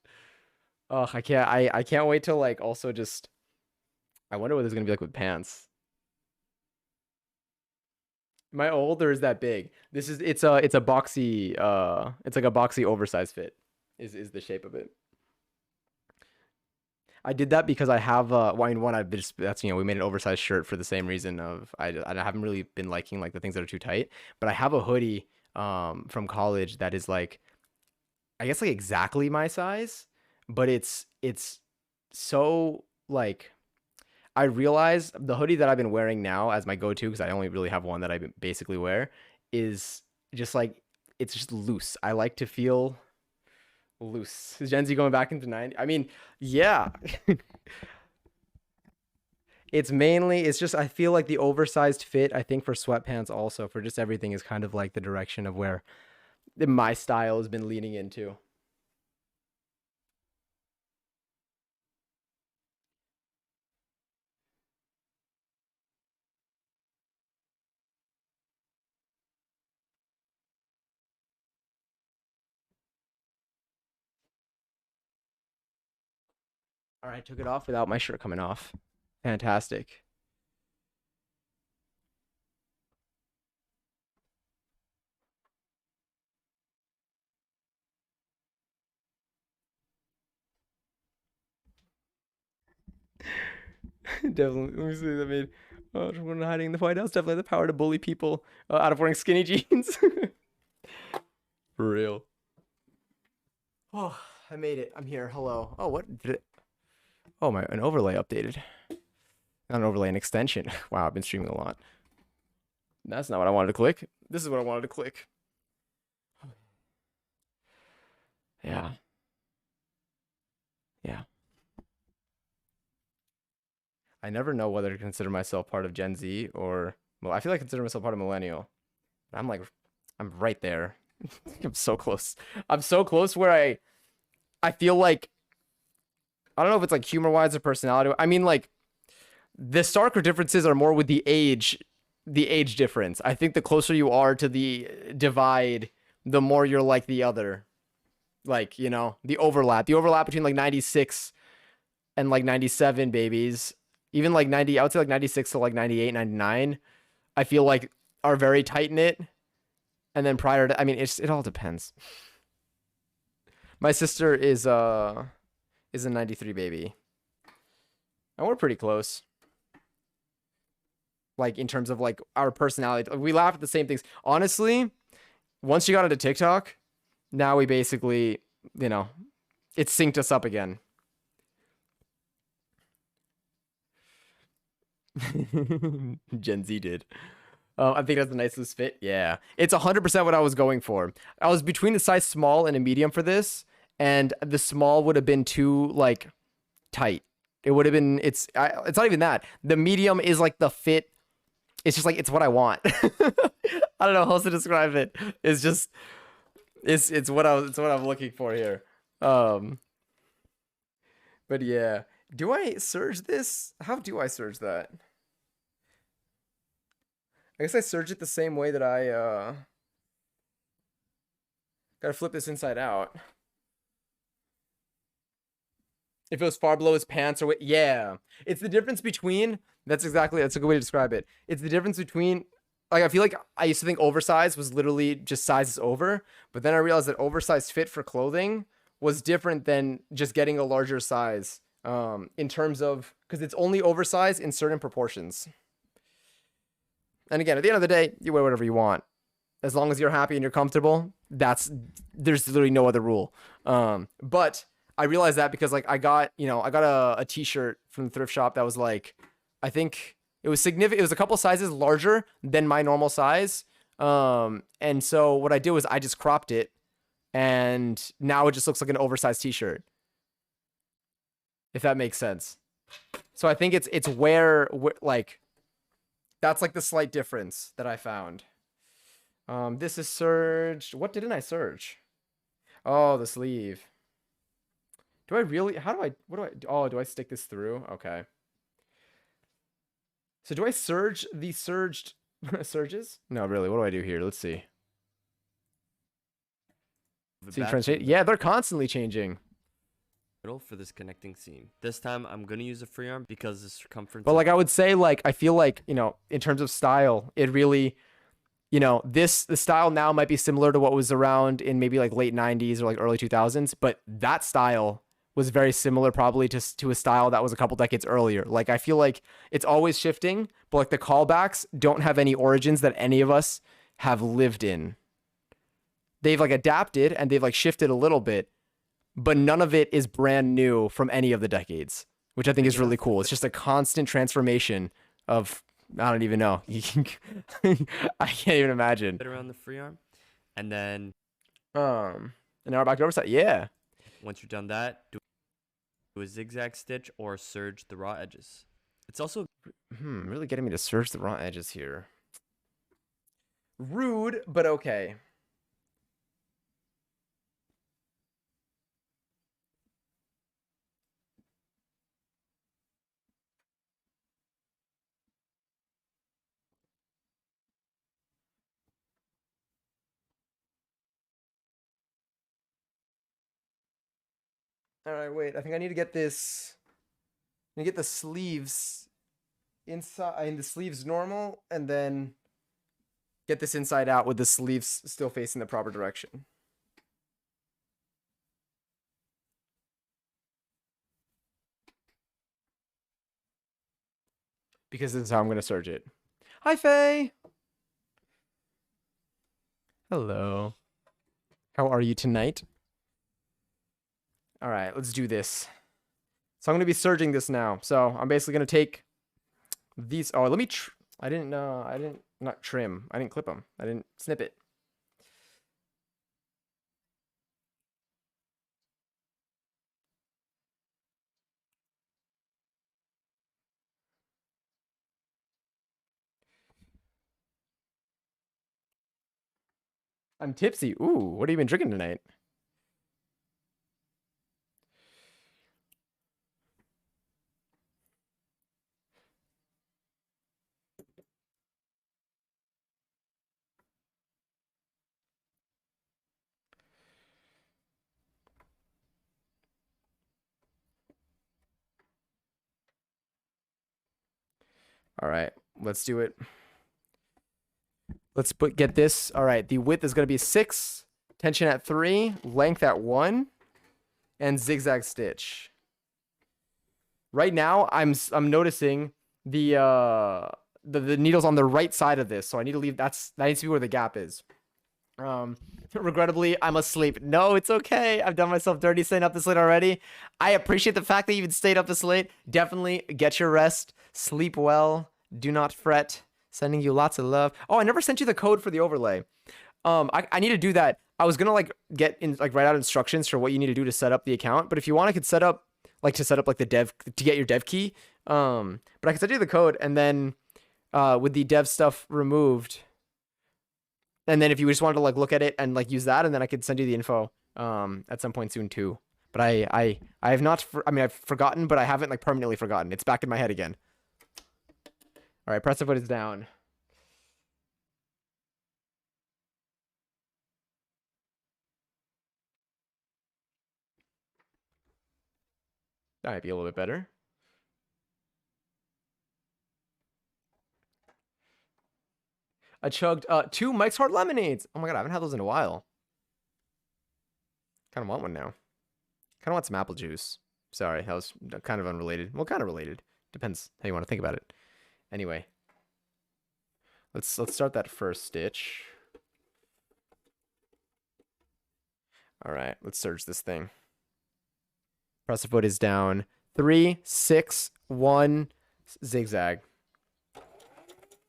Oh, I can't wait till like also just I wonder what this is gonna be like with pants. Am I old or is that big? It's a boxy it's like a boxy oversized fit is the shape of it. I did that because I have well, I mean, one I've just that's we made an oversized shirt for the same reason of I haven't really been liking like the things that are too tight, but I have a hoodie from college that is like I guess like exactly my size, but it's so like I realize the hoodie that I've been wearing now as my go-to because I only really have one that I basically wear is just like it's just loose. I like to feel loose. Is Gen Z going back into 90? I mean, yeah. It's just I feel like the oversized fit, I think for sweatpants also, for just everything is kind of like the direction of where my style has been leaning into. All right, I took it off without my shirt coming off. Fantastic. Definitely. Let me see that made. When hiding in the White House, definitely the power to bully people out of wearing skinny jeans. For real. Oh, I made it. I'm here. Hello. Oh, what did it? Oh, an overlay updated. Not an overlay, an extension. Wow, I've been streaming a lot. That's not what I wanted to click. This is what I wanted to click. Yeah. Yeah. I never know whether to consider myself part of Gen Z or, well, I feel like I consider myself part of millennial. I'm like, I'm right there. I'm so close. I'm so close where I feel like, I don't know if it's like humor wise or personality. I mean, like, the starker differences are more with the age difference. I think the closer you are to the divide, the more you're like the other. Like, the overlap between like 96 and like 97 babies, even like 90, I would say like 96 to like 98, 99, I feel like are very tight knit. And then prior to, I mean, it all depends. My sister is a 93 baby. And we're pretty close. Like in terms of like our personality, we laugh at the same things. Honestly, once you got into TikTok, now we basically, it synced us up again. Gen Z did. I think that's a nice loose fit. Yeah, it's 100% what I was going for. I was between the size small and a medium for this, and the small would have been too like tight. It would have been. It's not even that. The medium is like the fit. It's just like it's what I want. I don't know how else to describe it. It's just it's what I'm looking for here. But yeah, do I surge this? How do I surge that? I guess I surge it the same way that I gotta flip this inside out. If it was far below his pants or what, yeah. It's the difference between, that's a good way to describe it. It's the difference between, like, I feel like I used to think oversized was literally just sizes over, but then I realized that oversized fit for clothing was different than just getting a larger size in terms of, because it's only oversized in certain proportions. And again, at the end of the day, you wear whatever you want. As long as you're happy and you're comfortable, there's literally no other rule. But I realized that because like I got a t-shirt from the thrift shop that was like, I think it was significant. It was a couple sizes larger than my normal size. And so what I did was I just cropped it and now it just looks like an oversized t-shirt. If that makes sense. So I think it's where like that's like the slight difference that I found. This is surged. What didn't I surge? Oh, the sleeve. Do I really? How do I? What do I? Oh, do I stick this through? Okay. So do I surge the surged surges? No, really. What do I do here? Let's see. Move it See back differentiate? to Yeah, they're constantly changing. middle for this connecting seam. This time I'm gonna use a free arm because the circumference. But like I would say, like I feel like, you know, in terms of style, it really, you know, the style now might be similar to what was around in maybe like late 90s or like early 2000s, but that style was very similar probably to a style that was a couple decades earlier. Like I feel like it's always shifting, but like the callbacks don't have any origins that any of us have lived in. They've like adapted and they've like shifted a little bit, but none of it is brand new from any of the decades, which I think is really cool. It's just a constant transformation of, I don't even know. I can't even imagine. Fit around the free arm, and then And now we're back to oversight. Yeah. once you're done that, do a zigzag stitch or serge the raw edges. It's also Really getting me to search the raw edges here. Rude, but okay. All right, wait. I think I need to get this. I need to get the sleeves inside. I mean, the sleeves normal, and then get this inside out with the sleeves still facing the proper direction. Because this is how I'm going to serge it. Hi, Faye. Hello. How are you tonight? All right, let's do this. So I'm going to be serging this now. So I'm basically going to take these. Oh, let me. I didn't not trim. I didn't clip them. I didn't snip it. I'm tipsy. Ooh, what have you been drinking tonight? All right, let's do it. Let's get this. All right, the width is going to be 6, tension at 3, length at 1, and zigzag stitch. Right now, I'm noticing the needle's on the right side of this, so I need to leave. That needs to be where the gap is. Regrettably, I'm asleep. No, it's okay. I've done myself dirty staying up this late already. I appreciate the fact that you even stayed up this late. Definitely get your rest. Sleep well. Do not fret. Sending you lots of love. Oh, I never sent you the code for the overlay. I need to do that. I was gonna like write out instructions for what you need to do to set up the account. But if you want, I could set up like the dev to get your dev key. But I can send you the code, and then with the dev stuff removed. And then if you just wanted to like look at it and like use that, and then I could send you the info at some point soon too. But I have not. I've forgotten, but I haven't like permanently forgotten. It's back in my head again. All right, press the foot is down. That might be a little bit better. I chugged 2 Mike's Hard Lemonades. Oh my god, I haven't had those in a while. Kind of want one now. Kind of want some apple juice. Sorry, that was kind of unrelated. Well, kind of related. Depends how you want to think about it. Anyway, let's start that first stitch. All right, let's serge this thing. Press the foot is down. 3, 6, 1, zigzag.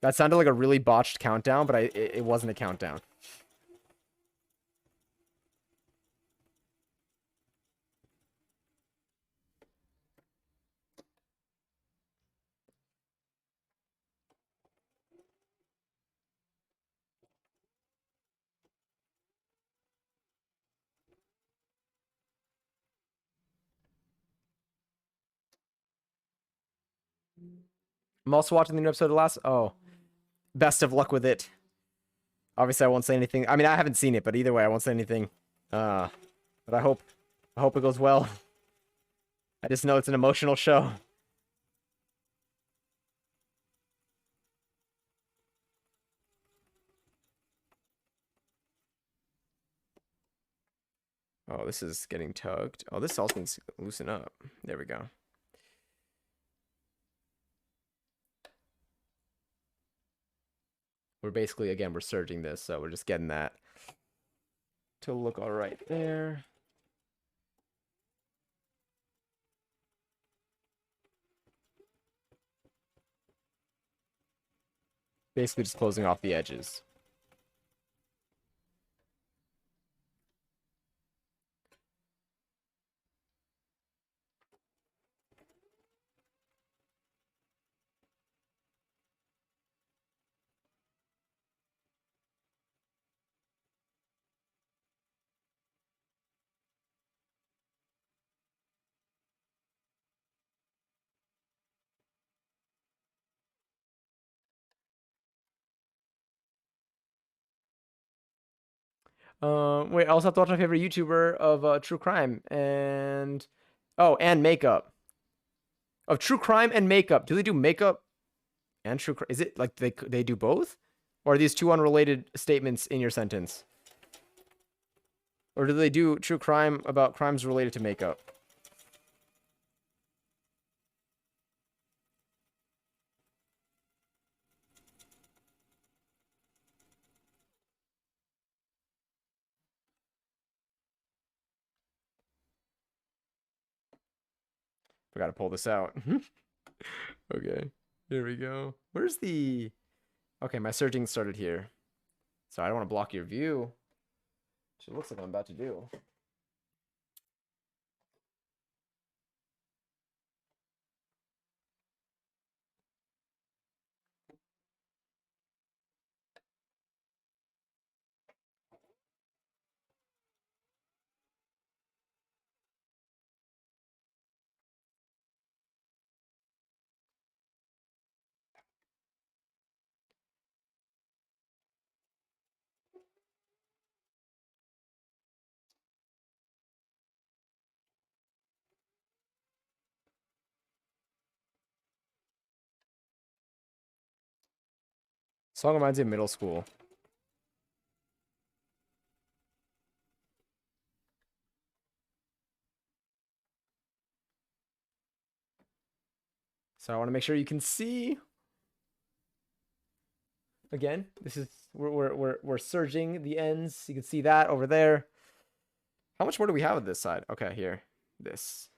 That sounded like a really botched countdown, but it wasn't a countdown. I'm also watching the new episode of Last. Oh, best of luck with it. Obviously, I won't say anything. I mean, I haven't seen it, but either way, I won't say anything. But I hope it goes well. I just know it's an emotional show. Oh, this is getting tugged. Oh, this also needs to loosen up. There we go. We're basically, again, we're serging this, so we're just getting that to look all right there. Basically just closing off the edges. Wait, I also have to watch my favorite YouTuber of true crime and and makeup. Of true crime and makeup. Do they do makeup and true crime? Is it like they do both? Or are these two unrelated statements in your sentence? Or do they do true crime about crimes related to makeup? We gotta pull this out. Okay, here we go. Where's the... Okay, my searching started here. So I don't want to block your view. Which it looks like I'm about to do. Song reminds me of middle school. So I want to make sure you can see. Again, this is we're surging the ends. You can see that over there. How much more do we have on this side? Okay, here. This.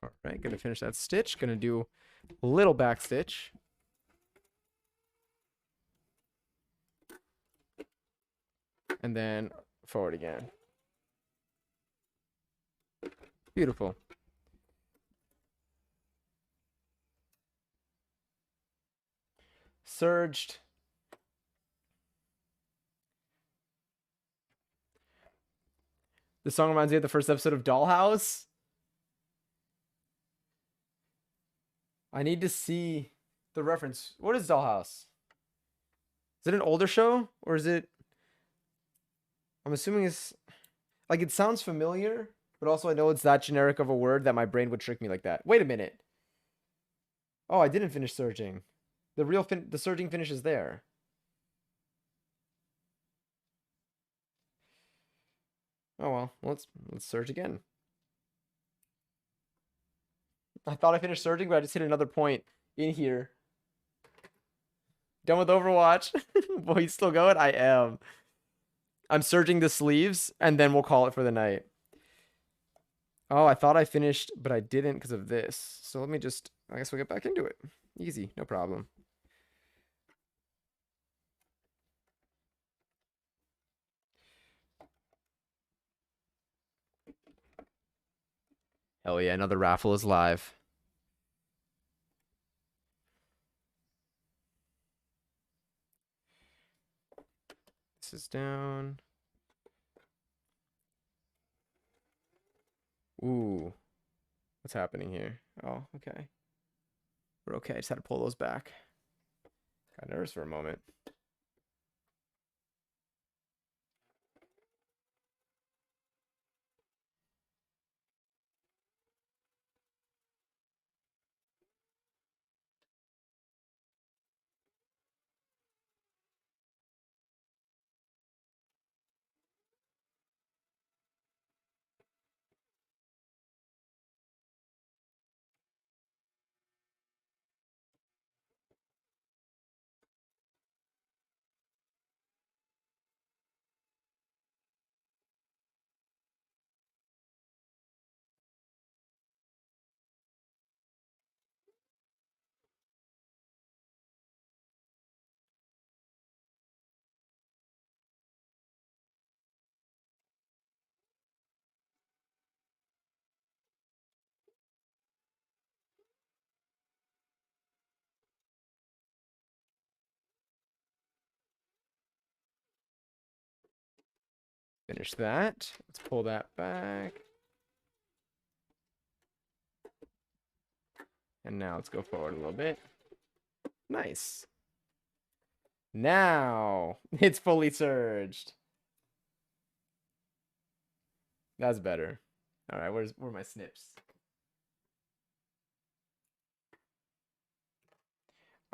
All right, gonna finish that stitch. Gonna do a little back stitch. And then forward again. Beautiful. surged. The song reminds me of the first episode of Dollhouse. I need to see the reference. What is Dollhouse? Is it an older show or is it? I'm assuming it's like it sounds familiar, but also I know it's that generic of a word that my brain would trick me like that. Wait a minute. Oh, I didn't finish surging. The surging finishes there. Oh well, let's surge again. I thought I finished surging, but I just hit another point in here. Done with Overwatch. Boy, you still going? I am. I'm surging the sleeves, and then we'll call it for the night. Oh, I thought I finished, but I didn't because of this. So let me just, I guess we'll get back into it. Easy, no problem. Hell yeah, another raffle is live. This is down. Ooh. What's happening here? Oh, okay. We're okay. I just had to pull those back. Got nervous for a moment. Finish that. Let's pull that back. And now let's go forward a little bit. Nice. Now it's fully surged. That's better. All right, where are my snips?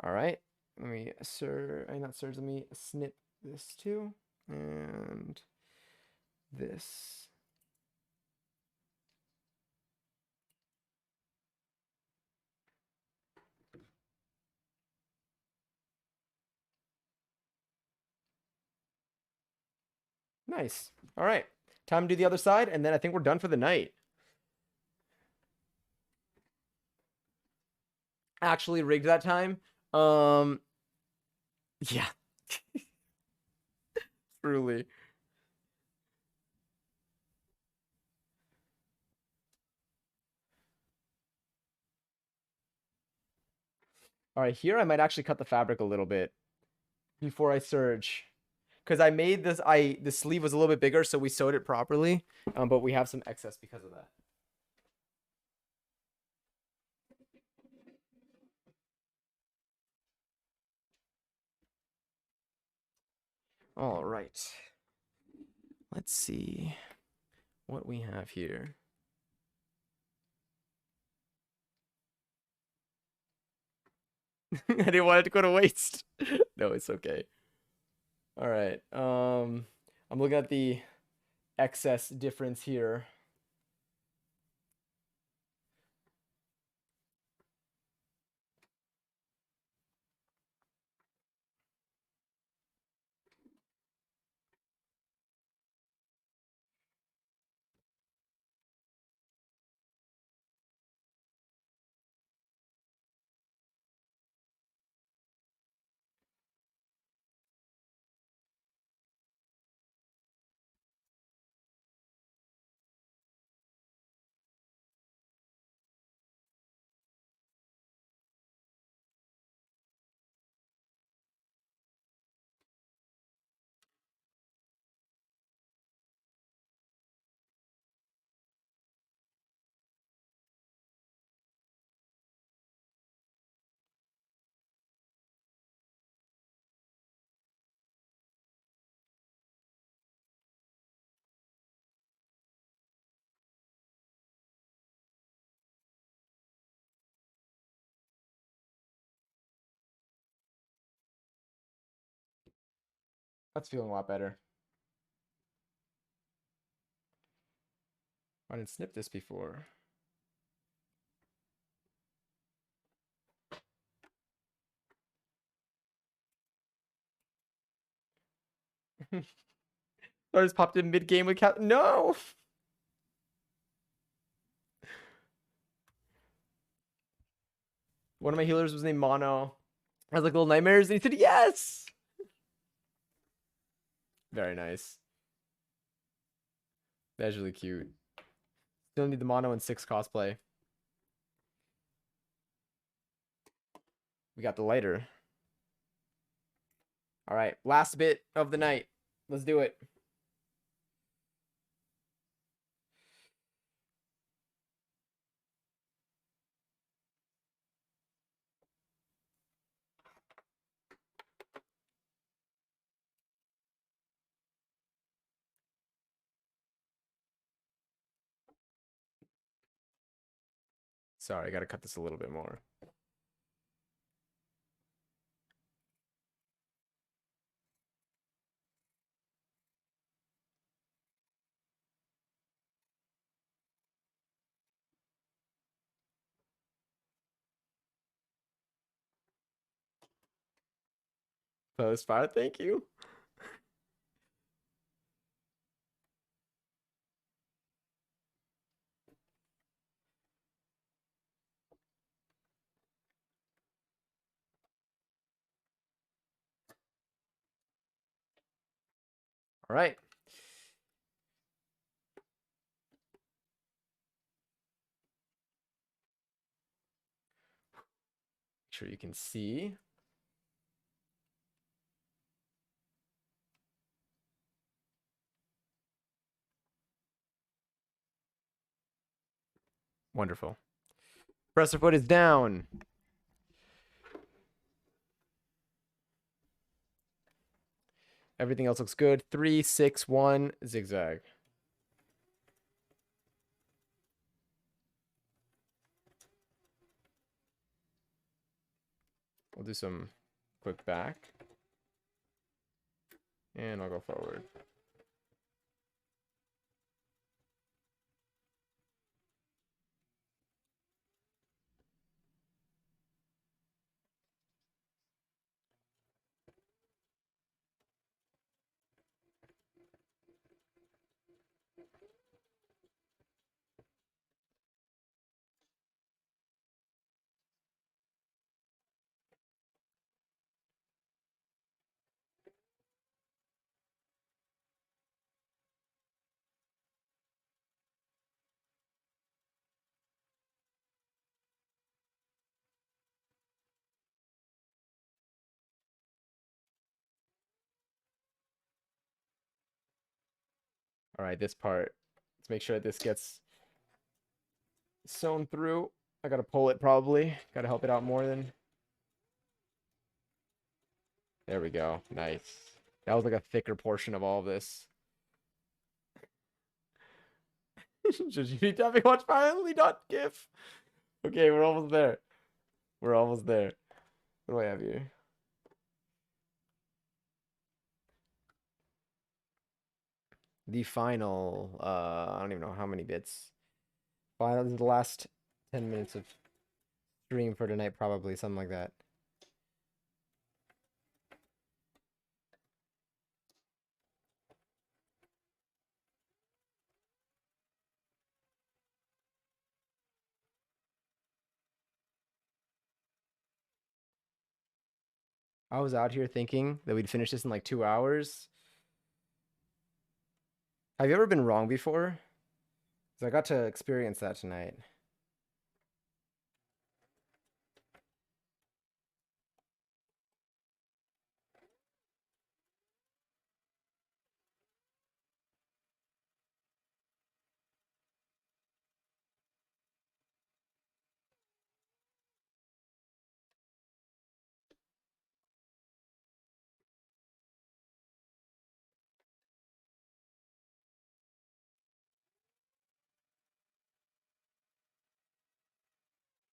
All right, let me not surge. Let me snip this too, and this. Nice. All right, time to do the other side, and then I think we're done for the night. Actually rigged that time. Yeah. Truly. All right, here I might actually cut the fabric a little bit before I surge. Because I made this, the sleeve was a little bit bigger, so we sewed it properly. But we have some excess because of that. All right. Let's see what we have here. I didn't want it to go to waste. No, it's okay. All right. I'm looking at the excess difference here. That's feeling a lot better. I didn't snip this before. I just popped in mid game with Cap. No. One of my healers was named Mono. I was like, Little Nightmares, and he said yes. Very nice. That's really cute. Still need the Mono and 6 cosplay. We got the lighter. All right, last bit of the night. Let's do it. Sorry, I gotta cut this a little bit more. Post fire, thank you. All right. Make sure you can see. Wonderful. Presser foot is down. Everything else looks good. 3, 6, 1, zigzag. We'll do some quick back. And I'll go forward. All right, this part. Let's make sure this gets sewn through. I gotta pull it probably. Gotta help it out more than. There we go. Nice. That was like a thicker portion of all of this. Should you be tapping watch finally not GIF? Okay, we're almost there. We're almost there. What do I have here? The final, I don't even know how many bits. Final, this is the last 10 minutes of stream for tonight, probably, something like that. I was out here thinking that we'd finish this in like 2 hours. Have you ever been wrong before? 'Cause I got to experience that tonight.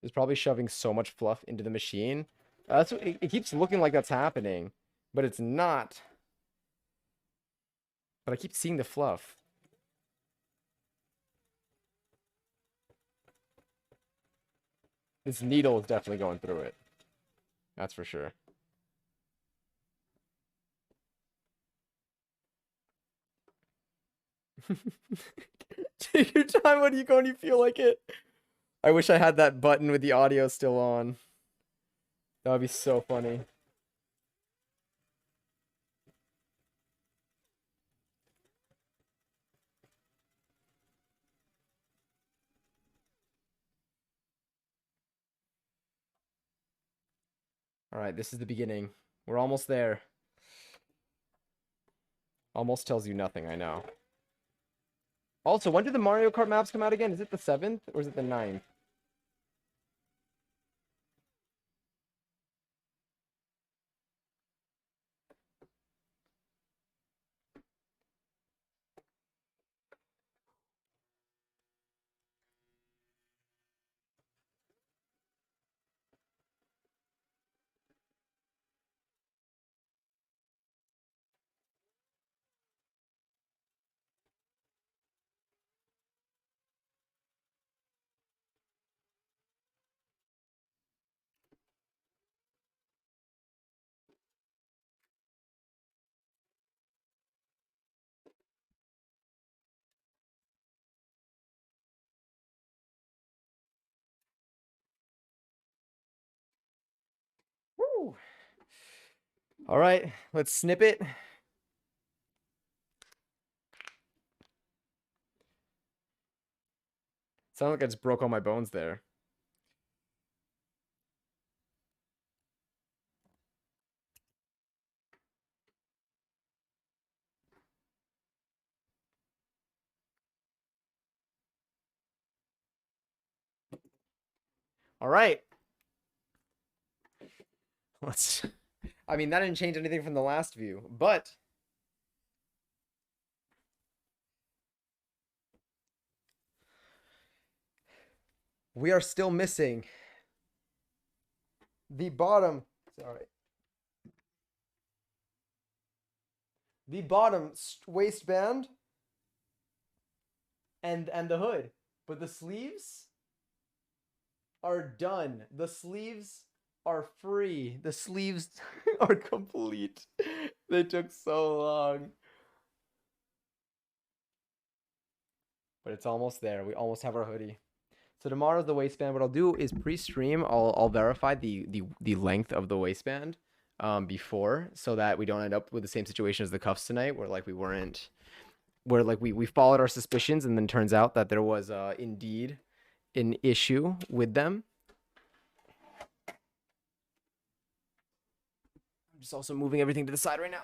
It's probably shoving so much fluff into the machine. That's what, it keeps looking like that's happening, but it's not. But I keep seeing the fluff. This needle is definitely going through it. That's for sure. Take your time when you go and you feel like it. I wish I had that button with the audio still on. That would be so funny. All right, this is the beginning. We're almost there. Almost tells you nothing, I know. Also, when do the Mario Kart maps come out again? Is it the 7th or is it the 9th? Woo! All right, let's snip it. Sounds like I just broke all my bones there. All right. Let's. I mean, that didn't change anything from the last view, but we are still missing the bottom. Sorry. The bottom waistband and the hood, but the sleeves are done. The sleeves are free. The sleeves are complete. They took so long. But it's almost there. We almost have our hoodie. So tomorrow's the waistband. What I'll do is pre-stream. I'll verify the length of the waistband before, so that we don't end up with the same situation as the cuffs tonight, where like we followed our suspicions and then turns out that there was indeed an issue with them. I'm just also moving everything to the side right now.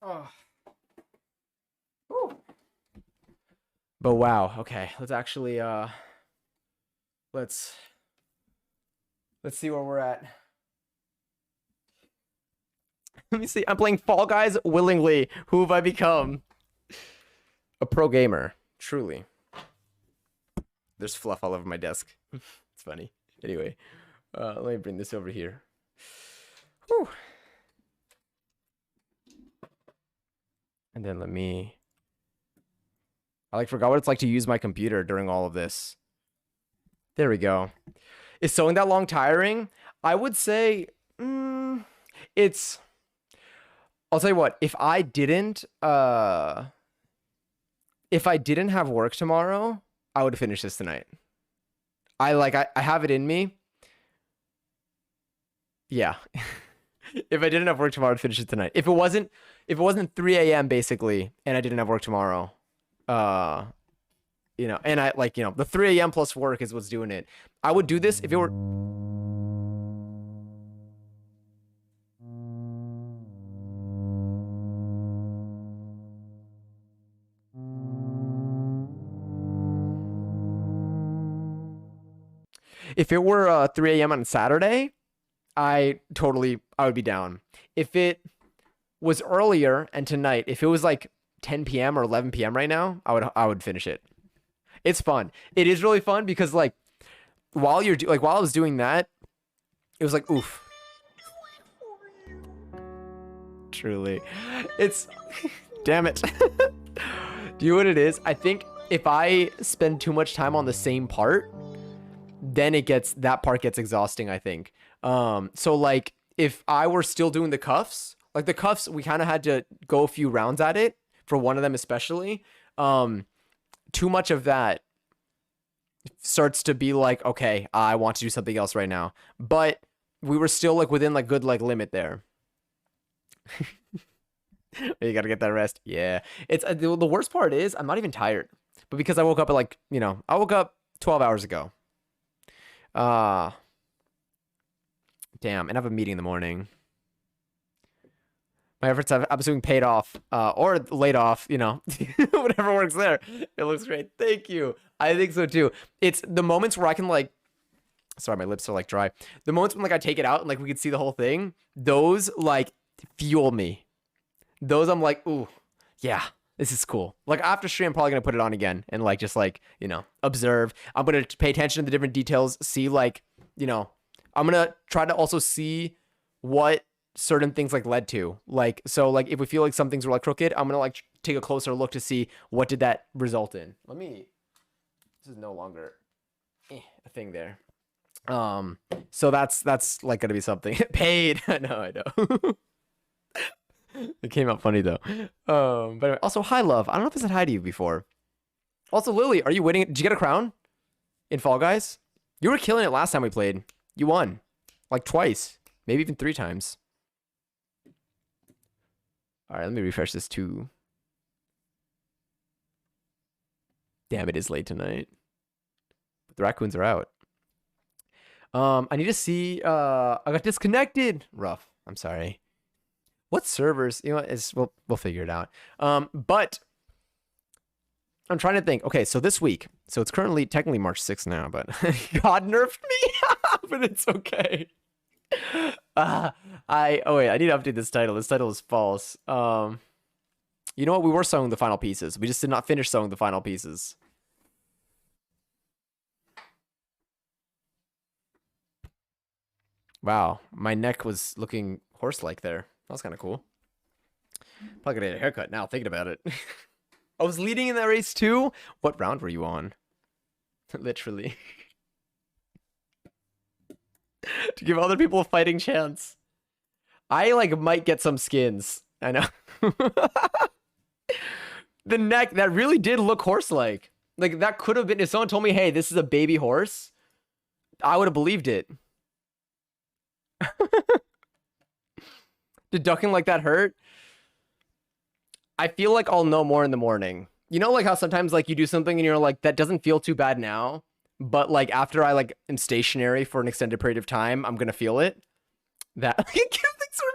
Oh. Whew. But wow, okay, let's actually let's see where we're at. Let me see. I'm playing Fall Guys willingly. Who have I become? A pro gamer, truly. There's fluff all over my desk. It's funny. Anyway, let me bring this over here. Whew. And then I like forgot what it's like to use my computer during all of this. There we go. Is sewing that long tiring? I would say it's. I'll tell you what. If I didn't have work tomorrow, I would finish this tonight. I have it in me. Yeah. If I didn't have work tomorrow, I'd finish it tonight. If it wasn't 3 a.m. basically, and I didn't have work tomorrow, you know, and I like, you know, the 3 a.m. plus work is what's doing it. I would do this if it were. If it were 3 a.m. on Saturday, I would be down. If it was earlier and tonight, if it was like 10 p.m. or 11 p.m. right now, I would finish it. It's fun. It is really fun because like while I was doing that, it was like oof. Truly. It's damn it. Do you know what it is? I think if I spend too much time on the same part, then that part gets exhausting, I think. So like if I were still doing the cuffs, like the cuffs, we kind of had to go a few rounds at it for one of them especially. Too much of that starts to be like, okay, I want to do something else right now. But we were still like within like good like limit there. You gotta get that rest. Yeah. It's the worst part is I'm not even tired, but because I woke up at like, I woke up 12 hours ago. Damn, and I have a meeting in the morning. My efforts have absolutely paid off, or laid off, whatever works there. It looks great. Thank you. I think so too. It's the moments where I can like, sorry, my lips are like dry. The moments when like I take it out and like we can see the whole thing, those like fuel me. Those I'm like, ooh, yeah, this is cool. Like after stream, I'm probably gonna put it on again and like just like, observe. I'm gonna pay attention to the different details, see like, I'm gonna try to also see what certain things like led to. Like, so like if we feel like some things were like crooked, I'm gonna like take a closer look to see what did that result in. This is no longer a thing there. So that's like gonna be something paid. No, I know. It came out funny though. But anyway, also hi love. I don't know if I said hi to you before. Also Lily, are you winning? Did you get a crown in Fall Guys? You were killing it last time we played. You won like twice, maybe even 3 times. All right, let me refresh this too. Damn, it is late tonight. But the raccoons are out. I need to see. I got disconnected. Rough. I'm sorry. What servers? You know, we'll figure it out. But I'm trying to think. Okay, so this week. So it's currently technically March 6th now, but God nerfed me. But it's okay. I need to update this title. This title is false. You know what? We were sewing the final pieces. We just did not finish sewing the final pieces. Wow, my neck was looking horse-like there. That was kind of cool. Probably gonna get a haircut now, thinking about it. I was leading in that race too? What round were you on? Literally. To give other people a fighting chance. I like might get some skins. I know. The neck, that really did look horse-like. Like that could have been, if someone told me, hey, this is a baby horse, I would have believed it. Did ducking like that hurt? I feel like I'll know more in the morning. You know, like how sometimes like you do something and you're like, that doesn't feel too bad now, but like after I like am stationary for an extended period of time, I'm gonna feel it. That things are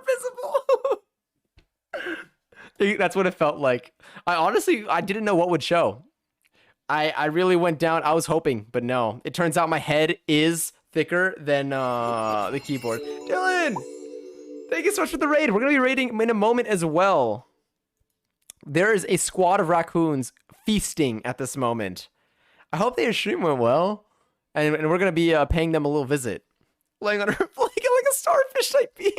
invisible. That's what it felt like. I didn't know what would show. I really went down. I was hoping, but no. It turns out my head is thicker than the keyboard. Dylan, thank you so much for the raid. We're gonna be raiding in a moment as well. There is a squad of raccoons feasting at this moment. I hope their stream went well, and we're gonna be paying them a little visit, laying on her like a starfish type being.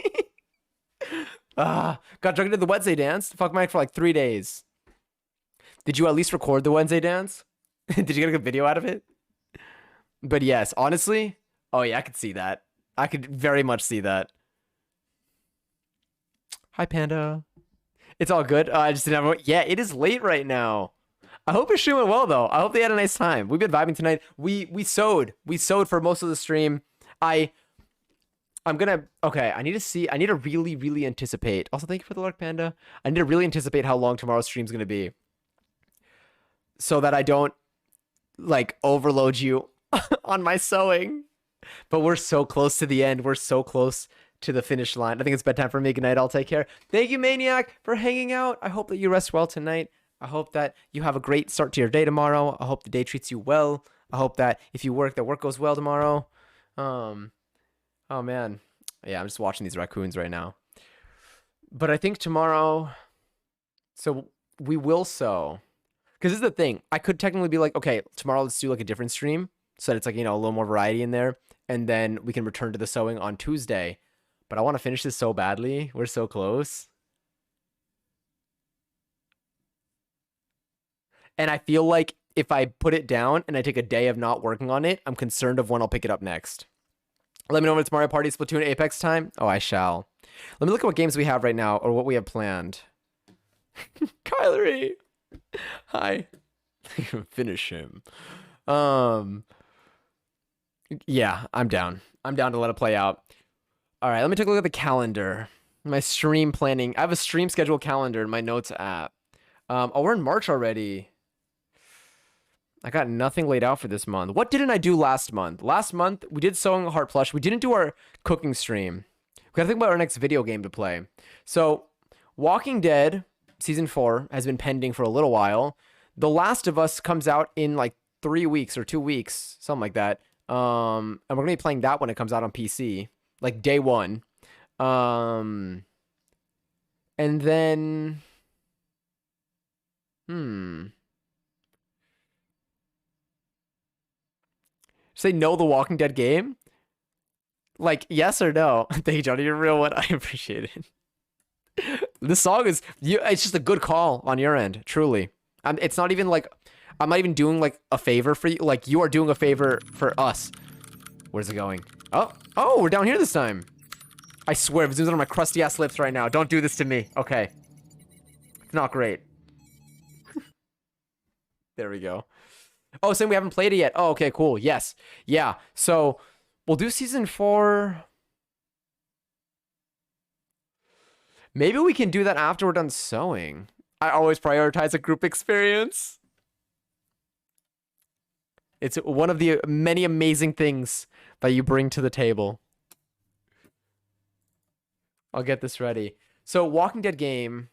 Got drugged into the Wednesday dance. Fuck Mike for like 3 days. Did you at least record the Wednesday dance? Did you get a good video out of it? But yes, honestly, oh yeah, I could see that. I could very much see that. Hi, Panda. It's all good. I just didn't have. Yeah, it is late right now. I hope your stream went well though. I hope they had a nice time. We've been vibing tonight. We sewed for most of the stream. I'm gonna. Okay, I need to see. I need to really anticipate. Also, thank you for the Lark Panda. I need to really anticipate how long tomorrow's stream's gonna be, so that I don't like overload you on my sewing. But we're so close to the end. We're so close to the finish line. I think it's bedtime for me. Good night. I'll take care. Thank you, Maniac, for hanging out. I hope that you rest well tonight. I hope that you have a great start to your day tomorrow. I hope the day treats you well. I hope that if you work, that work goes well tomorrow. Oh man. Yeah, I'm just watching these raccoons right now. But I think tomorrow, so we will sew. Because this is the thing. I could technically be like, okay, tomorrow let's do like a different stream. So that it's like, a little more variety in there. And then we can return to the sewing on Tuesday. But I want to finish this so badly. We're so close. And I feel like if I put it down and I take a day of not working on it, I'm concerned of when I'll pick it up next. Let me know if it's Mario Party, Splatoon, Apex time. Oh, I shall. Let me look at what games we have right now or what we have planned. Kylery. Hi. Finish him. Yeah, I'm down. I'm down to let it play out. All right, let me take a look at the calendar. My stream planning. I have a stream schedule calendar in my notes app. Oh, we're in March already. I got nothing laid out for this month. What didn't I do last month? Last month, we did Sewing Heart Plush. We didn't do our cooking stream. We gotta think about our next video game to play. So, Walking Dead Season 4 has been pending for a little while. The Last of Us comes out in like 3 weeks or 2 weeks, something like that. And we're gonna be playing that when it comes out on PC, like day one. And then, say no, the Walking Dead game. Like yes or no? Thank you, Johnny. You're a real one. I appreciate it. This song is you. It's just a good call on your end, truly. It's not even like I'm not even doing like a favor for you. Like you are doing a favor for us. Where's it going? Oh, we're down here this time. I swear, it zooms in on my crusty ass lips right now. Don't do this to me. Okay. It's not great. There we go. Oh, saying we haven't played it yet. Oh, okay, cool. Yes. Yeah. So we'll do season 4. Maybe we can do that after we're done sewing. I always prioritize a group experience. It's one of the many amazing things that you bring to the table. I'll get this ready. So, Walking Dead game.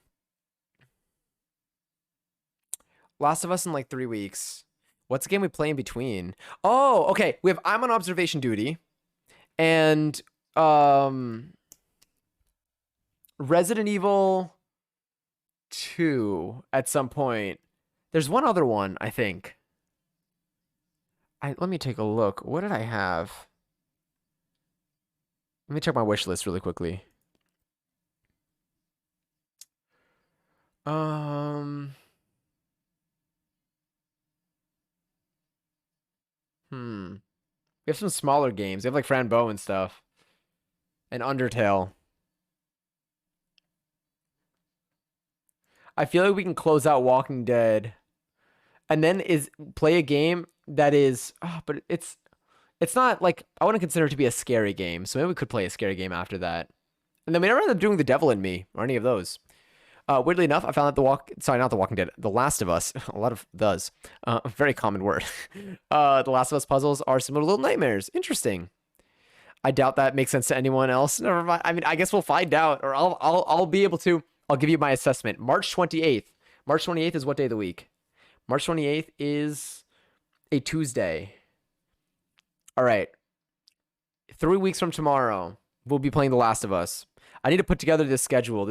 Last of Us in like 3 weeks. What's the game we play in between? Oh, okay. We have I'm on observation duty. And Resident Evil 2 at some point. There's one other one, I think. Let me take a look. What did I have? Let me check my wish list really quickly. We have some smaller games. We have like Fran Bow and stuff. And Undertale. I feel like we can close out Walking Dead. And then play a game that is but it's not like I wouldn't consider it to be a scary game. So maybe we could play a scary game after that. And then we never ended up doing The Devil in Me or any of those. Weirdly enough, I found that not The Walking Dead, The Last of Us, a lot of does, a very common word. The Last of Us puzzles are similar to Little Nightmares. Interesting. I doubt that makes sense to anyone else. Never mind. I mean, I guess we'll find out, or I'll be able to. I'll give you my assessment. March 28th. March 28th is what day of the week? March 28th is a Tuesday. All right. 3 weeks from tomorrow, we'll be playing The Last of Us. I need to put together this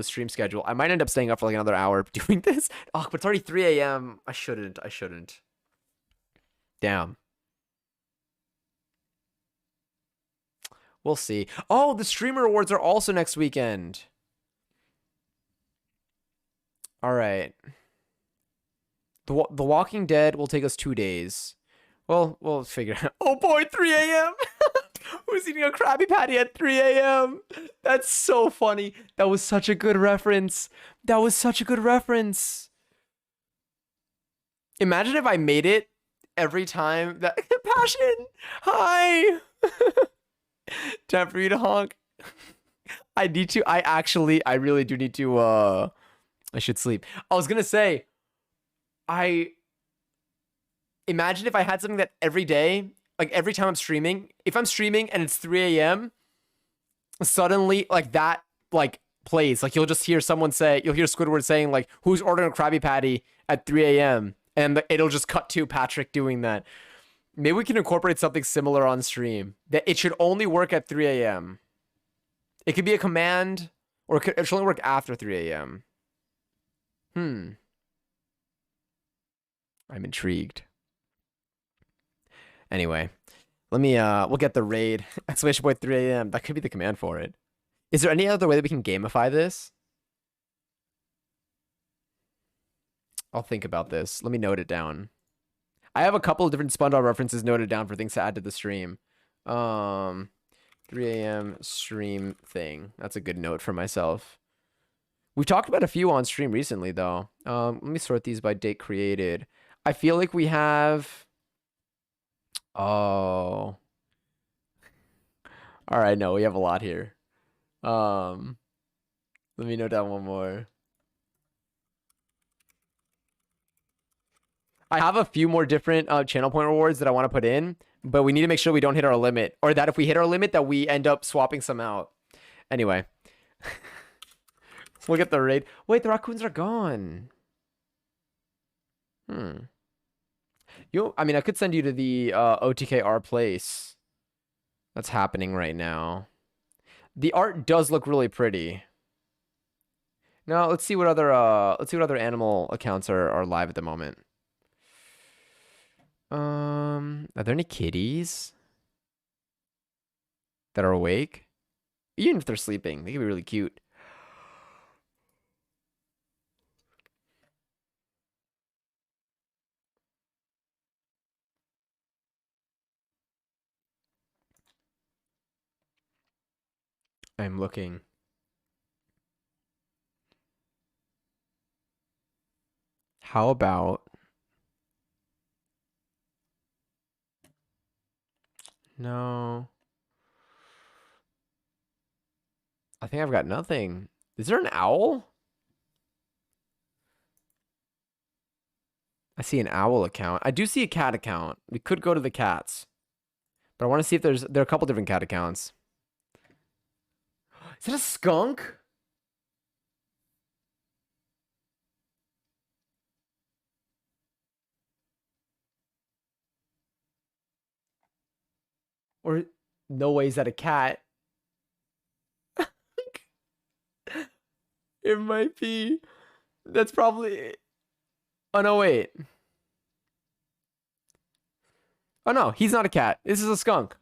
stream schedule. I might end up staying up for like another hour doing this. Oh, but it's already 3 a.m. I shouldn't. Damn. We'll see. Oh, the streamer awards are also next weekend. All right. The Walking Dead will take us 2 days. Well, we'll figure it out. Oh boy, 3 a.m. Who's eating a Krabby Patty at 3 a.m.? That's so funny. That was such a good reference. Imagine if I made it every time that Passion. Hi. Time for you to honk. I really do need to I should sleep. I was gonna say imagine if I had something that every day, like every time I'm streaming, if I'm streaming and it's 3 a.m., suddenly like that like plays. Like you'll hear Squidward saying like, who's ordering a Krabby Patty at 3 a.m.? And it'll just cut to Patrick doing that. Maybe we can incorporate something similar on stream. That it should only work at 3 a.m. It could be a command, or it should only work after 3 a.m. I'm intrigued. Anyway, we'll get the raid. Exclamation point 3 a.m. That could be the command for it. Is there any other way that we can gamify this? I'll think about this. Let me note it down. I have a couple of different SpongeBob references noted down for things to add to the stream. 3 a.m. stream thing. That's a good note for myself. We've talked about a few on stream recently, though. Let me sort these by date created. I feel like we have... Oh. All right, no, we have a lot here. Let me note down one more. I have a few more different channel point rewards that I want to put in, but we need to make sure we don't hit our limit, or that if we hit our limit, that we end up swapping some out. Anyway, let's look at the raid. Wait, the raccoons are gone. I mean, I could send you to the OTKR place. That's happening right now. The art does look really pretty. Now let's see what other animal accounts are live at the moment. Are there any kitties that are awake? Even if they're sleeping, they can be really cute. I'm looking. How about... No. I think I've got nothing. Is there an owl? I see an owl account. I do see a cat account. We could go to the cats. But I want to see if there are a couple different cat accounts. Is that a skunk? Or no way is that a cat? It might be. That's probably... Oh, no, wait. Oh, no, he's not a cat. This is a skunk.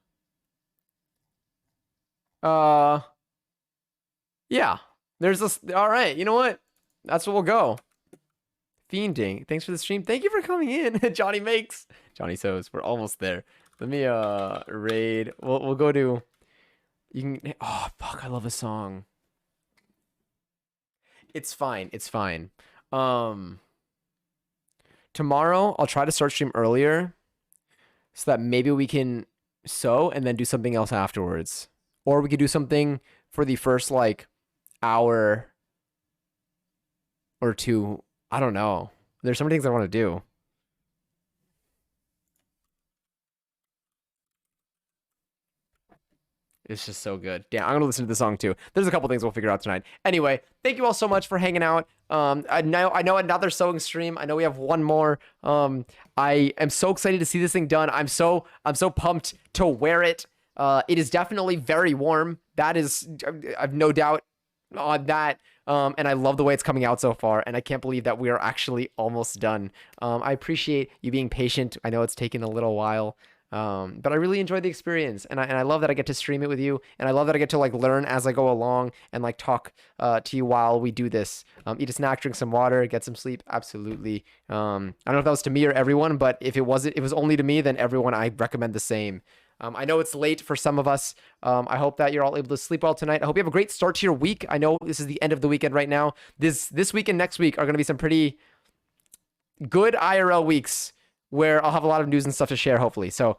Yeah. There's this... All right, you know what? That's what we'll go. Fiending. Thanks for the stream. Thank you for coming in. Johnny Makes. Johnny So's. We're almost there. Let me, raid. We'll go to... You can... Oh, fuck, I love a song. It's fine. It's fine. Tomorrow, I'll try to start stream earlier so that maybe we can sew and then do something else afterwards. Or we could do something for the first, like, hour or two. I don't know. There's so many things I want to do. It's just so good. Damn, I'm gonna listen to the song too. There's a couple things we'll figure out tonight. Anyway, thank you all so much for hanging out. I know another sewing stream. I know we have one more. I am so excited to see this thing done. I'm so pumped to wear it. It is definitely very warm. That is, I've no doubt on that. And I love the way it's coming out so far. And I can't believe that we are actually almost done. I appreciate you being patient. I know it's taken a little while. But I really enjoyed the experience, and I love that I get to stream it with you, and I love that I get to like learn as I go along and like talk to you while we do this. Eat a snack, drink some water, get some sleep. Absolutely. I don't know if that was to me or everyone, but if it was only to me, then everyone, I recommend the same. I know it's late for some of us. I hope that you're all able to sleep well tonight. I hope you have a great start to your week. I know this is the end of the weekend right now. This week and next week are going to be some pretty good IRL weeks, where I'll have a lot of news and stuff to share, hopefully. So